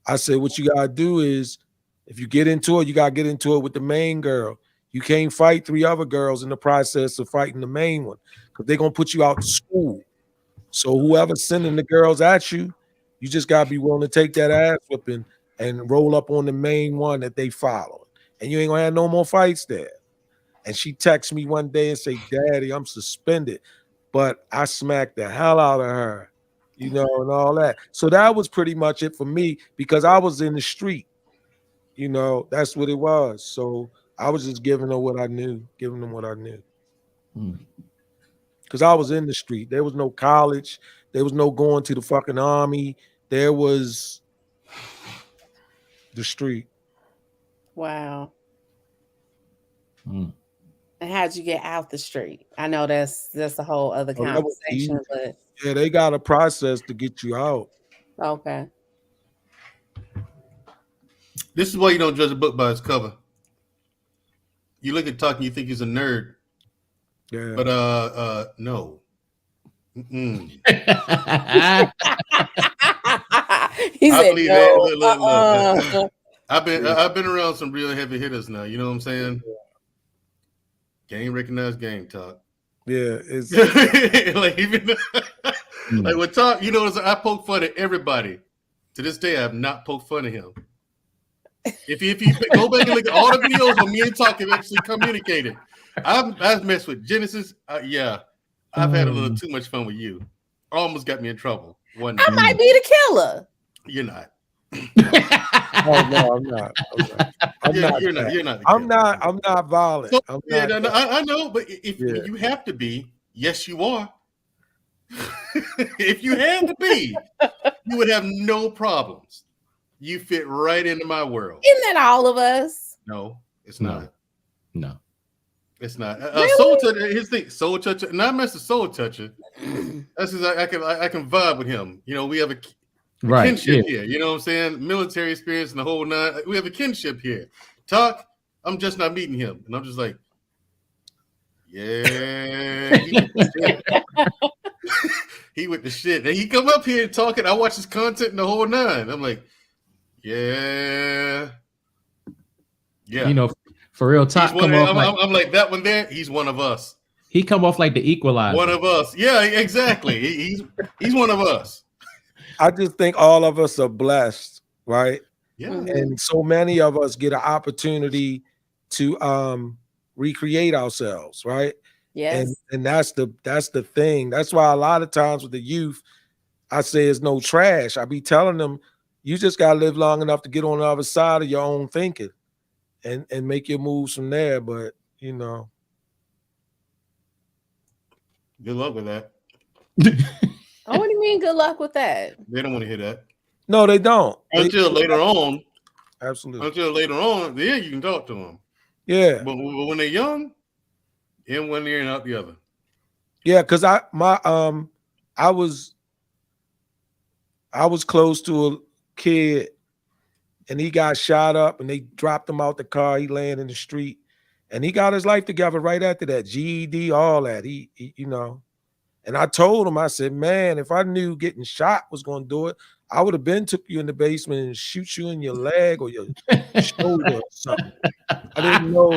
I said, what you gotta do is if you get into it, you gotta get into it with the main girl. You can't fight 3 other girls in the process of fighting the main one because they're gonna put you out to school. So whoever's sending the girls at you, you just gotta be willing to take that ass whipping and roll up on the main one that they follow. And you ain't gonna have no more fights there. And she texts me one day and say, Daddy, I'm suspended. But I smacked the hell out of her, you know, and all that. So that was pretty much it for me because I was in the street. You know, that's what it was. So I was just giving them what I knew, giving them what I knew. Because I was in the street. There was no college. There was no going to the fucking army. There was the street. Wow. And how'd you get out the street? I know that's a whole other Oh, that was conversation, easy. but Yeah, they got a process to get you out. okay. This is why you don't judge a book by its cover. You look at Tuck and you think he's a nerd. Yeah. But no. He I said believe no. that. Look. I've been around some real heavy hitters now. You know what I'm saying? Game recognized game talk. Yeah, it's like even like with talk, you know, I poke fun at everybody. To this day, I have not poked fun at him. If you go back and look at all the videos where me and Talk have actually communicated, I've messed with Genesis. Yeah, I've had a little too much fun with you. Almost got me in trouble. One day. I might be the killer. You're not. Oh no, I'm not. You're not. You're not. I'm not violent. So, I'm yeah, not no, I know, but if you have to be, yes, you are. If you had to be, you would have no problems. You fit right into my world. Isn't that all of us? No, it's not. No. It's not. Really? Soul Toucher, his thing, Soul Toucher, not Mr. Soul Toucher. That's just, I can vibe with him. You know, we have a kinship here. You know what I'm saying? Military experience and the whole nine. We have a kinship here. Talk, I'm just not meeting him. And I'm just like, yeah. He with the shit. And he come up here and talking. I watch his content and the whole nine. I'm like, yeah. You know, for real, Talk come off I'm like, that one there, he's one of us. He come off like the equalizer. One of us. Yeah, exactly. He's one of us. I just think all of us are blessed, right? Yeah. And so many of us get an opportunity to recreate ourselves, right? Yes. And that's the thing. That's why a lot of times with the youth, I say it's no trash. I be telling them, you just gotta live long enough to get on the other side of your own thinking and make your moves from there. But you know. Good luck with that. Oh, what do you mean? Good luck with that. They don't want to hear that. No, they don't. Until later on. Absolutely. Until later on, then you can talk to them. Yeah. But when they're young, in one ear and out the other. Yeah, because I was close to a kid and he got shot up and they dropped him out the car. He laying in the street and he got his life together right after that. GED, all that. He you know. And I told him, I said, man, if I knew getting shot was going to do it, I would have been took you in the basement and shoot you in your leg or your shoulder or something. I didn't know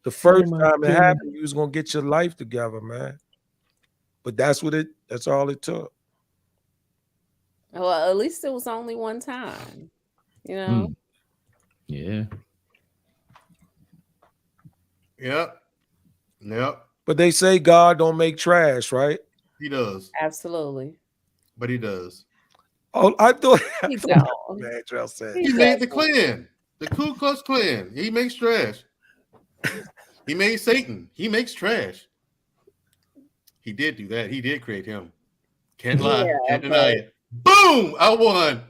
the first time it happened, you was going to get your life together, man. But that's all it took. Well, at least it was only one time, you know? Yeah. Yep. Yep. But they say God don't make trash, right? He does. Absolutely. But he does. Oh, I thought He don't. Mandrell said He made the Klan, the Ku Klux Klan. He makes trash. He made Satan. He makes trash. He did do that. He did create him. Can't lie. Can't deny it. Boom! I won.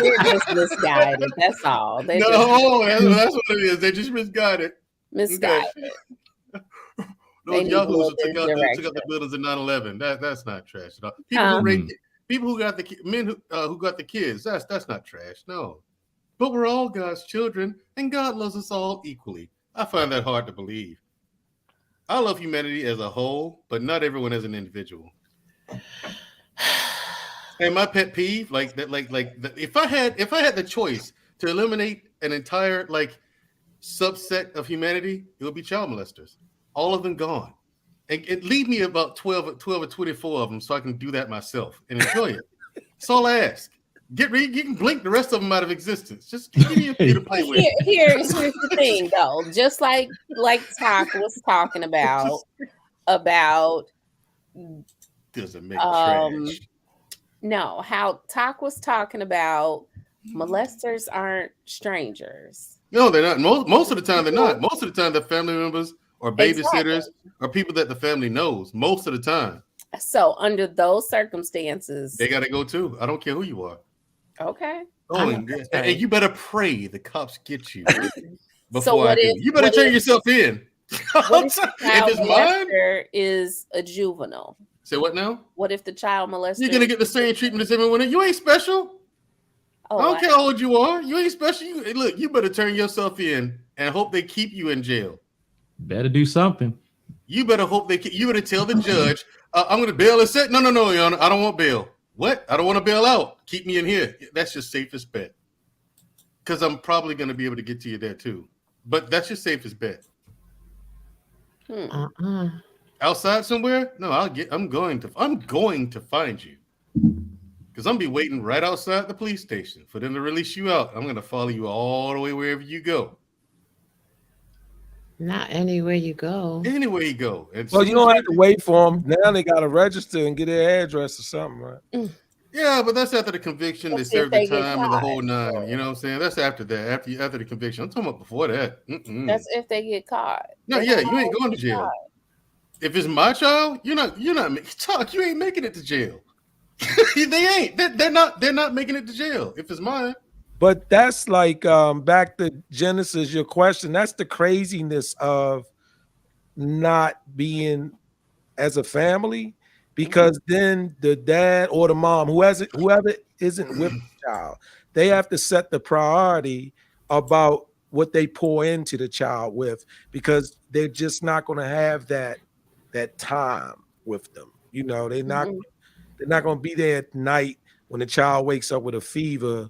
They're just misguided. That's all. That's what it is. They just misguided. Misguided. Okay. Those yahoos who took out the buildings in 9/11. That's not trash at all. People who got the men who got the kids. That's not trash. No, but we're all God's children, and God loves us all equally. I find that hard to believe. I love humanity as a whole, but not everyone as an individual. And my pet peeve, if I had the choice to eliminate an entire subset of humanity, it would be child molesters. All of them gone. And leave me about 12 or 24 of them so I can do that myself and enjoy it. That's all I ask. You can blink the rest of them out of existence. Just give me a few to play with. Here's the thing, though. Just like Talk was talking about doesn't make trash. No, how Talk was talking about molesters aren't strangers. No, they're not. Most of the time, they're not. Most of the time, they're family members or babysitters or people that the family knows. Most of the time. So under those circumstances, they got to go too. I don't care who you are. Okay. Oh, and you better pray the cops get you before so you better turn yourself in. What if the child molester is a juvenile? Say what now? What if the child molester? You're gonna get the same treatment as everyone else. You ain't special. I don't care how old you are. You ain't special. Look, you better turn yourself in and hope they keep you in jail. Better do something. You better hope you better tell the judge, I'm going to bail and set. No, Your Honor, I don't want bail. What? I don't want to bail out. Keep me in here. That's your safest bet. Because I'm probably going to be able to get to you there too. But that's your safest bet. Outside somewhere? No, I'm going to find you. Because I'm be waiting right outside the police station for them to release you out. I'm going to follow you all the way wherever you go. Not anywhere you go. Anywhere you go. Well, you don't have to wait for them. Now they got to register and get their address or something, right? Yeah, but that's after the conviction. They serve the time and the whole nine. You know what I'm saying? That's after that. After the conviction. I'm talking about before that. That's if they get caught. No, you ain't going to jail. If it's my child, you're not. You ain't making it to jail. They ain't. They're not making it to jail. If it's mine. But that's like back to Genesis, your question. That's the craziness of not being as a family, because then the dad or the mom, whoever isn't with the child, they have to set the priority about what they pour into the child with, because they're just not going to have that time with them. You know, they're not going to be there at night when the child wakes up with a fever.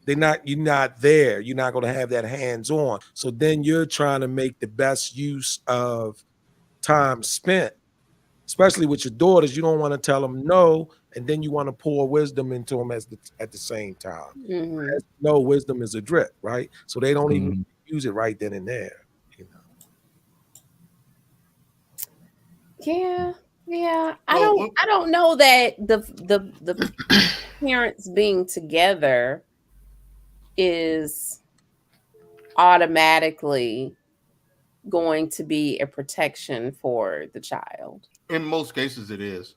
you're not there. You're not going to have that hands on. So then you're trying to make the best use of time spent, especially with your daughters. You don't want to tell them no, and then you want to pour wisdom into them at the same time. Mhm. As you know, wisdom is a drip, right? So they don't even Mhm. use it right then and there. Yeah, yeah. Well, I don't know that the parents being together is automatically going to be a protection for the child. in most cases, it is.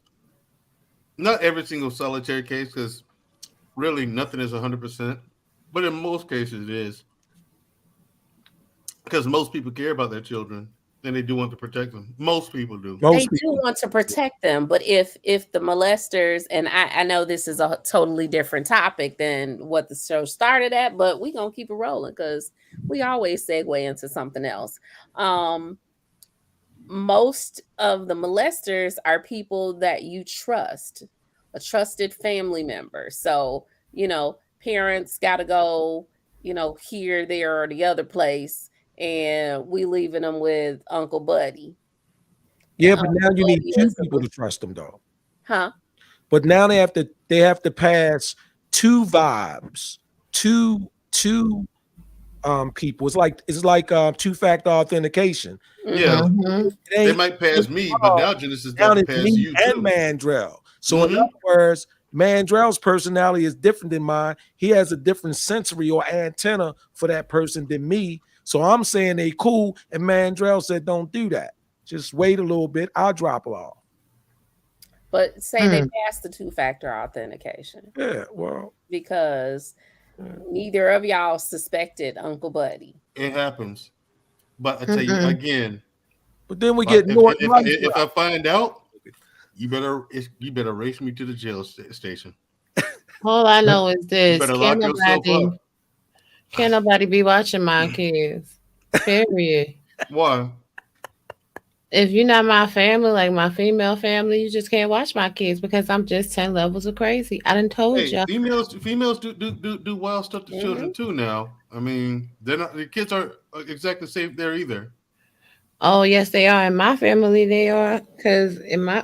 Not every single solitary case, because really nothing is 100%. But in most cases, it is. Because most people care about their children and they do want to protect them. Most people do. They do want to protect them, but if the molesters, and I know this is a totally different topic than what the show started at, but we gonna keep it rolling because we always segue into something else. Most of the molesters are people that you trust, a trusted family member. So, parents got to go, here, there, or the other place, and we leaving them with Uncle Buddy. Yeah, And but now you Uncle need Buddy two is people to trust them, though. Huh? But now they have to pass two vibes, two people. It's like two-factor authentication. Yeah. Mhm. They might pass me, but now Genesis got Now to it's pass me you and too. Mandrell. So in other words, Mandrell's personality is different than mine. He has a different sensory or antenna for that person than me. So I'm saying they cool, and Mandrell said, "Don't do that. Just wait a little bit. I'll drop it off." But say they passed the two-factor authentication. Yeah, well, because neither of y'all suspected Uncle Buddy. It happens. But I tell you again. But then we get North if I find out, you better race me to the jail station. All I know is You this: better lock yourself up. can't nobody be watching my kids. Period. Why? If you're not my family, like my female family, you just can't watch my kids because I'm just 10 levels of crazy. I done told Hey, you. females do wild stuff to children too. Now, I mean, the kids aren't exactly safe there either. Oh yes, they are. In my family, they are. Cause in my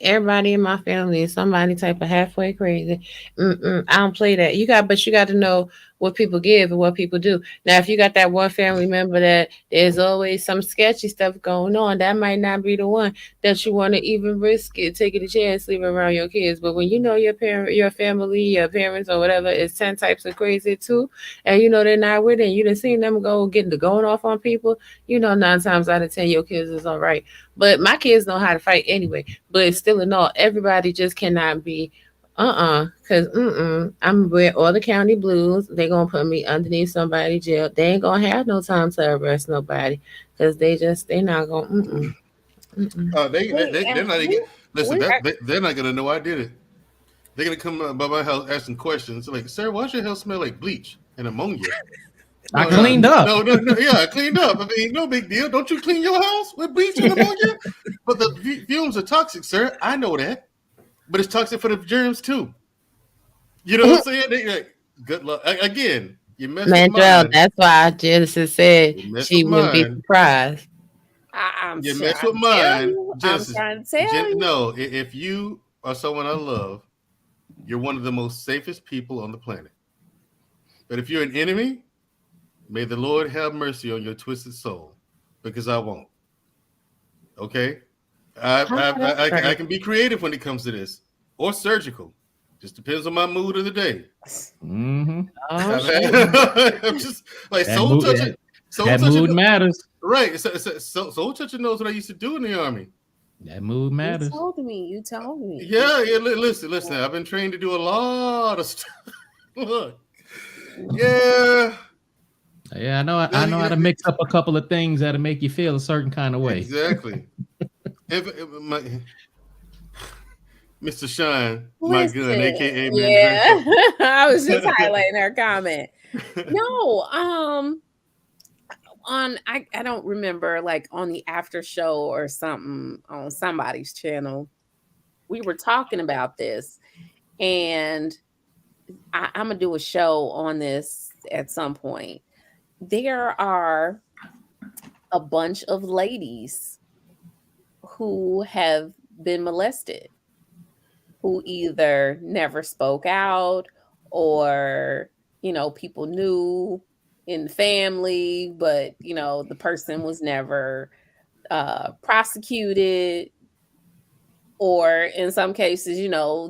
everybody in my family is somebody type of halfway crazy. I don't play that. But you got to know what people give and what people do. Now, if you got that one family member that there's always some sketchy stuff going on, that might not be the one that you want to even risk it, taking a chance, leaving around your kids. But when you know your family, your parents or whatever is 10 types of crazy too, and you know they're not with it, and you done seen them going off on people, 9 times out of 10 your kids is all right. But my kids know how to fight anyway. But still in all, everybody just cannot be because I'm with all the county blues. They gonna put me underneath somebody's jail. They ain't gonna have no time to arrest nobody because they not gonna They're not even listen. They're not gonna know I did it. They're gonna come by my house asking questions like, "Sir, why's your house smell like bleach and ammonia?" I cleaned up. No, yeah, I cleaned up. I mean, no big deal. Don't you clean your house with bleach and ammonia? But the fumes are toxic, sir. I know that. But it's toxic for the germs too. You know what I'm saying? Like, good luck. Again, you mess with mine. That's why Genesis said she wouldn't be mine. surprised. You mess with mine. I'm trying to tell you. No, if you are someone I love, you're one of the most safest people on the planet. But if you're an enemy, may the Lord have mercy on your twisted soul, because I won't. Okay? I can be creative when it comes to this, or surgical. Just depends on my mood of the day. Mm-hmm. I'm just like soul touching. That mood matters. Right. Soul touching knows what I used to do in the army. That mood matters. You told me. Yeah. Listen. I've been trained to do a lot of stuff. Look. Yeah. Yeah, I know how to mix up a couple of things that'll make you feel a certain kind of way. Exactly. Mr. Shine, my gun, aka yeah. I was just highlighting her comment. No, I don't remember, like on the after show or something on somebody's channel, we were talking about this, and I'm gonna do a show on this at some point. There are a bunch of ladies who have been molested, who either never spoke out or, people knew in the family, but, the person was never prosecuted, or in some cases,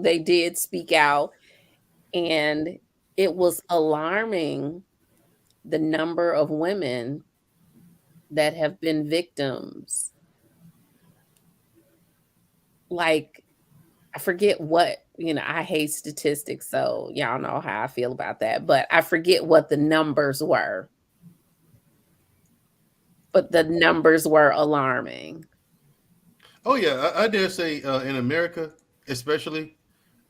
they did speak out. And it was alarming the number of women that have been victims. Like, I forget what, I hate statistics, so y'all know how I feel about that, but I forget what the numbers were. But the numbers were alarming. Oh yeah, I dare say in America, especially,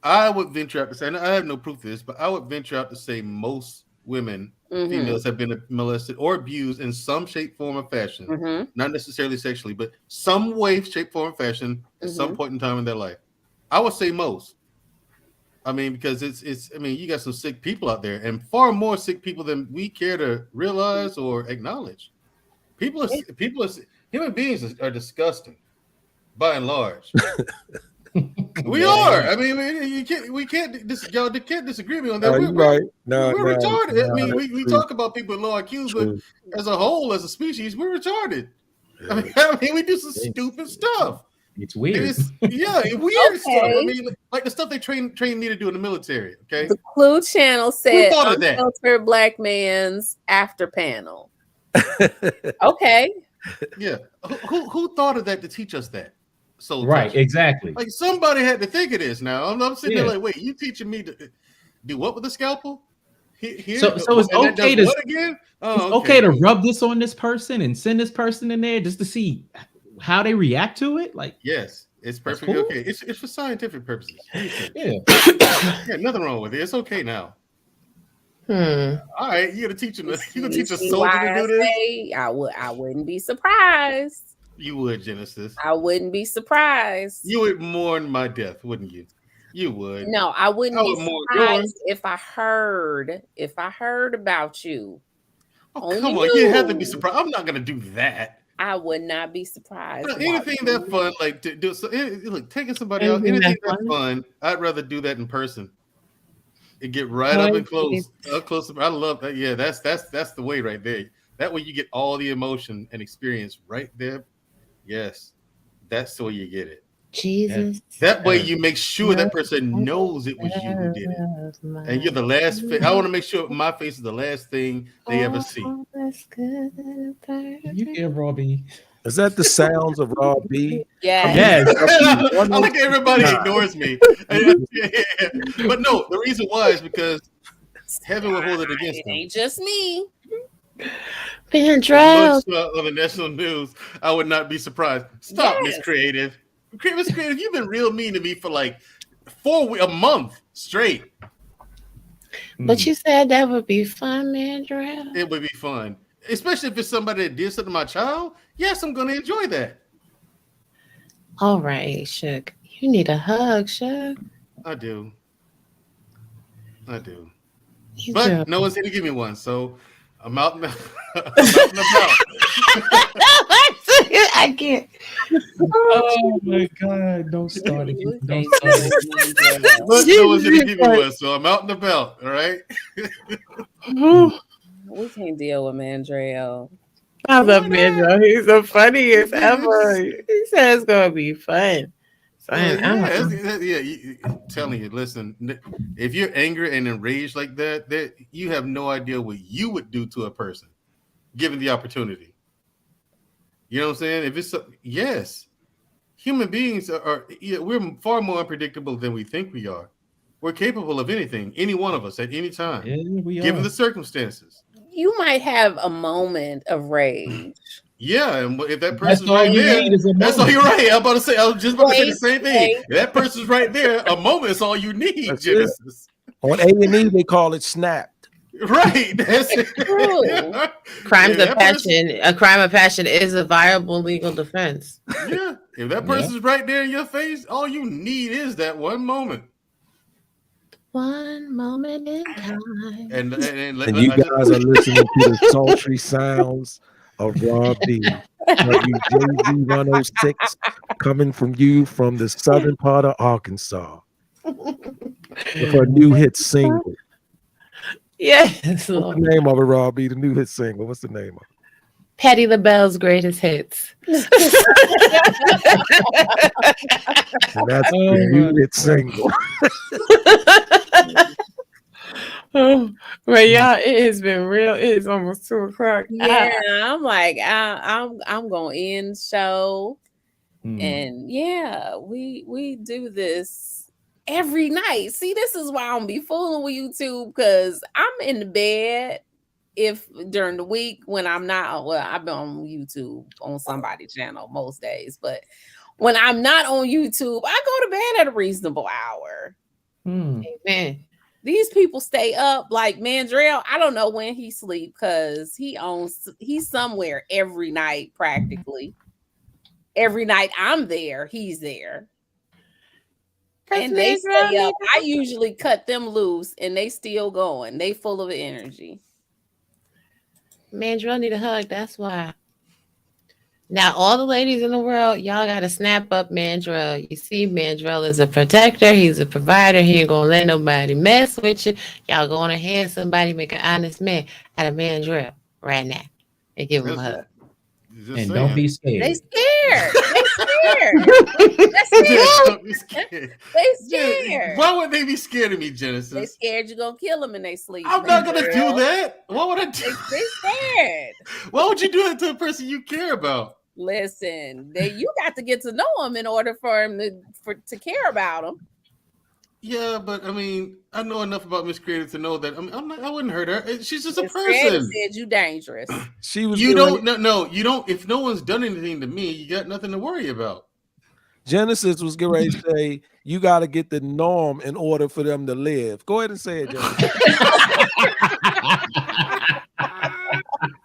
I would venture out to say, and I have no proof of this, but I would venture out to say most women, females, have been molested or abused in some shape, form, or fashion. Not necessarily sexually, but some way, shape, form, or fashion at some point in time in their life. I would say most. I mean, because I mean, you got some sick people out there, and far more sick people than we care to realize or acknowledge. Human beings are disgusting, by and large. We are. I mean, we can't y'all can't disagree with me on that. You're right. We're retarded. No, I mean, we talk about people in law accused, but as a whole, as a species, we're retarded. Yeah. I mean, we do some stupid stuff. It's weird. It's weird stuff. I mean, like the stuff they train me to do in the military. Okay. The Clue Channel said thought of that? Unfiltered Black Man's After Panel. Okay. Yeah. Who thought of that to teach us that? So right, exactly. Like somebody had to think of this. Now I'm sitting there like, wait, you teaching me to do what with the scalpel? So it's okay to what again? It's okay to rub this on this person and send this person in there just to see how they react to it. Like, yes, it's perfectly okay. It's for scientific purposes. Yeah, nothing wrong with it. It's okay now. All right, you're gonna teach them. You're gonna teach a soldier to do this. I wouldn't be surprised. You would, Genesis. I wouldn't be surprised. You would mourn my death, wouldn't you? You would. No, I wouldn't be surprised if I heard about you. Oh, come on, you have to be surprised. I'm not gonna do that. I would not be surprised. Anything that fun, like to do so, look, taking somebody out, anything that fun, I'd rather do that in person. It get right up and close, I love that. Yeah, that's the way right there. That way you get all the emotion and experience right there. Yes, that's the way you get it. Jesus. That way you make sure that person knows it was you who did it. And you're the last. I want to make sure my face is the last thing they ever see. You get Robbie. Is that the sounds of Raw B? Yes. I like everybody ignores me. But no, the reason why is because heaven will hold it against them. It ain't just me. Vandrell. On the national news, I would not be surprised. Stop, Miss Creative. Miss Creative, you've been real mean to me for like a month straight. But you said that would be fun, Vandrell. It would be fun. Especially if it's somebody that did something to my child. Yes, I'm going to enjoy that. All right, Shook. You need a hug, Shook. I do. But no one's going to give me one, so I'm out and about. I can't. Oh my God! Don't start it. Don't start it. But no one's going to give me one, so I'm out and about. All right. We can't deal with Mandrell. I love Mandrell. He's the funniest ever. He says it's gonna be fun. I'm telling you, listen, if you're angry and enraged like that, you have no idea what you would do to a person given the opportunity. You know what I'm saying? If it's yes, human beings we're far more unpredictable than we think we are. We're capable of anything, any one of us at any time, given the circumstances. You might have a moment of rage. Yeah, and if that person's right there, that's all you're right. I'm about to say, I was just about to say the same thing. If that person's right there, a moment is all you need, Genesis. On A&E, they call it snapped. Right. That's true. A crime of passion is a viable legal defense. Yeah. If that person's right there in your face, all you need is that one moment. One moment in time. And And you guys are listening to the sultry sounds of Rob B. WJZ 106 coming from you from the southern part of Arkansas with her new hit single. Yes, What's the Lord. name of it, Rob B? The new hit single. What's the name of it? Patti LaBelle's greatest hits. And that's the Oh new my hit single. Oh, well, y'all, it has been real. It is almost 2:00. Yeah, I'm like, I'm gonna end the show. And yeah, we do this every night. See, this is why I don't be fooling with YouTube, because I'm in the bed if during the week when I'm not, well, I've been on YouTube on somebody's channel most days, but when I'm not on YouTube, I go to bed at a reasonable hour. Amen. These people stay up like Mandrell. I don't know when he sleep because he's somewhere every night practically. Every night I'm there, he's there. And they stay up. I usually cut them loose and they still going. They full of energy. Mandrell need a hug. That's why. Now, all the ladies in the world, y'all got to snap up Mandrell. You see, Mandrell is a protector. He's a provider. He ain't going to let nobody mess with you. Y'all go on ahead, somebody make an honest man out of Mandrell right now and give him a hug. And don't be scared. They scared. They scared. They scared. Why would they be scared of me, Genesis? They scared you're gonna kill them in their sleep. I'm not gonna do that. What would I do? They scared. Why would you do that to a person you care about? Listen, you got to get to know them in order for him to care about them. Yeah, but I mean, I know enough about Miss Creative to know that I wouldn't hurt her. She's just a Miss person. Creative said you dangerous. You don't. If no one's done anything to me, you got nothing to worry about. Genesis was getting ready to say, you got to get the norm in order for them to live. Go ahead and say it, Genesis.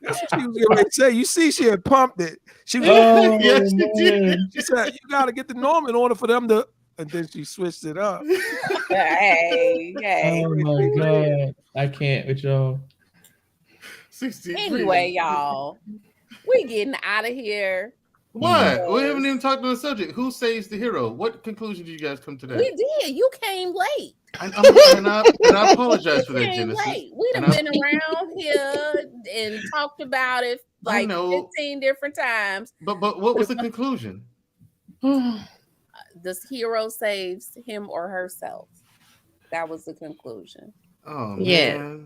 That's what she was getting ready to say. You see, she had pumped it. She was yes, she did. She said, you got to get the norm in order for them to, and then she switched it up. Hey. Oh my God. I can't with y'all. Anyway, y'all, we getting out of here. What? We haven't even talked on the subject. Who saves the hero? What conclusion did you guys come to that? We did. You came late. And I apologize for that, Genesis. We done been around here and talked about it like 15 different times. But what was the conclusion? This hero saves him or herself. That was the conclusion. Oh man. Yeah.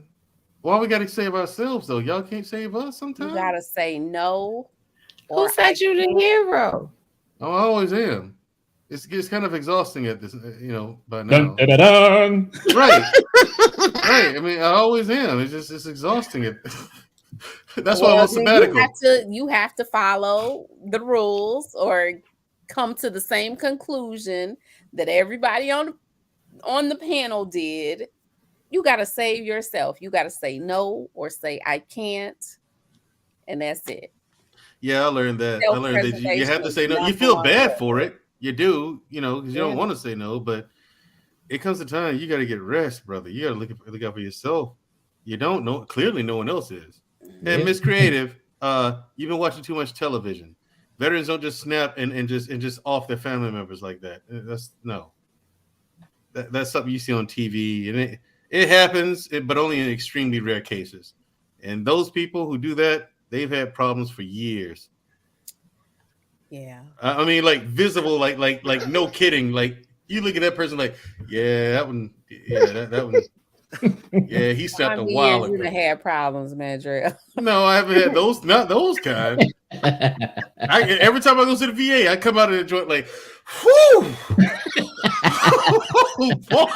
Why we gotta save ourselves though? Y'all can't save us sometimes. You gotta say no. Who said you the hero? Oh, I always am. It's kind of exhausting at this, by now. Dun, dun, dun, dun. Right. Right. I mean, I always am. It's exhausting. That's why I'm on sabbatical. You have to follow the rules or come to the same conclusion that everybody on the panel did. You got to save yourself. You got to say no or say I can't, and that's it. Yeah, I learned that. You have to say no. You feel bad for it. You do, because you don't want to say no. But it comes to time you got to get rest, brother. You got to look out for yourself. You don't know. Clearly, no one else is. And Miss Creative, you've been watching too much television. Veterans don't just snap and just off their family members like that. That's something you see on TV, and it happens, but only in extremely rare cases. And those people who do that, they've had problems for years. Yeah. I mean, like visible, like no kidding. Like you look at that person, like, yeah, that one, that one, yeah, he stopped a while ago. You had problems, Mandrell. No, I haven't had those. Not those kind. Every time I go to the VA, I come out of the joint like, whew. Oh, boy.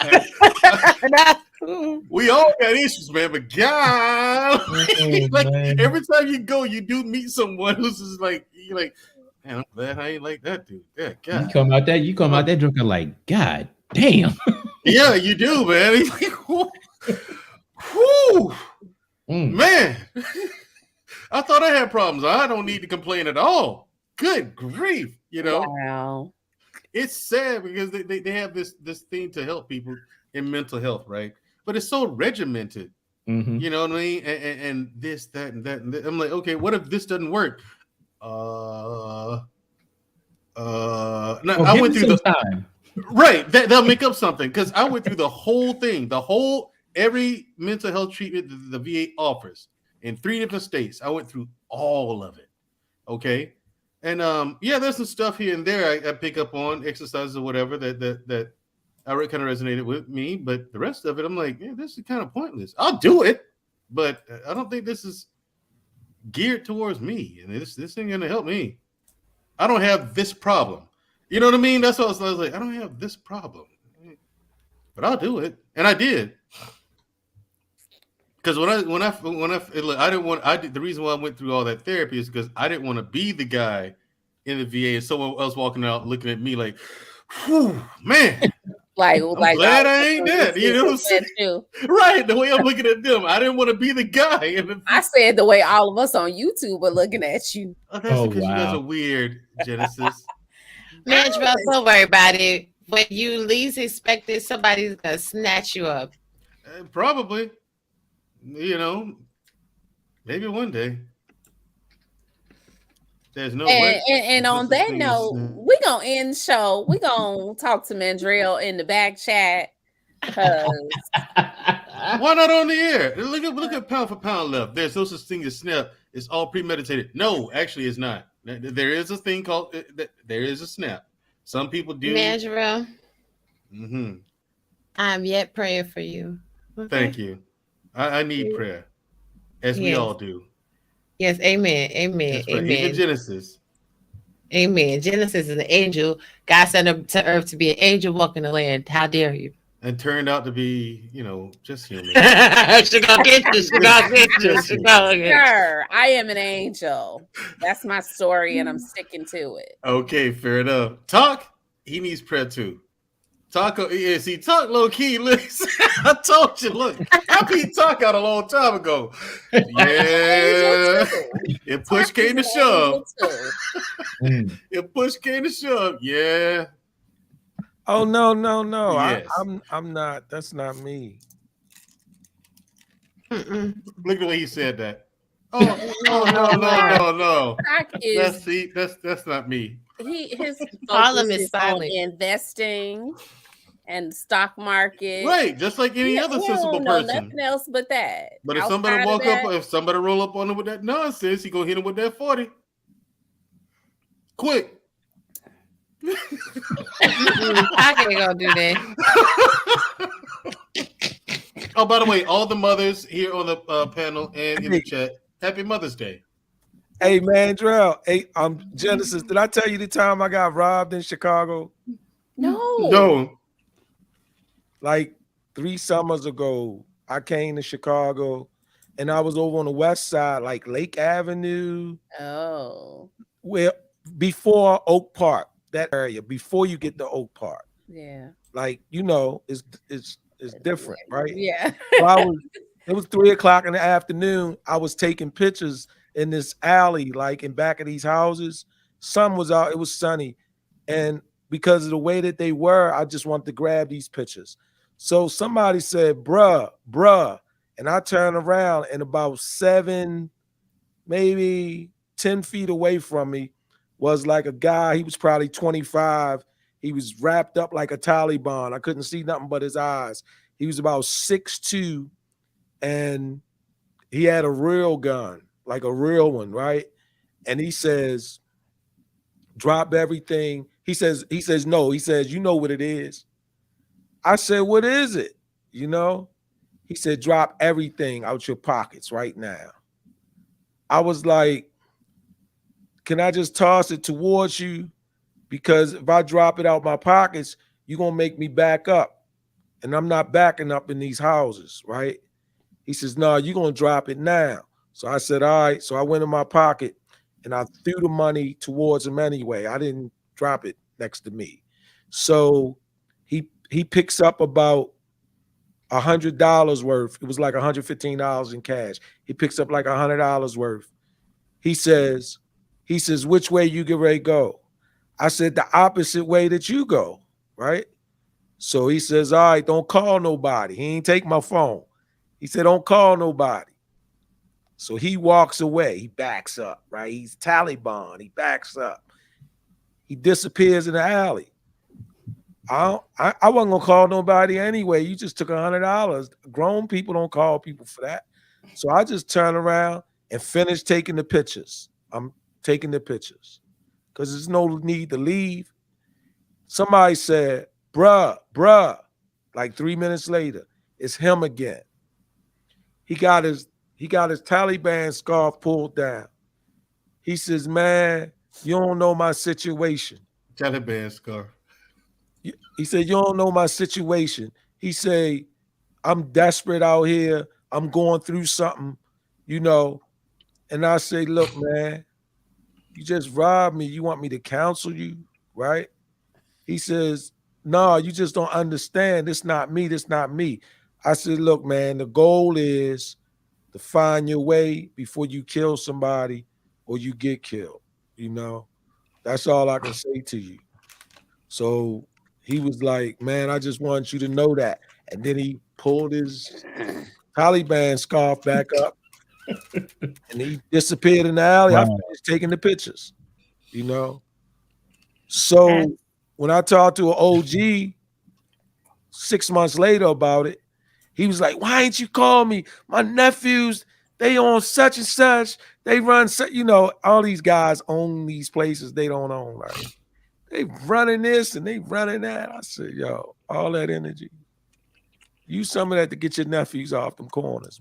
We all got issues, man, but God, every time you go, you do meet someone who's just like, you're like, man, I'm glad I ain't like that dude. Yeah, God. You come out there drinking like, God damn. Yeah, you do, man. Whew. Man. I thought I had problems. I don't need to complain at all. Good grief, Wow. It's sad because they have this thing to help people in mental health, right? But it's so regimented. Mhm. You know what I mean? And this, that, and that, and that. I'm like, okay, what if this doesn't work? No, I Give went me through some the time. right. They'll make up something because I went through the whole thing, every mental health treatment the VA offers in 3 different states. I went through all of it. Okay, and yeah, there's some stuff here and there I pick up on exercises or whatever that I kind of resonated with me, but the rest of it, I'm like, yeah, this is kind of pointless. I'll do it, but I don't think this is geared towards me, and this ain't gonna help me. I don't have this problem. You know what I mean? That's what I was like. I don't have this problem, but I'll do it, and I did. Because look, I didn't want. The reason why I went through all that therapy is because I didn't want to be the guy in the VA and someone else walking out looking at me like, "Whew, man, I'm glad I ain't that." You know what I'm saying? Right, the way I'm looking at them, I didn't want to be the guy. I said the way all of us on YouTube are looking at you. Oh, that's because you guys are weird, Genesis. Man, don't worry about it. When you least expect it, somebody's gonna snatch you up. Probably. You know, maybe one day. There's no and on that note, we're gonna end the show. We're gonna talk to Mandrell in the back chat. Why not on the air? Look at pound for pound left. There's no such thing as snap. It's all premeditated. No, actually, it's not. There is a thing called there is a snap. Some people do. Mandrell. I'm yet praying for you. Okay? Thank you. I need prayer, as we all do. Yes, amen, amen, amen. Even Genesis. Amen. Genesis is an angel. God sent him to earth to be an angel walking the land. How dare you? And turned out to be, just human. She gonna get you. She gonna get you. She gonna get you. Sure, I am an angel. That's my story, and I'm sticking to it. Okay, fair enough. Talk, he needs prayer too. Talk, yeah, see, Talk low key. Listen, I told you, look, I beat Talk out a long time ago. Yeah, if push came to shove. If push came to shove, yeah. Oh no. Yes. I'm not. That's not me. Look at the way he said that. Oh no. That's not me. His focus is on investing and stock market. Right, just like any other sensible person. Nothing else but that. But if somebody roll up on him with that nonsense, he gonna hit him with that 40. Quick. I can't go do that. Oh, by the way, all the mothers here on the panel and in the chat, happy Mother's Day. Hey, Mandrell. Hey, Genesis. Did I tell you the time I got robbed in Chicago? No. Like 3 summers ago, I came to Chicago, and I was over on the west side, like Lake Avenue. Oh. Where before Oak Park. That area before you get to Oak Park. Yeah. Like, it's different, right? Yeah. It was 3:00 in the afternoon. I was taking pictures in this alley, like in back of these houses. Sun was out, it was sunny. And because of the way that they were, I just wanted to grab these pictures. So somebody said, bruh. And I turned around, and about 7, maybe 10 feet away from me was like a guy. He was probably 25. He was wrapped up like a Taliban. I couldn't see nothing but his eyes. He was about 6'2", and he had a real gun, like a real one, right? And he says, drop everything. He says, no. He says, you know what it is. I said, what is it? He said, drop everything out your pockets right now. I was like, can I just toss it towards you? Because if I drop it out my pockets, you're going to make me back up. And I'm not backing up in these houses, right? He says, no, you're going to drop it now. So I said, all right. So I went in my pocket, and I threw the money towards him anyway. I didn't drop it next to me. So he picks up about $100 worth. It was like $115 in cash. He picks up like $100 worth. He says, which way you get ready to go? I said, the opposite way that you go, right? So he says, all right, don't call nobody. He ain't take my phone. He said, don't call nobody. So he walks away. He backs up, right? He's Taliban. He backs up. He disappears in the alley. I wasn't gonna call nobody anyway. You just took $100. Grown people don't call people for that. So I just turn around and finish taking the pictures. I'm taking the pictures because there's no need to leave. Somebody said, bruh, like 3 minutes later, it's him again. He got his Taliban scarf pulled down. He says, man, you don't know my situation. Taliban scarf. He said, you don't know my situation. He said, I'm desperate out here. I'm going through something, you know. And I say, look, man, you just robbed me. You want me to counsel you, right? He says, no, you just don't understand. This not me. This not me. I said, look, man, the goal is to find your way before you kill somebody or you get killed. You know, that's all I can say to you. So he was like, man, I just want you to know that. And then he pulled his Taliban scarf back up and he disappeared in the alley. Wow. I finished taking the pictures, you know. So when I talked to an OG 6 months later about it, he was like, why ain't you call me? My nephews, they own such and such. They run, you know, all these guys own these places they don't own, right? They running this and they running that. I said, yo, all that energy. Use some of that to get your nephews off them corners,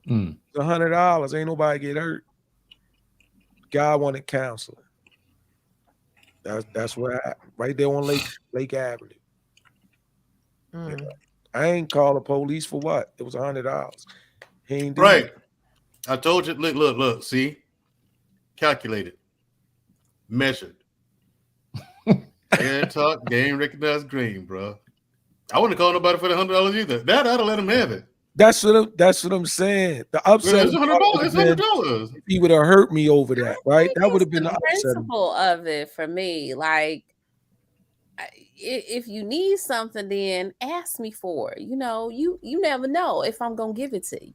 man. It's $100. Ain't nobody get hurt. Guy wanted counseling. That's what happened. Right there on Lake Avenue. Yeah. I ain't call the police for what? It was $100. He ain't do Right. it. I told you. Look. See, calculated, measured. Air talk, game recognized green, bro. I wouldn't call nobody for the $100 either. That I'd have let him have it. That's what I'm saying. The upset. It's $100. It's $100. He would have hurt me over that, right? That would have been the principle of it for me. Like, if you need something, then ask me for it. You know, you never know if I'm gonna give it to you.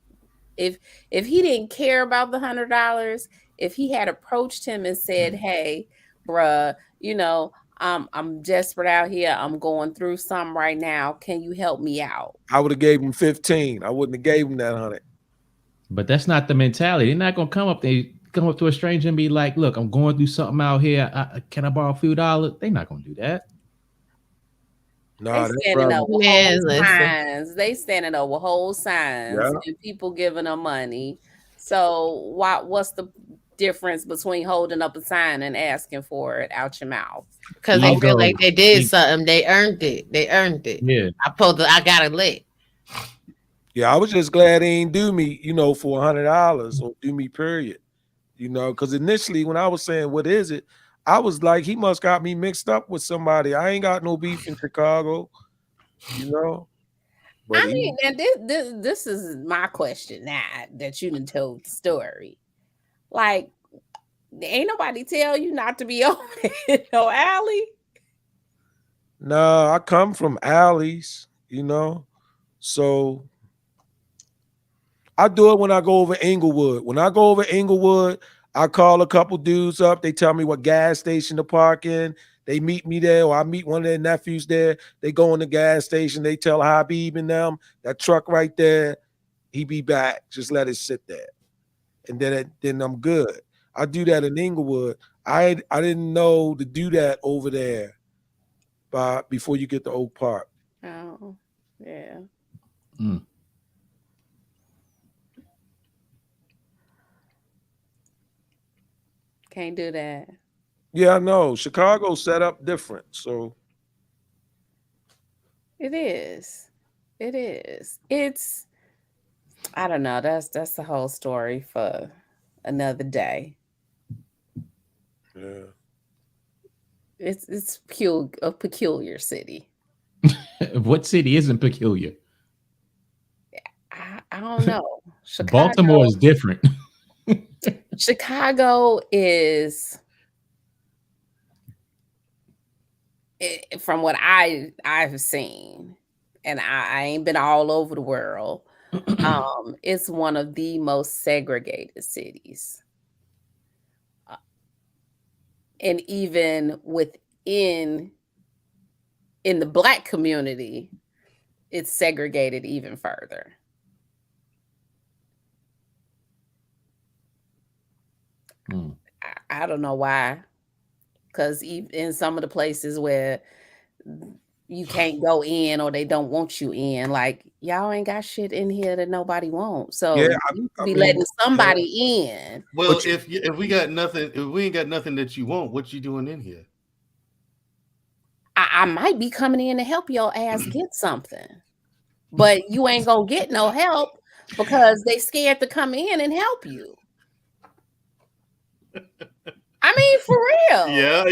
If he didn't care about the $100, if he had approached him and said, "Hey, bruh, you know, I'm desperate out here. I'm going through something right now. Can you help me out?" I would have gave him 15. I wouldn't have gave him that 100. But that's not the mentality. They're not gonna come up to a stranger and be like, "Look, I'm going through something out here. Can I borrow a few dollars?" They're not gonna do that. Nah, they standing up with whole signs. They standing up with whole signs and people giving them money. So what's the difference between holding up a sign and asking for it out your mouth? Because they feel like they did something. They earned it. Yeah. I got it lit. Yeah, I was just glad he ain't do me, you know, for $100 or do me period. You know, because initially when I was saying, what is it? I was like, he must got me mixed up with somebody. I ain't got no beef in Chicago, you know. But I mean, and this is my question now that you done told the story. Like, ain't nobody tell you not to be over in no alley? Nah, I come from alleys, you know. So I do it when I go over Inglewood. When I go over Inglewood, I call a couple dudes up. They tell me what gas station to park in. They meet me there, or I meet one of their nephews there. They go in the gas station. They tell Habib and them, that truck right there, he be back. Just let it sit there. And then I'm good. I do that in Inglewood. I didn't know to do that over there before you get to Oak Park. Oh, yeah. Can't do that. Yeah, I know. Chicago's set up different, so it is. It is. It's, I don't know. That's the whole story for another day. Yeah. It's a peculiar city. What city isn't peculiar? I don't know. Baltimore is different. Chicago is from what I've seen, and I ain't been all over the world, it's one of the most segregated cities. And even within in the Black community, it's segregated even further. I don't know why, because in some of the places where you can't go in or they don't want you in, like y'all ain't got shit in here that nobody wants. So Yeah, you I be mean, letting somebody in. Well, if we got nothing, if we ain't got nothing that you want, what you doing in here? I might be coming in to help your ass get something, but you ain't gonna get no help because they scared to come in and help you. I mean, for real. Yeah.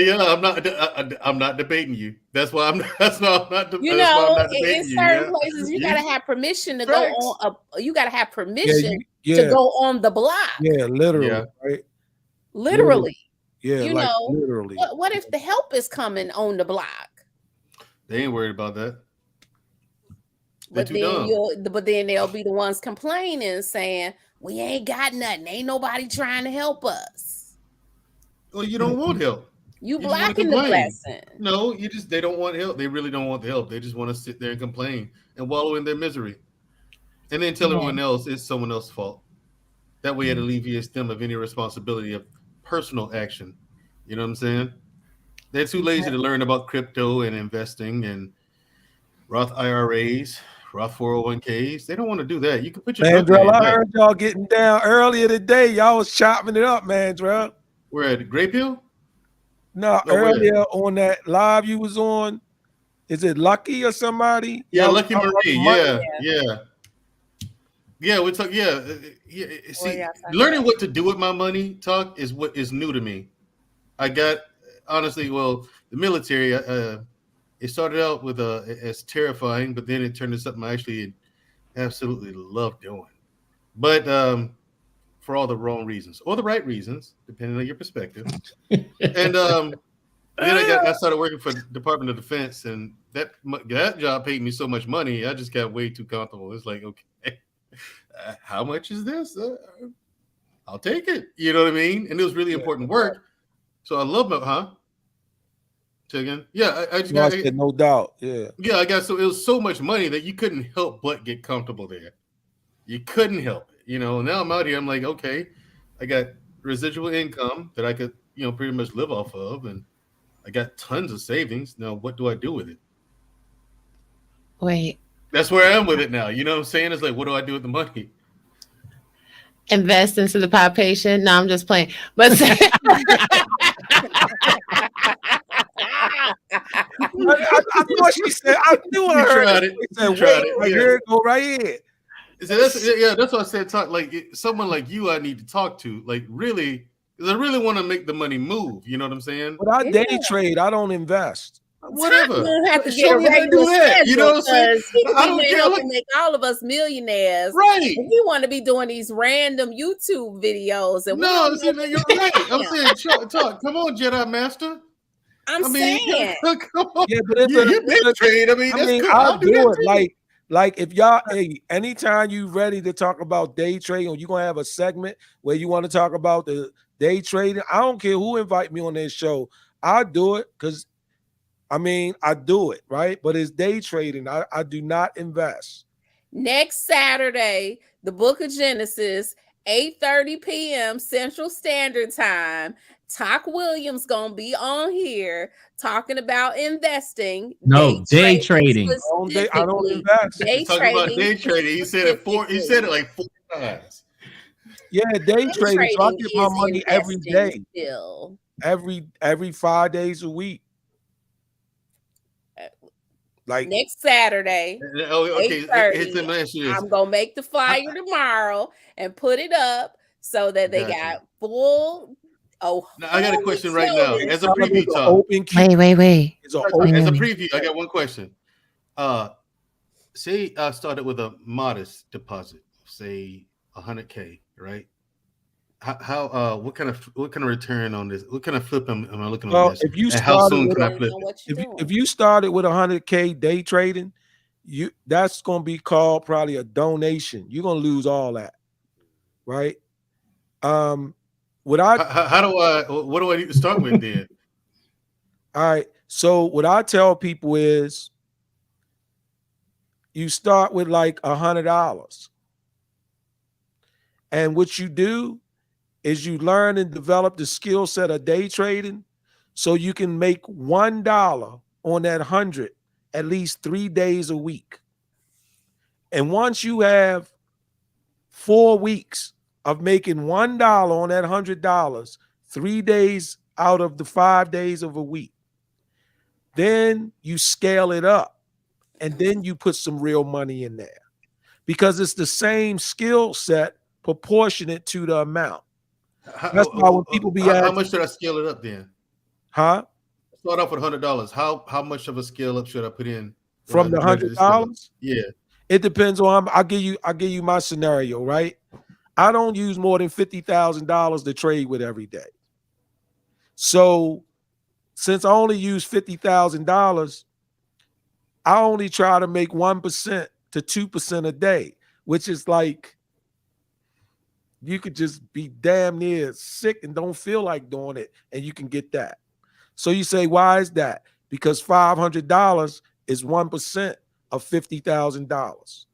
I'm not debating you. That's why I'm. That's why I'm not. You That's why I'm know, not in debating you. certain Yeah. places, you gotta have permission to go Facts. on you gotta have yeah, permission to yeah, go on the block. yeah, literally, Yeah. right? Literally. Yeah, You like know, literally. what if the help is coming on the block? They ain't worried about that. They're But too then dumb. they'll be the ones complaining, saying, we ain't got nothing. Ain't nobody trying to help us. Well, you don't want help. You You just want to blocking the complain. blessing. No, they don't want help. They really don't want the help. They just want to sit there and complain and wallow in their misery, and then tell everyone else it's someone else's fault. That way, it alleviates them of any responsibility of personal action. You know what I'm saying? They're too lazy to learn about crypto and investing and Roth IRAs, Roth 401ks. They don't want to do that. You can put your junk Mandrell, behind your I back. heard y'all getting down earlier today. Y'all was chopping it up, Mandrell. We're at Grape Hill? No, No, where? earlier on that live you was on, is it Lucky or somebody? Yeah, Y'all Lucky talking about Marie. the money? Yeah. We talk. Yeah. See, learning what to do with my money talk is what is new to me. I got honestly, well, the military. It started out with as terrifying, but then it turned into something I actually absolutely love doing. But for all the wrong reasons or the right reasons, depending on your perspective. And then I started working for the Department of Defense, and that job paid me so much money, I just got way too comfortable. It's like, okay, how much is this? I'll take it. You know what I mean? And it was really important work. So I love it, huh? Say again? Yeah, I just got. Said, no doubt. Yeah. Yeah, I got so it was so much money that you couldn't help but get comfortable there. You couldn't help it. You know, now I'm out here, I'm like, okay, I got residual income that I could, pretty much live off of, and I got tons of savings. Now, what do I do with it? Wait. That's where I am with it now. You know what I'm saying? It's like, what do I do with the money? Invest into the population. No, I'm just playing. But I thought she said, I knew I heard it. She said, wait, here, go right here. So that's what I said. Talk like someone like you, I need to talk to. Like really, because I really want to make the money move. You know what I'm saying? But I day trade. I don't invest. Whatever. You have to get a regular schedule, you know what I'm saying? I don't care. Helping make all of us millionaires, right? And we want to be doing these random YouTube videos. And no, you're right. I'm saying, talk. Come on, Jedi Master. I'm saying, come on. Yeah, but it's trade. I mean, that's good. I'll do it. Like if y'all, hey, anytime you ready to talk about day trading, or you gonna have a segment where you want to talk about the day trading, I don't care who invite me on this show. I'll do it because I do it, right? But it's day trading. I do not invest. Next Saturday, the Book of Genesis, 8:30 p.m. Central Standard Time. Talk Williams gonna be on here talking about investing. No, day trading. I don't invest. He's talking about day trading. He said it like 4 times. Yeah, day trading. So I get my money every day. Still. Every 5 days a week. Like next Saturday. Okay, I'm gonna make the flyer tomorrow and put it up so that they got full. Oh, now, I got a question right now. As a preview, wait. As a preview, I got one question. Say I started with a modest deposit, say $100K, right? what kind of return on this? What kind of flip am I looking on Well, this? if you And how started soon with can I Depends flip on it? what you're if doing. you started with 100K day trading, that's gonna be called probably a donation. You're gonna lose all that, right? What I How do I? What do I need to start with then? all right. So what I tell people is you start with like $100. And what you do is you learn and develop the skill set of day trading so you can make $1 on that 100 at least 3 days a week. And once you have 4 weeks of making $1 on that $100, 3 days out of the 5 days of a week, then you scale it up and then you put some real money in there because it's the same skill set proportionate to the amount. That's why when people be How asking, much should I scale it up then? huh? Start off with $100. How much of a scale up should I put in when From I'm the ready to scale up? $100? Yeah. It depends on I'll give you my scenario, right? I don't use more than $50,000 to trade with every day. So since I only use $50,000, I only try to make 1% to 2% a day, which is like you could just be damn near sick and don't feel like doing it, and you can get that. So you say, why is that? Because $500 is 1% of $50,000.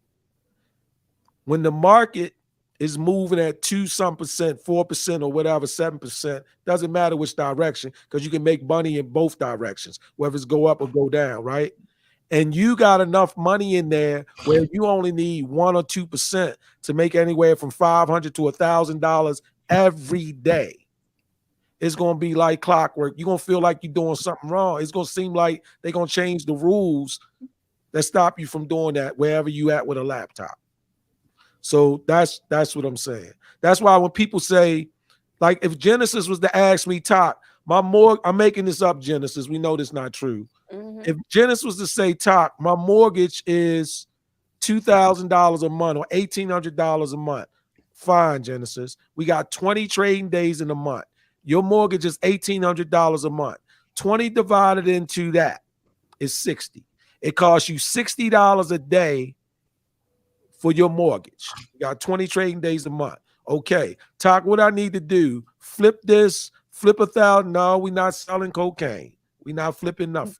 When the market is moving at 2% 4% or whatever, 7%, doesn't matter which direction, because you can make money in both directions, whether it's go up or go down, right? And you got enough money in there where you only need 1 or 2% to make anywhere from $500 to $1,000 every day. It's going to be like clockwork. You're going to feel like you're doing something wrong. It's going to seem like they're going to change the rules that stop you from doing that wherever you at with a laptop. So that's what I'm saying. That's why when people say, like, if Genesis was to ask me, Talk, I'm making this up, Genesis. We know this is not true. Mhm. If Genesis was to say, Talk, my mortgage is $2,000 a month or $1,800 a month. Fine, Genesis. We got 20 trading days in a month. Your mortgage is $1,800 a month. 20 divided into that is 60. It costs you $60 a day for your mortgage. You got 20 trading days a month. Okay, Talk, what I need to do? Flip this, flip 1,000. No, we're not selling cocaine. We're not flipping nothing.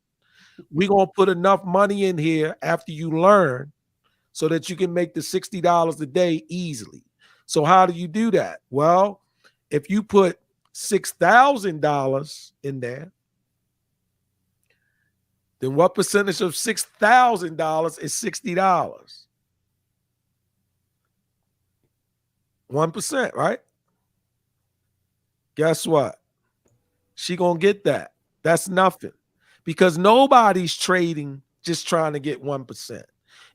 We're going to put enough money in here after you learn so that you can make the $60 a day easily. So how do you do that? Well, if you put $6,000 in there, then what percentage of $6,000 is $60? 1%, right? Guess what? She gonna get that. That's nothing because nobody's trading just trying to get 1%.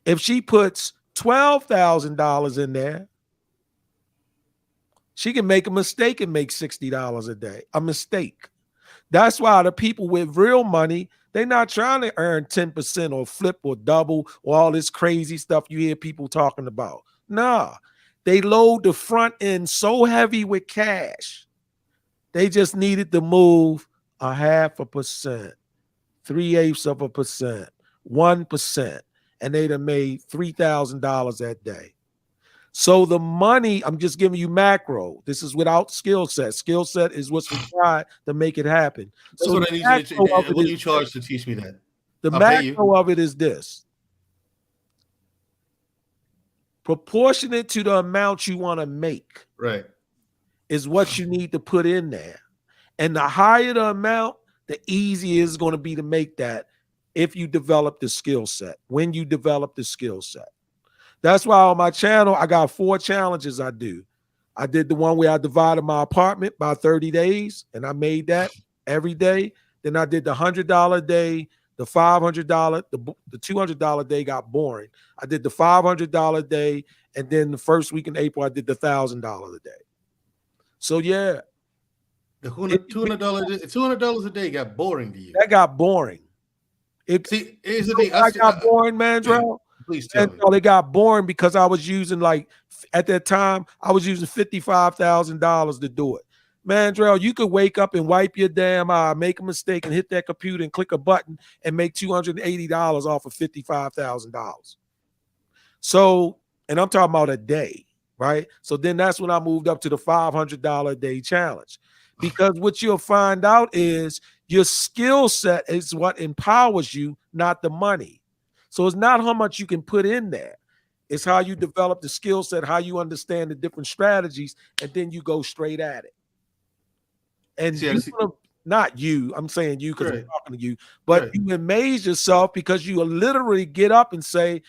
If she puts $12,000 in there, she can make a mistake and make $60 a day. A mistake. That's why the people with real money, they're not trying to earn 10% or flip or double or all this crazy stuff you hear people talking about. Nah, they load the front end so heavy with cash. They just needed to move 0.5%, 0.3%, 1%, and they'd have made $3,000 that day. So the money, I'm just giving you macro. This is without skill set. Skill set is what's required to make it happen. That's So the what I need you macro of to. it What do is you charge to teach me that? the I'll pay you. macro of it is this. Proportionate to the amount you want to make, Right, is what you need to put in there. And the higher the amount, the easier it's going to be to make that if you develop the skill set, when you develop the skill set. That's why on my channel, I got 4 challenges I do. I did the one where I divided my apartment by 30 days, and I made that every day. Then I did the $100 a day, the $500, the $200 a day got boring. I did the $500 a day, and then the first week in April, I did the $1,000 a day. So yeah. the $200 a day got boring to you. That got boring. See, here's the thing. I got boring, Mandrell, Please tell And me. so it got boring because I was using at that time I was using $55,000 to do it. Man, Drell, you could wake up and wipe your damn eye, make a mistake, and hit that computer and click a button and make $280 off of $55,000. So, and I'm talking about a day, right? So then that's when I moved up to the $500 a day challenge. Because what you'll find out is your skill set is what empowers you, not the money. So it's not how much you can put in there. It's how you develop the skill set, how you understand the different strategies, and then you go straight at it. And not you, I'm saying you because I'm talking to you, but you amaze yourself because you will literally get up and say,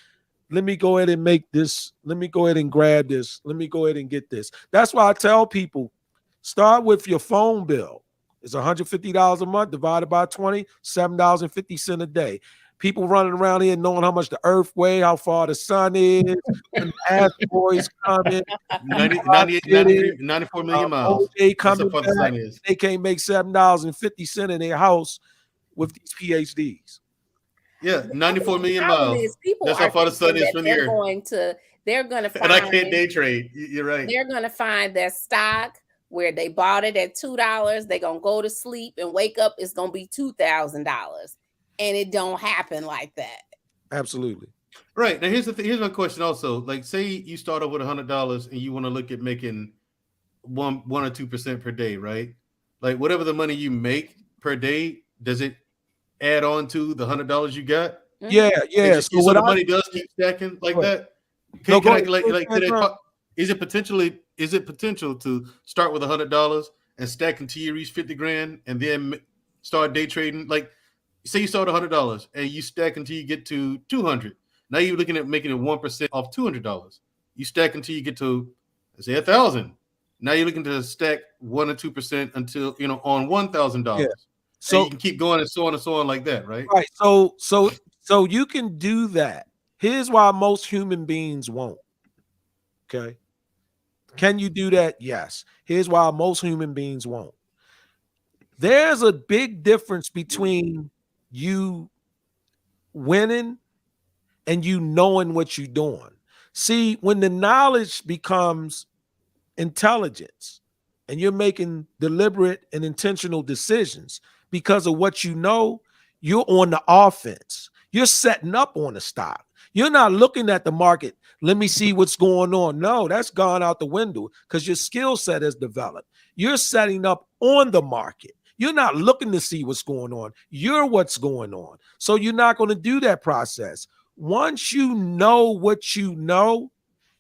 let me go ahead and make this. Let me go ahead and grab this. Let me go ahead and get this. That's why I tell people, start with your phone bill. It's $150 a month divided by 20, $7.50 a day. People running around here knowing how much the earth weighs, how far the sun is, when the asteroids coming. 94 million miles. OJ coming That's how far the sun is. They can't make $7.50 in their house with these PhDs. Yeah, 94 million miles. People That's how far the sun is from the earth. They're going to find. And I can't day trade. You're right. They're going to find their stock where they bought it at $2. They're going to go to sleep and wake up. It's going to be $2,000. And it don't happen like that. Absolutely. Right. Now, here's my question also. Like, say you start off with $100 and you want to look at making 1 or 2% per day, right? Like, whatever the money you make per day, does it add on to the $100 you got? Yeah. So the money does keep stacking like that. Is it potential to start with $100 and stack until you reach 50 grand and then start day trading? Like, say you start $100 and you stack until you get to 200. Now you're looking at making it 1% off $200. You stack until you get to, let's say, 1,000. Now you're looking to stack 1 or 2% until on $1,000. So you can keep going and so on like that, right? Right. So you can do that. Here's why most human beings won't. Okay. Can you do that? Yes. Here's why most human beings won't. There's a big difference between you winning and you knowing what you're doing. See, when the knowledge becomes intelligence and you're making deliberate and intentional decisions because of what you know, you're on the offense. You're setting up on the stock. You're not looking at the market. Let me see what's going on. No, that's gone out the window because your skill set has developed. You're setting up on the market. You're not looking to see what's going on. You're what's going on. So you're not going to do that process. Once you know what you know,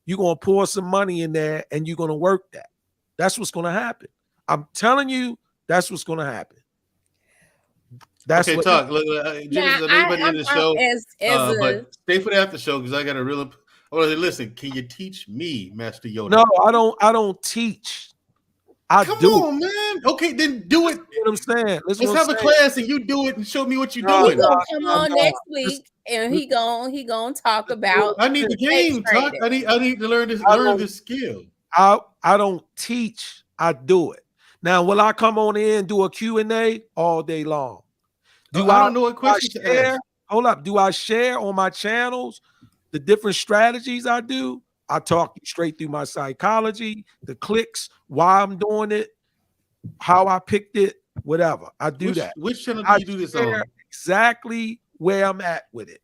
you're going to pour some money in there and you're going to work that. That's what's going to happen. I'm telling you, that's what's going to happen. That's okay, what talk. Genesis, I know you're about to end the show, but stay for the after show because I got a real. Listen, can you teach me, Master Yoda? No, I don't teach. Come on, man. Okay, then do it. What I'm saying. Let's have a class and you do it and show me what you're doing. He's gonna come on next week and he gonna talk about. I need the game, Tuck. I need to learn this skill. I don't teach. I do it. Now, will I come on in and do a Q&A all day long? I don't know what questions to ask. Hold up. Do I share on my channels the different strategies I do? I talk straight through my psychology, the clicks, why I'm doing it, how I picked it, whatever. I do that. Which channel do you do this on? Exactly where I'm at with it.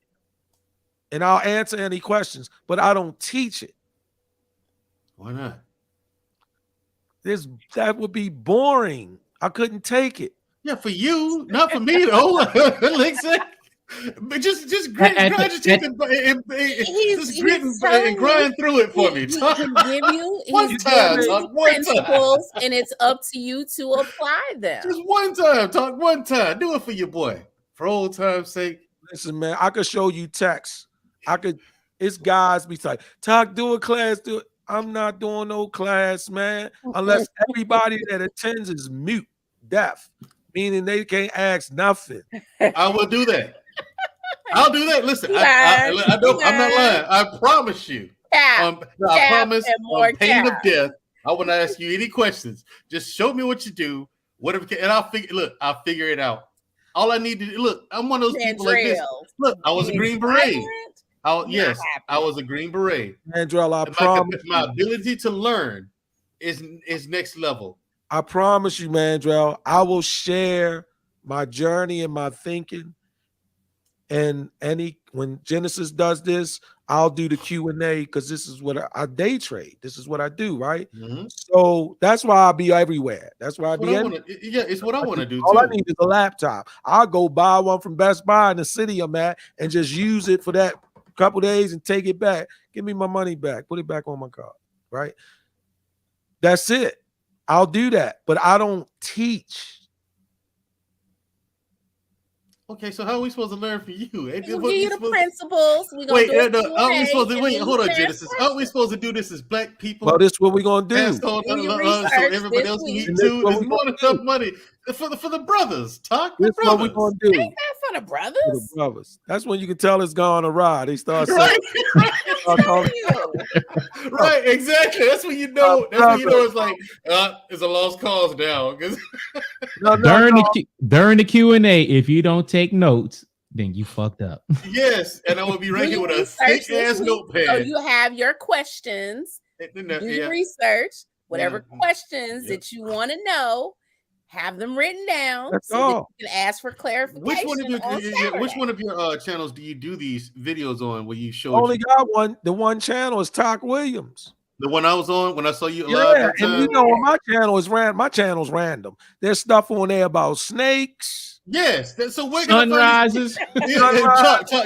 And I'll answer any questions, but I don't teach it. Why not? That would be boring. I couldn't take it. Yeah, for you, not for me though. Listen, but just grit and grind through it for me. He can give you principles, and it's up to you to apply them. Just one time, talk one time. Do it for your boy, for old time's sake. Listen, man, I could show you text. It's guys be like, talk, do a class, do it. I'm not doing no class, man, unless everybody that attends is mute, deaf, meaning they can't ask nothing. I will do that. I'll do that. Listen, I don't, I'm not lying. I promise you. I promise on pain of death, I will not ask you any questions. Just show me what you do, whatever, and I'll figure it out. All I need to do, look, I'm one of those people like this. Look, I was a Green Beret. Yes, I was a Green Beret. Mandrell, I promise my ability to learn is next level. I promise you, Mandrell, I will share my journey and my thinking. And when Genesis does this, I'll do the Q&A because this is what I day trade. This is what I do, right? Mm-hmm. So that's why I'll be everywhere. That's why I'll be everywhere. Yeah, it's what I want to do all too. I need is a laptop. I'll go buy one from Best Buy in the city I'm at and just use it for that couple days and take it back. Give me my money back. Put it back on my card, right? That's it. I'll do that, but I don't teach. Okay, so how are we supposed to learn from you? We'll give you the principles. We're gonna aren't we supposed to wait? Hold on, Genesis. Aren't we supposed to do this as black people? Well, this is what we're gonna do. So everybody else can eat too. There's more than enough money for the brothers. Talk the brothers. What we're gonna do. Ain't that for the brothers? For the brothers. That's when you can tell it's gone awry. They start saying, right, exactly. That's when you know. That's when you know it's like it's a lost cause now. During the Q&A, if you don't take notes, then you fucked up. Yes, and I will be right here with a thick ass notepad. So you have your questions. Do your research. Whatever questions that you want to know, have them written down. That's so all. that you can ask for clarification. Which one of your channels do you do these videos on? Where you show? Only got one. The one channel is Talk Williams. The one I was on when I saw you live. Yeah, and you know my channel is my channel's random. There's stuff on there about snakes. Yes, so where sunrises.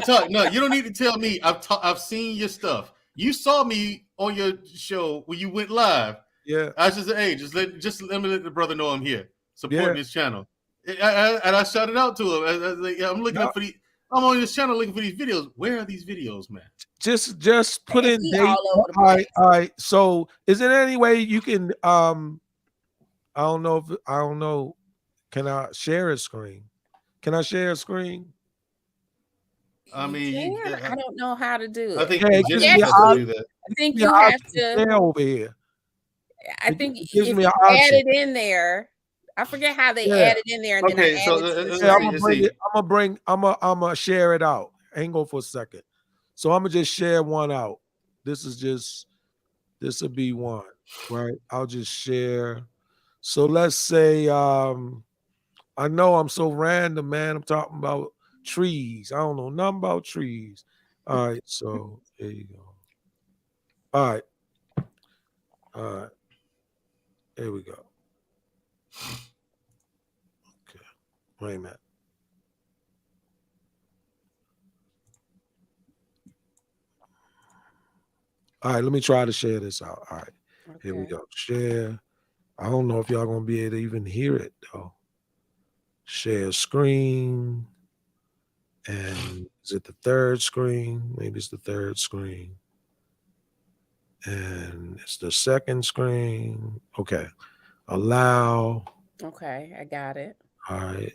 Talk. No, you don't need to tell me. I've seen your stuff. You saw me on your show when you went live. Yeah, I just said, hey, just let me let the brother know I'm here supporting his channel. And I shouted out to him. I'm looking up for these. I'm on this channel looking for these videos. Where are these videos, man? Just put in date. All right. So is there any way you can I don't know. Can I share a screen? Can I share a screen? I mean, I don't know how to do it. I think you have to do that. I think you have to over here. I think if you add it in there. I forget how they add it in there, and then I'm gonna share it out. Hang on for a second. So I'm gonna just share one out. This will be one, right? I'll just share. So let's say I know I'm so random, man. I'm talking about trees. I don't know nothing about trees. All right, so there you go. All right. There we go. Okay. Wait a minute. All right, let me try to share this out. All right. Okay. Here we go. Share. I don't know if y'all gonna be able to even hear it though. Share screen. And is it the third screen? Maybe it's the third screen. And it's the second screen. Okay. Allow. Okay, I got it. All right.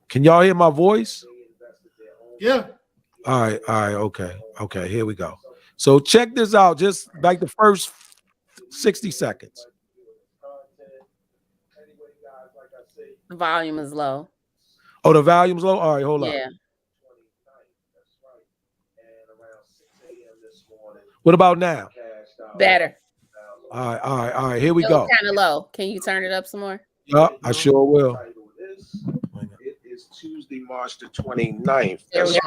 Can y'all hear my voice? Yeah. All right. Okay, here we go. So check this out, just like the first 60 seconds. The volume is low. Oh, the volume's low? All right, hold on. Yeah. What about now? Better. All right. Here we go. Kind of low. Can you turn it up some more? Yeah, I sure will. It is Tuesday, March the 29th. There we go.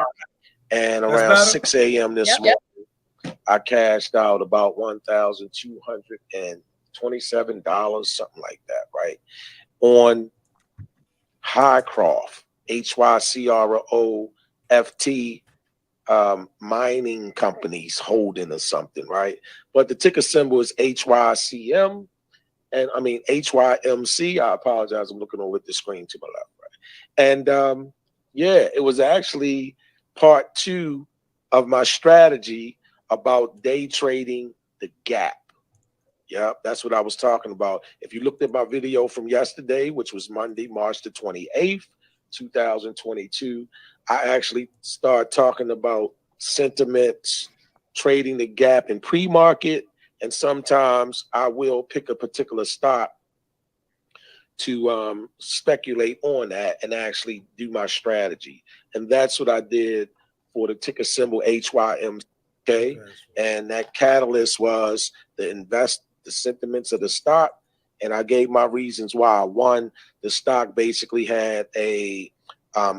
And around 6 a.m. this morning, I cashed out about $1,227, something like that, right? On Hycroft, HYCROFT mining companies holding or something, right? But the ticker symbol is HYCM, and I mean HYMC. I apologize, I'm looking over at the screen to my left, right? And it was actually part 2 of my strategy about day trading the gap. Yeah, that's what I was talking about. If you looked at my video from yesterday, which was Monday, March the 28th, 2022, I actually started talking about sentiments, trading the gap in pre-market, and sometimes I will pick a particular stock to speculate on that and actually do my strategy. And that's what I did for the ticker symbol HYM. Okay, and that catalyst was the sentiments of the stock, and I gave my reasons why. One, the stock basically had a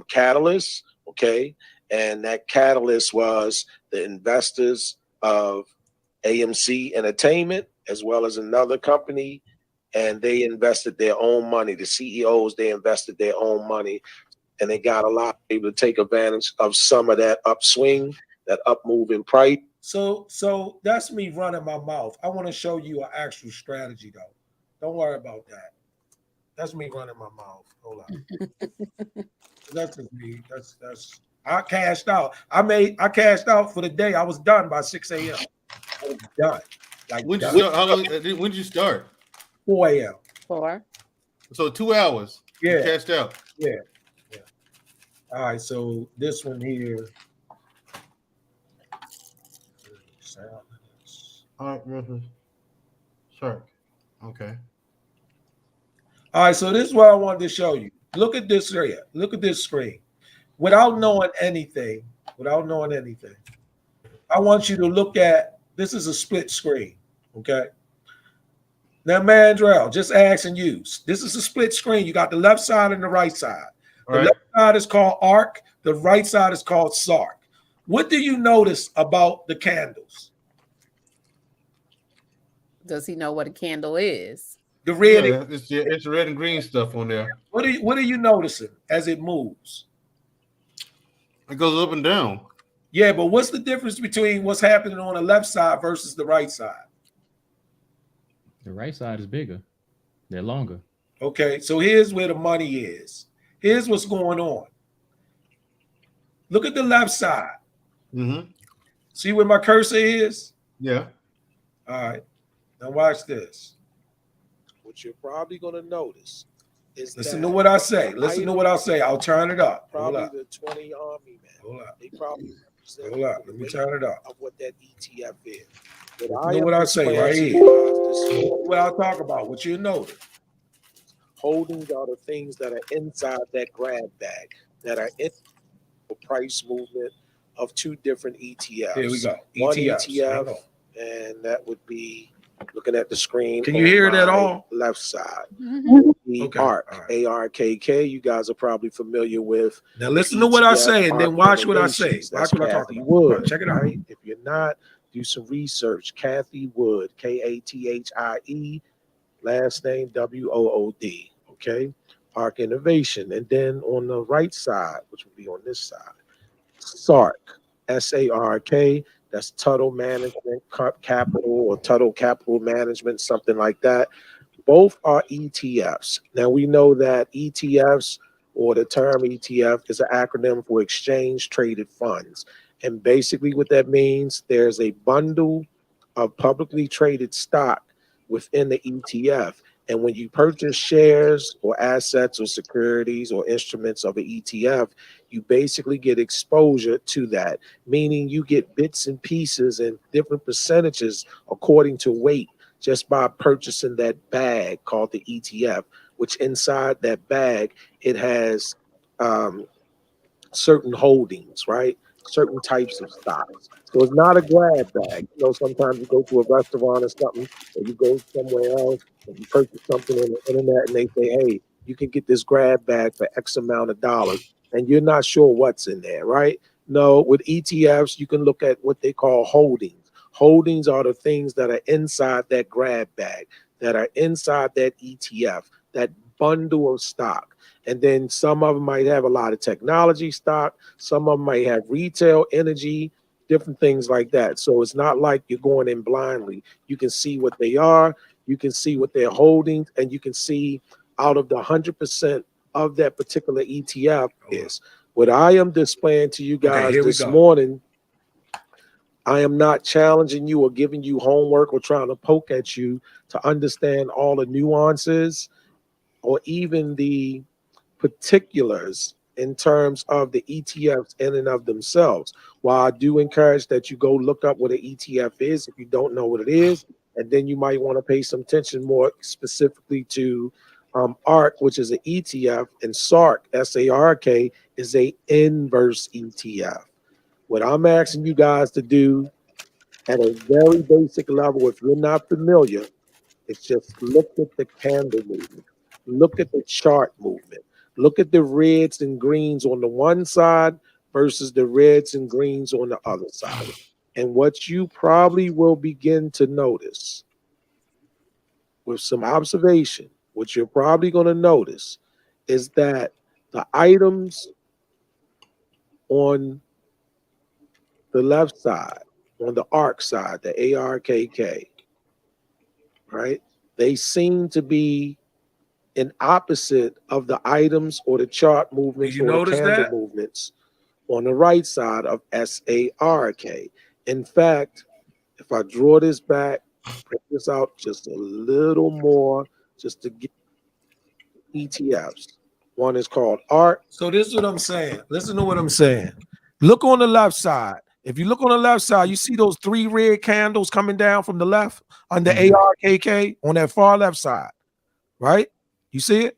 catalyst. Okay, and that catalyst was the investors of AMC Entertainment as well as another company, and they invested their own money. The CEOs, they invested their own money, and they got a lot able to take advantage of some of that upswing, that up move in price. So that's me running my mouth. I want to show you an actual strategy, though. Don't worry about that. That's me running my mouth. Hold on. That's just me. That's. I cashed out. I cashed out for the day. I was done by 6 a.m. I was done. Like When did done. you start? How long? When did you start? 4 a.m. 4. So 2 hours. You Yeah. cashed out. Yeah. All right. So this one here. All right, sure. Okay. All right. So this is what I wanted to show you. Look at this area. Look at this screen. Without knowing anything, I want you to look at this is a split screen. Okay. Now, Mandrell, just asking you. This is a split screen. You got the left side and the right side. The left side is called ARC. The right side is called SARC. What do you notice about the candles? Does he know what a candle is? The red. Yeah, it's red and green stuff on there. What are you noticing as it moves? It goes up and down. Yeah, but what's the difference between what's happening on the left side versus the right side? The right side is bigger. They're longer. Okay, so here's where the money is. Here's what's going on. Look at the left side. Mm-hmm. See where my cursor is? Yeah. All right. Now watch this. What you're probably going to notice is listen to what I say. Listen to what I say. I'll turn it up. Probably the 20 Army men. Hold up. They probably hold up. Let me turn it up. Of what that ETF is. Listen to what I say right here. What I'll talk about. What you notice. Holdings are the things that are inside that grab bag that are in the price movement of two different ETFs. Here we go. One ETF, and that would be looking at the screen. Can you hear it at all? Left side. Mm-hmm. The ARK, ARKK. You guys are probably familiar with. Now listen to what I say, and then watch what I say. Watch what I talk about. Wood. Check it out. Right? If you're not, do some research. Kathy Wood, Kathie. Last name WOOD. Okay, ARK Innovation, and then on the right side, which would be on this side, SARK, SARK. That's Tuttle Management Capital or Tuttle Capital Management, something like that. Both are ETFs. Now we know that ETFs, or the term ETF, is an acronym for Exchange Traded Funds, and basically what that means, there's a bundle of publicly traded stock within the ETF. And when you purchase shares or assets or securities or instruments of an ETF, you basically get exposure to that, meaning you get bits and pieces and different percentages according to weight just by purchasing that bag called the ETF, which inside that bag, it has certain holdings, right? Certain types of stocks. So it's not a grab bag. You know, sometimes you go to a restaurant or something, or you go somewhere else and you purchase something on the internet and they say, hey, you can get this grab bag for X amount of dollars, and you're not sure what's in there, right? No, with ETFs, you can look at what they call holdings. Holdings are the things that are inside that grab bag, that are inside that ETF, that bundle of stock. And then some of them might have a lot of technology stock. Some of them might have retail, energy, different things like that. So it's not like you're going in blindly. You can see what they are. You can see what they're holding. And you can see out of the 100% of that particular ETF is. What I am displaying to you guys this morning, I am not challenging you or giving you homework or trying to poke at you to understand all the nuances or even the particulars in terms of the ETFs in and of themselves. While I do encourage that you go look up what an ETF is if you don't know what it is, and then you might want to pay some attention more specifically to ARK, which is an ETF, and SARK, SARK, is a inverse ETF. What I'm asking you guys to do at a very basic level, if you're not familiar, is just look at the candle movement, look at the chart movement, look at the reds and greens on the one side versus the reds and greens on the other side. And what you probably will begin to notice with some observation, what you're probably going to notice is that the items on the left side, on the ARK side, the ARKK, right? They seem to be an opposite of the items or the chart movements or the candle movements on the right side of SARK. In fact, if I draw this back, print this out just a little more, just to get ETFs. One is called ARK. So this is what I'm saying. Listen to what I'm saying. Look on the left side. If you look on the left side, you see those 3 red candles coming down from the left on the ARKK on that far left side, right? You see it?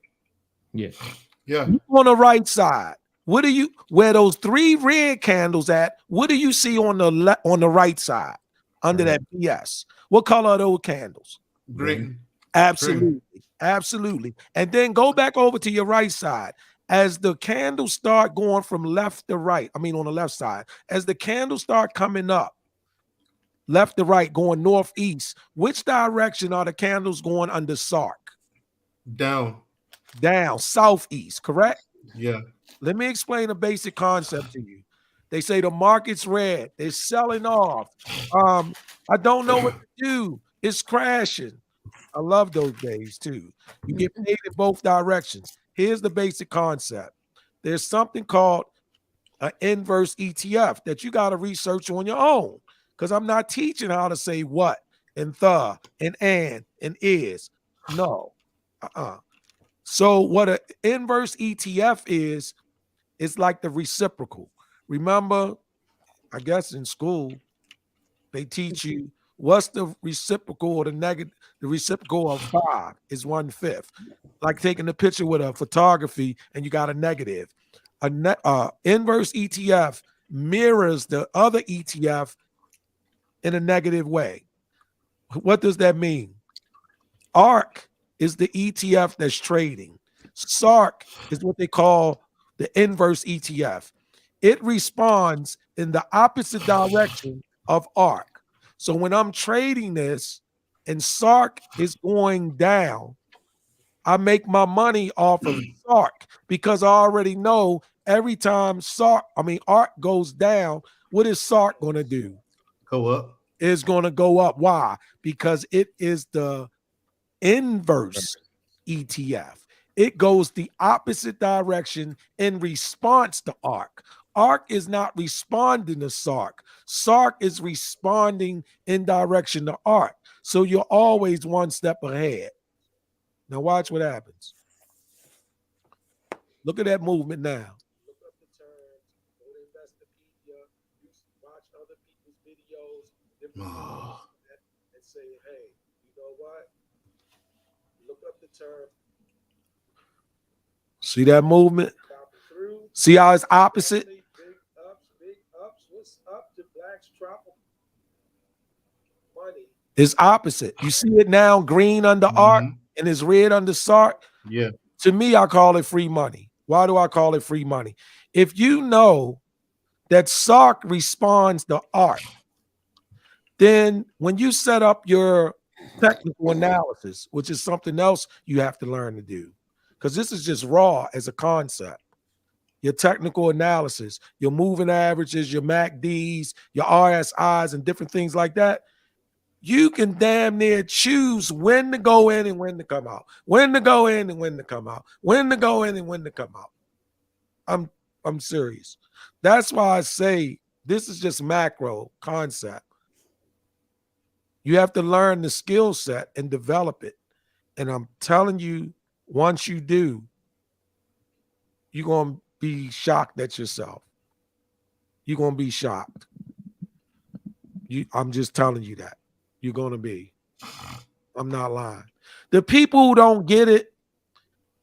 Yes. Yeah. Look on the right side. Where those 3 red candles at? What do you see on the right side under that BS? What color are those candles? Green. Absolutely. Absolutely. And then go back over to your right side. As the candles start going from left to right, on the left side, as the candles start coming up, left to right, going northeast, which direction are the candles going under SARK? Down. Down, southeast, correct? Yeah. Let me explain a basic concept to you. They say the market's red. They're selling off. I don't know what to do. It's crashing. I love those days too. You get paid in both directions. Here's the basic concept. There's something called an inverse ETF that you got to research on your own, because I'm not teaching how to say what and the and is. No. So what an inverse ETF is, it's like the reciprocal. Remember, I guess in school, they teach you what's the reciprocal or the negative. The reciprocal of 5 is 1/5. Like taking a picture with a photography and you got a negative. Inverse ETF mirrors the other ETF in a negative way. What does that mean? ARK is the ETF that's trading. SARK is what they call the inverse ETF. It responds in the opposite direction of ARK. So when I'm trading this and SARK is going down, I make my money off of SARK because I already know every time ARK goes down, what is SARK going to do? Go up. It's going to go up. Why? Because it is the inverse ETF. It goes the opposite direction in response to ARK. ARK is not responding to SARK. SARK is responding in direction to ARK. So you're always one step ahead. Now watch what happens. Look at that movement now. Look up the terms, go to Investopedia, watch other people's videos, and say, hey, you know what? Look up the term. See that movement? See how it's opposite? Big ups. What's up to Black's Tropical Money? It's opposite. You see it now, green under ARK and it's red under SARK. Yeah. To me, I call it free money. Why do I call it free money? If you know that SARK responds to ARK, then when you set up your technical analysis, which is something else you have to learn to do, because this is just raw as a concept. Your technical analysis, your moving averages, your MACDs, your RSIs, and different things like that, you can damn near choose when to go in and when to come out, when to go in and when to come out, when to go in and when to come out. I'm serious. That's why I say this is just macro concept. You have to learn the skill set and develop it. And I'm telling you, once you do, you're going to be shocked at yourself. You're going to be shocked. I'm just telling you that. You're going to be. I'm not lying. The people who don't get it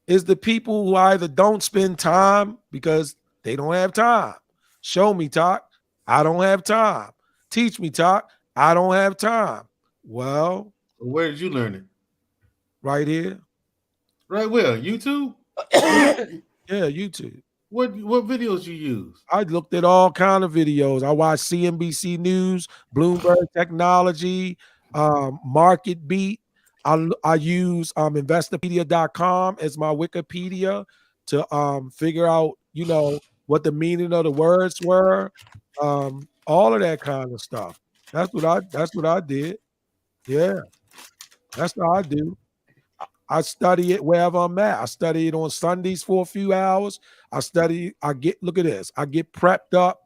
is the people who either don't spend time because they don't have time. Show me, Talk. I don't have time. Teach me, Talk. I don't have time. Well, Where did you learn it? right here. Right where? YouTube? Yeah, YouTube. What videos you use? I looked at all kind of videos. I watched CNBC News, Bloomberg Technology, Market Beat. I use investopedia.com as my Wikipedia to figure out, what the meaning of the words were. All of that kind of stuff. That's what I did. Yeah, that's what I do. I study it wherever I'm at. I study it on Sundays for a few hours. Look at this. I get prepped up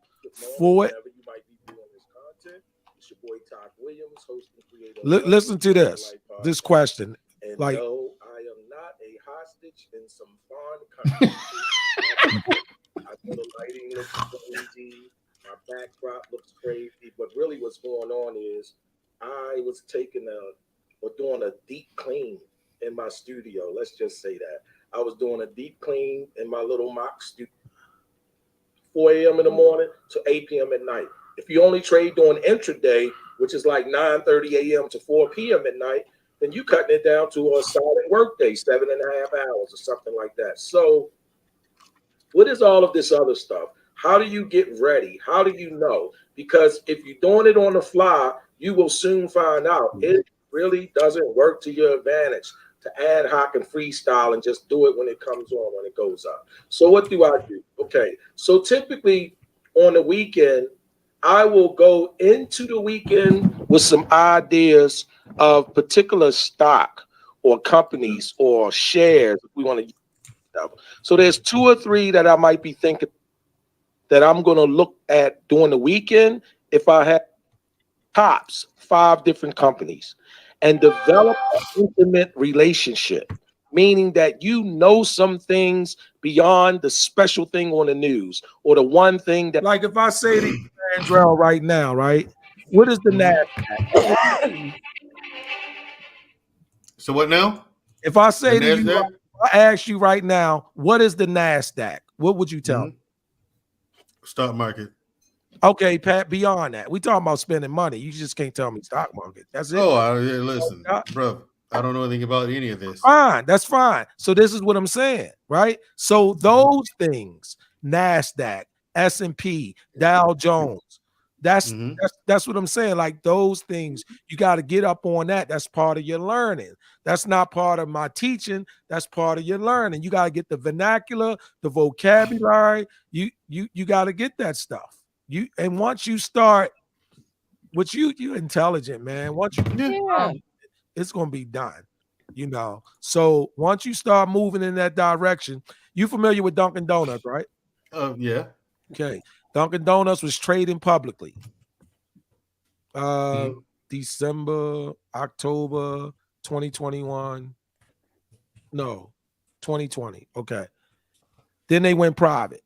for it. Whatever you might be doing this content. It's your boy Todd Williams, host and creator. Listen to this question. And Like, no, I am not a hostage in some foreign country. I know the lighting looks crazy. My backdrop looks crazy. But really what's going on is I was doing a deep clean in my studio. Let's just say that. I was doing a deep clean in my little mock studio. 4 a.m. in the morning to 8 p.m. at night. If you only trade during intraday, which is like 9:30 a.m. to 4 p.m. at night, then you cutting it down to a solid workday, 7.5 hours or something like that. So what is all of this other stuff? How do you get ready? How do you know? Because if you're doing it on the fly, you will soon find out it really doesn't work to your advantage to ad hoc and freestyle and just do it when it comes on, when it goes up. So what do I do? Okay, so typically on the weekend, I will go into the weekend with some ideas of particular stock or companies or shares if we want to use them. So there's 2 or 3 that I might be thinking that I'm going to look at during the weekend if I have tops 5 different companies and develop an intimate relationship, meaning that you know some things beyond the special thing on the news or the one thing that, like if I say to you, Andrell, right now, right? What is the NASDAQ? So what now? If I say to you, I ask you right now, what is the NASDAQ? What would you tell me? Stock market. Okay, Pat, beyond that, we talking about spending money. You just can't tell me stock market. That's it. Listen, bro, I don't know anything about any of this. Fine, that's fine. So this is what I'm saying, right? So those things, NASDAQ, S&P, Dow Jones, that's what I'm saying. Like those things, you got to get up on that. That's part of your learning. That's not part of my teaching. That's part of your learning. You got to get the vernacular, the vocabulary. You got to get that stuff. And once you start, which you're intelligent, man. Once you it's gonna be done, So once you start moving in that direction, you familiar with Dunkin' Donuts, right? Yeah. Okay. Dunkin' Donuts was trading publicly. December, October 2021. No, 2020. Okay. Then they went private.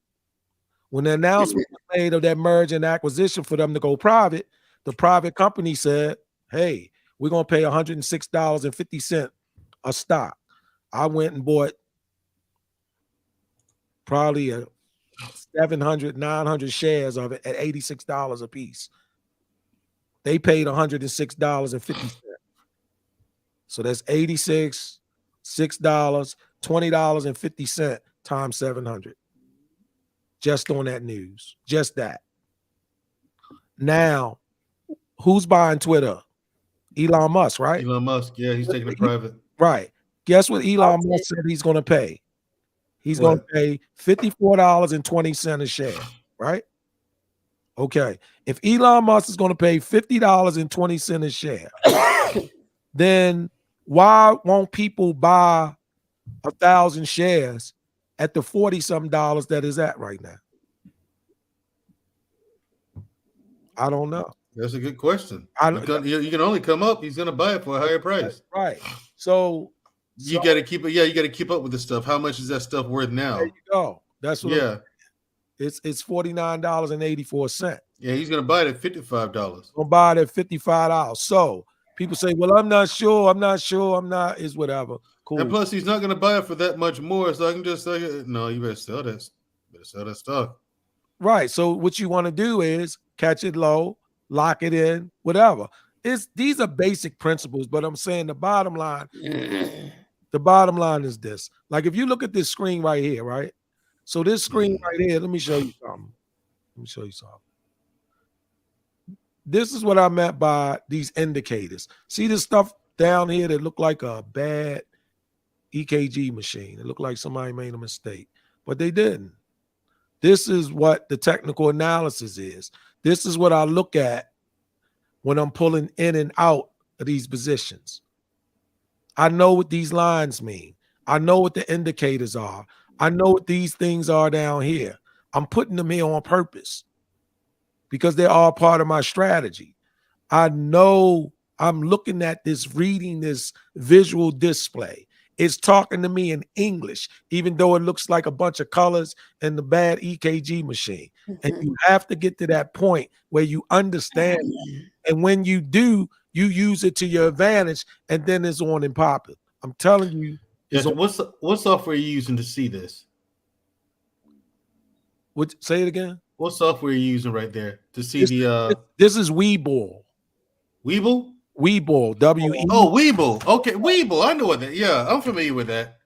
When the announcement was made of that merger and acquisition for them to go private, the private company said, hey, we're going to pay $106.50 a stock. I went and bought probably 700, 900 shares of it at $86 a piece. They paid $106.50. So that's 86, $6, $20.50 times 700. Just on that news, just that. Now, who's buying Twitter? Elon Musk, right? Elon Musk, yeah, he's taking it private. Right. Guess what Elon Musk said he's going to pay? He's going to pay $54.20 a share, right? Okay. If Elon Musk is going to pay $50.20 a share, then why won't people buy 1,000 shares at the 40-something dollars that is at right now? I don't know. That's a good question. You can only come up. He's going to buy it for a higher price. Right. So you got to keep it. Yeah, you got to keep up with the stuff. How much is that stuff worth now? There you go. That's what. It's $49.84. Yeah, he's going to buy it at $55. Gonna buy it at $55. So people say, "Well, I'm not sure. I'm not. Is whatever." Cool. And plus, he's not going to buy it for that much more. So I can just say, "No, you better sell that. Better sell that stock." Right. So what you want to do is catch it low, lock it in, whatever. These are basic principles, but I'm saying the bottom line is this. Like if you look at this screen right here, right? So this screen right here, let me show you something. This is what I meant by these indicators. See this stuff down here that look like a bad EKG machine. It looked like somebody made a mistake, but they didn't. This is what the technical analysis is. This is what I look at when I'm pulling in and out of these positions. I know what these lines mean. I know what the indicators are. I know what these things are down here. I'm putting them here on purpose because they're all part of my strategy. I know I'm looking at this, reading this visual display. It's talking to me in English, even though it looks like a bunch of colors in the bad EKG machine. And you have to get to that point where you understand that. And when you do, you use it to your advantage, and then it's on and popping. I'm telling you. What software are you using to see this? Say it again. What software are you using right there to see This is Webull. Webull? Webull. W-E. Oh, Webull. Okay, Webull. I know what that. Yeah, I'm familiar with that.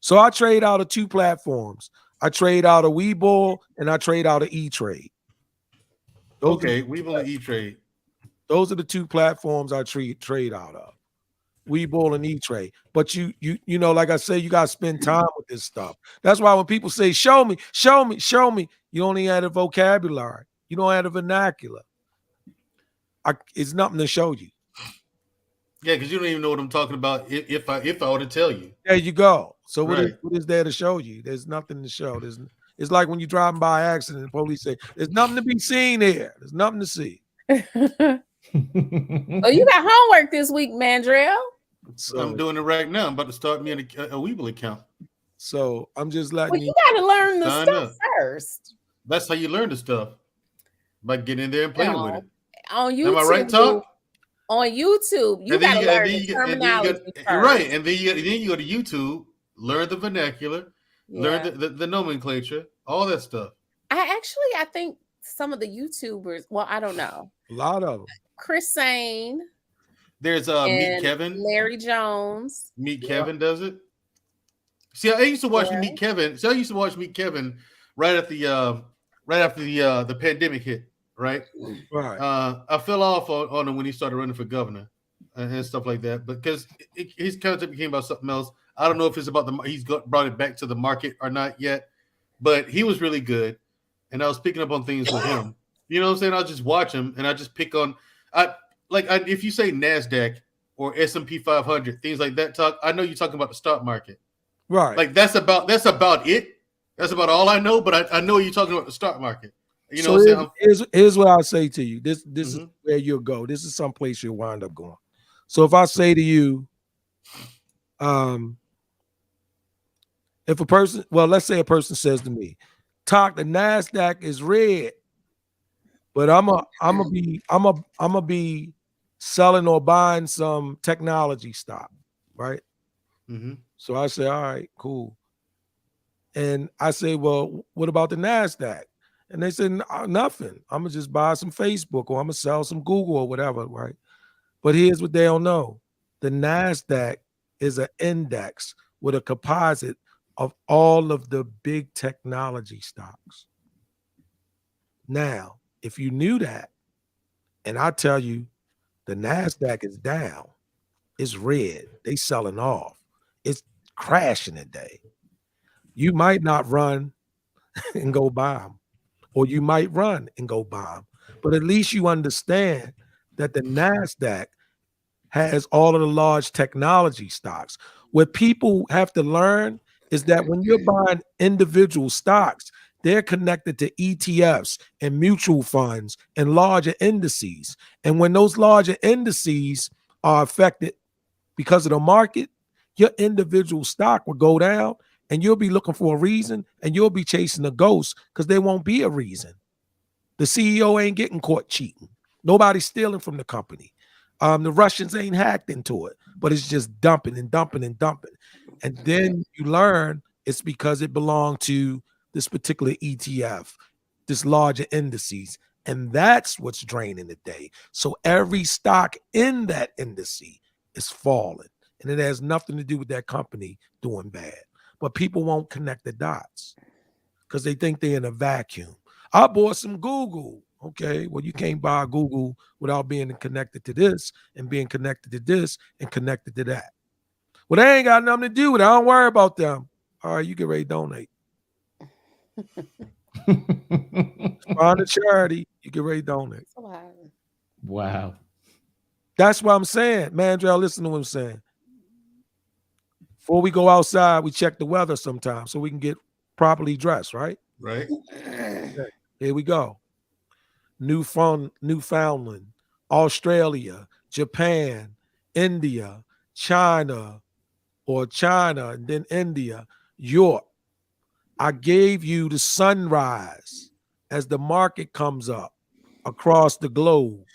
So I trade out of two platforms. I trade out of Webull and I trade out of E-Trade. Webull and E-Trade. Those are the two platforms I trade out of. Webull and E-Trade. But you know, like I say, you gotta spend time with this stuff. That's why when people say, show me, you only have the vocabulary. You don't have the vernacular. It's nothing to show you. Yeah, because you don't even know what I'm talking about if I were to tell you. There you go. So what is there to show you? There's nothing to show. It's like when you're driving by accident and the police say, there's nothing to be seen here. There's nothing to see. Oh, you got homework this week, Mandrell. So I'm doing it right now. I'm about to start me a Webull account. So I'm just letting you got to learn the stuff first. That's how you learn the stuff. By getting in there and playing with it. On YouTube. Am I right, Talk? On YouTube, you got to learn the terminology first. Right, and then you go to YouTube, learn the vernacular, learn the nomenclature, all that stuff. I think some of the YouTubers, well, I don't know. A lot of them. Chris Sane. There's Meet Kevin. Larry Jones. Meet Kevin does it. See, I used to watch Meet Kevin. So I used to watch Meet Kevin right after the pandemic hit. Right. I fell off on him when he started running for governor and stuff like that, because his content became about something else. I don't know if it's about he's brought it back to the market or not yet, but he was really good, and I was picking up on things with him. You know what I'm saying? I'll just watch him and I just pick on. If you say NASDAQ or S&P 500, things like that. Talk. I know you're talking about the stock market, right? Like that's about it. That's about all I know. But I know you're talking about the stock market. You know, so here's what I'll say to you. This is where you'll go. This is someplace you'll wind up going. So if I say to you, if a person, let's say a person says to me, "Talk, the NASDAQ is red, but I'm gonna be selling or buying some technology stock, right?" Mm-hmm. So I say, "All right, cool," and I say, "Well, what about the NASDAQ?" And they said, nothing. I'm going to just buy some Facebook or I'm going to sell some Google or whatever, right? But here's what they don't know. The NASDAQ is an index with a composite of all of the big technology stocks. Now, if you knew that, and I tell you, the NASDAQ is down, it's red, they selling off, it's crashing today, you might not run and go buy them. Or you might run and go buy them. But at least you understand that the NASDAQ has all of the large technology stocks. What people have to learn is that when you're buying individual stocks, they're connected to ETFs and mutual funds and larger indices. And when those larger indices are affected because of the market, your individual stock will go down. And you'll be looking for a reason, and you'll be chasing a ghost because there won't be a reason. The CEO ain't getting caught cheating. Nobody's stealing from the company. The Russians ain't hacked into it, but it's just dumping and dumping and dumping. And then you learn it's because it belonged to this particular ETF, this larger indices. And that's what's draining the day. So every stock in that indice is falling. And it has nothing to do with that company doing bad. But people won't connect the dots because they think they're in a vacuum. I bought some Google. Okay, well, you can't buy Google without being connected to this and being connected to this and connected to that. Well, they ain't got nothing to do with it. I don't worry about them. All right, you get ready to donate. Find a charity, you get ready to donate. Wow. That's what I'm saying. Mandrell, listen to what I'm saying. Before we go outside, we check the weather sometimes so we can get properly dressed, right? Right. Okay. Here we go. Newfoundland, Australia, Japan, India, China, and then India, Europe. I gave you the sunrise as the market comes up across the globe.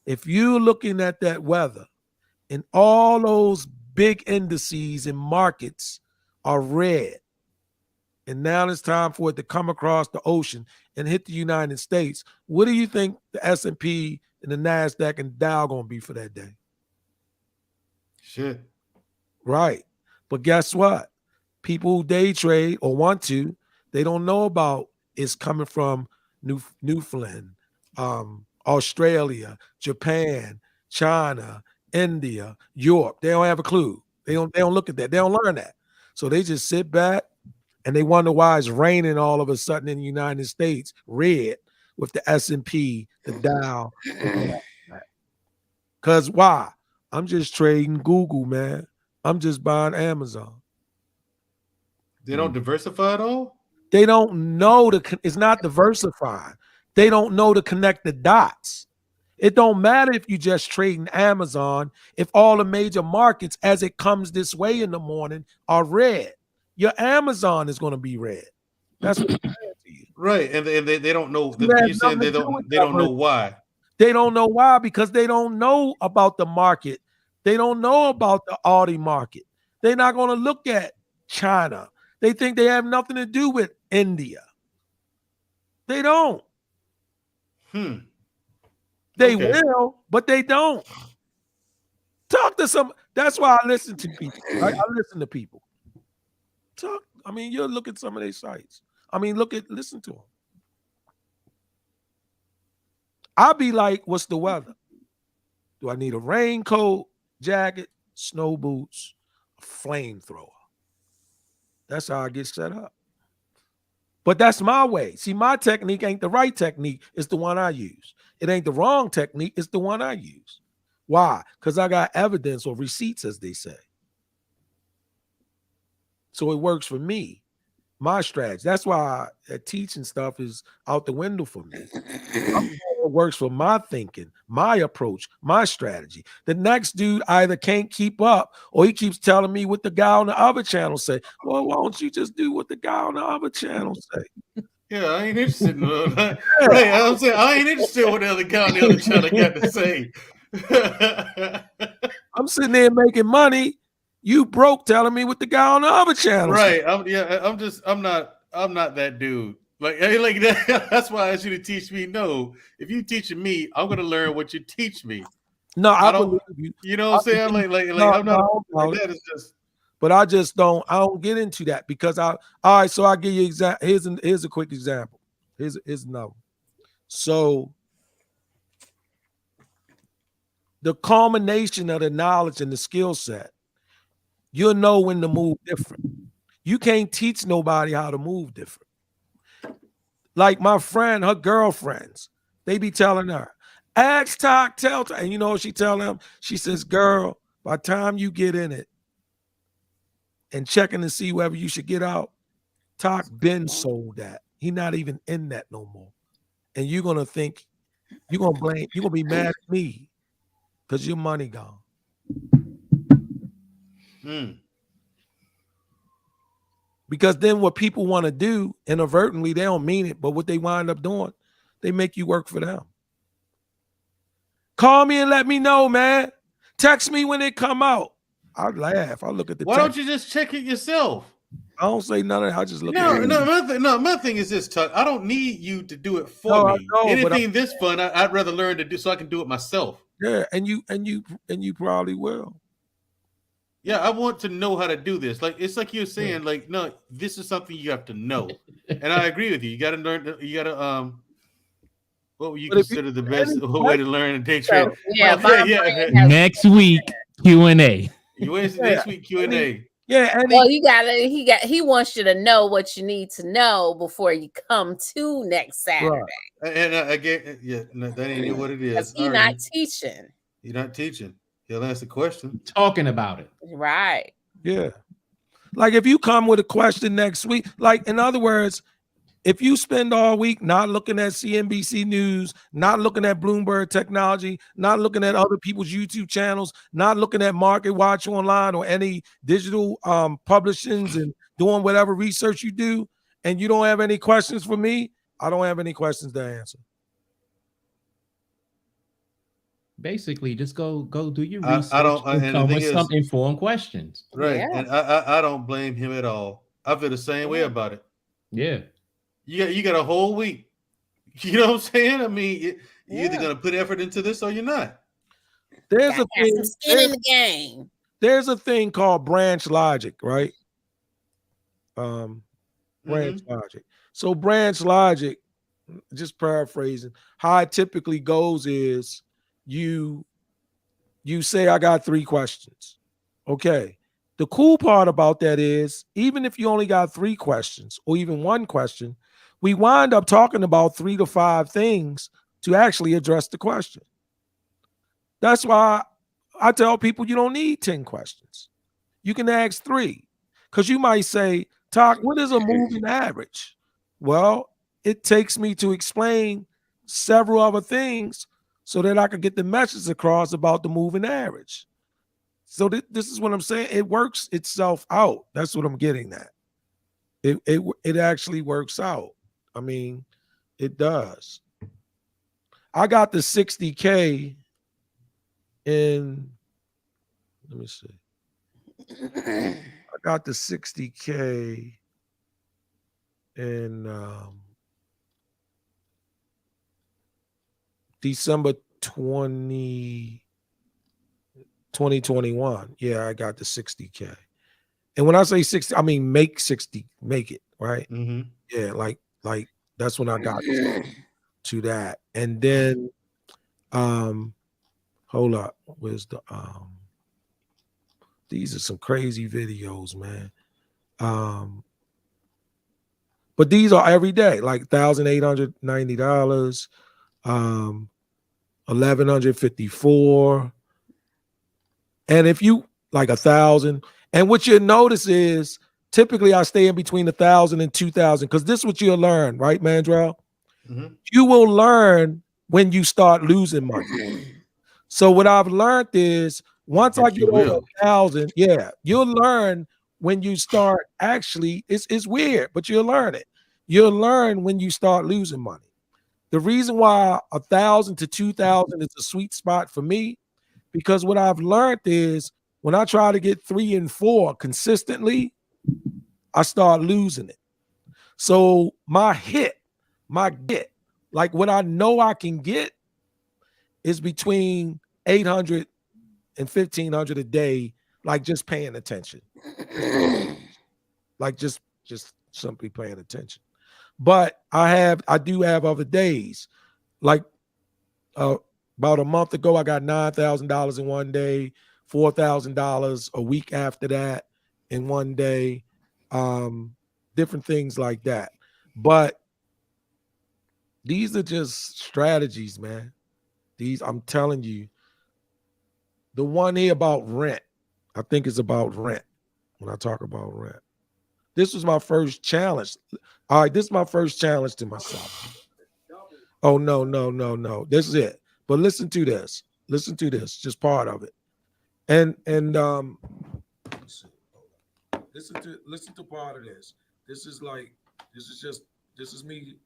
If you're looking at that weather and all those big indices and markets are red, and now it's time for it to come across the ocean and hit the United States, what do you think the S&P and the NASDAQ and Dow going to be for that day? Shit. Right. But guess what? People who day trade or want to, they don't know about it's coming from Newfoundland, Australia, Japan, China, India, Europe. They don't have a clue. They don't look at that. They don't learn that. So they just sit back and they wonder why it's raining all of a sudden in the United States, red, with the S&P, the Dow. Because why? I'm just trading Google, man. I'm just buying Amazon. They don't diversify at all? They don't know it's not diversified. They don't know to connect the dots. It don't matter if you just trading Amazon if all the major markets as it comes this way in the morning are red. Your Amazon is going to be red. That's what I'm saying to you. Right, and they don't know. You're saying they don't know why. They don't know why because they don't know about the market. They don't know about the Audi market. They're not going to look at China. They think they have nothing to do with India. They don't. They will, but they don't. Talk to some. That's why I listen to people. Right? I listen to people. Talk. I mean, you look at some of their sites. I mean, listen to them. I'll be like, what's the weather? Do I need a raincoat, jacket, snow boots, a flamethrower? That's how I get set up. But that's my way. See, my technique ain't the right technique. It's the one I use. It ain't the wrong technique. It's the one I use. Why? Because I got evidence or receipts, as they say. So it works for me. My strategy. That's why teaching stuff is out the window for me. It works for my thinking, my approach, my strategy. The next dude either can't keep up or he keeps telling me what the guy on the other channel say. Well, why don't you just do what the guy on the other channel say? Yeah, I ain't interested in that. Right, I'm saying I ain't interested in what the other guy on the other channel got to say. I'm sitting there making money. You broke telling me what the guy on the other channel right. said. I'm not that dude. Like that. That's why I asked you to teach me. No, if you teaching me, I'm gonna learn what you teach me. No, I don't believe you. You know what I'm saying? I'm not like that. It's just. But I don't get into that because all right, so I'll give you here's a quick example. Here's another. So the culmination of the knowledge and the skill set, you'll know when to move different. You can't teach nobody how to move different. Like my friend, her girlfriends, they be telling her, ask Talk, tell, and you know what she tell them? She says, girl, by the time you get in it and checking to see whether you should get out, Talk been sold that. He not even in that no more. And you're gonna think, you're gonna be mad at me because your money gone. Because then what people want to do inadvertently, they don't mean it, but what they wind up doing, they make you work for them. Call me and let me know, man. Text me when it come out. I laugh. I look at the Why don't you just check it yourself? I don't say none of that. I just look No, at it. my thing is this, Tuck. I don't need you to do it for No, I me. know, but Anything this fun, I'd rather learn to do so I can do it myself. yeah, and you probably will. Yeah, I want to know how to do this. Like it's like you're saying, like, no, this is something you have to know. And I agree with you. You gotta learn you gotta what would you But if you consider the any best way to learn day So trade? yeah, Well, okay, my yeah. brain has Next week Q&A. You wait yeah, next week Q&A. any well, he wants you to know what you need to know before you come to next Saturday. right. And again, yeah, no, that ain't what it Because is. he's not teaching. You're not teaching. He'll ask the question. Talking about it. Right. Yeah. Like if you come with a question next week, like in other words, if you spend all week not looking at CNBC News, not looking at Bloomberg Technology, not looking at other people's YouTube channels, not looking at Market Watch Online or any digital publishings and doing whatever research you do, and you don't have any questions for me, I don't have any questions to answer. Basically, just go do your I research don't, and and the come thing with some is, informed questions. right? Yeah. And I don't blame him at all. I feel the same way about it. Yeah. You got a whole week. You know what I'm saying? I mean, you're either Yeah. gonna put effort into this or you're not. There's Gotta a have some thing. skin in the game. There's a thing called branch logic, right? Branch logic. So branch logic, just paraphrasing, how it typically goes is you say I got 3 questions. Okay. The cool part about that is even if you only got 3 questions or even 1 question, we wind up talking about 3 to 5 things to actually address the question. That's why I tell people you don't need 10 questions. You can ask 3 because you might say, Talk, what is a moving average? Well, it takes me to explain several other things so that I can get the message across about the moving average. So this is what I'm saying. It works itself out. That's what I'm getting at. It actually works out. I mean, it does. I got the 60K in, let me see. I got the 60K in December 2021. Yeah, I got the 60K. And when I say 60, I mean make 60, make it, right? Mm-hmm. Yeah, like that's when I got to that. And then hold up. Where's the these are some crazy videos, man. But these are every day, like $1,890, $1,154. And if you like 1,000, and what you'll notice is typically I stay in between 1,000 and 2,000 because this is what you'll learn, right, Mandrell? Mm-hmm. You will learn when you start losing money. So what I've learned is once I get over 1,000, yeah, you'll learn when you start actually, it's weird, but you'll learn it. You'll learn when you start losing money. The reason why 1,000 to 2,000 is a sweet spot for me, because what I've learned is when I try to get 3 and 4 consistently, I start losing it. So my get, like what I know I can get is between 800 and 1,500 a day, like just paying attention. Like just simply paying attention. But I do have other days. Like about a month ago, I got $9,000 in one day, $4,000 a week after that in one day, different things like that. But these are just strategies, man. These, I'm telling you, the one here about rent, I think it's about rent when I talk about rent. This was my first challenge. All right, this is my first challenge to myself. Oh, no. This is it. But listen to this. Listen to this. Just part of it. And listen to part of this. This is me.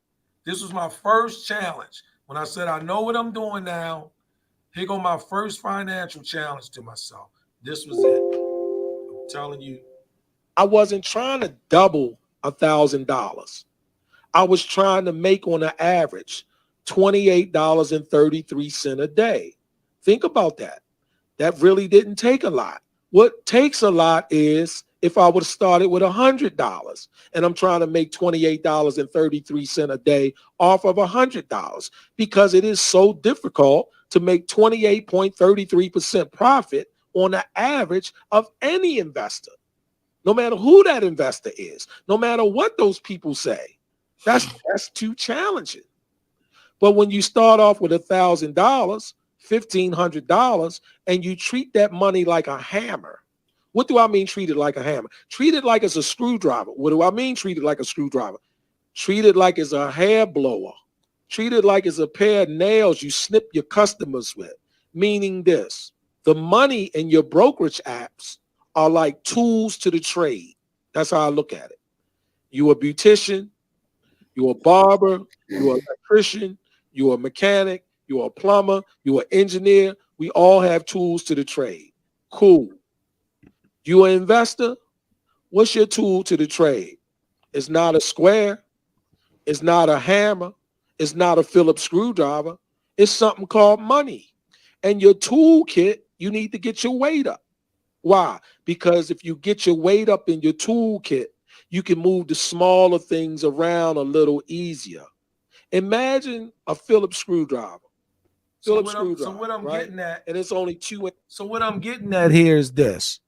This was my first challenge. When I said I know what I'm doing now, here go my first financial challenge to myself. This was it. I'm telling you, I wasn't trying to double $1,000. I was trying to make on an average $28.33 a day. Think about that. That really didn't take a lot. What takes a lot is if I would have started with $100 and I'm trying to make $28.33 a day off of $100 because it is so difficult to make 28.33% profit on the average of any investor, no matter who that investor is, no matter what those people say. That's too challenging. But when you start off with $1,000, $1,500, and you treat that money like a hammer. What do I mean treat it like a hammer? Treat it like it's a screwdriver. What do I mean treat it like a screwdriver? Treat it like it's a hair blower. Treat it like it's a pair of nails you snip your customers with. Meaning this, the money in your brokerage apps are like tools to the trade. That's how I look at it. You a beautician, you're a barber, you're an electrician, you're a mechanic, you're a plumber, you're an engineer. We all have tools to the trade. Cool. You an investor? What's your tool to the trade? It's not a square. It's not a hammer. It's not a Phillips screwdriver. It's something called money. And your toolkit, you need to get your weight up. Why? Because if you get your weight up in your toolkit, you can move the smaller things around a little easier. Imagine a Phillips screwdriver. So what I'm right? Getting at, and it's only two. So what I'm getting at here is this.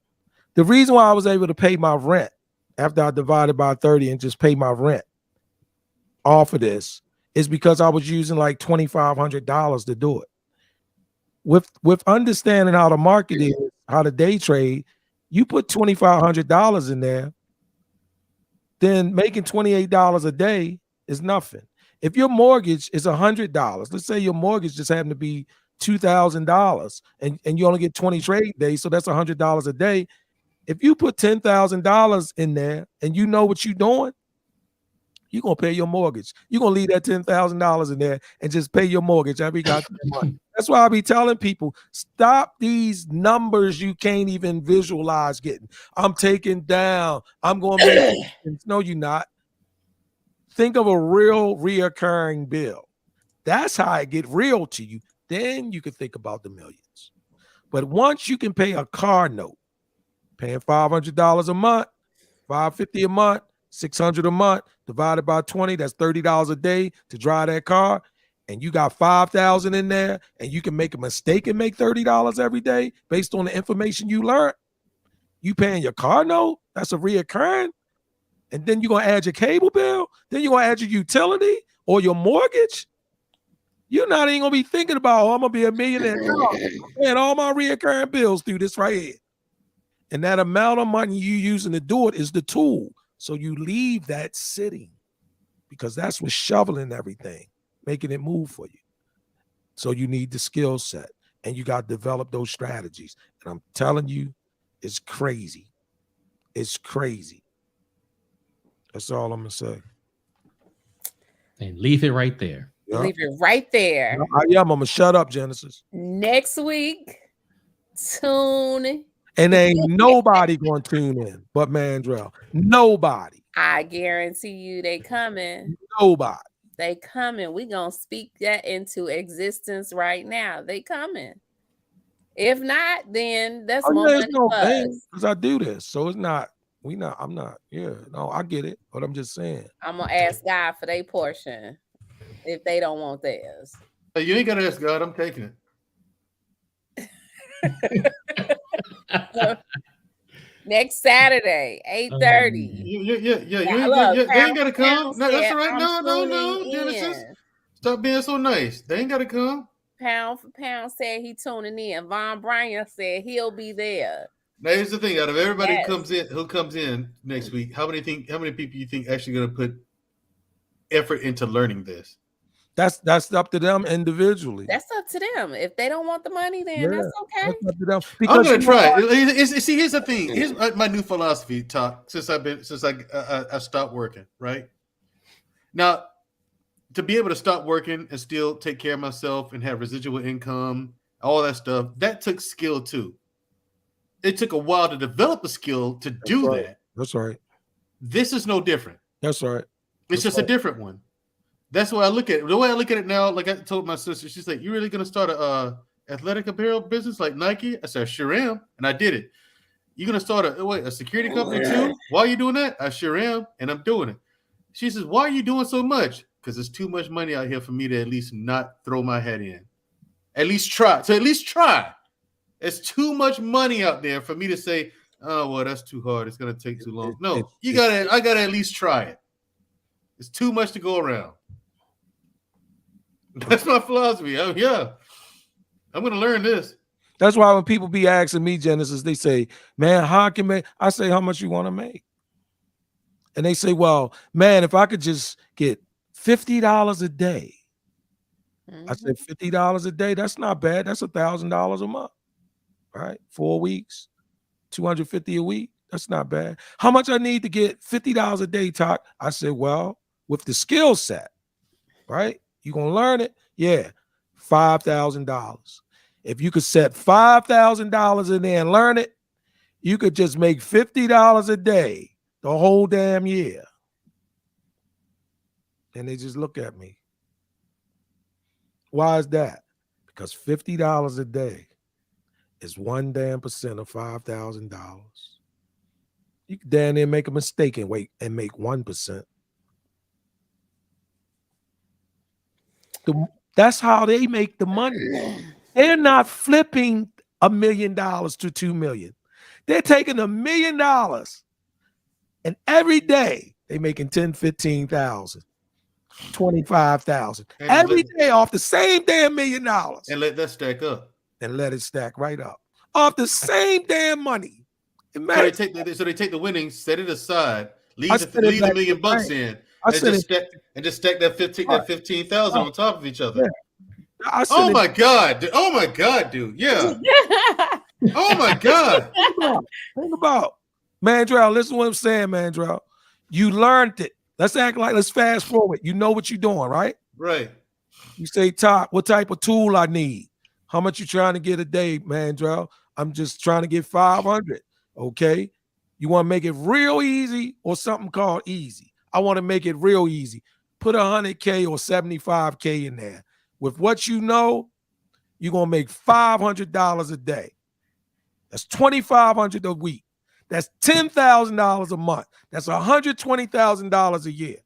The reason why I was able to pay my rent after I divided by 30 and just pay my rent off of this is because I was using like $2,500 to do it. With understanding how the market is, how to day trade, you put $2,500 in there, then making $28 a day is nothing. If your mortgage is $100, let's say your mortgage just happened to be $2,000 and you only get 20 trade days, so that's $100 a day. If you put $10,000 in there and you know what you're doing, you're going to pay your mortgage. You're going to leave that $10,000 in there and just pay your mortgage every goddamn month. That's why I be telling people, stop these numbers you can't even visualize getting. I'm taking down. I'm going to make no, you're not. Think of a real reoccurring bill. That's how it get real to you. Then you can think about the millions. But once you can pay a car note, paying $500 a month, $550 a month, $600 a month, divided by 20, that's $30 a day to drive that car, and you got $5,000 in there, and you can make a mistake and make $30 every day based on the information you learned. You paying your car note, that's a reoccurring. And then you're going to add your cable bill. Then you're going to add your utility or your mortgage. You're not even going to be thinking about, oh, I'm going to be a millionaire. No, I'm paying all my reoccurring bills through this right here. And that amount of money you using to do it is the tool. So you leave that sitting because that's what's shoveling everything, making it move for you. So you need the skill set and you got to develop those strategies. And I'm telling you, it's crazy. It's crazy. That's all I'm going to say. And leave it right there. Yeah. Leave it right there. I'm going to shut up, Genesis. Next week, tune. And ain't nobody going to tune in but Mandrell. Nobody. I guarantee you they coming. Nobody. They coming. We going to speak that into existence right now. They coming. If not, then that's more money for us. Because I do this. So it's not. I'm not. Yeah, no, I get it. But I'm just saying. I'm gonna ask God for their portion if they don't want theirs. Hey, you ain't gotta ask God. I'm taking it. Next Saturday, 8:30. Yeah. They ain't gotta come. No, that's all right. No, Genesis. Stop being so nice. They ain't gotta come. Pound for Pound said he tuning in. Von Bryan said he'll be there. Now here's the thing: out of everybody who comes in next week, how many people you think actually going to put effort into learning this? That's up to them individually. That's up to them. If they don't want the money, then that's okay. That's up to them. I'm going to try. See, here's the thing. Here's my new philosophy, Talk. Since I stopped working, right now, to be able to stop working and still take care of myself and have residual income, all that stuff, that took skill too. It took a while to develop a skill to do that. That's right. This is no different. That's right. It's just a different one. That's why I look at it. The way I look at it now, like I told my sister, she's like, "You really gonna start a athletic apparel business like Nike?" I said, "I sure am," and I did it. You gonna start a security company too? Why are you doing that? I sure am, and I'm doing it. She says, "Why are you doing so much?" Because there's too much money out here for me to at least not throw my head in. At least try. So at least try. It's too much money out there for me to say, "Oh well, that's too hard. It's gonna take too long." No, I gotta at least try it. It's too much to go around. That's my philosophy. I'm gonna learn this. That's why when people be asking me, Genesis, they say, "Man, how can make?" I say, "How much you want to make?" And they say, "Well, man, if I could just get $50 a day." I said, $50 a day. That's not bad. That's $1,000 a month, right? 4 weeks, 250 a week. That's not bad. How much I need to get $50 a day, Talk? I said, well, with the skill set, right? You gonna learn it? Yeah, $5,000. If you could set $5,000 in there and learn it, you could just make $50 a day the whole damn year. And they just look at me. Why is that? Because $50 a day is 1% of $5,000. You can damn near make a mistake and make 1%. That's how they make the money. They're not flipping $1 million to 2 million. They're taking $1 million and every day they making 10, 15,000, 25,000 every day off the same damn $1 million. And let that stack up. And let it stack right up off the same damn money. So they take the winnings, set it aside, leave the $1 million in, and just stack that 15,000 on top of each other. Yeah. Oh my God, dude. Yeah. Oh my God. Think about Mandrell. Listen to what I'm saying, Mandrell. You learned it. Let's fast forward. You know what you're doing, right? Right. You say, Top, what type of tool I need? How much you trying to get a day, Mandrell? I'm just trying to get 500. Okay. You want to make it real easy or something called easy? I want to make it real easy. Put 100K or 75K in there. With what you know, you're going to make $500 a day. That's $2,500 a week. That's $10,000 a month. That's $120,000 a year.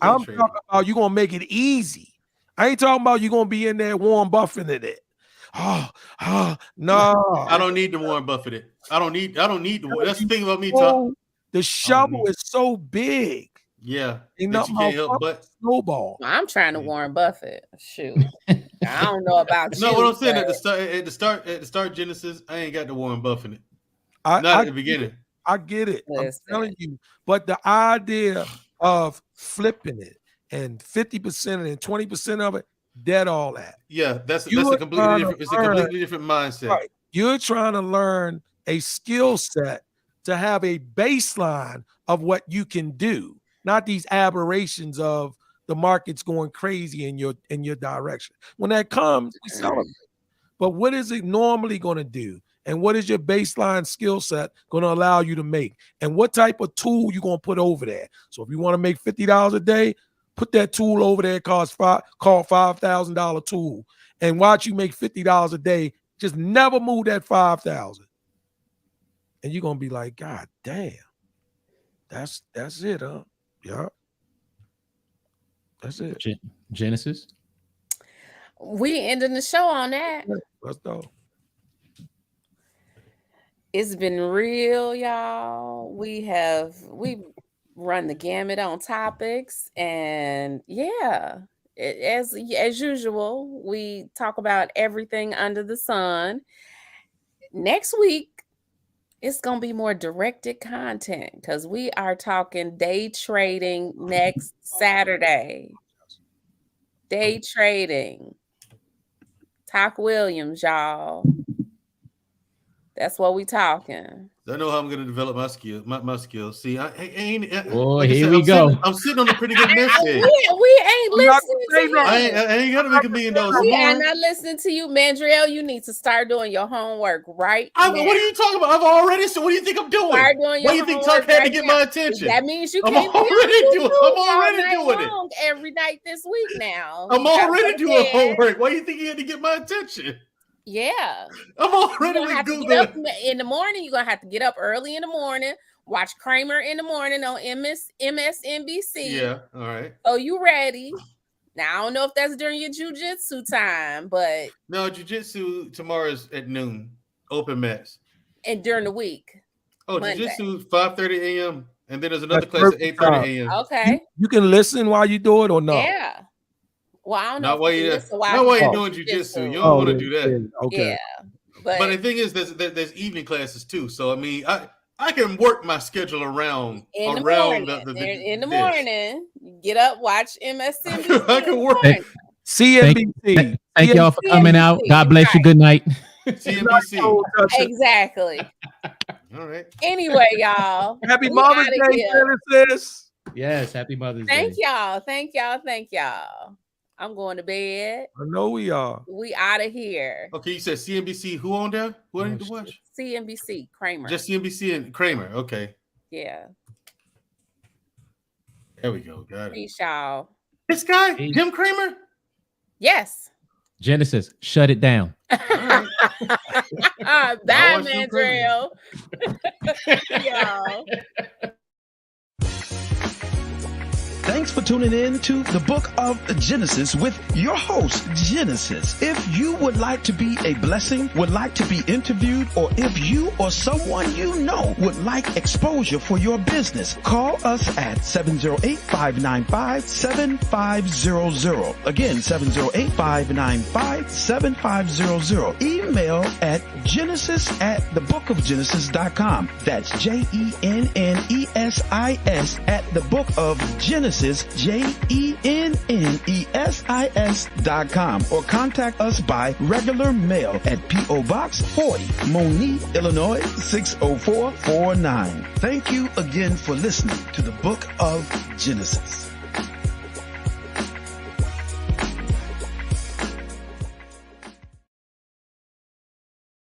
I'm talking about you're going to make it easy. I ain't talking about you're going to be in there Warren Buffett it. No. I don't need the Warren Buffett it. I don't need the. That's the thing about me, Tom. The shovel is so big. Yeah. You can't help but snowball. I'm trying to Warren Buffett. Shoot. I don't know about you. No, what I'm saying at the start, Genesis, I ain't got the Warren Buffett it. Not at the beginning. I get it. Listen. I'm telling you. But the idea of flipping it and 50% and 20% of it, dead all that. Yeah, that's a completely different mindset. Right. You're trying to learn a skill set to have a baseline of what you can do, not these aberrations of the market's going crazy in your direction. When that comes, we celebrate. But what is it normally going to do? And what is your baseline skill set going to allow you to make? And what type of tool you going to put over there? So if you want to make $50 a day, put that tool over there called $5,000 tool, and watch you make $50 a day. Just never move that 5,000, and you're gonna be like, God damn, that's it, huh? Yeah, that's it. Genesis. We ending the show on that. Let's go. It's been real, y'all. We run the gamut on topics, and yeah, as usual, we talk about everything under the sun. Next week, it's gonna be more directed content because we are talking day trading next Saturday. Day trading. Talk Williams, y'all. That's what we talking. I know how I'm going to develop my skill. My skills. See, I ain't. Oh, Like I here said, we go. I'm sitting on a pretty good nest egg. We ain't I'm not listening gonna say to nothing. you. I ain't got to make $1 million We are tomorrow. not listening to you, Mandriel. You need to start doing your homework right now. What are you talking about? I've already. So what do you think I'm doing? Start doing your Why do you think homework Tuck had to right get now. my attention? That means you I'm can't be on already doing. YouTube I'm already all night doing it. long every night this week now. I'm You gotta already go to doing bed. homework. Why do you think he had to get my attention? Yeah. I'm You're already gonna with have to get up Google. in the morning. You're gonna have to get up early in the morning, watch Kramer in the morning on MSNBC. Yeah, all right. So you ready. Now I don't know if that's during your jujitsu time, but No, jiu-jitsu tomorrow is at noon. Open mats. and during the week. Oh, Monday. jiu-jitsu 5:30 a.m. and then there's another That's class at perfect 8:30 time. a.m. Okay. You can listen while you do it or no? Yeah. Well, I don't know. Not while you you're doing jiu-jitsu. You don't want to do that. Yeah, okay. Yeah. But the thing is, there's evening classes too. So I mean, I can work my schedule around in the around morning, in the this. morning, you get up, watch MSNBC. I can work. CNBC. Thank y'all for coming out. God bless you. Good night. CNBC. Exactly. All right. Anyway, y'all. Happy we Mother's outta Day, here. Genesis. Yes, happy Mother's Day. Thank y'all. Thank y'all. Thank y'all. I'm going to bed. I know we are. We out of here. Okay, you said CNBC. Who on there? Who I need to watch? CNBC, Kramer. Just CNBC and Kramer. Okay. Yeah. There we go. Got it. Peace, y'all. This guy, Jim Kramer? Yes. Genesis, shut it down. Bye, Mandrill. Y'all. Thanks for tuning in to the Book of Genesis with your host, Genesis. If you would like to be a blessing, would like to be interviewed, or if you or someone you know would like exposure for your business, call us at 708-595-7500. Again, 708-595-7500. Email at genesis@thebookofgenesis.com. That's JENNESIS @thebookofgenesis. JENNESIS.com, or contact us by regular mail at P.O. Box 40, Monique, Illinois 60449. Thank you again for listening to the Book of Genesis.